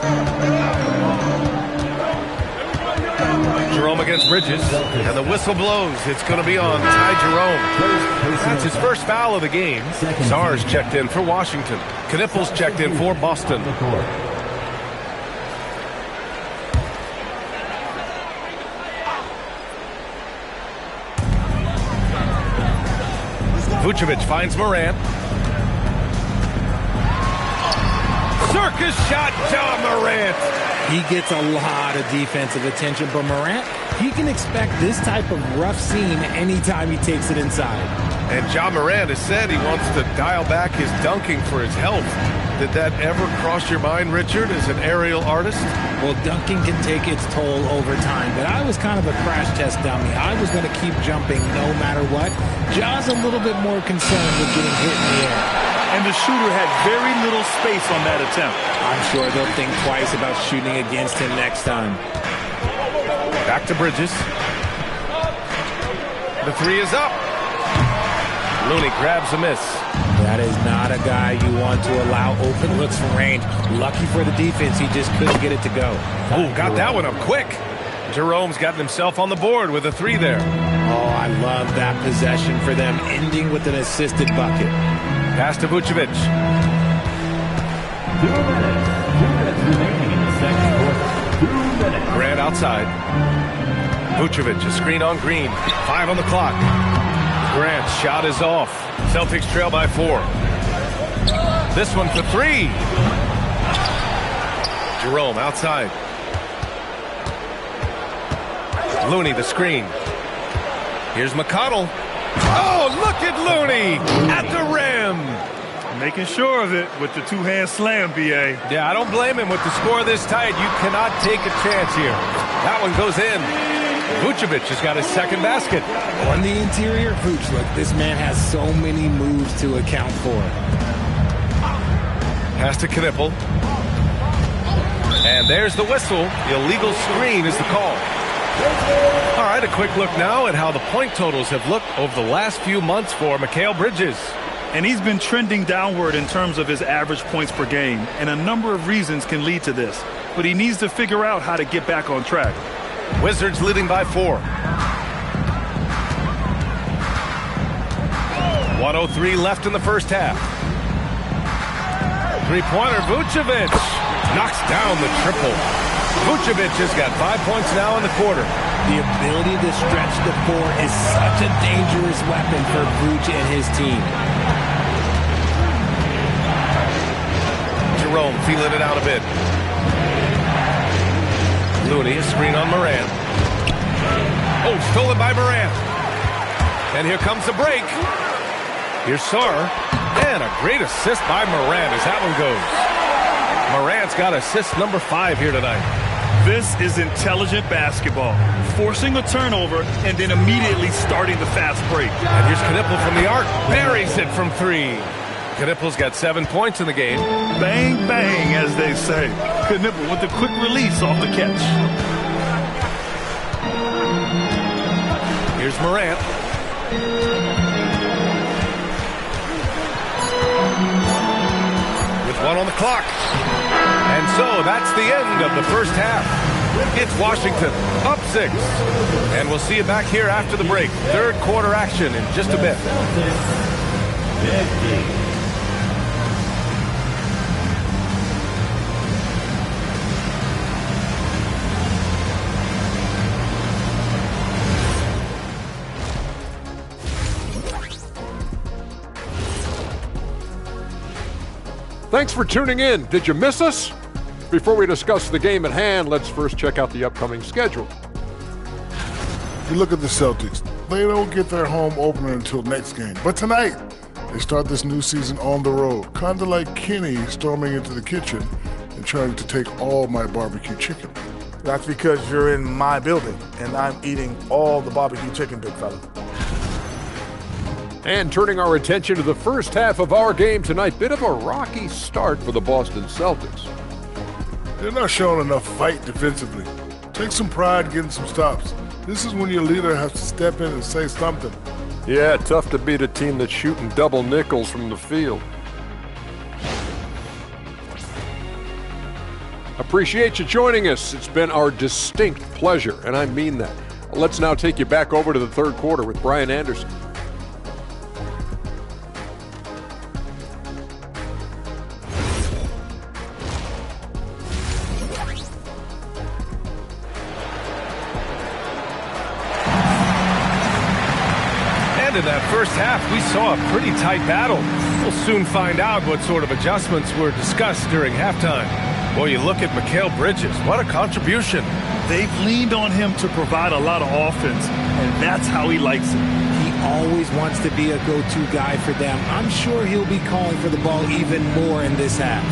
Jerome against Bridges, and the whistle blows. It's going to be on Ty Jerome. That's his first foul of the game. Sarge checked in for Washington. Knipples checked in for Boston. Vucevic finds Morant. Circus shot, John Morant. He gets a lot of defensive attention, but Morant, he can expect this type of rough scene anytime he takes it inside. And John Morant has said he wants to dial back his dunking for his health. Did that ever cross your mind, Richard, as an aerial artist? Well, dunking can take its toll over time, but I was kind of a crash test dummy. I was going to keep jumping no matter what. Ja's a little bit more concerned with getting hit in the air. And the shooter had very little space on that attempt. I'm sure they'll think twice about shooting against him next time. Back to Bridges. The three is up. Looney grabs a miss. That is not a guy you want to allow open looks from range. Lucky for the defense, he just couldn't get it to go. Oh, got that one up quick. Jerome's gotten himself on the board with a three there. Oh, I love that possession for them, ending with an assisted bucket. Pass to Vucevic. 2 minutes remaining in the second quarter. 2 minutes. Grant outside. Vucevic, a screen on Green. 5 on the clock. Grant's shot is off. Celtics trail by 4. This one for 3. Jerome outside. Looney the screen. Here's McConnell. Oh, look at Looney at the rim. Making sure of it with the two-hand slam, B.A. Yeah, I don't blame him with the score this tight. You cannot take a chance here. That one goes in. Vucevic has got his second basket. On the interior, Vuce, look, this man has so many moves to account for. Pass to Knippel. And there's the whistle. The illegal screen is the call. All right, a quick look now at how the point totals have looked over the last few months for Mikal Bridges. And he's been trending downward in terms of his average points per game, and a number of reasons can lead to this. But he needs to figure out how to get back on track. Wizards leading by 4. 1:03 left in the first half. Three-pointer, Vucevic knocks down the triple. Vucevic has got 5 points now in the quarter. The ability to stretch the floor is such a dangerous weapon for Vuce and his team. Jerome feeling it out a bit. Looney, a screen on Morant. Oh, stolen by Morant. And here comes the break. Here's Sarr. And a great assist by Morant as that one goes. Morant's got assist number 5 here tonight. This is intelligent basketball. Forcing a turnover and then immediately starting the fast break. And here's Knippel from the arc. Buries it from 3. Knippel's got 7 points in the game. Bang, bang, as they say. Knippel with the quick release off the catch. Here's Morant. With 1 on the clock. And so that's the end of the first half. It's Washington up 6. And we'll see you back here after the break. Third quarter action in just a bit. Thanks for tuning in. Did you miss us? Before we discuss the game at hand, let's first check out the upcoming schedule. You look at the Celtics. They don't get their home opener until next game. But tonight, they start this new season on the road. Kind of like Kenny storming into the kitchen and trying to take all my barbecue chicken. That's because you're in my building, and I'm eating all the barbecue chicken, big fella. And turning our attention to the first half of our game tonight, bit of a rocky start for the Boston Celtics. They're not showing enough fight defensively. Take some pride getting some stops. This is when your leader has to step in and say something. Yeah, tough to beat a team that's shooting double nickels from the field. Appreciate you joining us. It's been our distinct pleasure, and I mean that. Let's now take you back over to the third quarter with Brian Anderson. In that first half, we saw a pretty tight battle. We'll soon find out what sort of adjustments were discussed during halftime. Boy, you look at Mikal Bridges. What a contribution. They've leaned on him to provide a lot of offense, and that's how he likes it. He always wants to be a go-to guy for them. I'm sure he'll be calling for the ball even more in this half.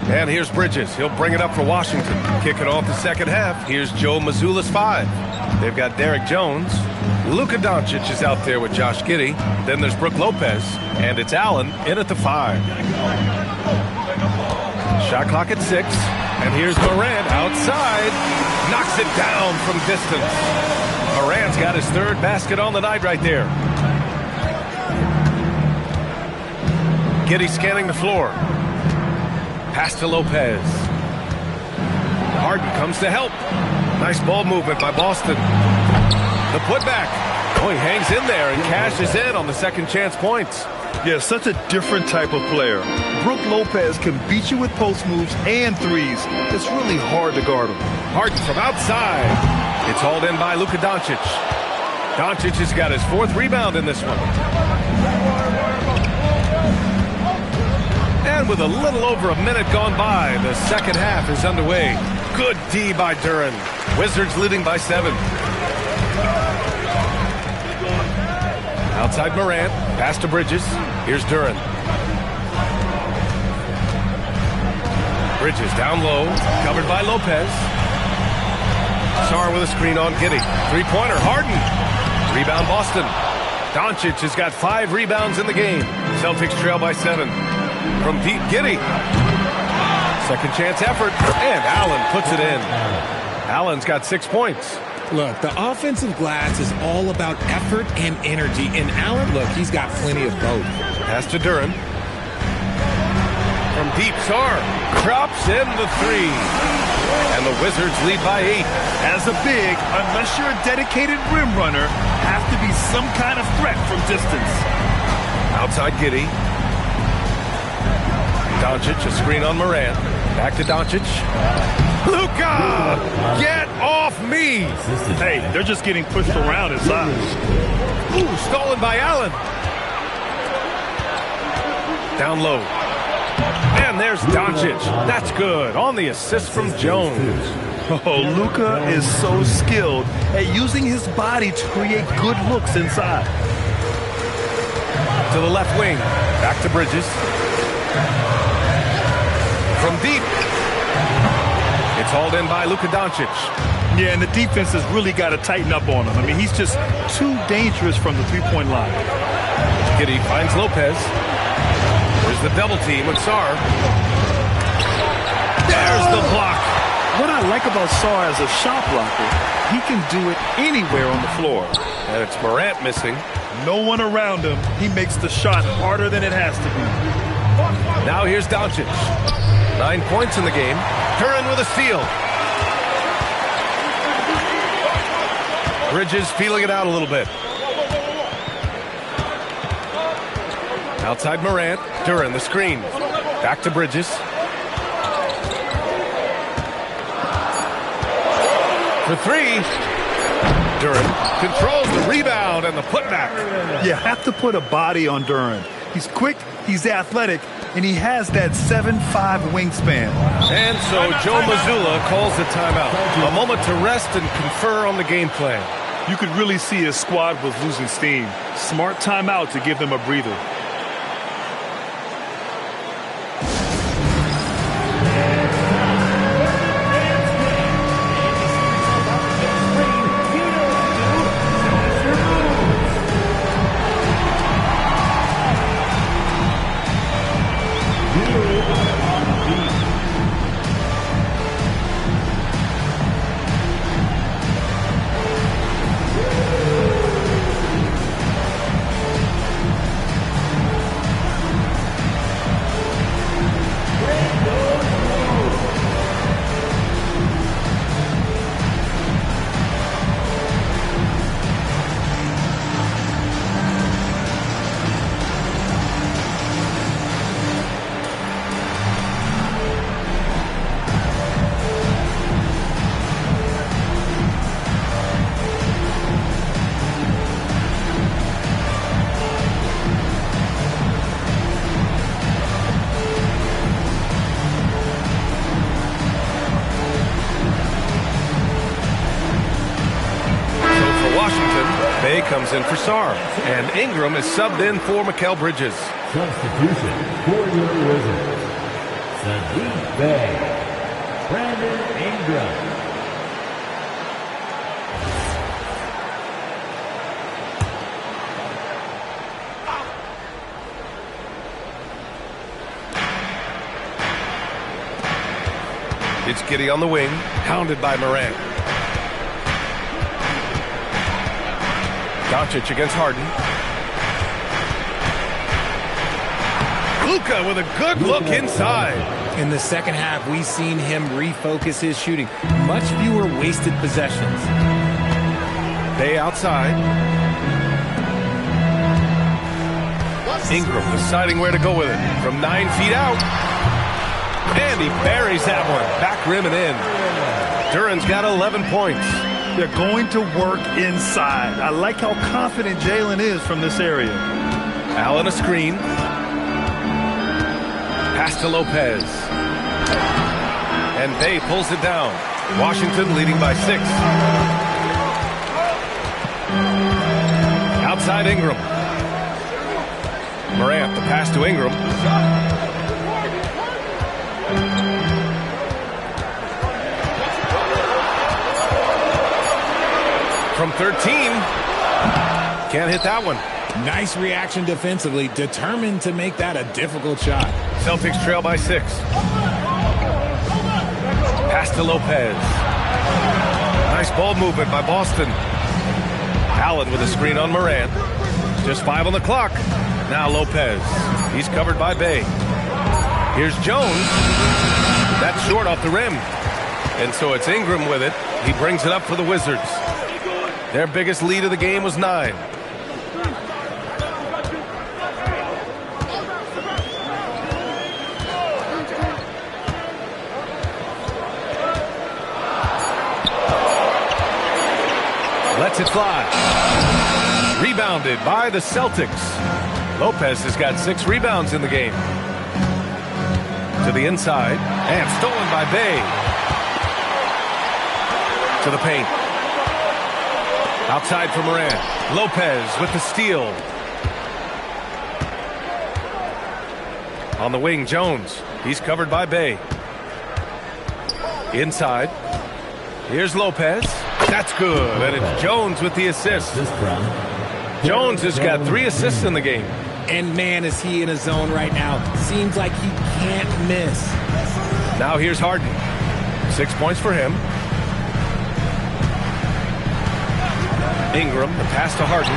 And here's Bridges. He'll bring it up for Washington. Kicking off the second half. Here's Joe Mazzulla's 5. They've got Derek Jones. Luka Doncic is out there with Josh Giddey. Then there's Brook Lopez. And it's Allen in at the 5. Shot clock at 6. And here's Morant outside. Knocks it down from distance. Morant's got his third basket on the night right there. Giddey scanning the floor. Pass to Lopez. Harden comes to help. Nice ball movement by Boston. The putback. Oh, he hangs in there and cashes in on the second chance points. Yeah, such a different type of player. Brook Lopez can beat you with post moves and threes. It's really hard to guard him. Harden from outside. It's hauled in by Luka Doncic. Doncic has got his 4th rebound in this one. And with a little over a minute gone by, the second half is underway. Good D by Duren. Wizards leading by 7. Outside Morant. Pass to Bridges. Here's Duren. Bridges down low. Covered by Lopez. Sarr with a screen on Giddey. Three-pointer. Harden. Rebound Boston. Doncic has got 5 rebounds in the game. Celtics trail by 7. From deep, Giddey. Second chance effort, and Allen puts it in. Allen's got 6 points. Look, the offensive glass is all about effort and energy. And Allen, look, he's got plenty of both. Pass to Duren. From deep, Sarr drops in the 3. And the Wizards lead by 8. As a big, unless you're a dedicated rim runner, have to be some kind of threat from distance. Outside Giddey. Doncic, a screen on Morant. Back to Doncic. Luka! Get off me! Hey, they're just getting pushed around inside. Ooh, stolen by Allen. Down low. And there's Doncic. That's good. On the assist from Jones. Oh, Luka is so skilled at using his body to create good looks inside. To the left wing. Back to Bridges. From deep. It's hauled in by Luka Doncic. Yeah, and the defense has really got to tighten up on him. I mean, he's just too dangerous from the three-point line. Giddy finds Lopez. There's the double team with Sarr. There's the block. What I like about Sarr as a shot blocker, he can do it anywhere on the floor. And it's Morant missing. No one around him. He makes the shot harder than it has to be. Now here's Doncic. 9 points in the game. Duren with a steal. Bridges feeling it out a little bit. Outside Morant. Duren the screen. Back to Bridges. For three. Duren controls the rebound and the putback. You have to put a body on Duren. He's quick, he's athletic, and he has that 7'5" wingspan. And so Joe Mazzulla calls the timeout. A moment to rest and confer on the game plan. You could really see his squad was losing steam. Smart timeout to give them a breather. Comes in for Sarr. And Ingram is subbed in for Mikal Bridges. Substitution for your Wizards. Sadiq Bey. Brandon Ingram. It's Giddy on the wing, hounded by Morant. Doncic against Harden. Luka with a good look inside. In the second half, we've seen him refocus his shooting. Much fewer wasted possessions. Bey outside. Ingram deciding where to go with it. From 9 feet out. And he buries that one. Back rim and in. Duren's got 11 points. They're going to work inside. I like how confident Jalen is from this area. Allen a screen. Pass to Lopez. And Bey pulls it down. Washington leading by 6. Outside Ingram. Morant, the pass to Ingram. From 13. Can't hit that one. Nice reaction defensively. Determined to make that a difficult shot. Celtics trail by 6. Pass to Lopez. Nice ball movement by Boston. Allen with a screen on Morant. Just 5 on the clock. Now Lopez. He's covered by Bey. Here's Jones. That's short off the rim. And so it's Ingram with it. He brings it up for the Wizards. Their biggest lead of the game was 9. Lets it fly. Rebounded by the Celtics. Lopez has got 6 rebounds in the game. To the inside. And stolen by Bey. To the paint. Outside for Morant. Lopez with the steal. On the wing, Jones. He's covered by Bey. Inside. Here's Lopez. That's good. And it's Jones with the assist. Jones has got 3 assists in the game. And man, is he in a zone right now. Seems like he can't miss. Now here's Harden. 6 points for him. Ingram, the pass to Harden.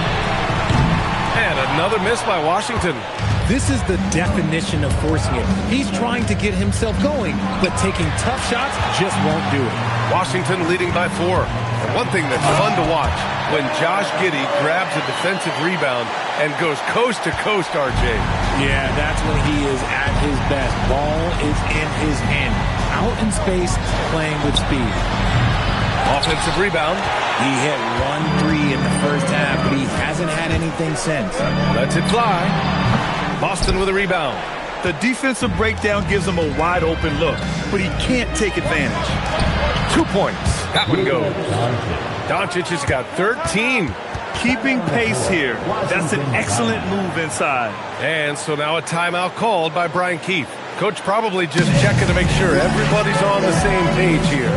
And another miss by Washington. This is the definition of forcing it. He's trying to get himself going, but taking tough shots just won't do it. Washington leading by 4. And one thing that's fun to watch, when Josh Giddey grabs a defensive rebound and goes coast to coast, RJ. Yeah, that's when he is at his best. Ball is in his hand. Out in space, playing with speed. Offensive rebound. He hit 1 3 in the first half, but he hasn't had anything since. Lets it fly. Boston with a rebound. The defensive breakdown gives him a wide open look, but he can't take advantage. 2 points. That one goes. Doncic has got 13. Keeping pace here. That's an excellent move inside. And so now a timeout called by Brian Keefe. Coach probably just checking to make sure everybody's on the same page here.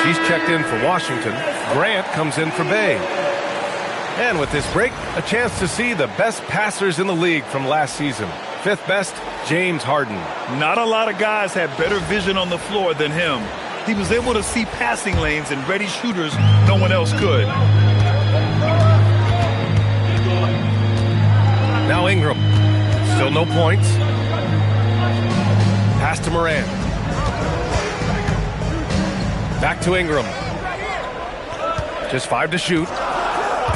He's checked in for Washington. Grant comes in for Bay. And with this break, a chance to see the best passers in the league from last season. 5th best, James Harden. Not a lot of guys had better vision on the floor than him. He was able to see passing lanes and ready shooters no one else could. Now Ingram. Still no points. Pass to Morant. Back to Ingram. Just 5 to shoot.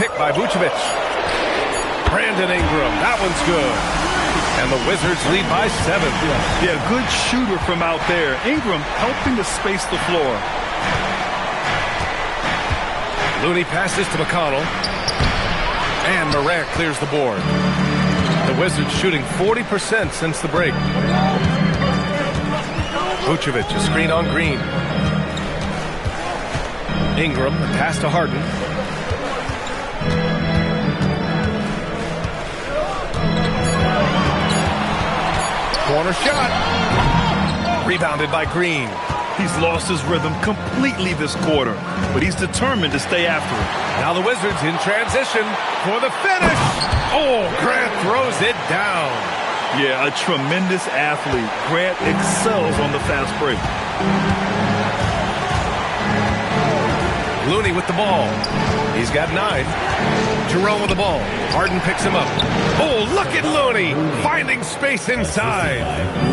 Picked by Vucevic. Brandon Ingram. That one's good. And the Wizards lead by 7. Yeah, good shooter from out there. Ingram helping to space the floor. Looney passes to McConnell. And Morant clears the board. The Wizards shooting 40% since the break. Vucevic, a screen on Green. Ingram, the pass to Harden. Corner shot. Rebounded by Green. He's lost his rhythm completely this quarter, but he's determined to stay after it. Now the Wizards in transition for the finish. Oh, Grant throws it down. Yeah, a tremendous athlete. Grant excels on the fast break. Looney with the ball. He's got 9. Jerome with the ball. Harden picks him up. Oh, look at Looney finding space inside.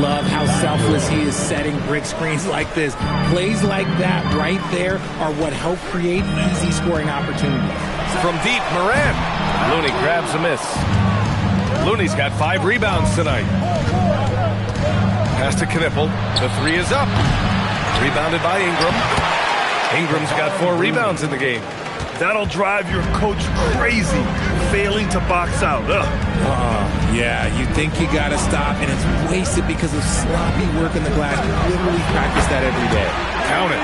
Love how selfless he is setting brick screens like this. Plays like that right there are what help create easy scoring opportunities. From deep, Morant. Looney grabs a miss. Looney's got 5 rebounds tonight. Pass to Knipple. The 3 is up. Rebounded by Ingram. Ingram's got 4 rebounds in the game. That'll drive your coach crazy, failing to box out. Yeah, you think you got to stop, and it's wasted because of sloppy work in the glass. You literally practice that every day. Count it.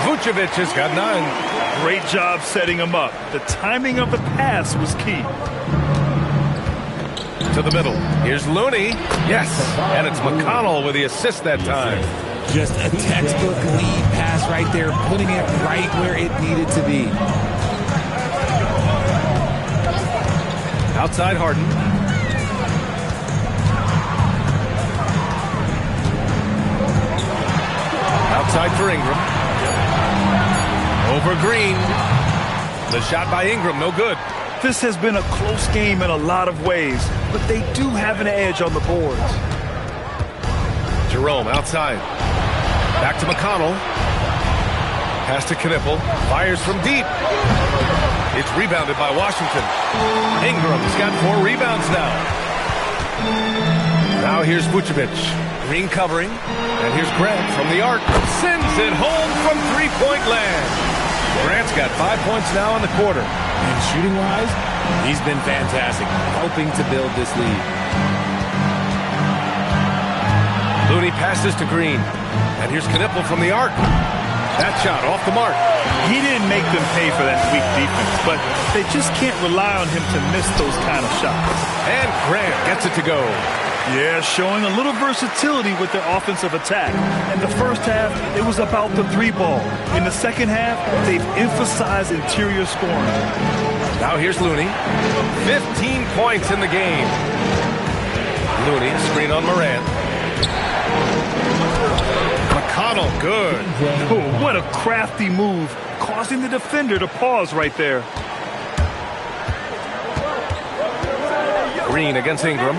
Vucevic has got 9. Great job setting him up. The timing of the pass was key. To the middle. Here's Looney. Yes, and it's McConnell with the assist that time. Just a textbook lead pass right there, putting it right where it needed to be. Outside Harden. for Ingram. Over Green. The shot by Ingram, no good. This has been a close game in a lot of ways, but they do have an edge on the boards. Jerome outside. Back to McConnell. Pass to Knipple. Fires from deep. It's rebounded by Washington. Ingram's got 4 rebounds now. Now here's Vucevic. Green covering. And here's Grant from the arc. Sends it home from three-point land. Grant's got 5 points now in the quarter. And shooting-wise, he's been fantastic, helping to build this lead. Looney passes to Green. And here's Knipple from the arc. That shot off the mark. He didn't make them pay for that weak defense, but they just can't rely on him to miss those kind of shots. And Grant gets it to go. Yeah, showing a little versatility with their offensive attack. In the first half, it was about the 3-ball. In the second half, they've emphasized interior scoring. Now here's Looney. 15 points in the game. Looney, screen on Morant. McConnell, good. Oh, what a crafty move, causing the defender to pause right there. Green against Ingram.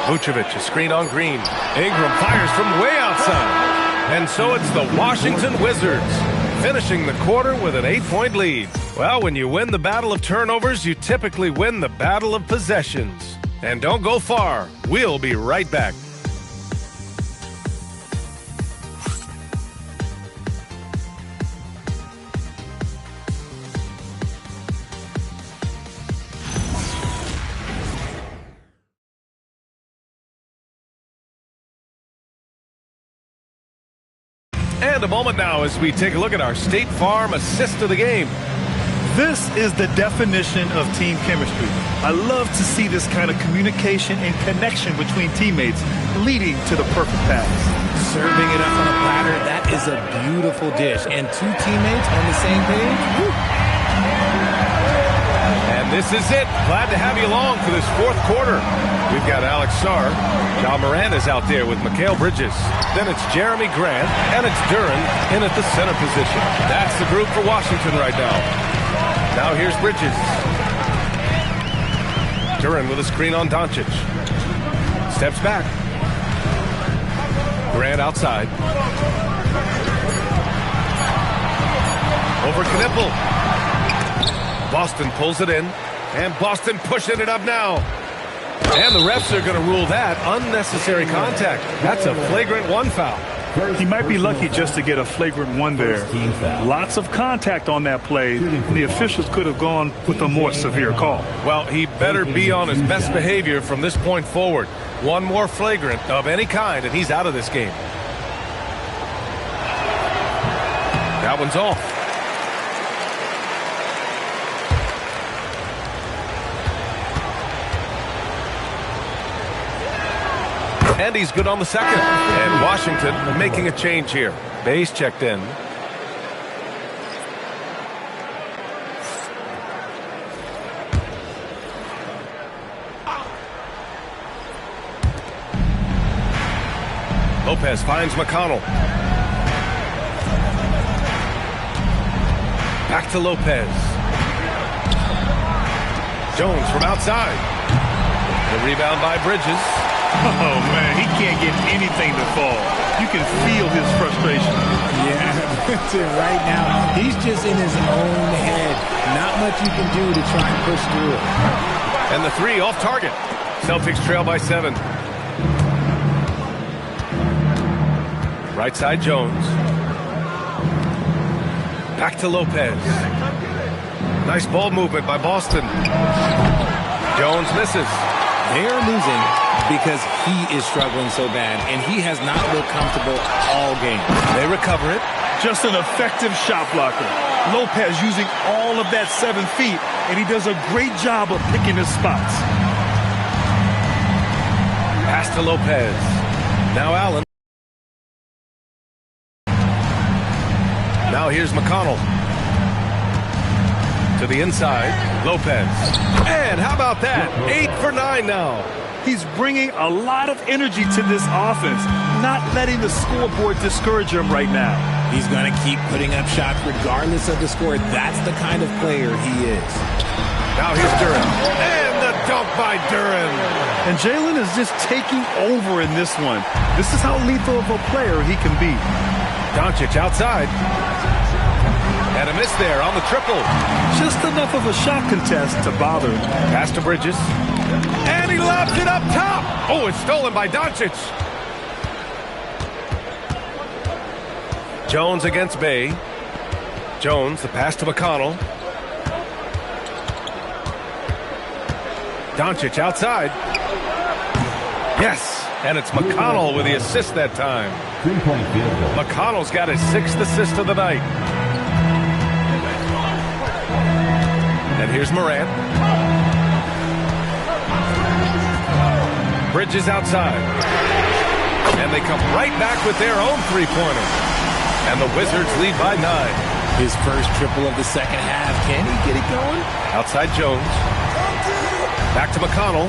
Vucevic, a screen on Green. Ingram fires from way outside. And so it's the Washington Wizards finishing the quarter with an 8-point lead. Well, when you win the battle of turnovers, you typically win the battle of possessions. And don't go far. We'll be right back. And a moment now as we take a look at our State Farm assist of the game. This is the definition of team chemistry. I love to see this kind of communication and connection between teammates leading to the perfect pass. Serving it up on a platter, that is a beautiful dish. And 2 teammates on the same page. Woo. And this is it. Glad to have you along for this 4th quarter. We've got Alex Sarr. John Moran is out there with Mikal Bridges. Then it's Jeremy Grant, and it's Duren in at the center position. That's the group for Washington right now. Now here's Bridges. Duren with a screen on Doncic. Steps back. Grant outside. Over Knipple. Boston pulls it in. And Boston pushing it up now. And the refs are going to rule that unnecessary contact. That's a flagrant 1 foul. He might be lucky just to get a flagrant 1 there. Lots of contact on that play. The officials could have gone with a more severe call. Well, he better be on his best behavior from this point forward. 1 more flagrant of any kind, and he's out of this game. That one's off. And he's good on the second. And Washington making a change here. Base checked in. Lopez finds McConnell. Back to Lopez. Jones from outside. The rebound by Bridges. Oh, man, he can't get anything to fall. You can feel his frustration. Yeah, that's it right now. He's just in his own head. Not much you can do to try and push through it. And the 3 off target. Celtics trail by 7. Right side Jones. Back to Lopez. Nice ball movement by Boston. Jones misses. They're losing because he is struggling so bad, and he has not looked comfortable all game. They recover it. Just an effective shot blocker. Lopez using all of that 7 feet, and he does a great job of picking his spots. Pass to Lopez. Now Allen. Now here's McConnell. To the inside, Lopez. And how about that? 8 for 9 now. He's bringing a lot of energy to this offense, not letting the scoreboard discourage him right now. He's going to keep putting up shots regardless of the score. That's the kind of player he is. Now here's Duren. And the dunk by Duren. And Jalen is just taking over in this one. This is how lethal of a player he can be. Doncic outside. And a miss there on the triple. Just enough of a shot contest to bother him. Pass to Bridges. And he lobs it up top. Oh, it's stolen by Doncic. Jones against Bay. Jones, the pass to McConnell. Doncic outside. Yes, and it's McConnell with the assist that time. McConnell's got his 6th assist of the night. And here's Morant. Bridges outside. And they come right back with their own three-pointer. And the Wizards lead by 9. His first triple of the second half. Can he get it going? Outside Jones. Back to McConnell.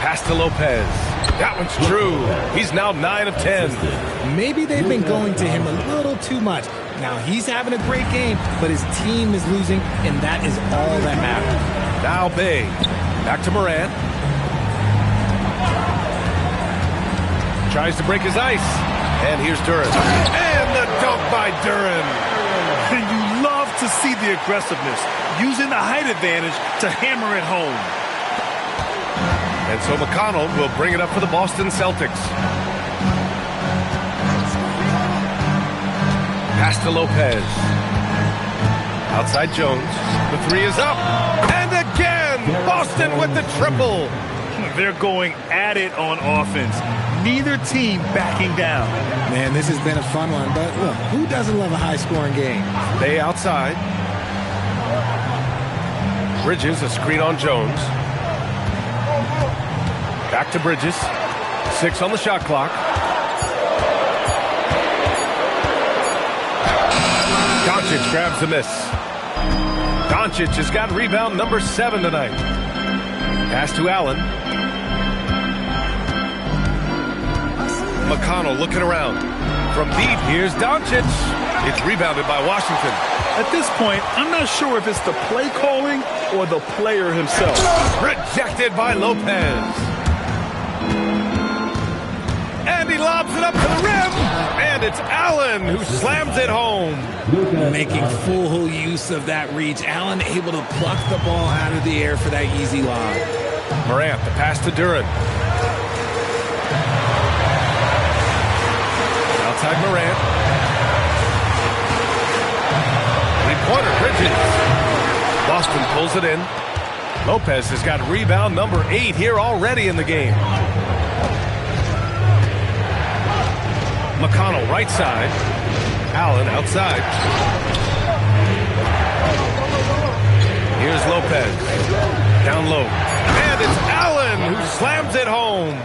Pass to Lopez. That one's true. He's now 9 of 10. Maybe they've been going to him a little too much. Now he's having a great game, but his team is losing, and that is all that matters. Now Bay. Back to Morant. Tries to break his ice. And here's Duren. And the dunk by Duren. And you love to see the aggressiveness, using the height advantage to hammer it home. And so McConnell will bring it up for the Boston Celtics. Pass to Lopez. Outside Jones. The 3 is up. And again, Boston with the triple. They're going at it on offense. Neither team backing down. Man, this has been a fun one, but look, who doesn't love a high-scoring game? Bay outside. Bridges, a screen on Jones. Back to Bridges. 6 on the shot clock. Doncic grabs the miss. Doncic has got rebound number 7 tonight. Pass to Allen. McConnell looking around. From deep, here's Doncic. It's rebounded by Washington. At this point, I'm not sure if it's the play calling or the player himself. Rejected by Lopez. And he lobs it up to the rim. And it's Allen who slams it home. Making full use of that reach. Allen able to pluck the ball out of the air for that easy lob. Morant, the pass to Duren. Outside Morant. Three-pointer, Bridges. Boston pulls it in. Lopez has got rebound number 8 here already in the game. McConnell right side. Allen outside. Here's Lopez. Down low. And it's Allen who slams it home.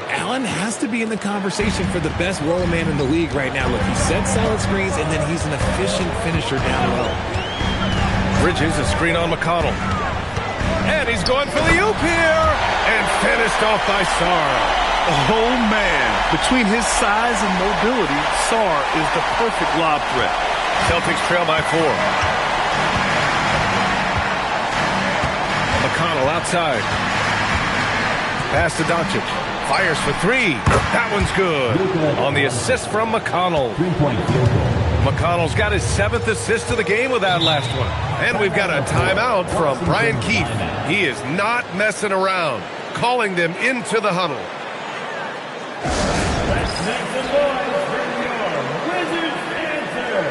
Allen has to be in the conversation for the best roll man in the league right now. Look, he sets solid screens, and then he's an efficient finisher down low. Bridges, a screen on McConnell. And he's going for the oop here. And finished off by Sarr. Oh, man. Between his size and mobility, Sarr is the perfect lob threat. Celtics trail by 4. McConnell outside. Pass to Doncic. Fires for 3. That one's good. On the assist from McConnell. McConnell's got his 7th assist of the game with that last one. And we've got a timeout from Brian Keefe. He is not messing around. Calling them into the huddle. Let's make the boys bring your Wizards answer.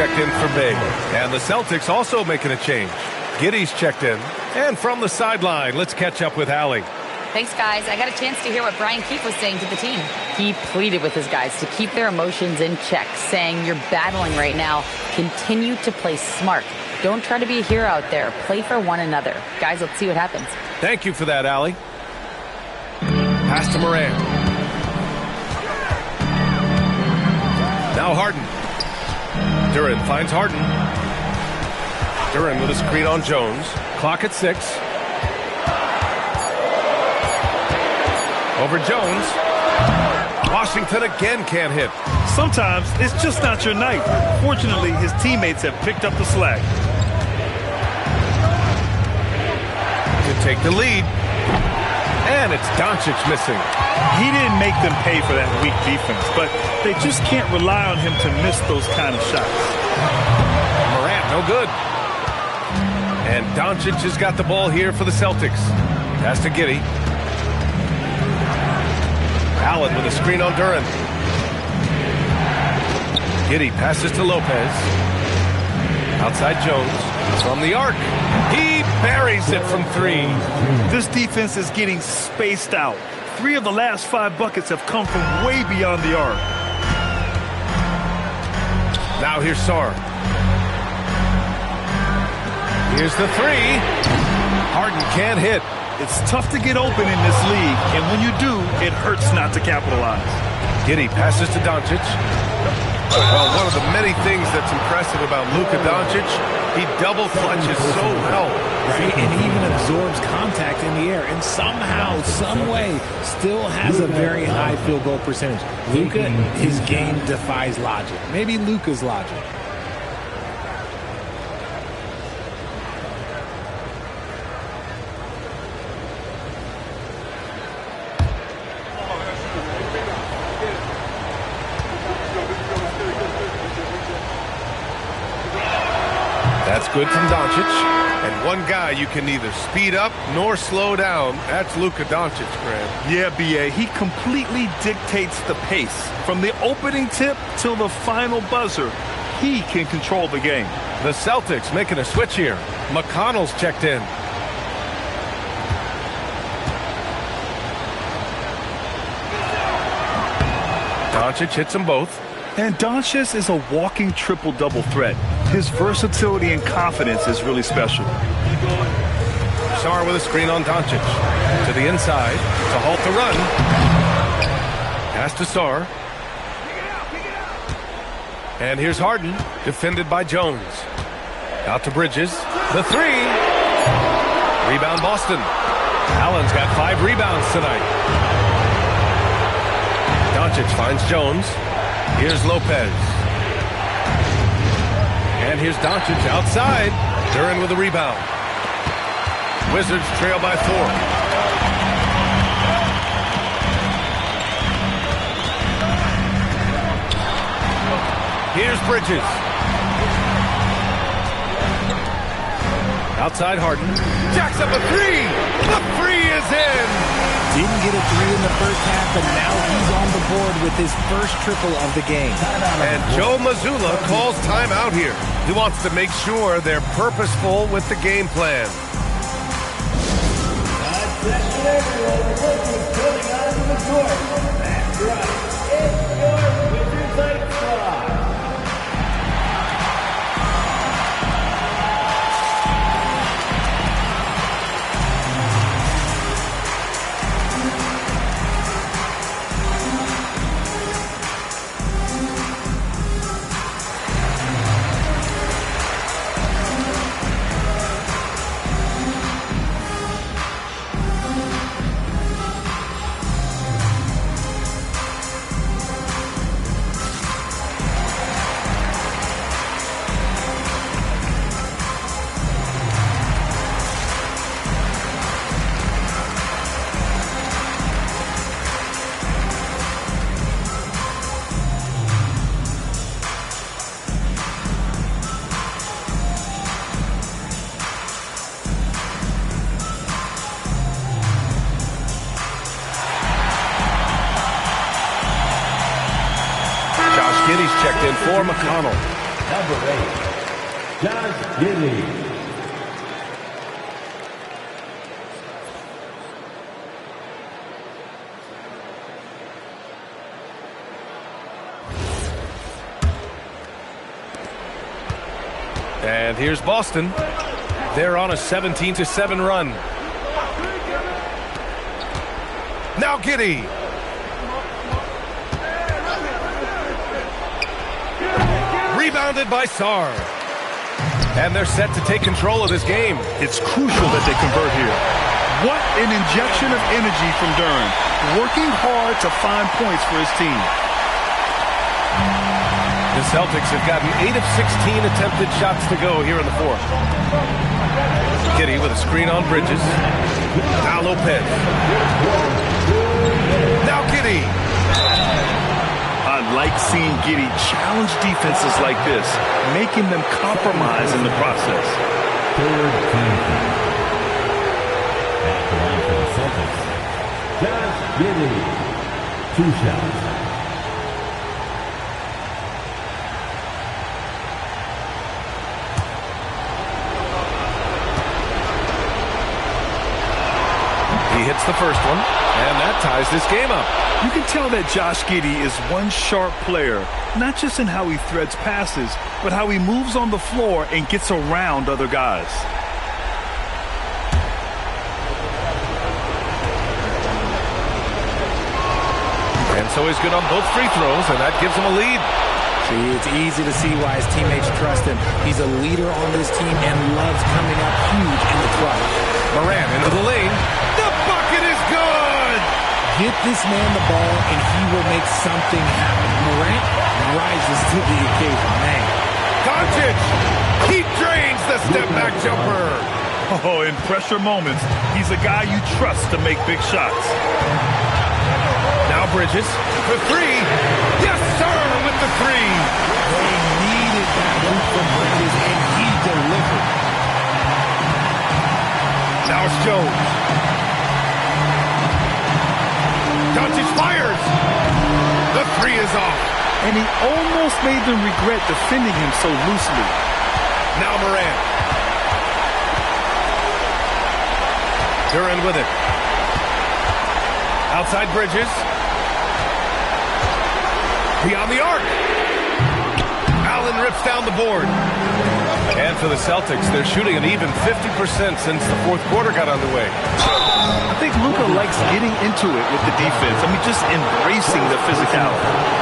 checked in for Bay. And the Celtics also making a change. Giddey's checked in. And from the sideline, let's catch up with Allie. Thanks, guys. I got a chance to hear what Brian Keefe was saying to the team. He pleaded with his guys to keep their emotions in check, saying, you're battling right now. Continue to play smart. Don't try to be a hero out there. Play for one another. Guys, let's see what happens. Thank you for that, Allie. Pass to Morant. Now Harden. Duran finds Harden. Duran with a screen on Jones. Clock at 6. Over Jones. Washington again can't hit. Sometimes it's just not your night. Fortunately, his teammates have picked up the slack. To take the lead. And it's Doncic missing. He didn't make them pay for that weak defense, but they just can't rely on him to miss those kind of shots. Morant, no good. And Doncic has got the ball here for the Celtics. Pass to Giddey. Allen with a screen on Duran. Giddey passes to Lopez. Outside Jones. From the arc. He buries it from 3. This defense is getting spaced out. 3 of the last 5 buckets have come from way beyond the arc. Now here's Sarr. Here's the 3. Harden can't hit. It's tough to get open in this league, and when you do, it hurts not to capitalize. Giddey passes to Doncic. Well, one of the many things that's impressive about Luka Doncic, he double clutches so well. Right, and he even absorbs contact in the air, and somehow, some way, still has a very high field goal percentage. Luka, his game defies logic. Maybe Luka's logic. That's good from Doncic. And one guy you can neither speed up nor slow down. That's Luka Doncic, Graham. Yeah, B.A. He completely dictates the pace. From the opening tip till the final buzzer, he can control the game. The Celtics making a switch here. McConnell's checked in. Doncic hits them both. And Doncic is a walking triple-double threat. His versatility and confidence is really special. Sarr with a screen on Doncic. To the inside to halt the run. Pass to Sarr. And here's Harden, defended by Jones. Out to Bridges. The 3. Rebound Boston. Allen's got 5 rebounds tonight. Doncic finds Jones. Here's Lopez. And here's Doncic outside. Duran with a rebound. Wizards trail by 4. Here's Bridges. Outside Harden. Jacks up a 3. The 3 is in. Didn't get a 3 in the first half, but now he's on the board with his first triple of the game. And Joe Mazzulla calls timeout here. He wants to make sure they're purposeful with the game plan. Attention everyone, Wizards coming onto the court. That's right, it's your Wizards Light Squad. Giddey's checked in for McConnell. Number 8, Josh Giddey. And here's Boston. They're on a 17-7 run. Now Giddey. Rebounded by Sarr. And they're set to take control of this game. It's crucial that they convert here. What an injection of energy from Durham. Working hard to find points for his team. The Celtics have gotten 8 of 16 attempted shots to go here in the fourth. Giddey with a screen on Bridges. Now Lopez. Now Giddey. I like seeing Giddey challenge defenses like this, making them compromise in the process. Third team. At the line for the Celtics, Josh Giddey. 2 shots. He hits the first one, and that ties this game up. You can tell that Josh Giddey is one sharp player, not just in how he threads passes, but how he moves on the floor and gets around other guys. And so he's good on both free throws, and that gives him a lead. See, it's easy to see why his teammates trust him. He's a leader on this team and loves coming up huge in the clutch. Moran into the lane. The bucket is good! Get this man the ball, and he will make something happen. Morant rises to the occasion, man. Doncic! He drains the step-back jumper. Oh, in pressure moments, he's a guy you trust to make big shots. Now Bridges for 3. Yes, sir, with the 3. They needed that hoop from Bridges, and he delivered. Now it's Jones. Doncic fires. The 3 is off. And he almost made them regret defending him so loosely. Now Moran. Duran with it. Outside Bridges. Beyond the arc. Allen rips down the board. And for the Celtics, they're shooting an even 50% since the fourth quarter got underway. I think Luka likes getting into it with the defense. I mean, just embracing the physicality.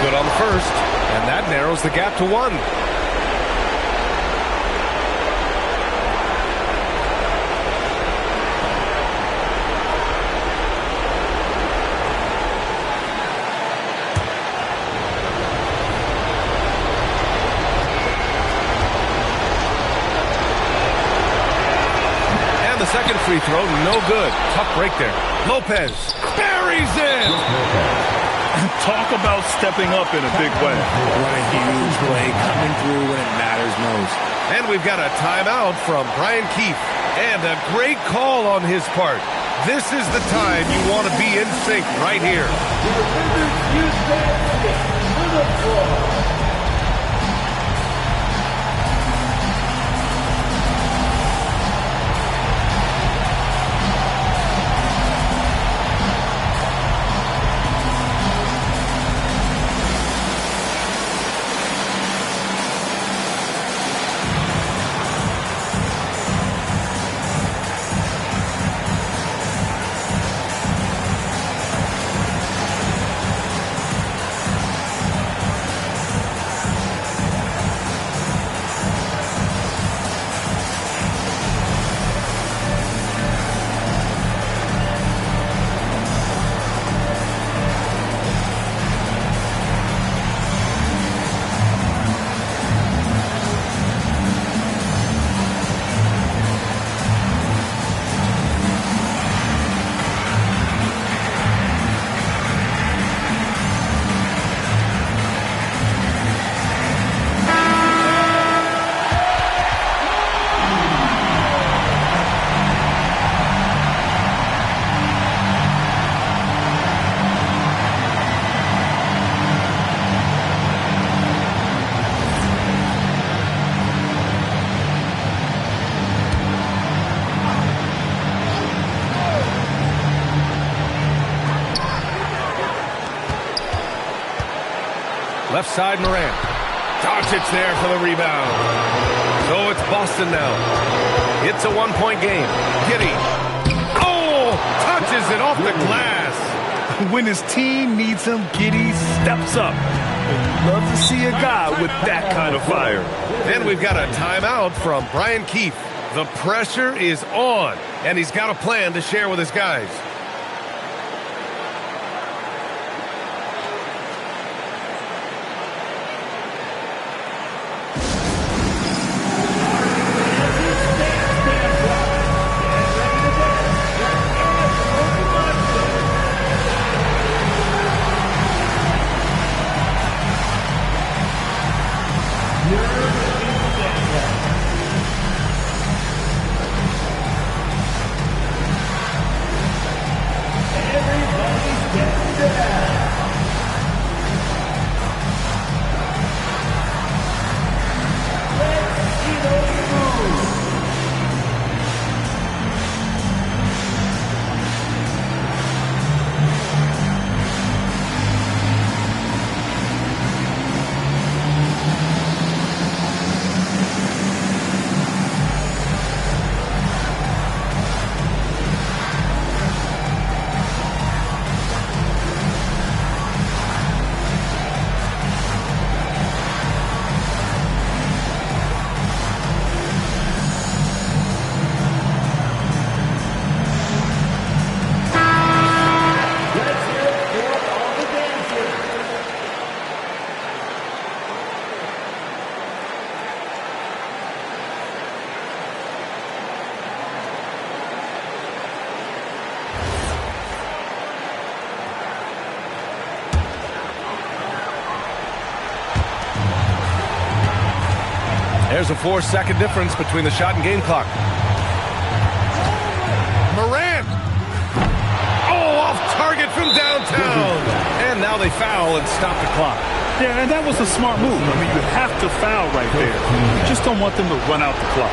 Good on the first, and that narrows the gap to 1. And the second free throw, no good. Tough break there. Lopez buries it! Talk about stepping up in a big way. What a huge play, coming through when it matters most. And we've got a timeout from Brian Keefe. And a great call on his part. This is the time you want to be in sync right here. Left side, Morant. Doncic there for the rebound. So it's Boston now. It's a one-point game. Giddey. Oh, touches it off the glass. When his team needs him, Giddey steps up. And you love to see a guy with that kind of fire. Then we've got a timeout from Brian Keefe. The pressure is on, and he's got a plan to share with his guys. There's a 4-second difference between the shot and game clock. Morant! Oh, off target from downtown! And now they foul and stop the clock. Yeah, and that was a smart move. I mean, you have to foul right there. You just don't want them to run out the clock.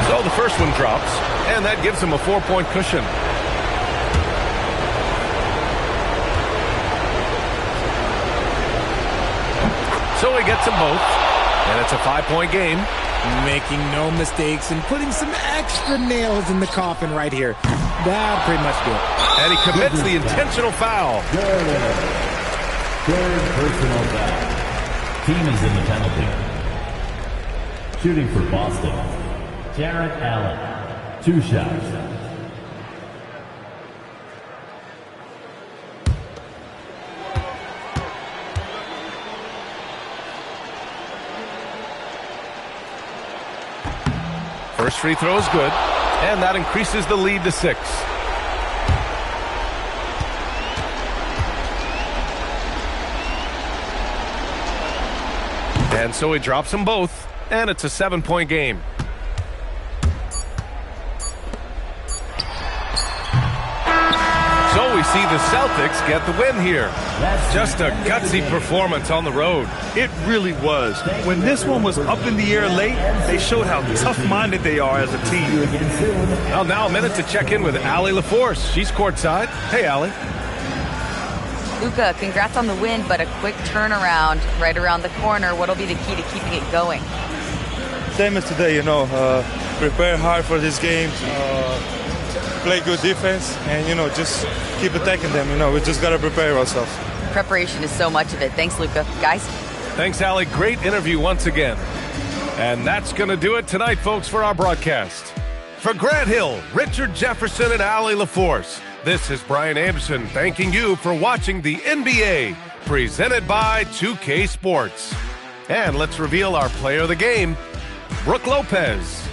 So the first one drops, and that gives him a 4-point cushion. So he gets them both, and it's a 5-point game. Making no mistakes and putting some extra nails in the coffin right here. That pretty much do it. And he commits the intentional foul. Third personal foul. Team is in the penalty. Shooting for Boston, Jarrett Allen. 2 shots. First free throw is good, and that increases the lead to 6. And so he drops them both, and it's a 7-point game. So we see the Celtics get the win here. Just a gutsy performance on the road. It really was. When this one was up in the air late, they showed how tough-minded they are as a team. Well, now a minute to check in with Allie LaForce. She's courtside. Hey, Allie. Luka, congrats on the win, but a quick turnaround right around the corner. What'll be the key to keeping it going? Same as today, prepare hard for this game, play good defense, and, just keep attacking them. We just got to prepare ourselves. Preparation is so much of it. Thanks, Luka. Guys? Thanks, Allie. Great interview once again. And that's going to do it tonight, folks, for our broadcast. For Grant Hill, Richard Jefferson, and Allie LaForce, this is Brian Anderson thanking you for watching the NBA, presented by 2K Sports. And let's reveal our player of the game, Brooke Lopez.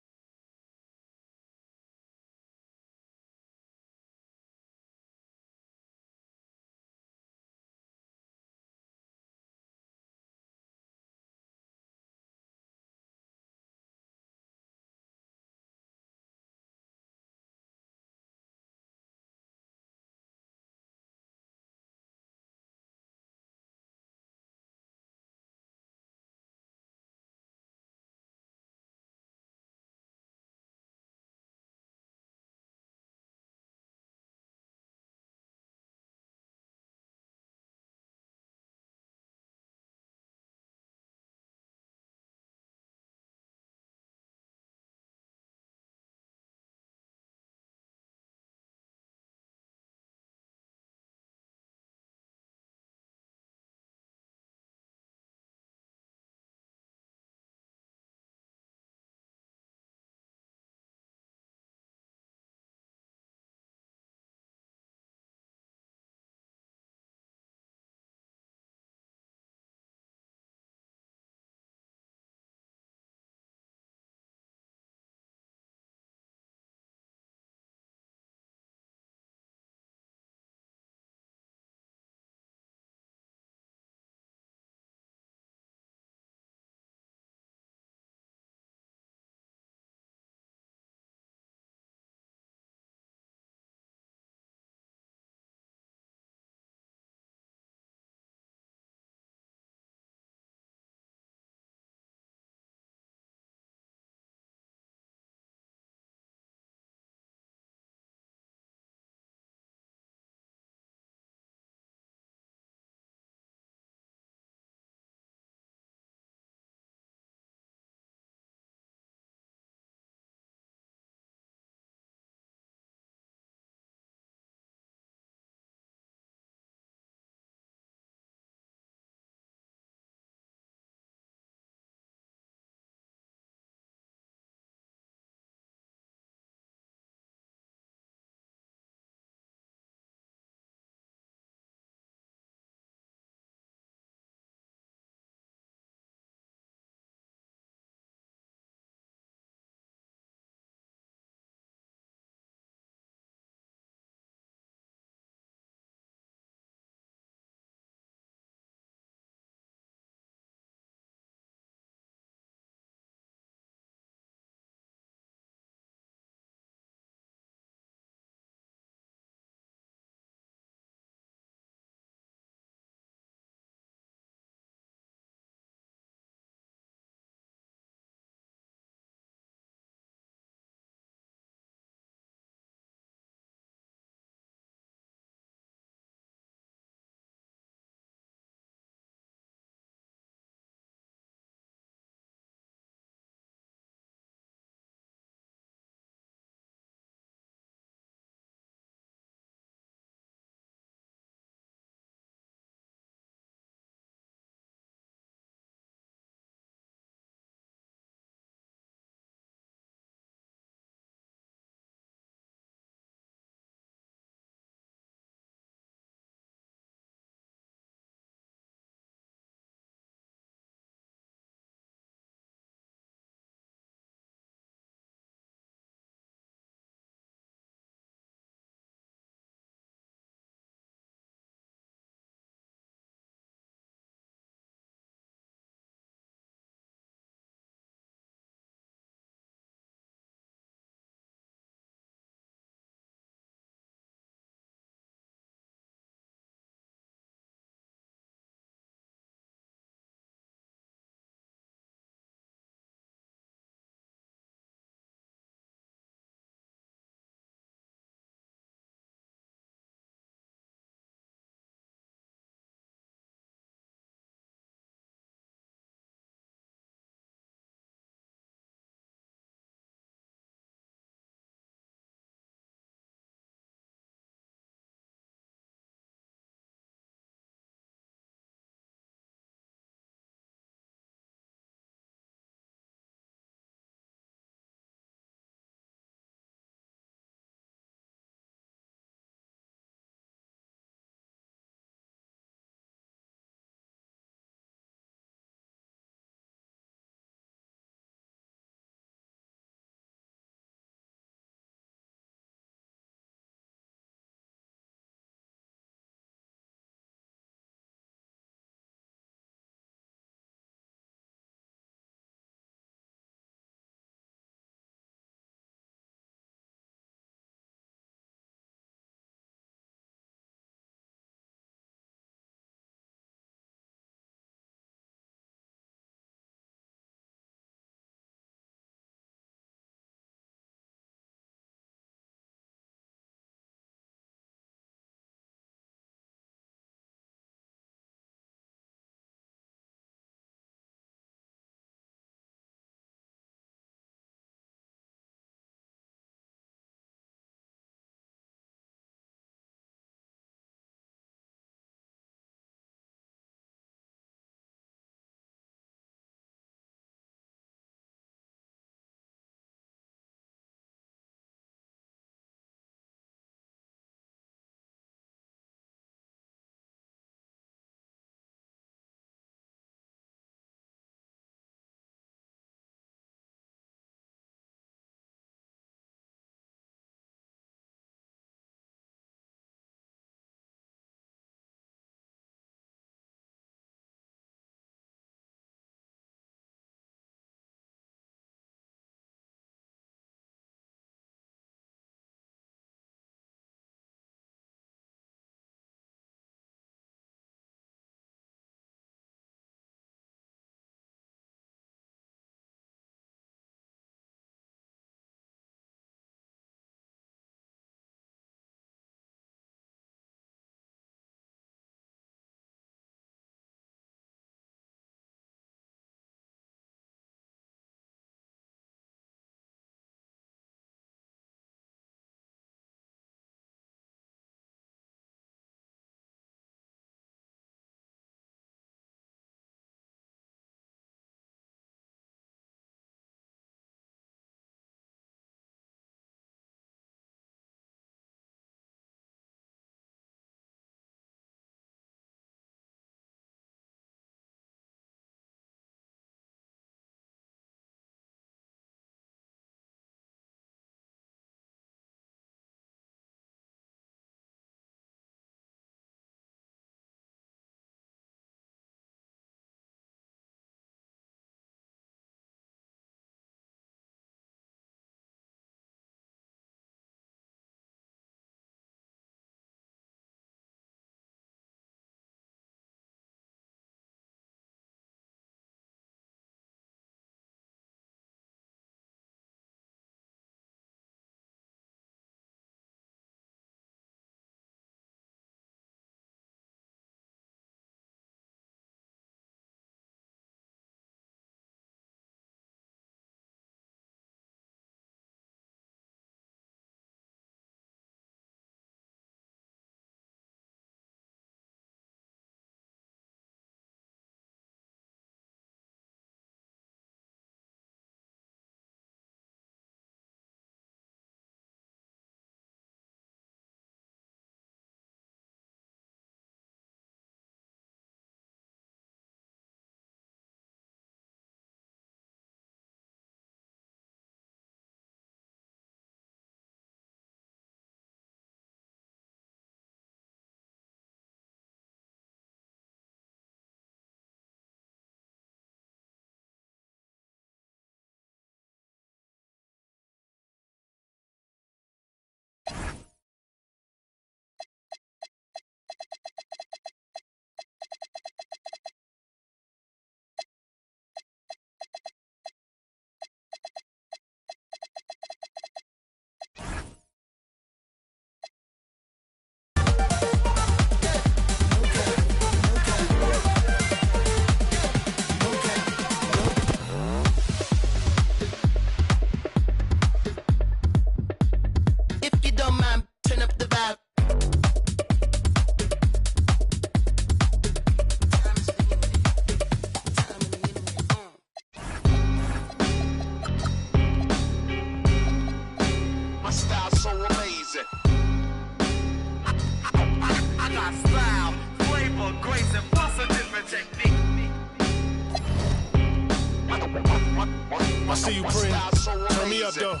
I see you, Prince. Turn me up, though.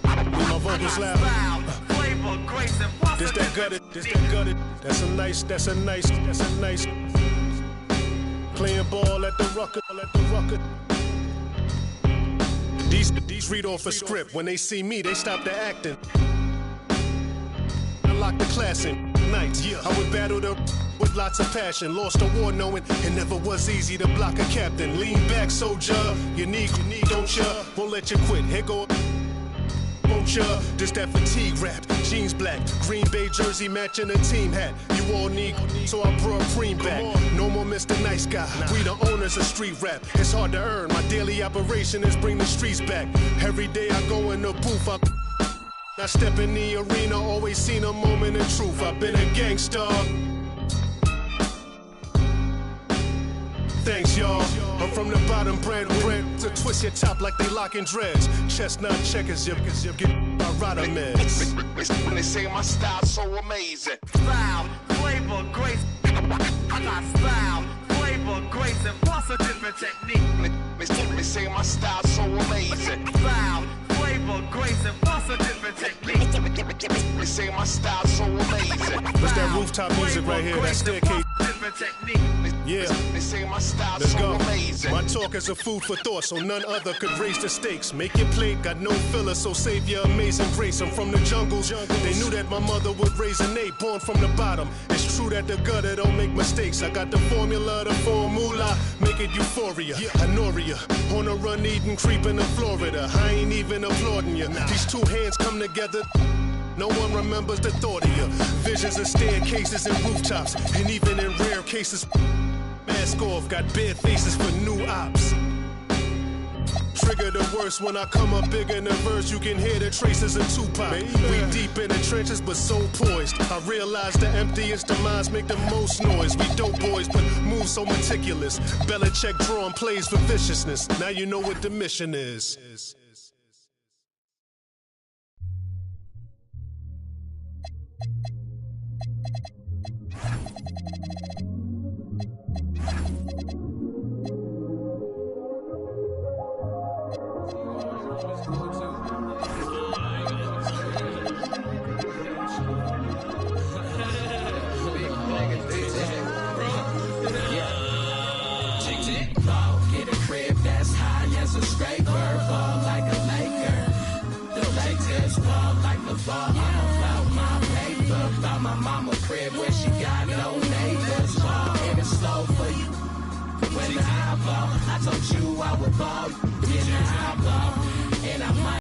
With my vocals loud. This that gutted. That's a nice. Playing ball at the rucker. These read off a script. When they see me, they stop the acting. I lock the class in nights. I would battle the with lots of passion. Lost a war knowing it never was easy to block a captain. Lean back, soldier. You need, don't ya? Won't let you quit. Here go. Won't ya? This that fatigue rap. Jeans black, Green Bay jersey matching a team hat. You all need, so I brought cream back. No more Mr. Nice Guy. We the owners of street rap. It's hard to earn. My daily operation is bring the streets back. Every day I go in the booth. I step in the arena. Always seen a moment of truth. I've been a gangster. Thanks, y'all. I'm from the bottom, brand to twist your top like they locking dreads. Chestnut checkers, you get my rider meds. When they say my style so amazing. Style, flavor, grace. I got style, flavor, grace, and plus a different technique. They say my style so amazing. Style, flavor, grace, and plus a different technique. They say my style so amazing. What's that rooftop music right here? That staircase. Yeah. They say my style Let's so go. amazing. My talk is a food for thought, so none other could raise the stakes. Make your plate, got no filler, so save your amazing grace. I'm from the jungles. They knew that my mother would raise an eight, born from the bottom. It's true that the gutter don't make mistakes. I got the formula, make it euphoria. Honoria, on a run, eating, creeping in Florida. I ain't even applauding you. These two hands come together. No one remembers the thought of you. Visions of staircases and rooftops, and even in rare cases, mask off, got bare faces for new ops. Trigger the worst when I come up big in the verse. You can hear the traces of Tupac. We deep in the trenches, but so poised. I realize the emptiest of minds make the most noise. We dope boys, but move so meticulous. Belichick drawing plays for viciousness. Now you know what the mission is. Get a crib that's high as a scraper, ball like a Laker. The Lakers ball like the ball. I'm about my paper, about my mama crib where she got no neighbors. Ball and it's slow for you. When I ball, I told you I would ball in the eyeball, and I might.